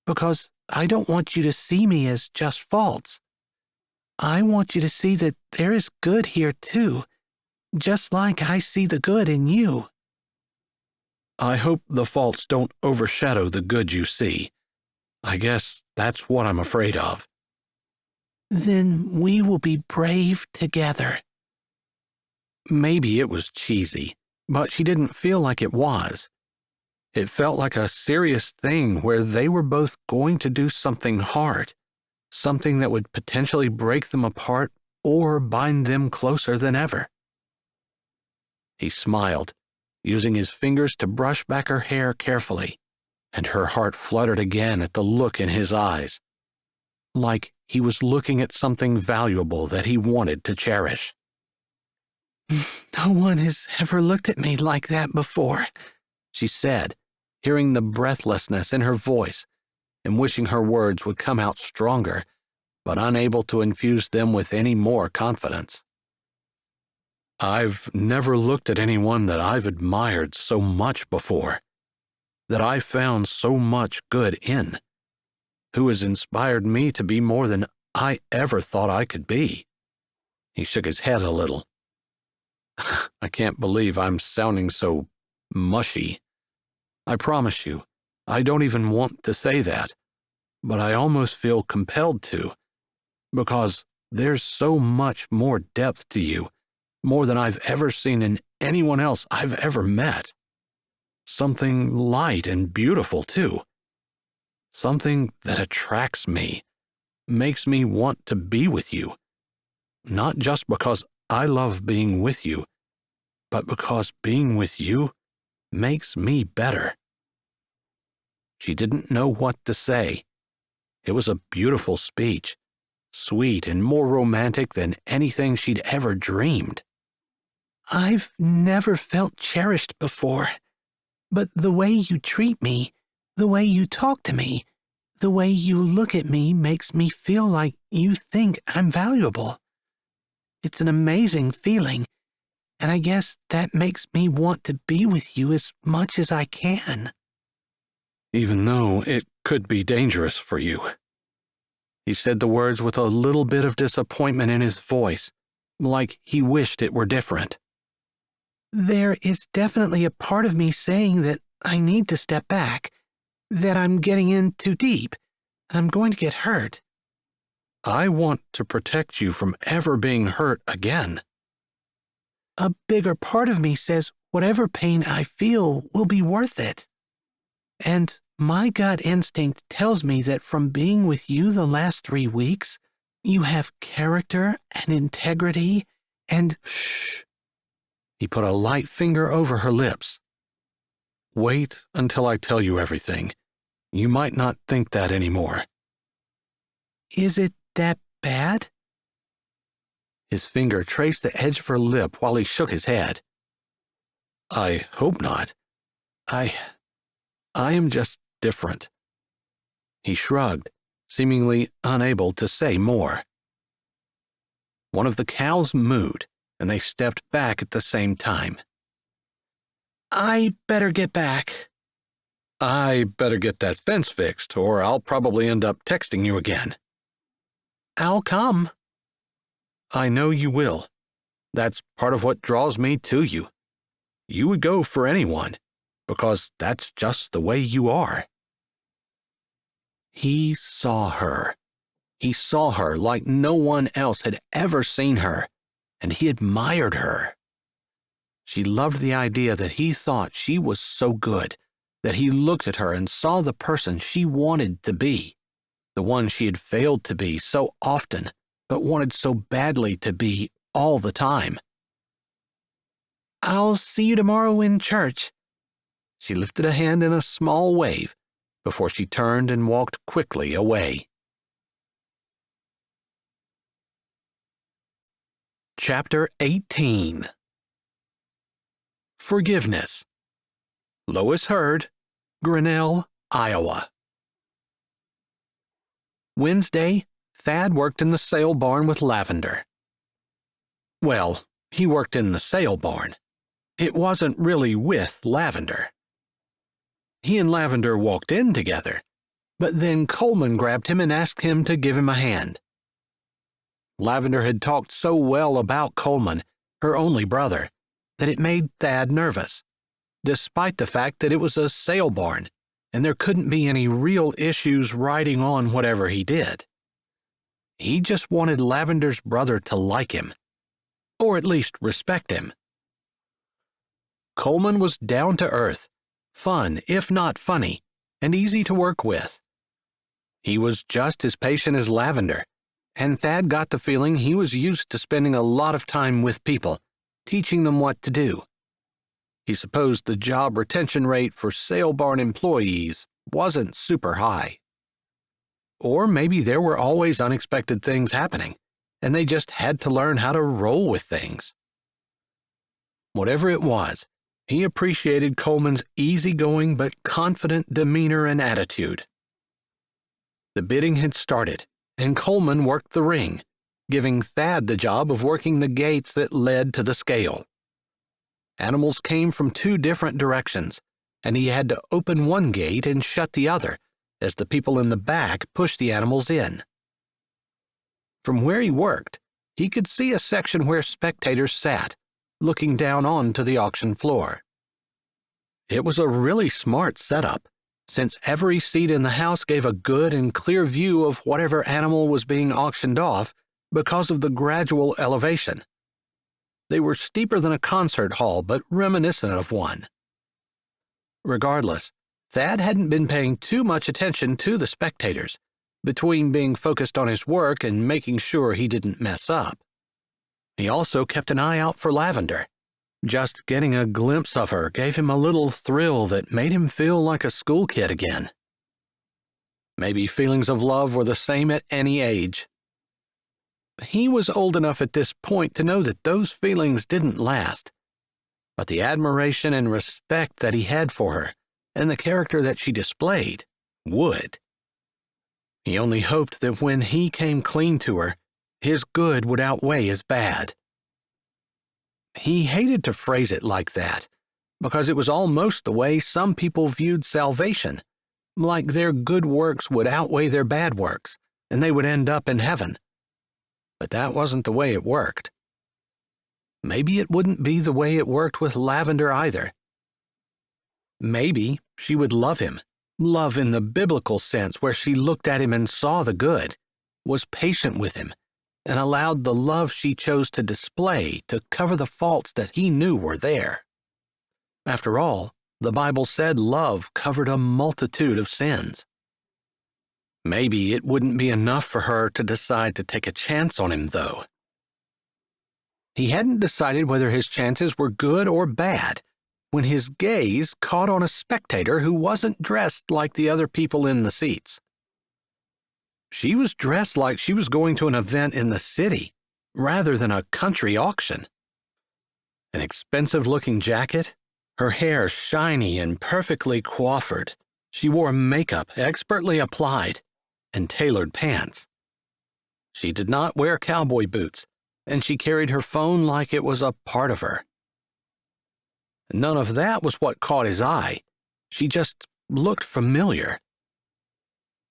because I don't want you to see me as just faults. I want you to see that there is good here too, just like I see the good in you. I hope the faults don't overshadow the good you see. I guess that's what I'm afraid of. Then we will be brave together. Maybe it was cheesy, but she didn't feel like it was. It felt like a serious thing where they were both going to do something hard, something that would potentially break them apart or bind them closer than ever. He smiled, using his fingers to brush back her hair carefully, and her heart fluttered again at the look in his eyes, like he was looking at something valuable that he wanted to cherish. No one has ever looked at me like that before, she said, hearing the breathlessness in her voice and wishing her words would come out stronger, but unable to infuse them with any more confidence. I've never looked at anyone that I've admired so much before, that I found so much good in, who has inspired me to be more than I ever thought I could be. He shook his head a little. I can't believe I'm sounding so mushy. I promise you, I don't even want to say that, but I almost feel compelled to, because there's so much more depth to you, more than I've ever seen in anyone else I've ever met. Something light and beautiful, too. Something that attracts me, makes me want to be with you, not just because I love being with you, but because being with you makes me better. She didn't know what to say. It was a beautiful speech, sweet and more romantic than anything she'd ever dreamed. I've never felt cherished before. but the way you treat me, the way you talk to me, the way you look at me makes me feel like you think I'm valuable. It's an amazing feeling, and I guess that makes me want to be with you as much as I can. Even though it could be dangerous for you. He said the words with a little bit of disappointment in his voice, like he wished it were different. There is definitely a part of me saying that I need to step back, that I'm getting in too deep, and I'm going to get hurt. I want to protect you from ever being hurt again. A bigger part of me says whatever pain I feel will be worth it. And my gut instinct tells me that from being with you the last 3 weeks, you have character and integrity and— Shh. He put a light finger over her lips. Wait until I tell you everything. You might not think that anymore. Is it that bad? His finger traced the edge of her lip while he shook his head. I hope not. I am just different. He shrugged, seemingly unable to say more. One of the cows mooed, and they stepped back at the same time. I better get back. I better get that fence fixed, or I'll probably end up texting you again. I'll come. I know you will. That's part of what draws me to you. You would go for anyone, because that's just the way you are. He saw her. He saw her like no one else had ever seen her, and he admired her. She loved the idea that he thought she was so good, that he looked at her and saw the person she wanted to be, the one she had failed to be so often, but wanted so badly to be all the time. I'll see you tomorrow in church. She lifted a hand in a small wave before she turned and walked quickly away. Chapter 18. Forgiveness. Lois Hurd, Grinnell, Iowa. Wednesday, Thad worked in the sale barn with Lavender. Well, he worked in the sale barn. It wasn't really with Lavender. He and Lavender walked in together, but then Coleman grabbed him and asked him to give him a hand. Lavender had talked so well about Coleman, her only brother, that it made Thad nervous, despite the fact that it was a sale barn and there couldn't be any real issues riding on whatever he did. He just wanted Lavender's brother to like him, or at least respect him. Coleman was down to earth, fun if not funny, and easy to work with. He was just as patient as Lavender, and Thad got the feeling he was used to spending a lot of time with people, teaching them what to do. He supposed the job retention rate for sale barn employees wasn't super high. Or maybe there were always unexpected things happening, and they just had to learn how to roll with things. Whatever it was, he appreciated Coleman's easygoing but confident demeanor and attitude. The bidding had started, and Coleman worked the ring, giving Thad the job of working the gates that led to the scale. Animals came from 2 different directions, and he had to open one gate and shut the other as the people in the back pushed the animals in. From where he worked, he could see a section where spectators sat, looking down onto the auction floor. It was a really smart setup, since every seat in the house gave a good and clear view of whatever animal was being auctioned off because of the gradual elevation. They were steeper than a concert hall, but reminiscent of one. Regardless, Thad hadn't been paying too much attention to the spectators, between being focused on his work and making sure he didn't mess up. He also kept an eye out for Lavender. Just getting a glimpse of her gave him a little thrill that made him feel like a school kid again. Maybe feelings of love were the same at any age. He was old enough at this point to know that those feelings didn't last. but the admiration and respect that he had for her, and the character that she displayed, would. He only hoped that when he came clean to her, his good would outweigh his bad. He hated to phrase it like that, because it was almost the way some people viewed salvation, like their good works would outweigh their bad works, and they would end up in heaven. But that wasn't the way it worked. Maybe it wouldn't be the way it worked with Lavender either. Maybe she would love him, love in the biblical sense where she looked at him and saw the good, was patient with him, and allowed the love she chose to display to cover the faults that he knew were there. After all, the Bible said love covered a multitude of sins. Maybe it wouldn't be enough for her to decide to take a chance on him, though. He hadn't decided whether his chances were good or bad when his gaze caught on a spectator who wasn't dressed like the other people in the seats. She was dressed like she was going to an event in the city, rather than a country auction. An expensive-looking jacket, her hair shiny and perfectly coiffured. She wore makeup expertly applied, and tailored pants. She did not wear cowboy boots, and she carried her phone like it was a part of her. None of that was what caught his eye. She just looked familiar.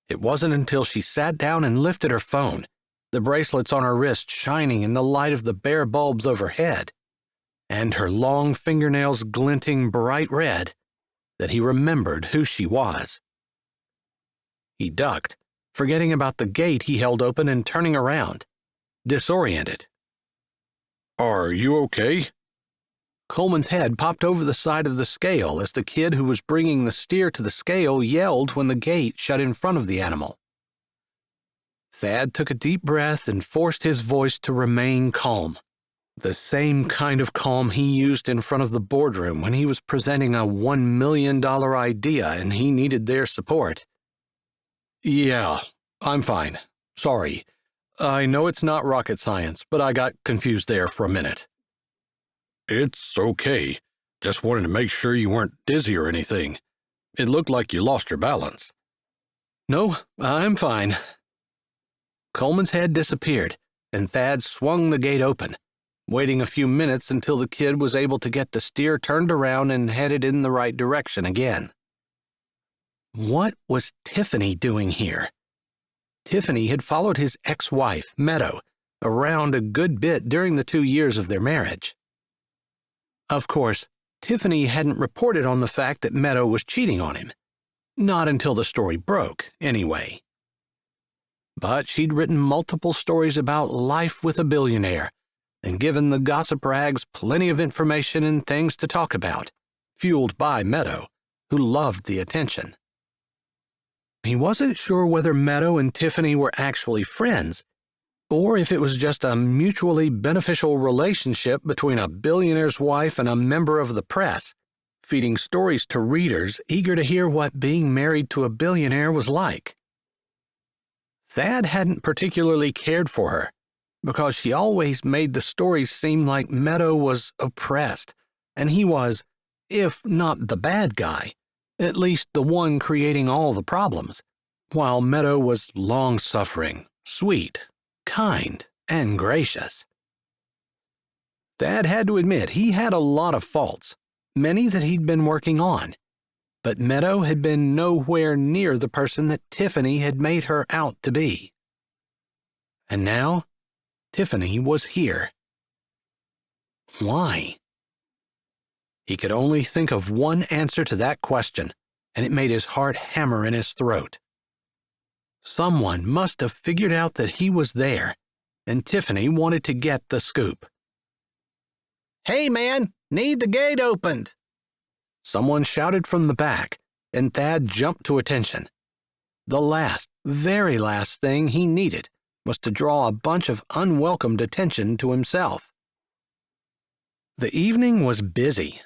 It wasn't until she sat down and lifted her phone, the bracelets on her wrist shining in the light of the bare bulbs overhead, and her long fingernails glinting bright red, that he remembered who she was. He ducked, forgetting about the gate he held open and turning around, disoriented. "Are you okay?" Coleman's head popped over the side of the scale as the kid who was bringing the steer to the scale yelled when the gate shut in front of the animal. Thad took a deep breath and forced his voice to remain calm, the same kind of calm he used in front of the boardroom when he was presenting a $1 million idea and he needed their support. "Yeah, I'm fine. Sorry. I know it's not rocket science, but I got confused there for a minute." "It's okay. Just wanted to make sure you weren't dizzy or anything. It looked like you lost your balance." "No, I'm fine." Coleman's head disappeared, and Thad swung the gate open, waiting a few minutes until the kid was able to get the steer turned around and headed in the right direction again. What was Tiffany doing here? Tiffany had followed his ex-wife, Meadow, around a good bit during the 2 years of their marriage. Of course, Tiffany hadn't reported on the fact that Meadow was cheating on him. Not until the story broke, anyway. But she'd written multiple stories about life with a billionaire and given the gossip rags plenty of information and things to talk about, fueled by Meadow, who loved the attention. He wasn't sure whether Meadow and Tiffany were actually friends, or if it was just a mutually beneficial relationship between a billionaire's wife and a member of the press, feeding stories to readers eager to hear what being married to a billionaire was like. Thad hadn't particularly cared for her, because she always made the stories seem like Meadow was oppressed, and he was, if not the bad guy, at least the one creating all the problems, while Meadow was long-suffering, sweet, kind, and gracious. Thad had to admit he had a lot of faults, many that he'd been working on, but Meadow had been nowhere near the person that Tiffany had made her out to be. And now, Tiffany was here. Why? He could only think of one answer to that question, and it made his heart hammer in his throat. Someone must have figured out that he was there, and Tiffany wanted to get the scoop. "Hey, man, need the gate opened!" Someone shouted from the back, and Thad jumped to attention. The last, very last thing he needed was to draw a bunch of unwelcomed attention to himself. The evening was busy.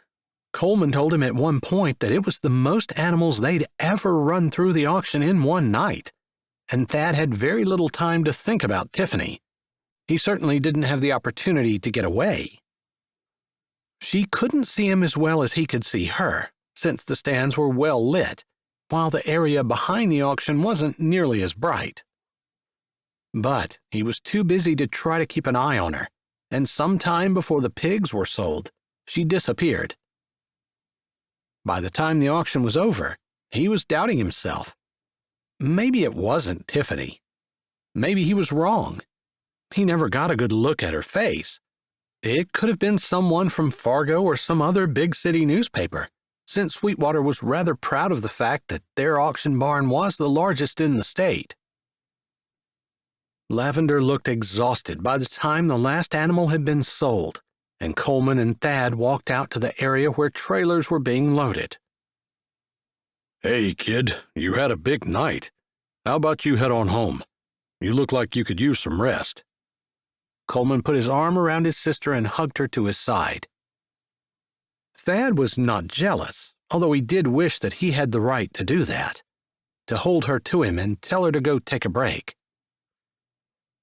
Coleman told him at one point that it was the most animals they'd ever run through the auction in one night, and Thad had very little time to think about Tiffany. He certainly didn't have the opportunity to get away. She couldn't see him as well as he could see her, since the stands were well lit, while the area behind the auction wasn't nearly as bright. But he was too busy to try to keep an eye on her, and some time before the pigs were sold, she disappeared. By the time the auction was over, he was doubting himself. Maybe it wasn't Tiffany. Maybe he was wrong. He never got a good look at her face. It could have been someone from Fargo or some other big city newspaper, since Sweetwater was rather proud of the fact that their auction barn was the largest in the state. Lavender looked exhausted by the time the last animal had been sold, and Coleman and Thad walked out to the area where trailers were being loaded. "Hey, kid, you had a big night. How about you head on home? You look like you could use some rest." Coleman put his arm around his sister and hugged her to his side. Thad was not jealous, although he did wish that he had the right to do that, to hold her to him and tell her to go take a break.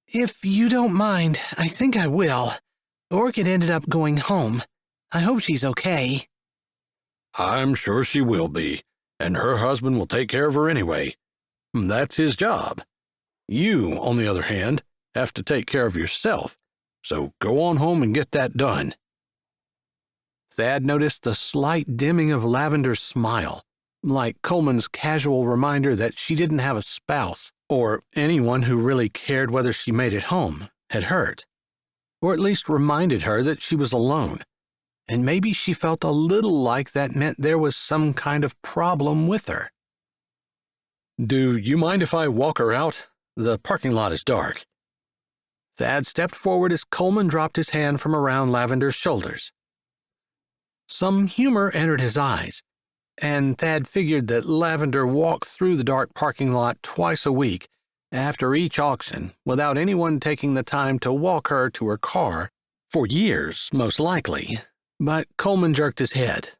"If you don't mind, I think I will. Orchid ended up going home. I hope she's okay." "I'm sure she will be, and her husband will take care of her anyway. That's his job. You, on the other hand, have to take care of yourself, so go on home and get that done." Thad noticed the slight dimming of Lavender's smile, like Coleman's casual reminder that she didn't have a spouse, or anyone who really cared whether she made it home, had hurt, or at least reminded her that she was alone, and maybe she felt a little like that meant there was some kind of problem with her. "Do you mind if I walk her out? The parking lot is dark." Thad stepped forward as Coleman dropped his hand from around Lavender's shoulders. Some humor entered his eyes, and Thad figured that Lavender walked through the dark parking lot twice a week after each auction without anyone taking the time to walk her to her car, for years, most likely. But Coleman jerked his head.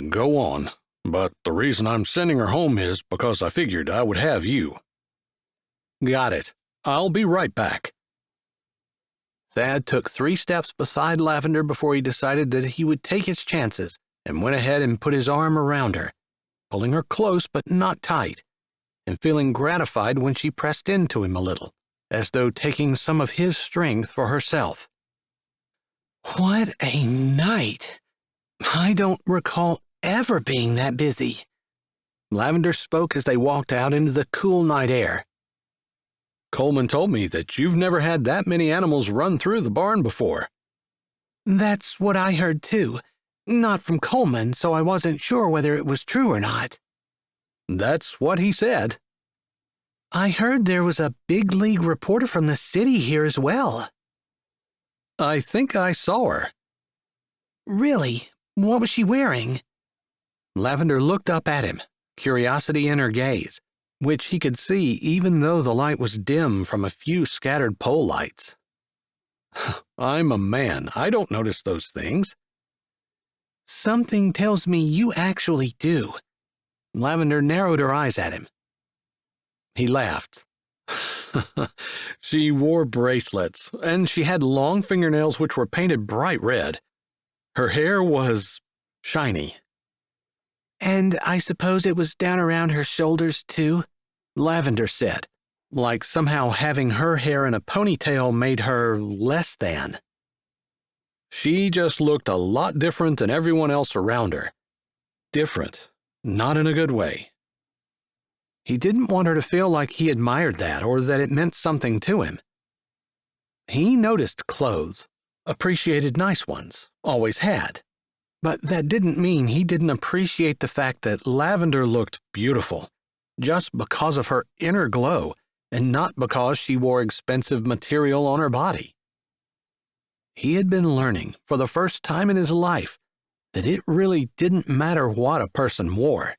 "Go on, but the reason I'm sending her home is because I figured I would have you." "Got it. I'll be right back." Thad took 3 steps beside Lavender before he decided that he would take his chances and went ahead and put his arm around her, pulling her close but not tight, and feeling gratified when she pressed into him a little, as though taking some of his strength for herself. "What a night! I don't recall ever being that busy." Lavender spoke as they walked out into the cool night air. "Coleman told me that you've never had that many animals run through the barn before." "That's what I heard too. Not from Coleman, so I wasn't sure whether it was true or not." "That's what he said." "I heard there was a big league reporter from the city here as well." "I think I saw her." "Really? What was she wearing?" Lavender looked up at him, curiosity in her gaze, which he could see even though the light was dim from a few scattered pole lights. "I'm a man. I don't notice those things." "Something tells me you actually do." Lavender narrowed her eyes at him. He laughed. "She wore bracelets, and she had long fingernails which were painted bright red. Her hair was shiny." "And I suppose it was down around her shoulders, too?" Lavender said, like somehow having her hair in a ponytail made her less than. She just looked a lot different than everyone else around her. Different, not in a good way. He didn't want her to feel like he admired that or that it meant something to him. He noticed clothes, appreciated nice ones, always had. But that didn't mean he didn't appreciate the fact that Lavender looked beautiful, just because of her inner glow and not because she wore expensive material on her body. He had been learning, for the first time in his life, that it really didn't matter what a person wore.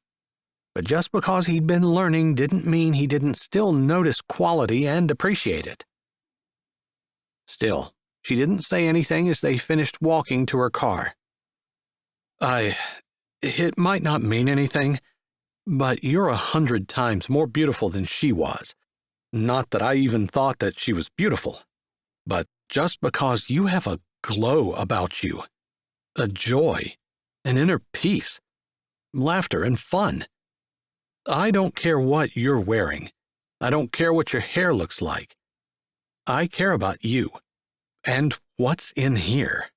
But just because he'd been learning didn't mean he didn't still notice quality and appreciate it. Still, she didn't say anything as they finished walking to her car. It might not mean anything, but you're 100 times more beautiful than she was. Not that I even thought that she was beautiful, but just because you have a glow about you. a joy, an inner peace, laughter and fun. I don't care what you're wearing. I don't care what your hair looks like. I care about you and what's in here."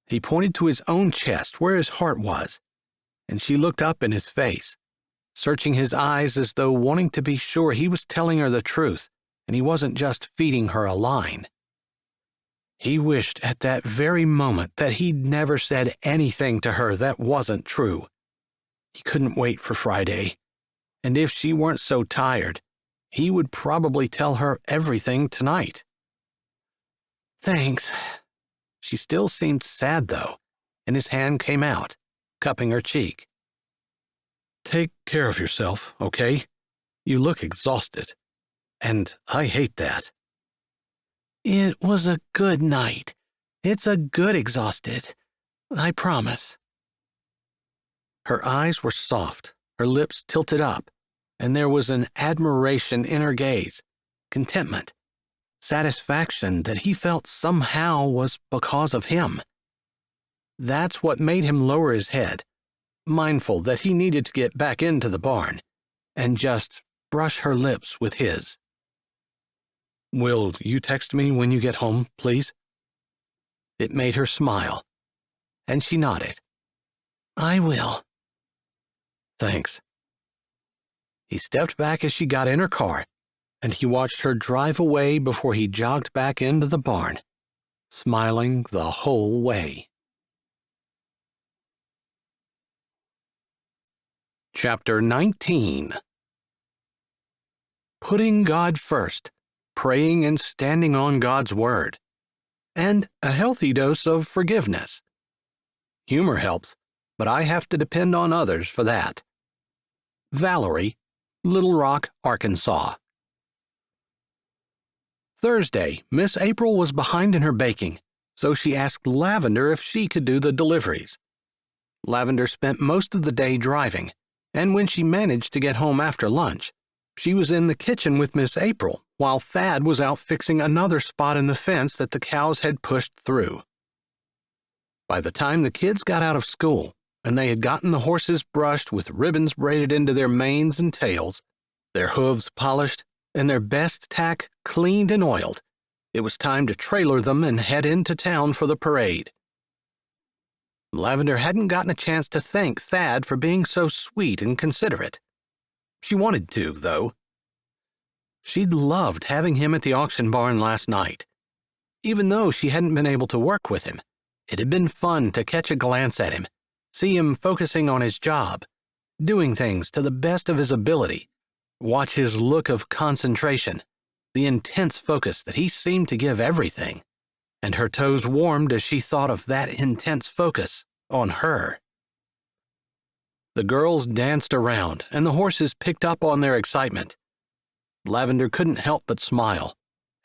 He pointed to his own chest where his heart was, and she looked up in his face, searching his eyes as though wanting to be sure he was telling her the truth and he wasn't just feeding her a line. He wished at that very moment that he'd never said anything to her that wasn't true. He couldn't wait for Friday, and if she weren't so tired, he would probably tell her everything tonight. "Thanks." She still seemed sad, though, and his hand came out, cupping her cheek. "Take care of yourself, okay? You look exhausted, and I hate that." "It was a good night. It's a good exhausted. I promise." Her eyes were soft, her lips tilted up, and there was an admiration in her gaze, contentment, satisfaction that he felt somehow was because of him. That's what made him lower his head, mindful that he needed to get back into the barn, and just brush her lips with his. "Will you text me when you get home, please?" It made her smile, and she nodded. "I will." "Thanks." He stepped back as she got in her car, and he watched her drive away before he jogged back into the barn, smiling the whole way. Chapter 19. Putting God first, praying and standing on God's word, and a healthy dose of forgiveness. Humor helps, but I have to depend on others for that. Valerie, Little Rock, Arkansas. Thursday, Miss April was behind in her baking, so she asked Lavender if she could do the deliveries. Lavender spent most of the day driving, and when she managed to get home after lunch, she was in the kitchen with Miss April while Thad was out fixing another spot in the fence that the cows had pushed through. By the time the kids got out of school and they had gotten the horses brushed with ribbons braided into their manes and tails, their hooves polished, and their best tack cleaned and oiled, it was time to trailer them and head into town for the parade. Lavender hadn't gotten a chance to thank Thad for being so sweet and considerate. She wanted to, though. She'd loved having him at the auction barn last night. Even though she hadn't been able to work with him, it had been fun to catch a glance at him, see him focusing on his job, doing things to the best of his ability, watch his look of concentration, the intense focus that he seemed to give everything, and her toes warmed as she thought of that intense focus on her. The girls danced around, and the horses picked up on their excitement. Lavender couldn't help but smile,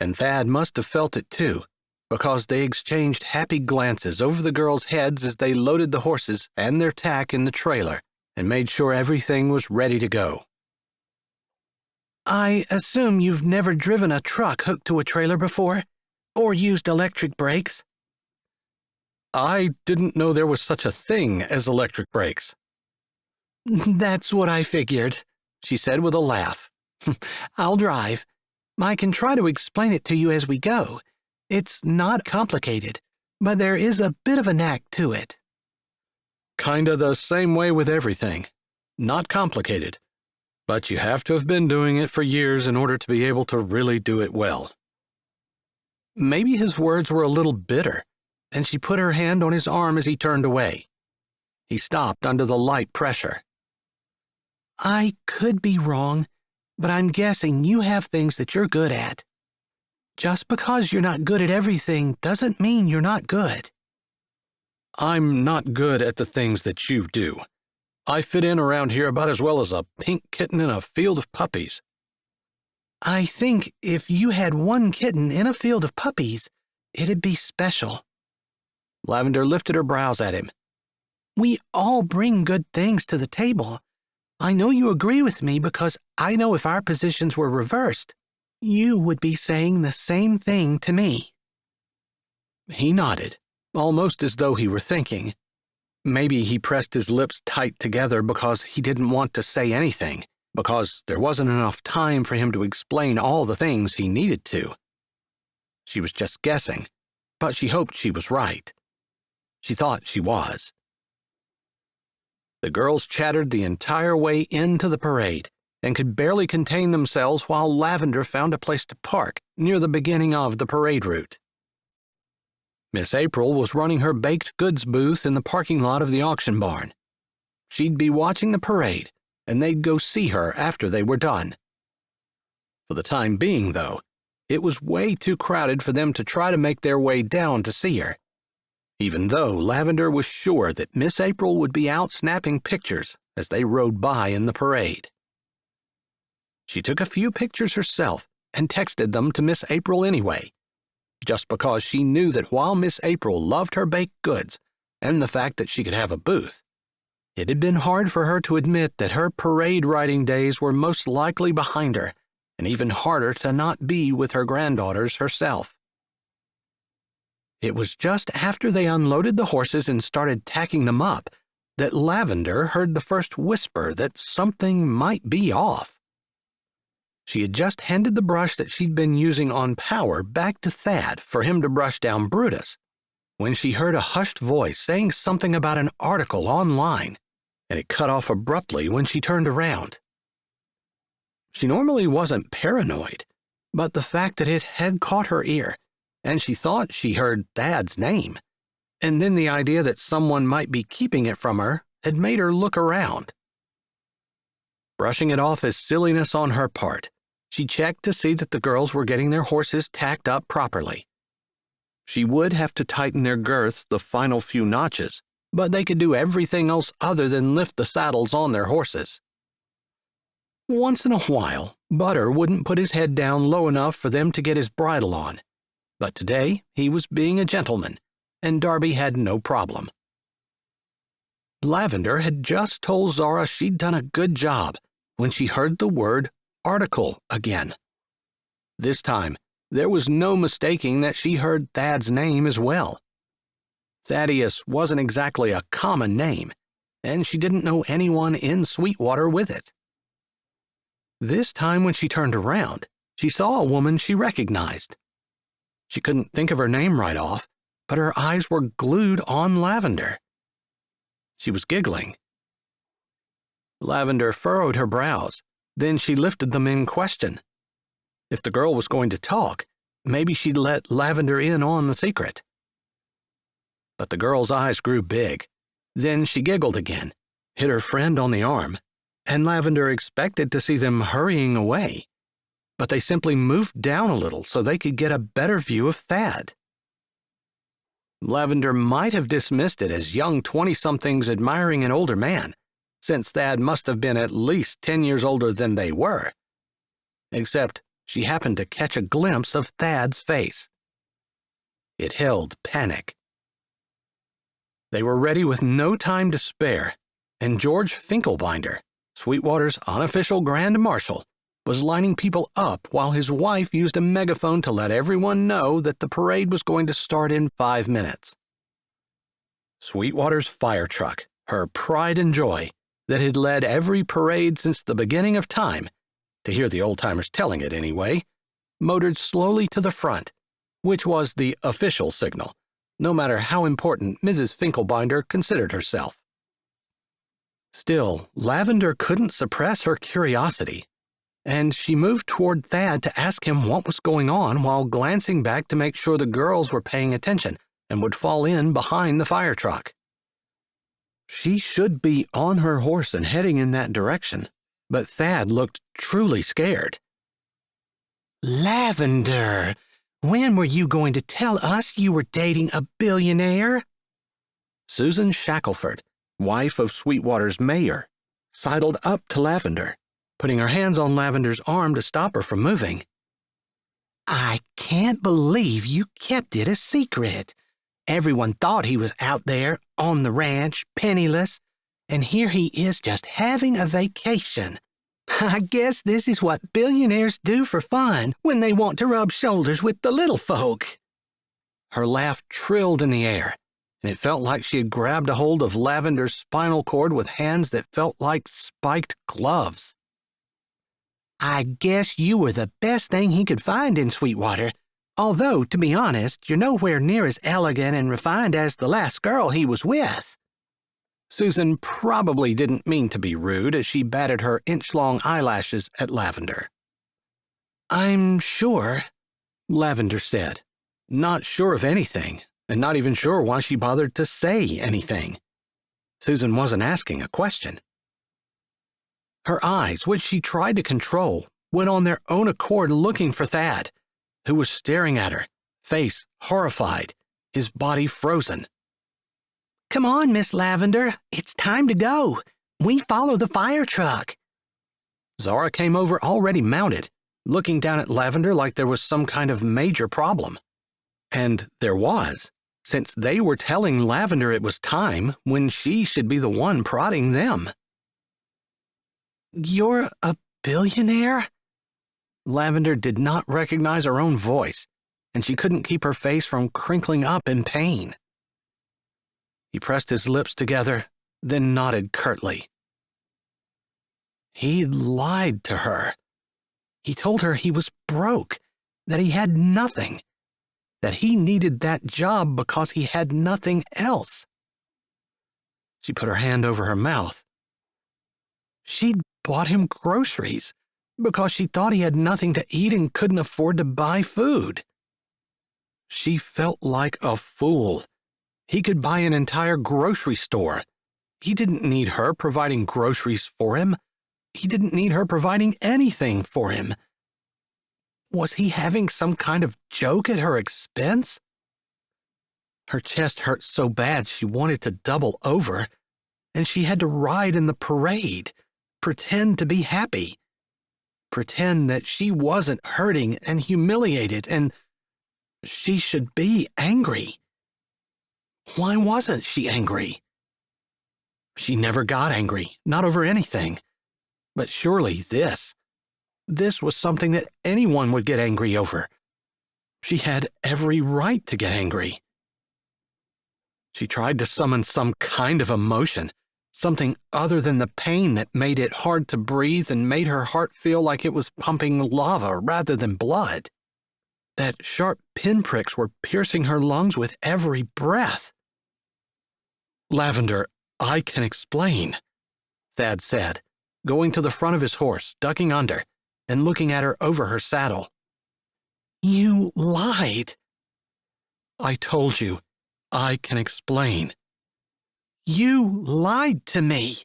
and Thad must have felt it too, because they exchanged happy glances over the girls' heads as they loaded the horses and their tack in the trailer and made sure everything was ready to go. "I assume you've never driven a truck hooked to a trailer before, or used electric brakes?" "I didn't know there was such a thing as electric brakes." "That's what I figured," she said with a laugh. "I'll drive. I can try to explain it to you as we go. It's not complicated, but there is a bit of a knack to it." "Kinda the same way with everything. Not complicated, but you have to have been doing it for years in order to be able to really do it well." Maybe his words were a little bitter, and she put her hand on his arm as he turned away. He stopped under the light pressure. "I could be wrong, but I'm guessing you have things that you're good at. Just because you're not good at everything doesn't mean you're not good." "I'm not good at the things that you do. I fit in around here about as well as a pink kitten in a field of puppies." "I think if you had one kitten in a field of puppies, it'd be special." Lavender lifted her brows at him. "We all bring good things to the table. I know you agree with me because I know if our positions were reversed, you would be saying the same thing to me." He nodded, almost as though he were thinking. Maybe he pressed his lips tight together because he didn't want to say anything, because there wasn't enough time for him to explain all the things he needed to. She was just guessing, but she hoped she was right. She thought she was. The girls chattered the entire way into the parade and could barely contain themselves while Lavender found a place to park near the beginning of the parade route. Miss April was running her baked goods booth in the parking lot of the auction barn. She'd be watching the parade, and they'd go see her after they were done. For the time being, though, it was way too crowded for them to try to make their way down to see her, even though Lavender was sure that Miss April would be out snapping pictures as they rode by in the parade. She took a few pictures herself and texted them to Miss April anyway, just because she knew that while Miss April loved her baked goods and the fact that she could have a booth, it had been hard for her to admit that her parade riding days were most likely behind her, and even harder to not be with her granddaughters herself. It was just after they unloaded the horses and started tacking them up that Lavender heard the first whisper that something might be off. She had just handed the brush that she'd been using on Power back to Thad for him to brush down Brutus, when she heard a hushed voice saying something about an article online, and it cut off abruptly when she turned around. She normally wasn't paranoid, but the fact that it had caught her ear, and she thought she heard Thad's name, and then the idea that someone might be keeping it from her had made her look around. Brushing it off as silliness on her part, she checked to see that the girls were getting their horses tacked up properly. She would have to tighten their girths the final few notches, but they could do everything else other than lift the saddles on their horses. Once in a while, Butter wouldn't put his head down low enough for them to get his bridle on, but today he was being a gentleman, and Darby had no problem. Lavender had just told Zara she'd done a good job when she heard the word article again. This time, there was no mistaking that she heard Thad's name as well. Thaddeus wasn't exactly a common name, and she didn't know anyone in Sweetwater with it. This time when she turned around, she saw a woman she recognized. She couldn't think of her name right off, but her eyes were glued on Lavender. She was giggling. Lavender furrowed her brows. Then she lifted them in question. If the girl was going to talk, maybe she'd let Lavender in on the secret. But the girl's eyes grew big. Then she giggled again, hit her friend on the arm, and Lavender expected to see them hurrying away. But they simply moved down a little so they could get a better view of Thad. Lavender might have dismissed it as young 20-somethings admiring an older man, since Thad must have been at least 10 years older than they were. Except she happened to catch a glimpse of Thad's face. It held panic. They were ready with no time to spare, and George Finkelbinder, Sweetwater's unofficial Grand Marshal, was lining people up while his wife used a megaphone to let everyone know that the parade was going to start in 5 minutes. Sweetwater's fire truck, her pride and joy, that had led every parade since the beginning of time, to hear the old-timers telling it anyway, motored slowly to the front, which was the official signal, no matter how important Mrs. Finkelbinder considered herself. Still, Lavender couldn't suppress her curiosity, and she moved toward Thad to ask him what was going on while glancing back to make sure the girls were paying attention and would fall in behind the fire truck. She should be on her horse and heading in that direction, but Thad looked truly scared. Lavender, when were you going to tell us you were dating a billionaire? Susan Shackelford, wife of Sweetwater's mayor, sidled up to Lavender, putting her hands on Lavender's arm to stop her from moving. I can't believe you kept it a secret. Everyone thought he was out there on the ranch, penniless, and here he is just having a vacation. I guess this is what billionaires do for fun when they want to rub shoulders with the little folk. Her laugh trilled in the air, and it felt like she had grabbed a hold of Lavender's spinal cord with hands that felt like spiked gloves. I guess you were the best thing he could find in Sweetwater, although, to be honest, you're nowhere near as elegant and refined as the last girl he was with. Susan probably didn't mean to be rude as she batted her inch-long eyelashes at Lavender. I'm sure, Lavender said, not sure of anything, and not even sure why she bothered to say anything. Susan wasn't asking a question. Her eyes, which she tried to control, went on their own accord looking for Thad, who was staring at her, face horrified, his body frozen. Come on, Miss Lavender, it's time to go. We follow the fire truck. Zara came over already mounted, looking down at Lavender like there was some kind of major problem. And there was, since they were telling Lavender it was time when she should be the one prodding them. You're a billionaire? Lavender did not recognize her own voice, and she couldn't keep her face from crinkling up in pain. He pressed his lips together, then nodded curtly. He lied to her. He told her he was broke, that he had nothing, that he needed that job because he had nothing else. She put her hand over her mouth. She'd bought him groceries because she thought he had nothing to eat and couldn't afford to buy food. She felt like a fool. He could buy an entire grocery store. He didn't need her providing groceries for him. He didn't need her providing anything for him. Was he having some kind of joke at her expense? Her chest hurt so bad she wanted to double over, and she had to ride in the parade, pretend to be happy, pretend that she wasn't hurting and humiliated, and she should be angry. Why wasn't she angry? She never got angry, not over anything. But surely this was something that anyone would get angry over. She had every right to get angry. She tried to summon some kind of emotion, something other than the pain that made it hard to breathe and made her heart feel like it was pumping lava rather than blood. That sharp pinpricks were piercing her lungs with every breath. Lavender, I can explain, Thad said, going to the front of his horse, ducking under, and looking at her over her saddle. You lied. I told you, I can explain. You lied to me,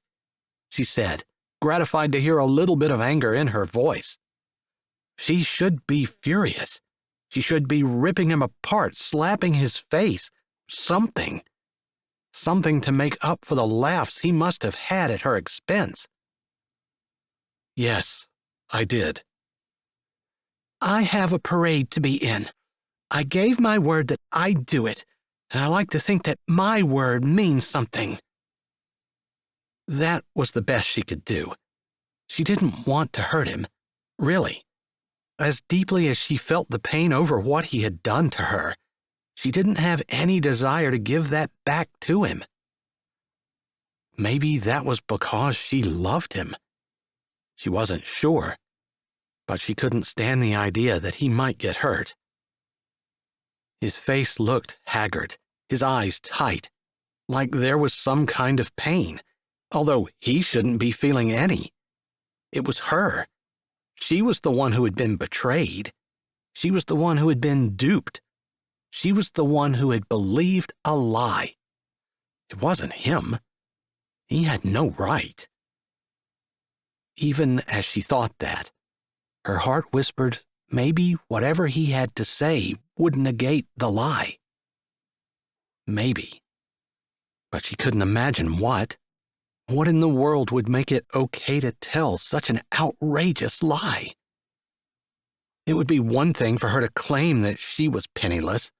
she said, gratified to hear a little bit of anger in her voice. She should be furious. She should be ripping him apart, slapping his face, something. Something to make up for the laughs he must have had at her expense. Yes, I did. I have a parade to be in. I gave my word that I'd do it, and I like to think that my word means something. That was the best she could do. She didn't want to hurt him, really. As deeply as she felt the pain over what he had done to her, she didn't have any desire to give that back to him. Maybe that was because she loved him. She wasn't sure, but she couldn't stand the idea that he might get hurt. His face looked haggard, his eyes tight, like there was some kind of pain, although he shouldn't be feeling any. It was her. She was the one who had been betrayed. She was the one who had been duped. She was the one who had believed a lie. It wasn't him. He had no right. Even as she thought that, her heart whispered maybe whatever he had to say would negate the lie. Maybe. But she couldn't imagine what. What in the world would make it okay to tell such an outrageous lie? It would be one thing for her to claim that she was penniless.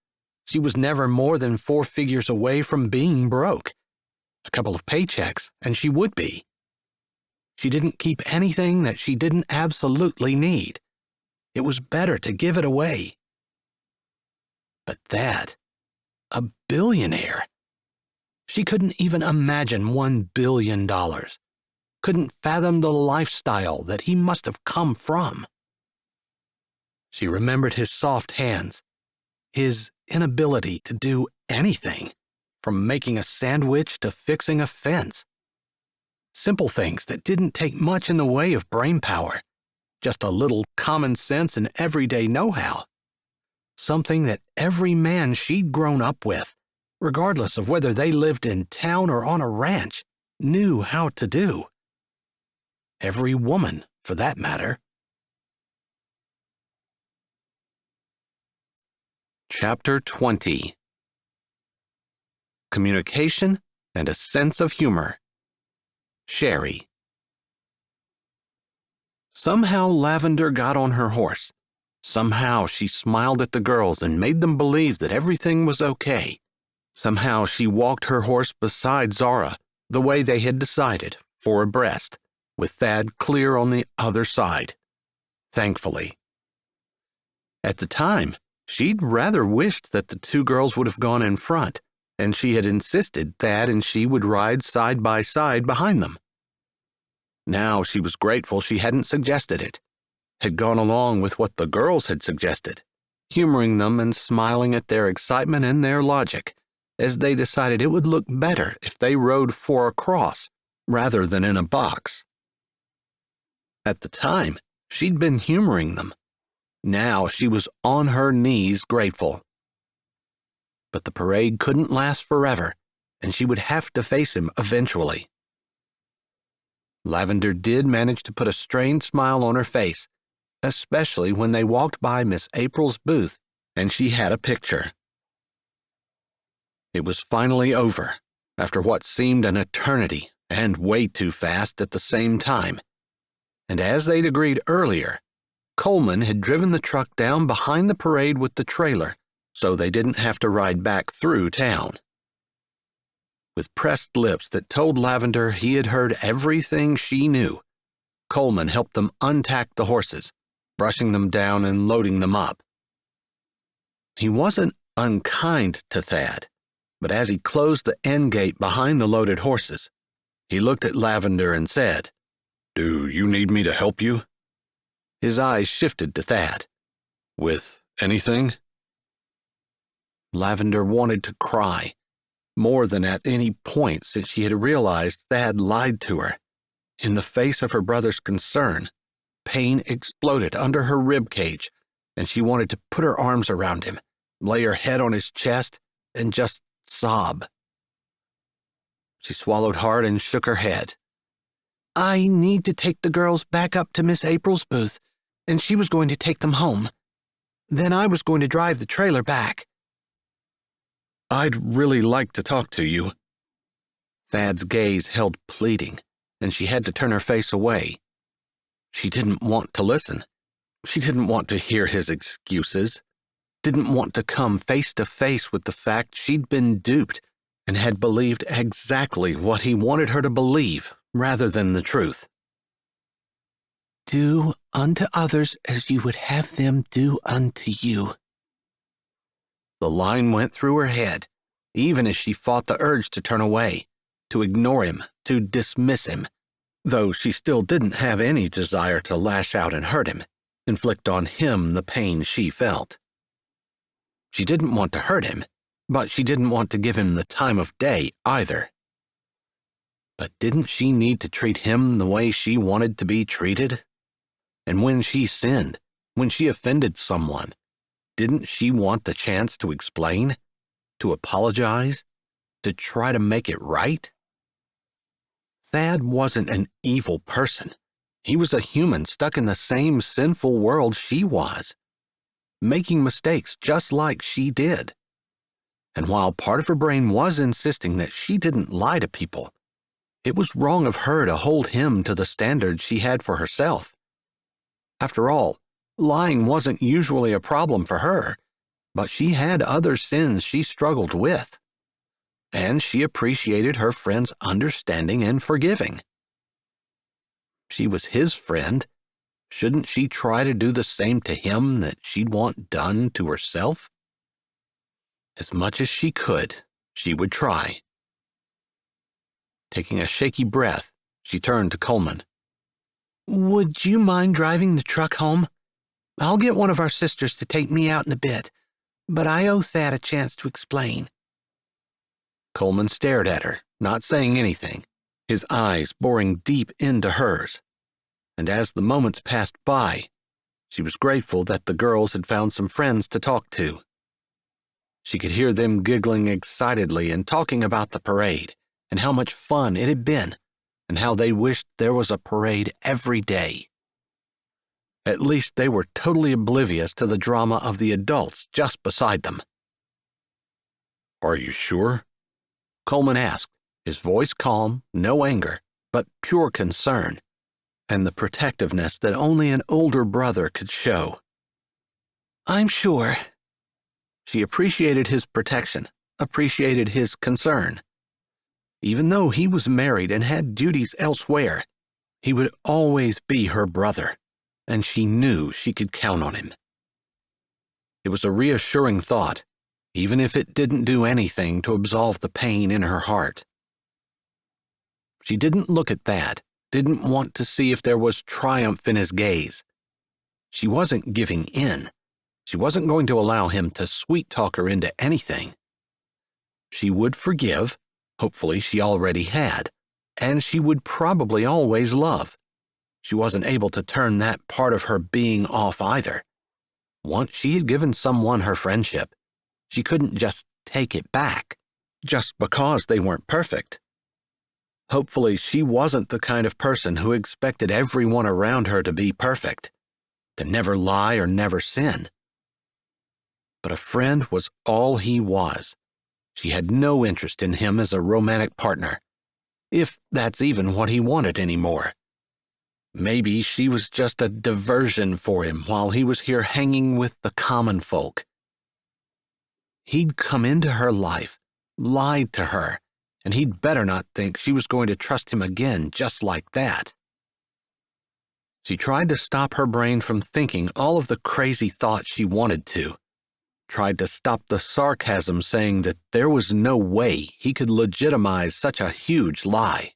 She was never more than 4 figures away from being broke. A couple of paychecks, and she would be. She didn't keep anything that she didn't absolutely need. It was better to give it away. But that, a billionaire, She couldn't even imagine $1 billion. Couldn't fathom the lifestyle that he must have come from. She remembered his soft hands, his inability to do anything, from making a sandwich to fixing a fence. Simple things that didn't take much in the way of brain power, just a little common sense and everyday know-how. Something that every man she'd grown up with, regardless of whether they lived in town or on a ranch, knew how to do. Every woman, for that matter. Chapter 20. Communication and a sense of humor. Sherry. Somehow Lavender got on her horse. Somehow she smiled at the girls and made them believe that everything was okay. Somehow she walked her horse beside Zara, the way they had decided, for abreast, with Thad clear on the other side. Thankfully. At the time, she'd rather wished that the two girls would have gone in front, and she had insisted Thad and she would ride side by side behind them. Now she was grateful she hadn't suggested it, had gone along with what the girls had suggested, humoring them and smiling at their excitement and their logic, as they decided it would look better if they rode four across rather than in a box. At the time, she'd been humoring them. Now she was on her knees grateful. But the parade couldn't last forever, and she would have to face him eventually. Lavender did manage to put a strained smile on her face, especially when they walked by Miss April's booth and she had a picture. It was finally over, after what seemed an eternity and way too fast at the same time. And as they'd agreed earlier, Coleman had driven the truck down behind the parade with the trailer so they didn't have to ride back through town. With pressed lips that told Lavender he had heard everything she knew, Coleman helped them untack the horses, brushing them down and loading them up. He wasn't unkind to Thad, but as he closed the end gate behind the loaded horses, he looked at Lavender and said, "Do you need me to help you?" His eyes shifted to Thad. "With anything?" Lavender wanted to cry, more than at any point since she had realized Thad lied to her. In the face of her brother's concern, pain exploded under her rib cage, and she wanted to put her arms around him, lay her head on his chest, and just sob. She swallowed hard and shook her head. "I need to take the girls back up to Miss April's booth, and she was going to take them home. Then I was going to drive the trailer back." "I'd really like to talk to you." Thad's gaze held pleading, and she had to turn her face away. She didn't want to listen. She didn't want to hear his excuses. Didn't want to come face to face with the fact she'd been duped and had believed exactly what he wanted her to believe rather than the truth. "Do unto others as you would have them do unto you." The line went through her head, even as she fought the urge to turn away, to ignore him, to dismiss him, though she still didn't have any desire to lash out and hurt him, inflict on him the pain she felt. She didn't want to hurt him, but she didn't want to give him the time of day either. But didn't she need to treat him the way she wanted to be treated? And when she sinned, when she offended someone, didn't she want the chance to explain, to apologize, to try to make it right? Thad wasn't an evil person. He was a human stuck in the same sinful world she was, making mistakes just like she did. And while part of her brain was insisting that she didn't lie to people, it was wrong of her to hold him to the standards she had for herself. After all, lying wasn't usually a problem for her, but she had other sins she struggled with. And she appreciated her friend's understanding and forgiving. She was his friend. Shouldn't she try to do the same to him that she'd want done to herself? As much as she could, she would try. Taking a shaky breath, she turned to Coleman. Would you mind driving the truck home? I'll get one of our sisters to take me out in a bit, but I owe Thad a chance to explain. Coleman stared at her, not saying anything, his eyes boring deep into hers. And as the moments passed by, she was grateful that the girls had found some friends to talk to. She could hear them giggling excitedly and talking about the parade and how much fun it had been and how they wished there was a parade every day. At least they were totally oblivious to the drama of the adults just beside them. "Are you sure?" Coleman asked, his voice calm, no anger, but pure concern, and the protectiveness that only an older brother could show. I'm sure. She appreciated his protection, appreciated his concern. Even though he was married and had duties elsewhere, he would always be her brother, and she knew she could count on him. It was a reassuring thought, even if it didn't do anything to absolve the pain in her heart. She didn't look at Thad, didn't want to see if there was triumph in his gaze. She wasn't giving in. She wasn't going to allow him to sweet-talk her into anything. She would forgive, hopefully she already had, and she would probably always love. She wasn't able to turn that part of her being off either. Once she had given someone her friendship, she couldn't just take it back, just because they weren't perfect. Hopefully she wasn't the kind of person who expected everyone around her to be perfect, to never lie or never sin. But a friend was all he was. She had no interest in him as a romantic partner, if that's even what he wanted anymore. Maybe she was just a diversion for him while he was here hanging with the common folk. He'd come into her life, lied to her, and he'd better not think she was going to trust him again just like that. She tried to stop her brain from thinking all of the crazy thoughts she wanted to, tried to stop the sarcasm saying that there was no way he could legitimize such a huge lie.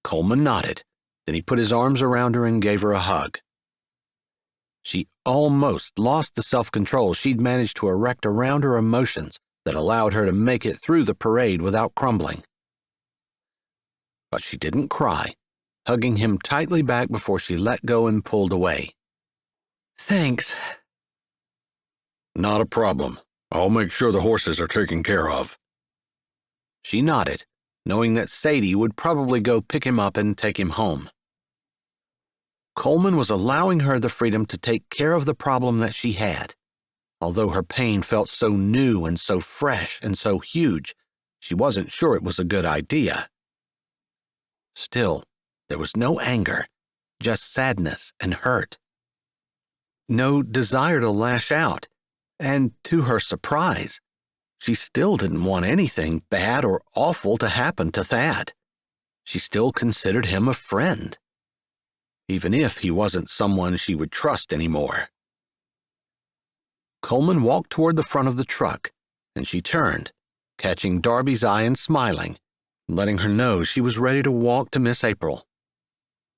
Coleman nodded, then he put his arms around her and gave her a hug. She almost lost the self-control she'd managed to erect around her emotions that allowed her to make it through the parade without crumbling. But she didn't cry, hugging him tightly back before she let go and pulled away. Thanks. Not a problem. I'll make sure the horses are taken care of. She nodded, knowing that Sadie would probably go pick him up and take him home. Coleman was allowing her the freedom to take care of the problem that she had. Although her pain felt so new and so fresh and so huge, she wasn't sure it was a good idea. Still, there was no anger, just sadness and hurt. No desire to lash out, and to her surprise, she still didn't want anything bad or awful to happen to Thad. She still considered him a friend, even if he wasn't someone she would trust anymore. Coleman walked toward the front of the truck, and she turned, catching Darby's eye and smiling, letting her know she was ready to walk to Miss April.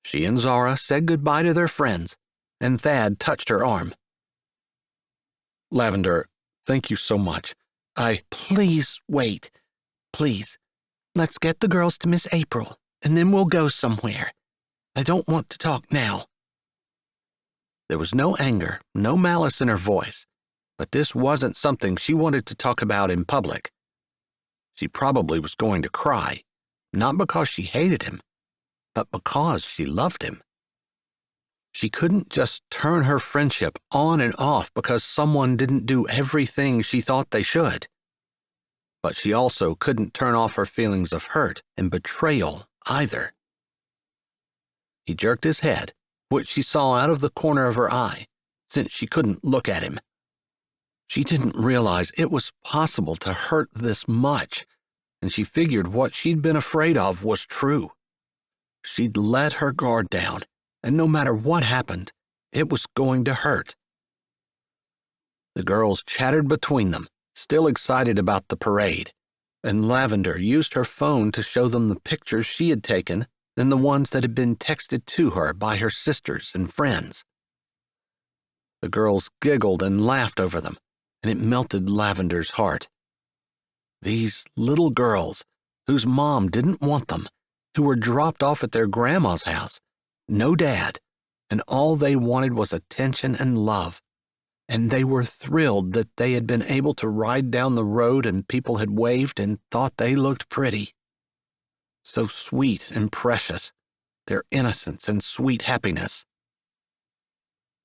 She and Zara said goodbye to their friends, and Thad touched her arm. Lavender, thank you so much. Please wait. Please. Let's get the girls to Miss April, and then we'll go somewhere. I don't want to talk now. There was no anger, no malice in her voice, but this wasn't something she wanted to talk about in public. She probably was going to cry, not because she hated him, but because she loved him. She couldn't just turn her friendship on and off because someone didn't do everything she thought they should. But she also couldn't turn off her feelings of hurt and betrayal either. He jerked his head, which she saw out of the corner of her eye, since she couldn't look at him. She didn't realize it was possible to hurt this much, and she figured what she'd been afraid of was true. She'd let her guard down, and no matter what happened, it was going to hurt. The girls chattered between them, still excited about the parade, and Lavender used her phone to show them the pictures she had taken and the ones that had been texted to her by her sisters and friends. The girls giggled and laughed over them, and it melted Lavender's heart. These little girls, whose mom didn't want them, who were dropped off at their grandma's house, no dad, and all they wanted was attention and love. And they were thrilled that they had been able to ride down the road and people had waved and thought they looked pretty. So sweet and precious, their innocence and sweet happiness.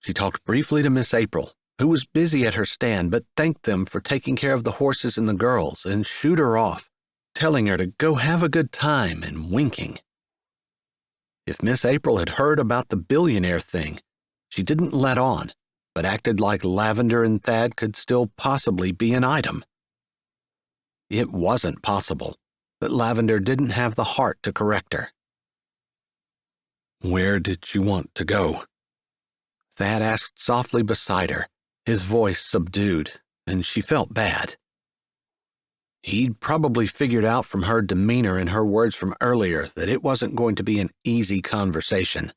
She talked briefly to Miss April, who was busy at her stand, but thanked them for taking care of the horses and the girls and shooed her off, telling her to go have a good time and winking. If Miss April had heard about the billionaire thing, she didn't let on, but acted like Lavender and Thad could still possibly be an item. It wasn't possible, but Lavender didn't have the heart to correct her. Where did you want to go? Thad asked softly beside her, his voice subdued, and she felt bad. He'd probably figured out from her demeanor and her words from earlier that it wasn't going to be an easy conversation,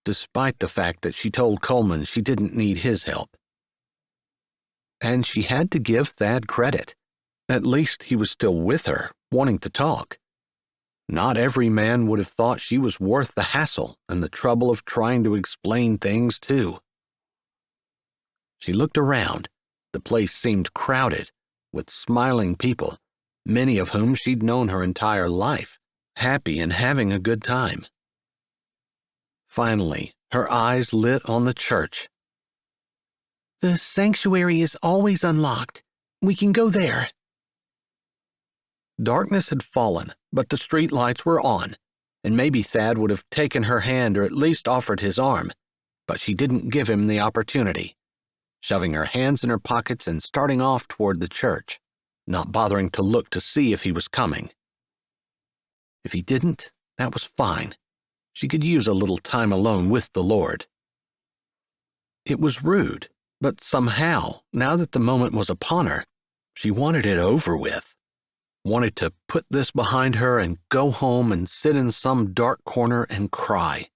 despite the fact that she told Coleman she didn't need his help. And she had to give Thad credit. At least he was still with her, wanting to talk. Not every man would have thought she was worth the hassle and the trouble of trying to explain things to. She looked around. The place seemed crowded, with smiling people, many of whom she'd known her entire life, happy and having a good time. Finally, her eyes lit on the church. The sanctuary is always unlocked. We can go there. Darkness had fallen, but the street lights were on, and maybe Thad would have taken her hand or at least offered his arm, but she didn't give him the opportunity, shoving her hands in her pockets and starting off toward the church, not bothering to look to see if he was coming. If he didn't, that was fine. She could use a little time alone with the Lord. It was rude, but somehow, now that the moment was upon her, she wanted it over with. Wanted to put this behind her and go home and sit in some dark corner and cry.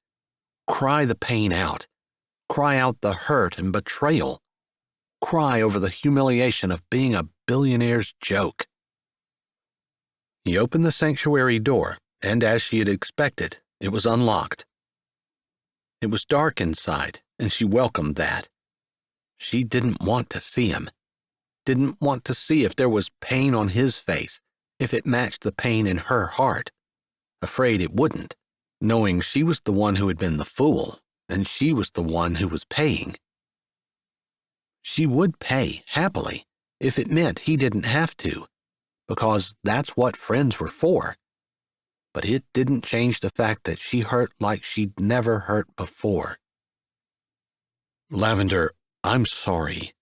Cry the pain out. Cry out the hurt and betrayal. Cry over the humiliation of being a billionaire's joke. He opened the sanctuary door, and as she had expected, it was unlocked. It was dark inside, and she welcomed that. She didn't want to see him. Didn't want to see if there was pain on his face, if it matched the pain in her heart. Afraid it wouldn't, knowing she was the one who had been the fool, and she was the one who was paying. She would pay, happily, if it meant he didn't have to, because that's what friends were for. But it didn't change the fact that she hurt like she'd never hurt before. Lavender, I'm sorry.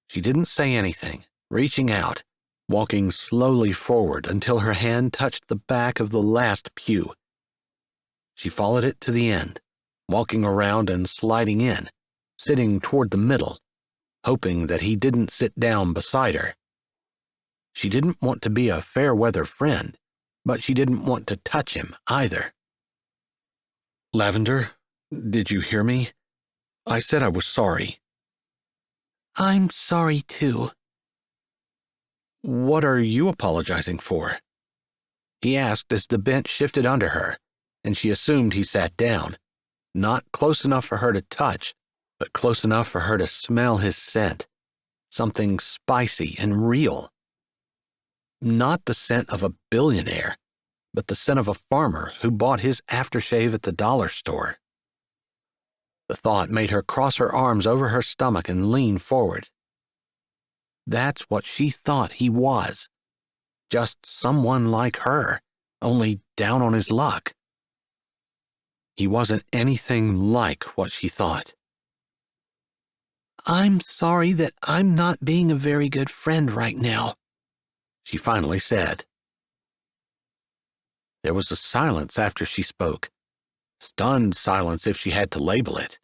She didn't say anything, reaching out, walking slowly forward until her hand touched the back of the last pew. She followed it to the end, walking around and sliding in, sitting toward the middle, hoping that he didn't sit down beside her. She didn't want to be a fair-weather friend, but she didn't want to touch him either. Lavender, did you hear me? I said I was sorry. I'm sorry too. What are you apologizing for? He asked as the bench shifted under her, and she assumed he sat down, not close enough for her to touch, but close enough for her to smell his scent, something spicy and real. Not the scent of a billionaire, but the scent of a farmer who bought his aftershave at the dollar store. The thought made her cross her arms over her stomach and lean forward. That's what she thought he was. Just someone like her, only down on his luck. He wasn't anything like what she thought. I'm sorry that I'm not being a very good friend right now, she finally said. There was a silence after she spoke. Stunned silence if she had to label it.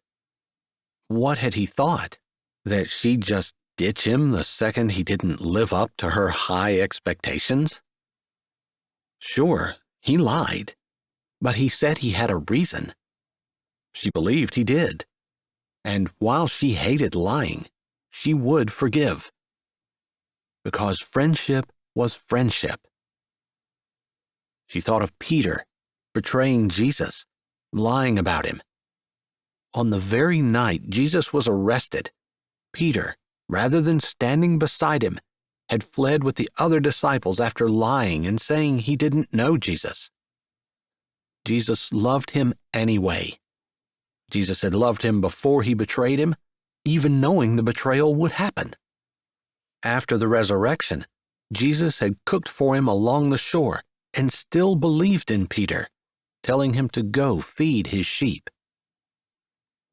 What had he thought? That she just ditch him the second he didn't live up to her high expectations? Sure, he lied, but he said he had a reason. She believed he did. And while she hated lying, she would forgive. Because friendship was friendship. She thought of Peter betraying Jesus, lying about him. On the very night Jesus was arrested, Peter, rather than standing beside him, had fled with the other disciples after lying and saying he didn't know Jesus. Jesus loved him anyway. Jesus had loved him before he betrayed him, even knowing the betrayal would happen. After the resurrection, Jesus had cooked for him along the shore and still believed in Peter, telling him to go feed his sheep.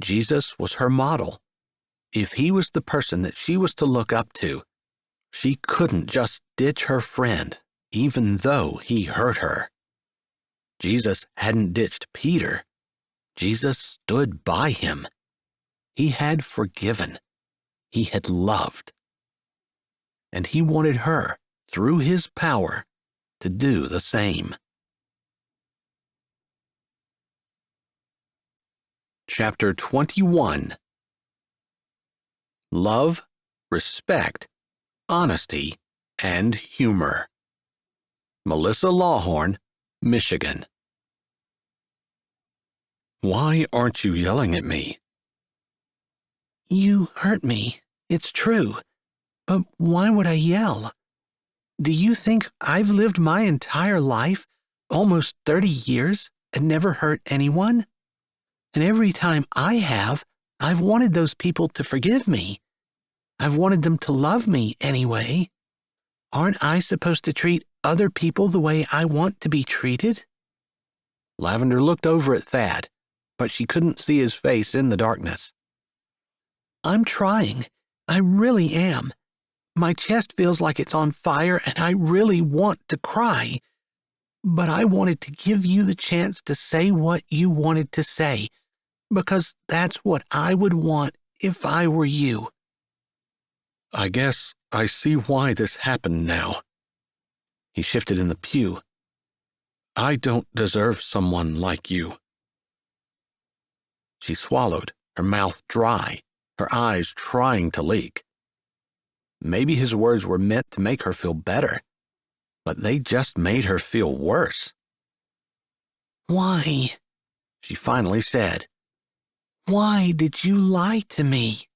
Jesus was her model. If he was the person that she was to look up to, she couldn't just ditch her friend, even though he hurt her. Jesus hadn't ditched Peter. Jesus stood by him. He had forgiven. He had loved. And he wanted her, through his power, to do the same. Chapter 21. Love, respect, honesty, and humor. Melissa Lawhorn, Michigan. Why aren't you yelling at me? You hurt me, it's true. But why would I yell? Do you think I've lived my entire life, almost 30 years, and never hurt anyone? And every time I have, I've wanted those people to forgive me. I've wanted them to love me anyway. Aren't I supposed to treat other people the way I want to be treated? Lavender looked over at Thad, but she couldn't see his face in the darkness. I'm trying. I really am. My chest feels like it's on fire and I really want to cry. But I wanted to give you the chance to say what you wanted to say, because that's what I would want if I were you. I guess I see why this happened now. He shifted in the pew. I don't deserve someone like you. She swallowed, her mouth dry, her eyes trying to leak. Maybe his words were meant to make her feel better, but they just made her feel worse. Why? She finally said. Why did you lie to me?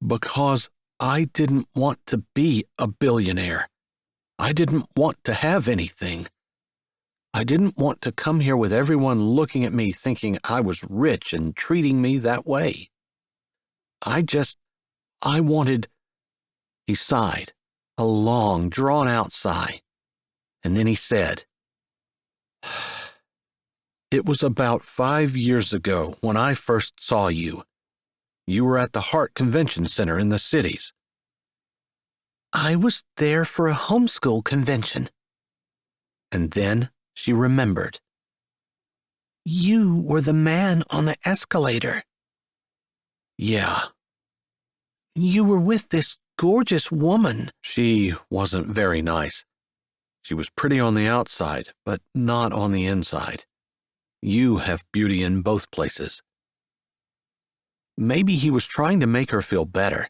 Because I didn't want to be a billionaire. I didn't want to have anything. I didn't want to come here with everyone looking at me thinking I was rich and treating me that way. I wanted... He sighed, a long, drawn-out sigh, and then he said, It was about 5 years ago when I first saw you. You were at the Hart Convention Center in the cities. I was there for a homeschool convention. And then she remembered. You were the man on the escalator. Yeah. You were with this gorgeous woman. She wasn't very nice. She was pretty on the outside, but not on the inside. You have beauty in both places. Maybe he was trying to make her feel better.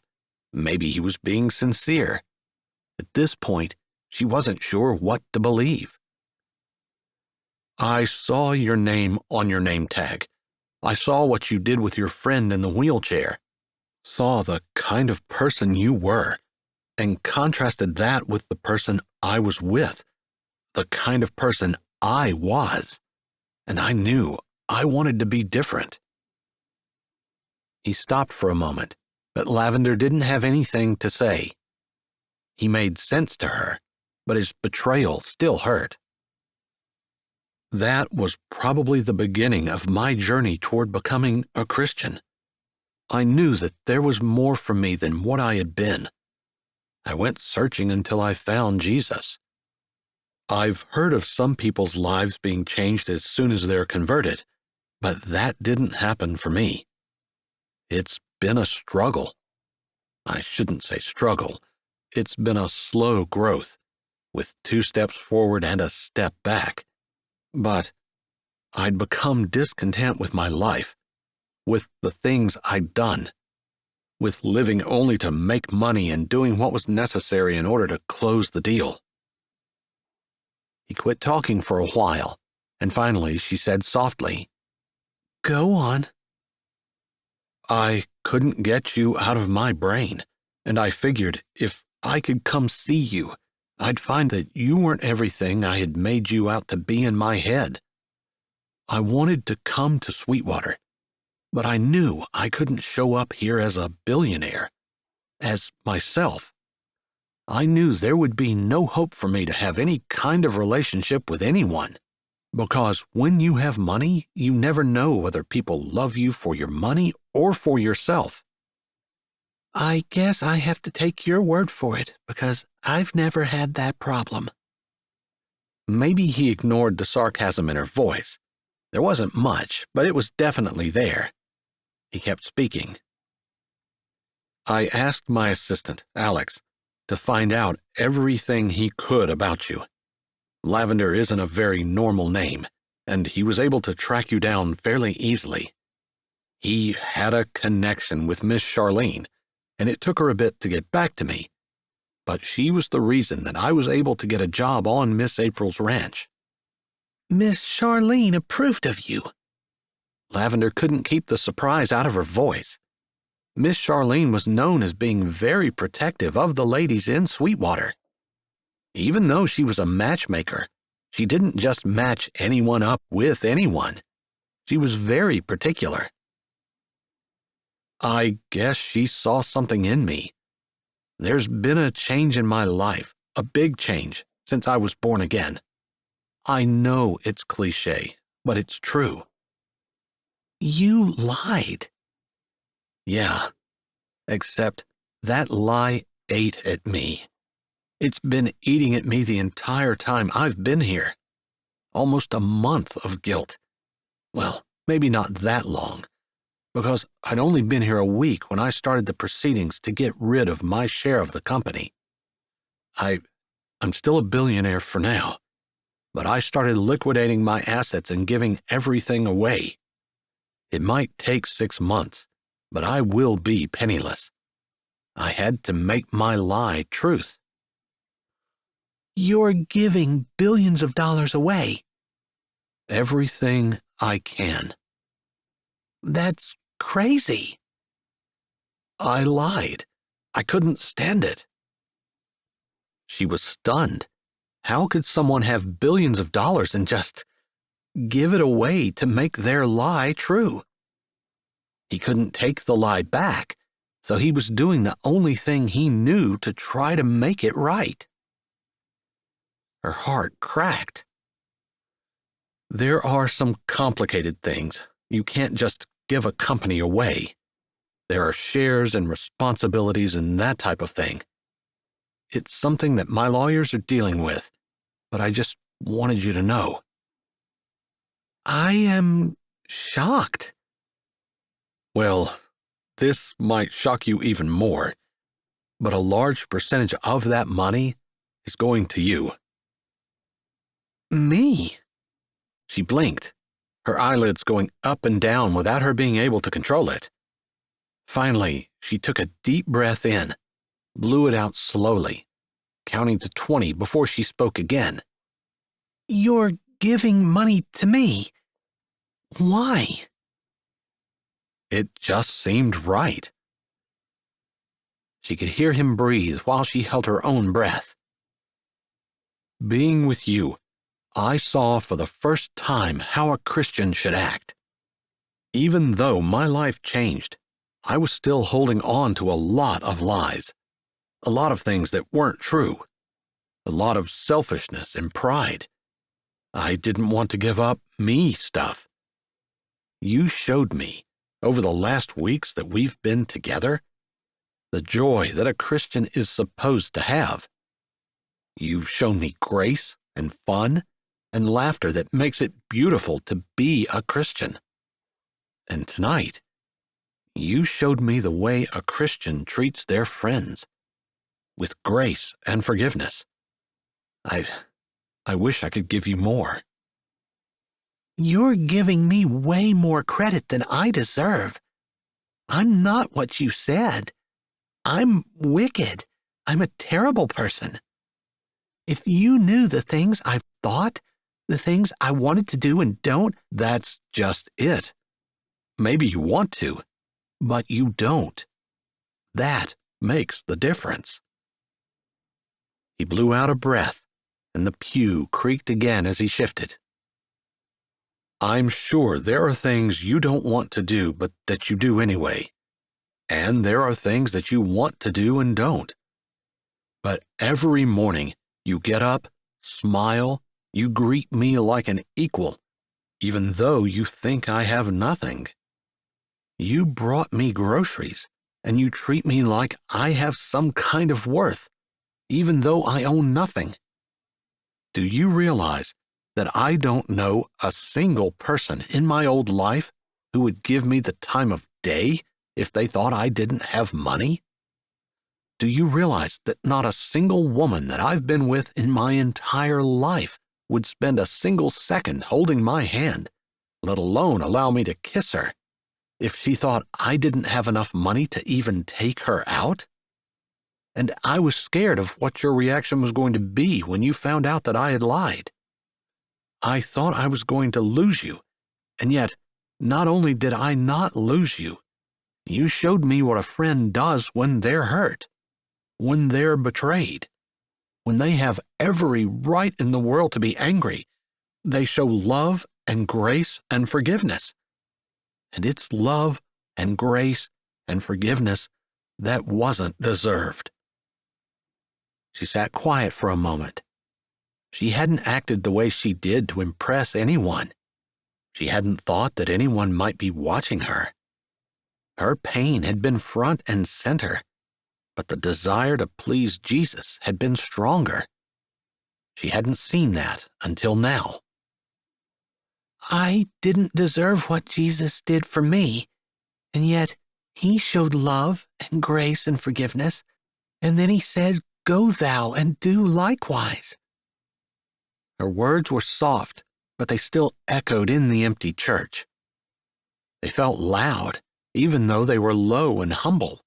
Maybe he was being sincere. At this point, she wasn't sure what to believe. I saw your name on your name tag. I saw what you did with your friend in the wheelchair. Saw the kind of person you were, and contrasted that with the person I was with, the kind of person I was, and I knew I wanted to be different. He stopped for a moment, but Lavender didn't have anything to say. He made sense to her, but his betrayal still hurt. That was probably the beginning of my journey toward becoming a Christian. I knew that there was more for me than what I had been. I went searching until I found Jesus. I've heard of some people's lives being changed as soon as they're converted, but that didn't happen for me. It's been a struggle. I shouldn't say struggle. It's been a slow growth, with 2 steps forward and a step back. But I'd become discontent with my life, with the things I'd done, with living only to make money and doing what was necessary in order to close the deal. He quit talking for a while, and finally she said softly, Go on. I couldn't get you out of my brain, and I figured if I could come see you, I'd find that you weren't everything I had made you out to be in my head. I wanted to come to Sweetwater, but I knew I couldn't show up here as a billionaire, as myself. I knew there would be no hope for me to have any kind of relationship with anyone, because when you have money, you never know whether people love you for your money or for yourself. I guess I have to take your word for it, because I've never had that problem. Maybe he ignored the sarcasm in her voice. There wasn't much, but it was definitely there. He kept speaking. I asked my assistant, Alex, to find out everything he could about you. Lavender isn't a very normal name, and he was able to track you down fairly easily. He had a connection with Miss Charlene, and it took her a bit to get back to me, but she was the reason that I was able to get a job on Miss April's ranch. Miss Charlene approved of you. Lavender couldn't keep the surprise out of her voice. Miss Charlene was known as being very protective of the ladies in Sweetwater. Even though she was a matchmaker, she didn't just match anyone up with anyone. She was very particular. I guess she saw something in me. There's been a change in my life, a big change, since I was born again. I know it's cliché, but it's true. You lied. Yeah, except that lie ate at me. It's been eating at me the entire time I've been here. Almost a month of guilt. Well, maybe not that long, because I'd only been here a week when I started the proceedings to get rid of my share of the company. I'm still a billionaire for now, but I started liquidating my assets and giving everything away. It might take 6 months, but I will be penniless. I had to make my lie truth. You're giving billions of dollars away. Everything I can. That's crazy. I lied. I couldn't stand it. She was stunned. How could someone have billions of dollars and just give it away to make their lie true? He couldn't take the lie back, so he was doing the only thing he knew to try to make it right. Her heart cracked. There are some complicated things. You can't just give a company away. There are shares and responsibilities and that type of thing. It's something that my lawyers are dealing with, but I just wanted you to know. I am shocked. Well, this might shock you even more, but a large percentage of that money is going to you. Me? She blinked, her eyelids going up and down without her being able to control it. Finally, she took a deep breath in, blew it out slowly, counting to 20 before she spoke again. You're giving money to me. Why? It just seemed right. She could hear him breathe while she held her own breath. Being with you, I saw for the first time how a Christian should act. Even though my life changed, I was still holding on to a lot of lies, a lot of things that weren't true, a lot of selfishness and pride. I didn't want to give up me stuff. You showed me, over the last weeks that we've been together, the joy that a Christian is supposed to have. You've shown me grace and fun and laughter that makes it beautiful to be a Christian. And tonight, You showed me the way a Christian treats their friends, with grace and forgiveness. I wish I could give you more. You're giving me way more credit than I deserve. I'm not what you said. I'm wicked. I'm a terrible person. If you knew the things I've thought, the things I wanted to do and don't, That's just it. Maybe you want to, but you don't. That makes the difference. He blew out a breath, and the pew creaked again as he shifted. I'm sure there are things you don't want to do, but that you do anyway. And there are things that you want to do and don't. But every morning, you get up, smile, you greet me like an equal, even though you think I have nothing. You brought me groceries, and you treat me like I have some kind of worth, even though I own nothing. Do you realize that I don't know a single person in my old life who would give me the time of day if they thought I didn't have money? Do you realize that not a single woman that I've been with in my entire life would spend a single second holding my hand, let alone allow me to kiss her, if she thought I didn't have enough money to even take her out? And I was scared of what your reaction was going to be when you found out that I had lied. I thought I was going to lose you, and yet, not only did I not lose you, you showed me what a friend does when they're hurt, when they're betrayed, when they have every right in the world to be angry. They show love and grace and forgiveness. And it's love and grace and forgiveness that wasn't deserved. She sat quiet for a moment. She hadn't acted the way she did to impress anyone. She hadn't thought that anyone might be watching her. Her pain had been front and center, but the desire to please Jesus had been stronger. She hadn't seen that until now. I didn't deserve what Jesus did for me, and yet he showed love and grace and forgiveness, and then he said, "Go thou and do likewise." Her words were soft, but they still echoed in the empty church. They felt loud, even though they were low and humble.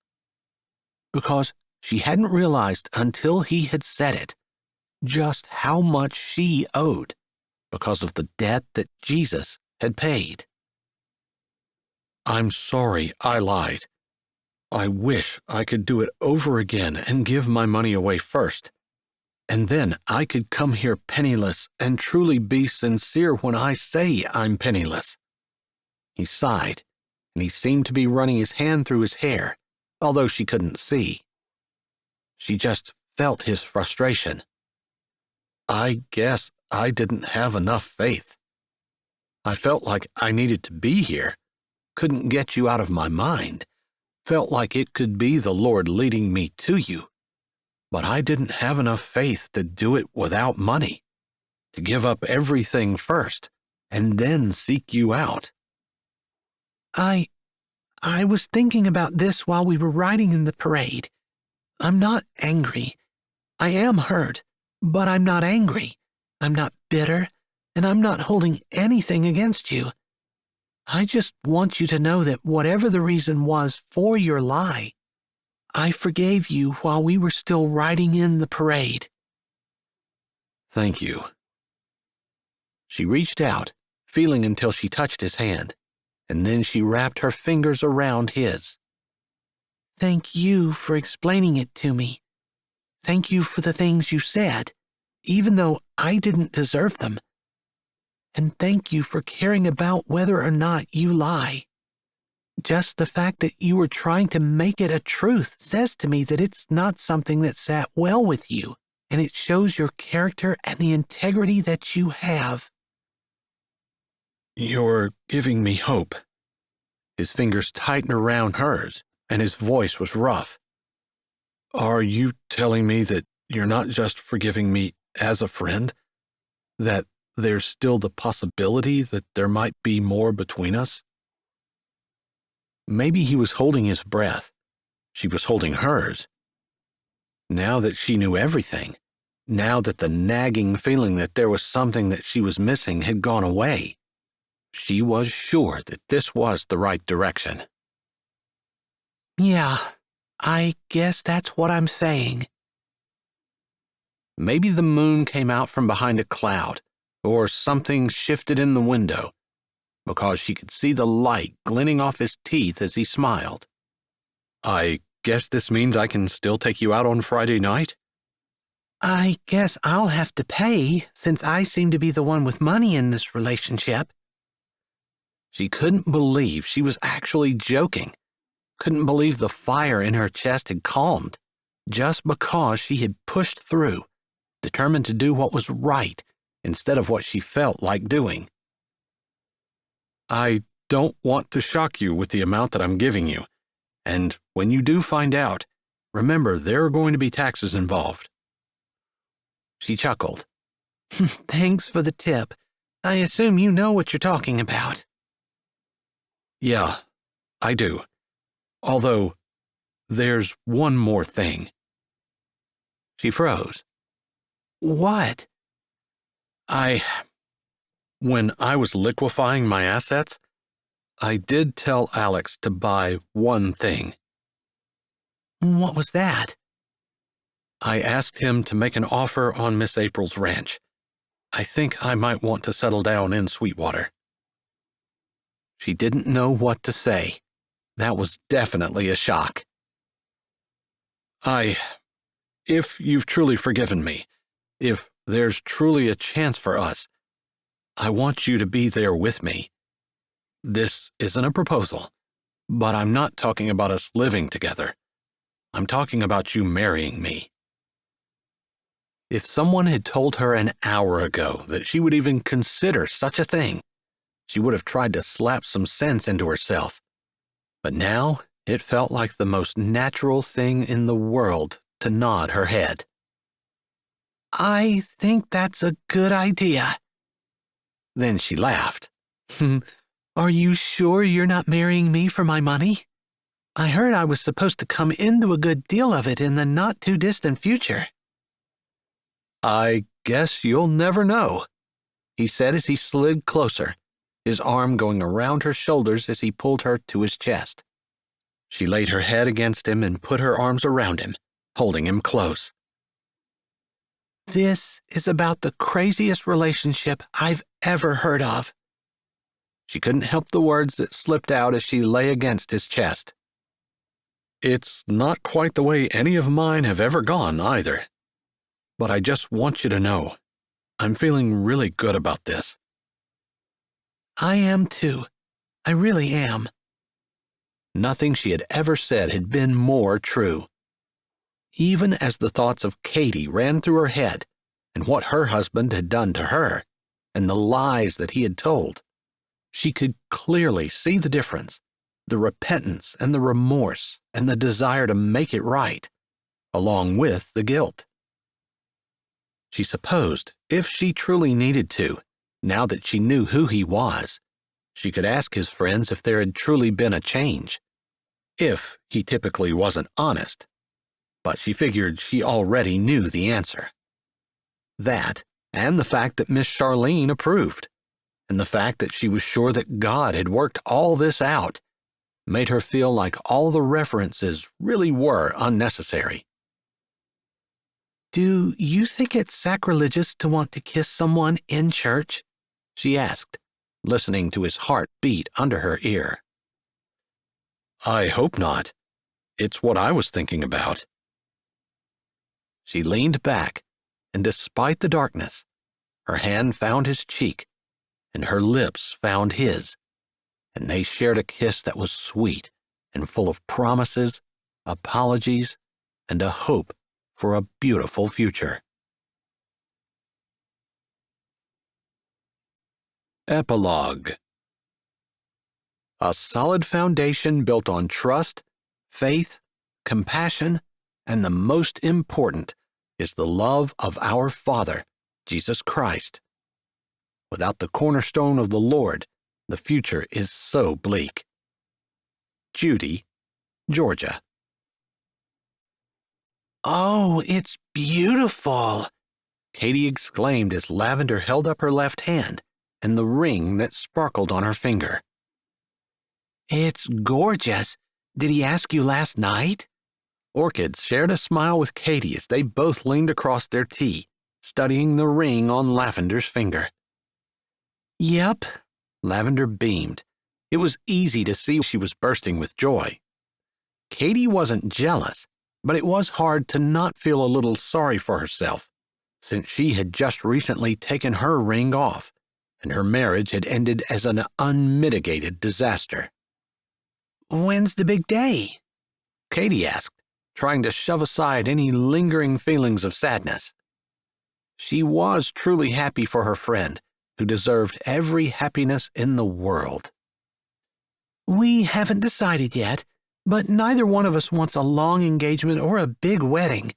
Because she hadn't realized until he had said it just how much she owed because of the debt that Jesus had paid. I'm sorry I lied. I wish I could do it over again and give my money away first. And then I could come here penniless and truly be sincere when I say I'm penniless. He sighed, and he seemed to be running his hand through his hair, although she couldn't see. She just felt his frustration. I guess I didn't have enough faith. I felt like I needed to be here, couldn't get you out of my mind, felt like it could be the Lord leading me to you. But I didn't have enough faith to do it without money, to give up everything first, and then seek you out. I was thinking about this while we were riding in the parade. I'm not angry. I am hurt, but I'm not angry. I'm not bitter, and I'm not holding anything against you. I just want you to know that whatever the reason was for your lie, I forgave you while we were still riding in the parade. Thank you. She reached out, feeling until she touched his hand, and then she wrapped her fingers around his. Thank you for explaining it to me. Thank you for the things you said, even though I didn't deserve them. And thank you for caring about whether or not you lie. Just the fact that you were trying to make it a truth says to me that it's not something that sat well with you, and it shows your character and the integrity that you have. You're giving me hope. His fingers tightened around hers, and his voice was rough. Are you telling me that you're not just forgiving me as a friend? That there's still the possibility that there might be more between us? Maybe he was holding his breath. She was holding hers. Now that she knew everything, now that the nagging feeling that there was something that she was missing had gone away, she was sure that this was the right direction. Yeah, I guess that's what I'm saying. Maybe the moon came out from behind a cloud, or something shifted in the window, because she could see the light glinting off his teeth as he smiled. I guess this means I can still take you out on Friday night? I guess I'll have to pay, since I seem to be the one with money in this relationship. She couldn't believe she was actually joking, couldn't believe the fire in her chest had calmed, just because she had pushed through, determined to do what was right instead of what she felt like doing. I don't want to shock you with the amount that I'm giving you, and when you do find out, remember there are going to be taxes involved. She chuckled. Thanks for the tip. I assume you know what you're talking about. Yeah, I do. Although, there's one more thing. She froze. What? When I was liquefying my assets, I did tell Alex to buy one thing. What was that? I asked him to make an offer on Miss April's ranch. I think I might want to settle down in Sweetwater. She didn't know what to say. That was definitely a shock. If you've truly forgiven me, if there's truly a chance for us, I want you to be there with me. This isn't a proposal, but I'm not talking about us living together. I'm talking about you marrying me. If someone had told her an hour ago that she would even consider such a thing, she would have tried to slap some sense into herself. But now it felt like the most natural thing in the world to nod her head. I think that's a good idea. Then she laughed. Are you sure you're not marrying me for my money? I heard I was supposed to come into a good deal of it in the not-too-distant future. I guess you'll never know, he said as he slid closer, his arm going around her shoulders as he pulled her to his chest. She laid her head against him and put her arms around him, holding him close. This is about the craziest relationship I've ever heard of. She couldn't help the words that slipped out as she lay against his chest. It's not quite the way any of mine have ever gone, either. But I just want you to know, I'm feeling really good about this. I am too. I really am. Nothing she had ever said had been more true. Even as the thoughts of Katie ran through her head, and what her husband had done to her, and the lies that he had told, she could clearly see the difference, the repentance and the remorse and the desire to make it right, along with the guilt. She supposed, if she truly needed to, now that she knew who he was, she could ask his friends if there had truly been a change, if he typically wasn't honest, but she figured she already knew the answer. That, and the fact that Miss Charlene approved, and the fact that she was sure that God had worked all this out, made her feel like all the references really were unnecessary. Do you think it's sacrilegious to want to kiss someone in church? She asked, listening to his heart beat under her ear. I hope not. It's what I was thinking about. She leaned back, and despite the darkness, her hand found his cheek, and her lips found his, and they shared a kiss that was sweet and full of promises, apologies, and a hope for a beautiful future. Epilogue. A solid foundation built on trust, faith, compassion, and the most important is the love of our Father, Jesus Christ. Without the cornerstone of the Lord, the future is so bleak. Judy, Georgia. Oh, it's beautiful, Katie exclaimed as Lavender held up her left hand and the ring that sparkled on her finger. It's gorgeous. Did he ask you last night? Orchid shared a smile with Katie as they both leaned across their tea, studying the ring on Lavender's finger. Yep. Lavender beamed. It was easy to see she was bursting with joy. Katie wasn't jealous, but it was hard to not feel a little sorry for herself, since she had just recently taken her ring off, and her marriage had ended as an unmitigated disaster. When's the big day? Katie asked, trying to shove aside any lingering feelings of sadness. She was truly happy for her friend, who deserved every happiness in the world. We haven't decided yet, but neither one of us wants a long engagement or a big wedding.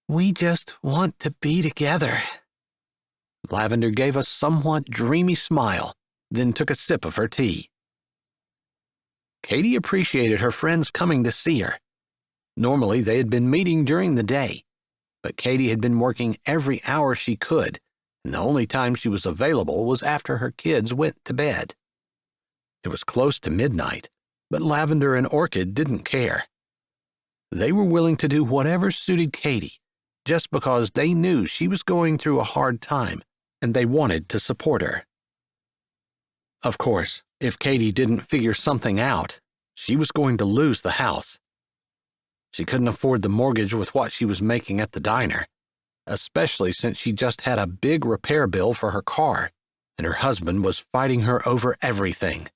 We just want to be together. Lavender gave a somewhat dreamy smile, then took a sip of her tea. Katie appreciated her friends coming to see her. Normally, they had been meeting during the day, but Katie had been working every hour she could, and the only time she was available was after her kids went to bed. It was close to midnight, but Lavender and Orchid didn't care. They were willing to do whatever suited Katie, just because they knew she was going through a hard time, and they wanted to support her. Of course, if Katie didn't figure something out, she was going to lose the house. She couldn't afford the mortgage with what she was making at the diner, especially since she just had a big repair bill for her car, and her husband was fighting her over everything.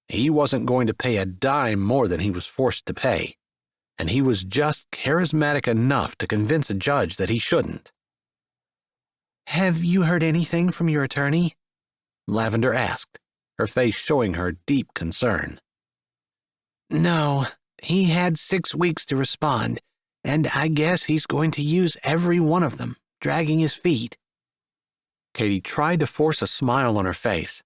He wasn't going to pay a dime more than he was forced to pay, and he was just charismatic enough to convince a judge that he shouldn't. Have you heard anything from your attorney? Lavender asked, her face showing her deep concern. No, he had 6 weeks to respond, and I guess he's going to use every one of them, dragging his feet. Katie tried to force a smile on her face.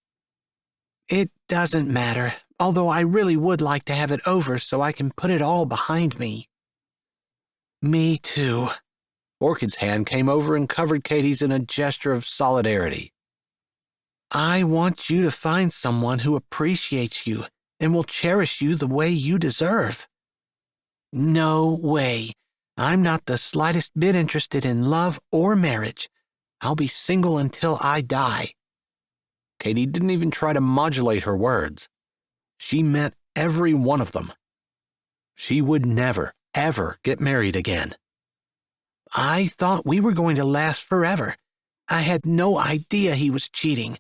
It doesn't matter, although I really would like to have it over so I can put it all behind me. Me too. Orchid's hand came over and covered Katie's in a gesture of solidarity. I want you to find someone who appreciates you and will cherish you the way you deserve. No way. I'm not the slightest bit interested in love or marriage. I'll be single until I die. Katie didn't even try to modulate her words. She meant every one of them. She would never, ever get married again. I thought we were going to last forever. I had no idea he was cheating.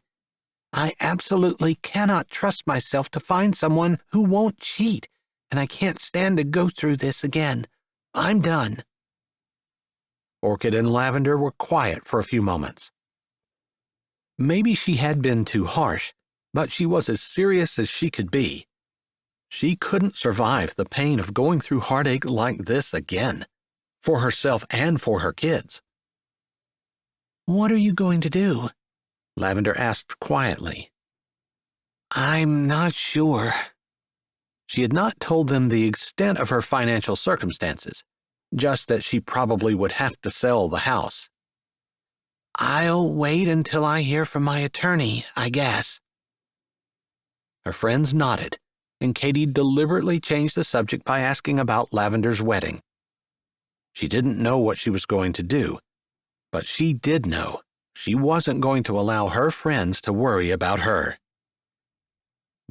I absolutely cannot trust myself to find someone who won't cheat, and I can't stand to go through this again. I'm done. Orchid and Lavender were quiet for a few moments. Maybe she had been too harsh, but she was as serious as she could be. She couldn't survive the pain of going through heartache like this again, for herself and for her kids. What are you going to do? Lavender asked quietly. I'm not sure. She had not told them the extent of her financial circumstances, just that she probably would have to sell the house. I'll wait until I hear from my attorney, I guess. Her friends nodded, and Katie deliberately changed the subject by asking about Lavender's wedding. She didn't know what she was going to do, but she did know she wasn't going to allow her friends to worry about her.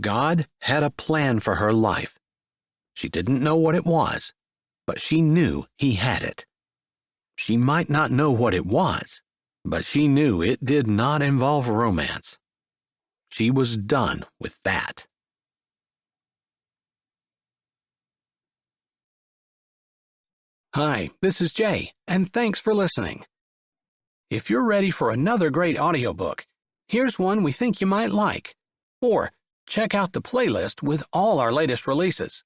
God had a plan for her life. She didn't know what it was, but she knew he had it. She might not know what it was, but she knew it did not involve romance. She was done with that. Hi, this is Jay, and thanks for listening. If you're ready for another great audiobook, here's one we think you might like. Or check out the playlist with all our latest releases.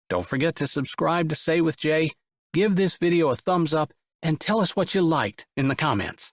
Don't forget to subscribe to Say with Jay, give this video a thumbs up, and tell us what you liked in the comments.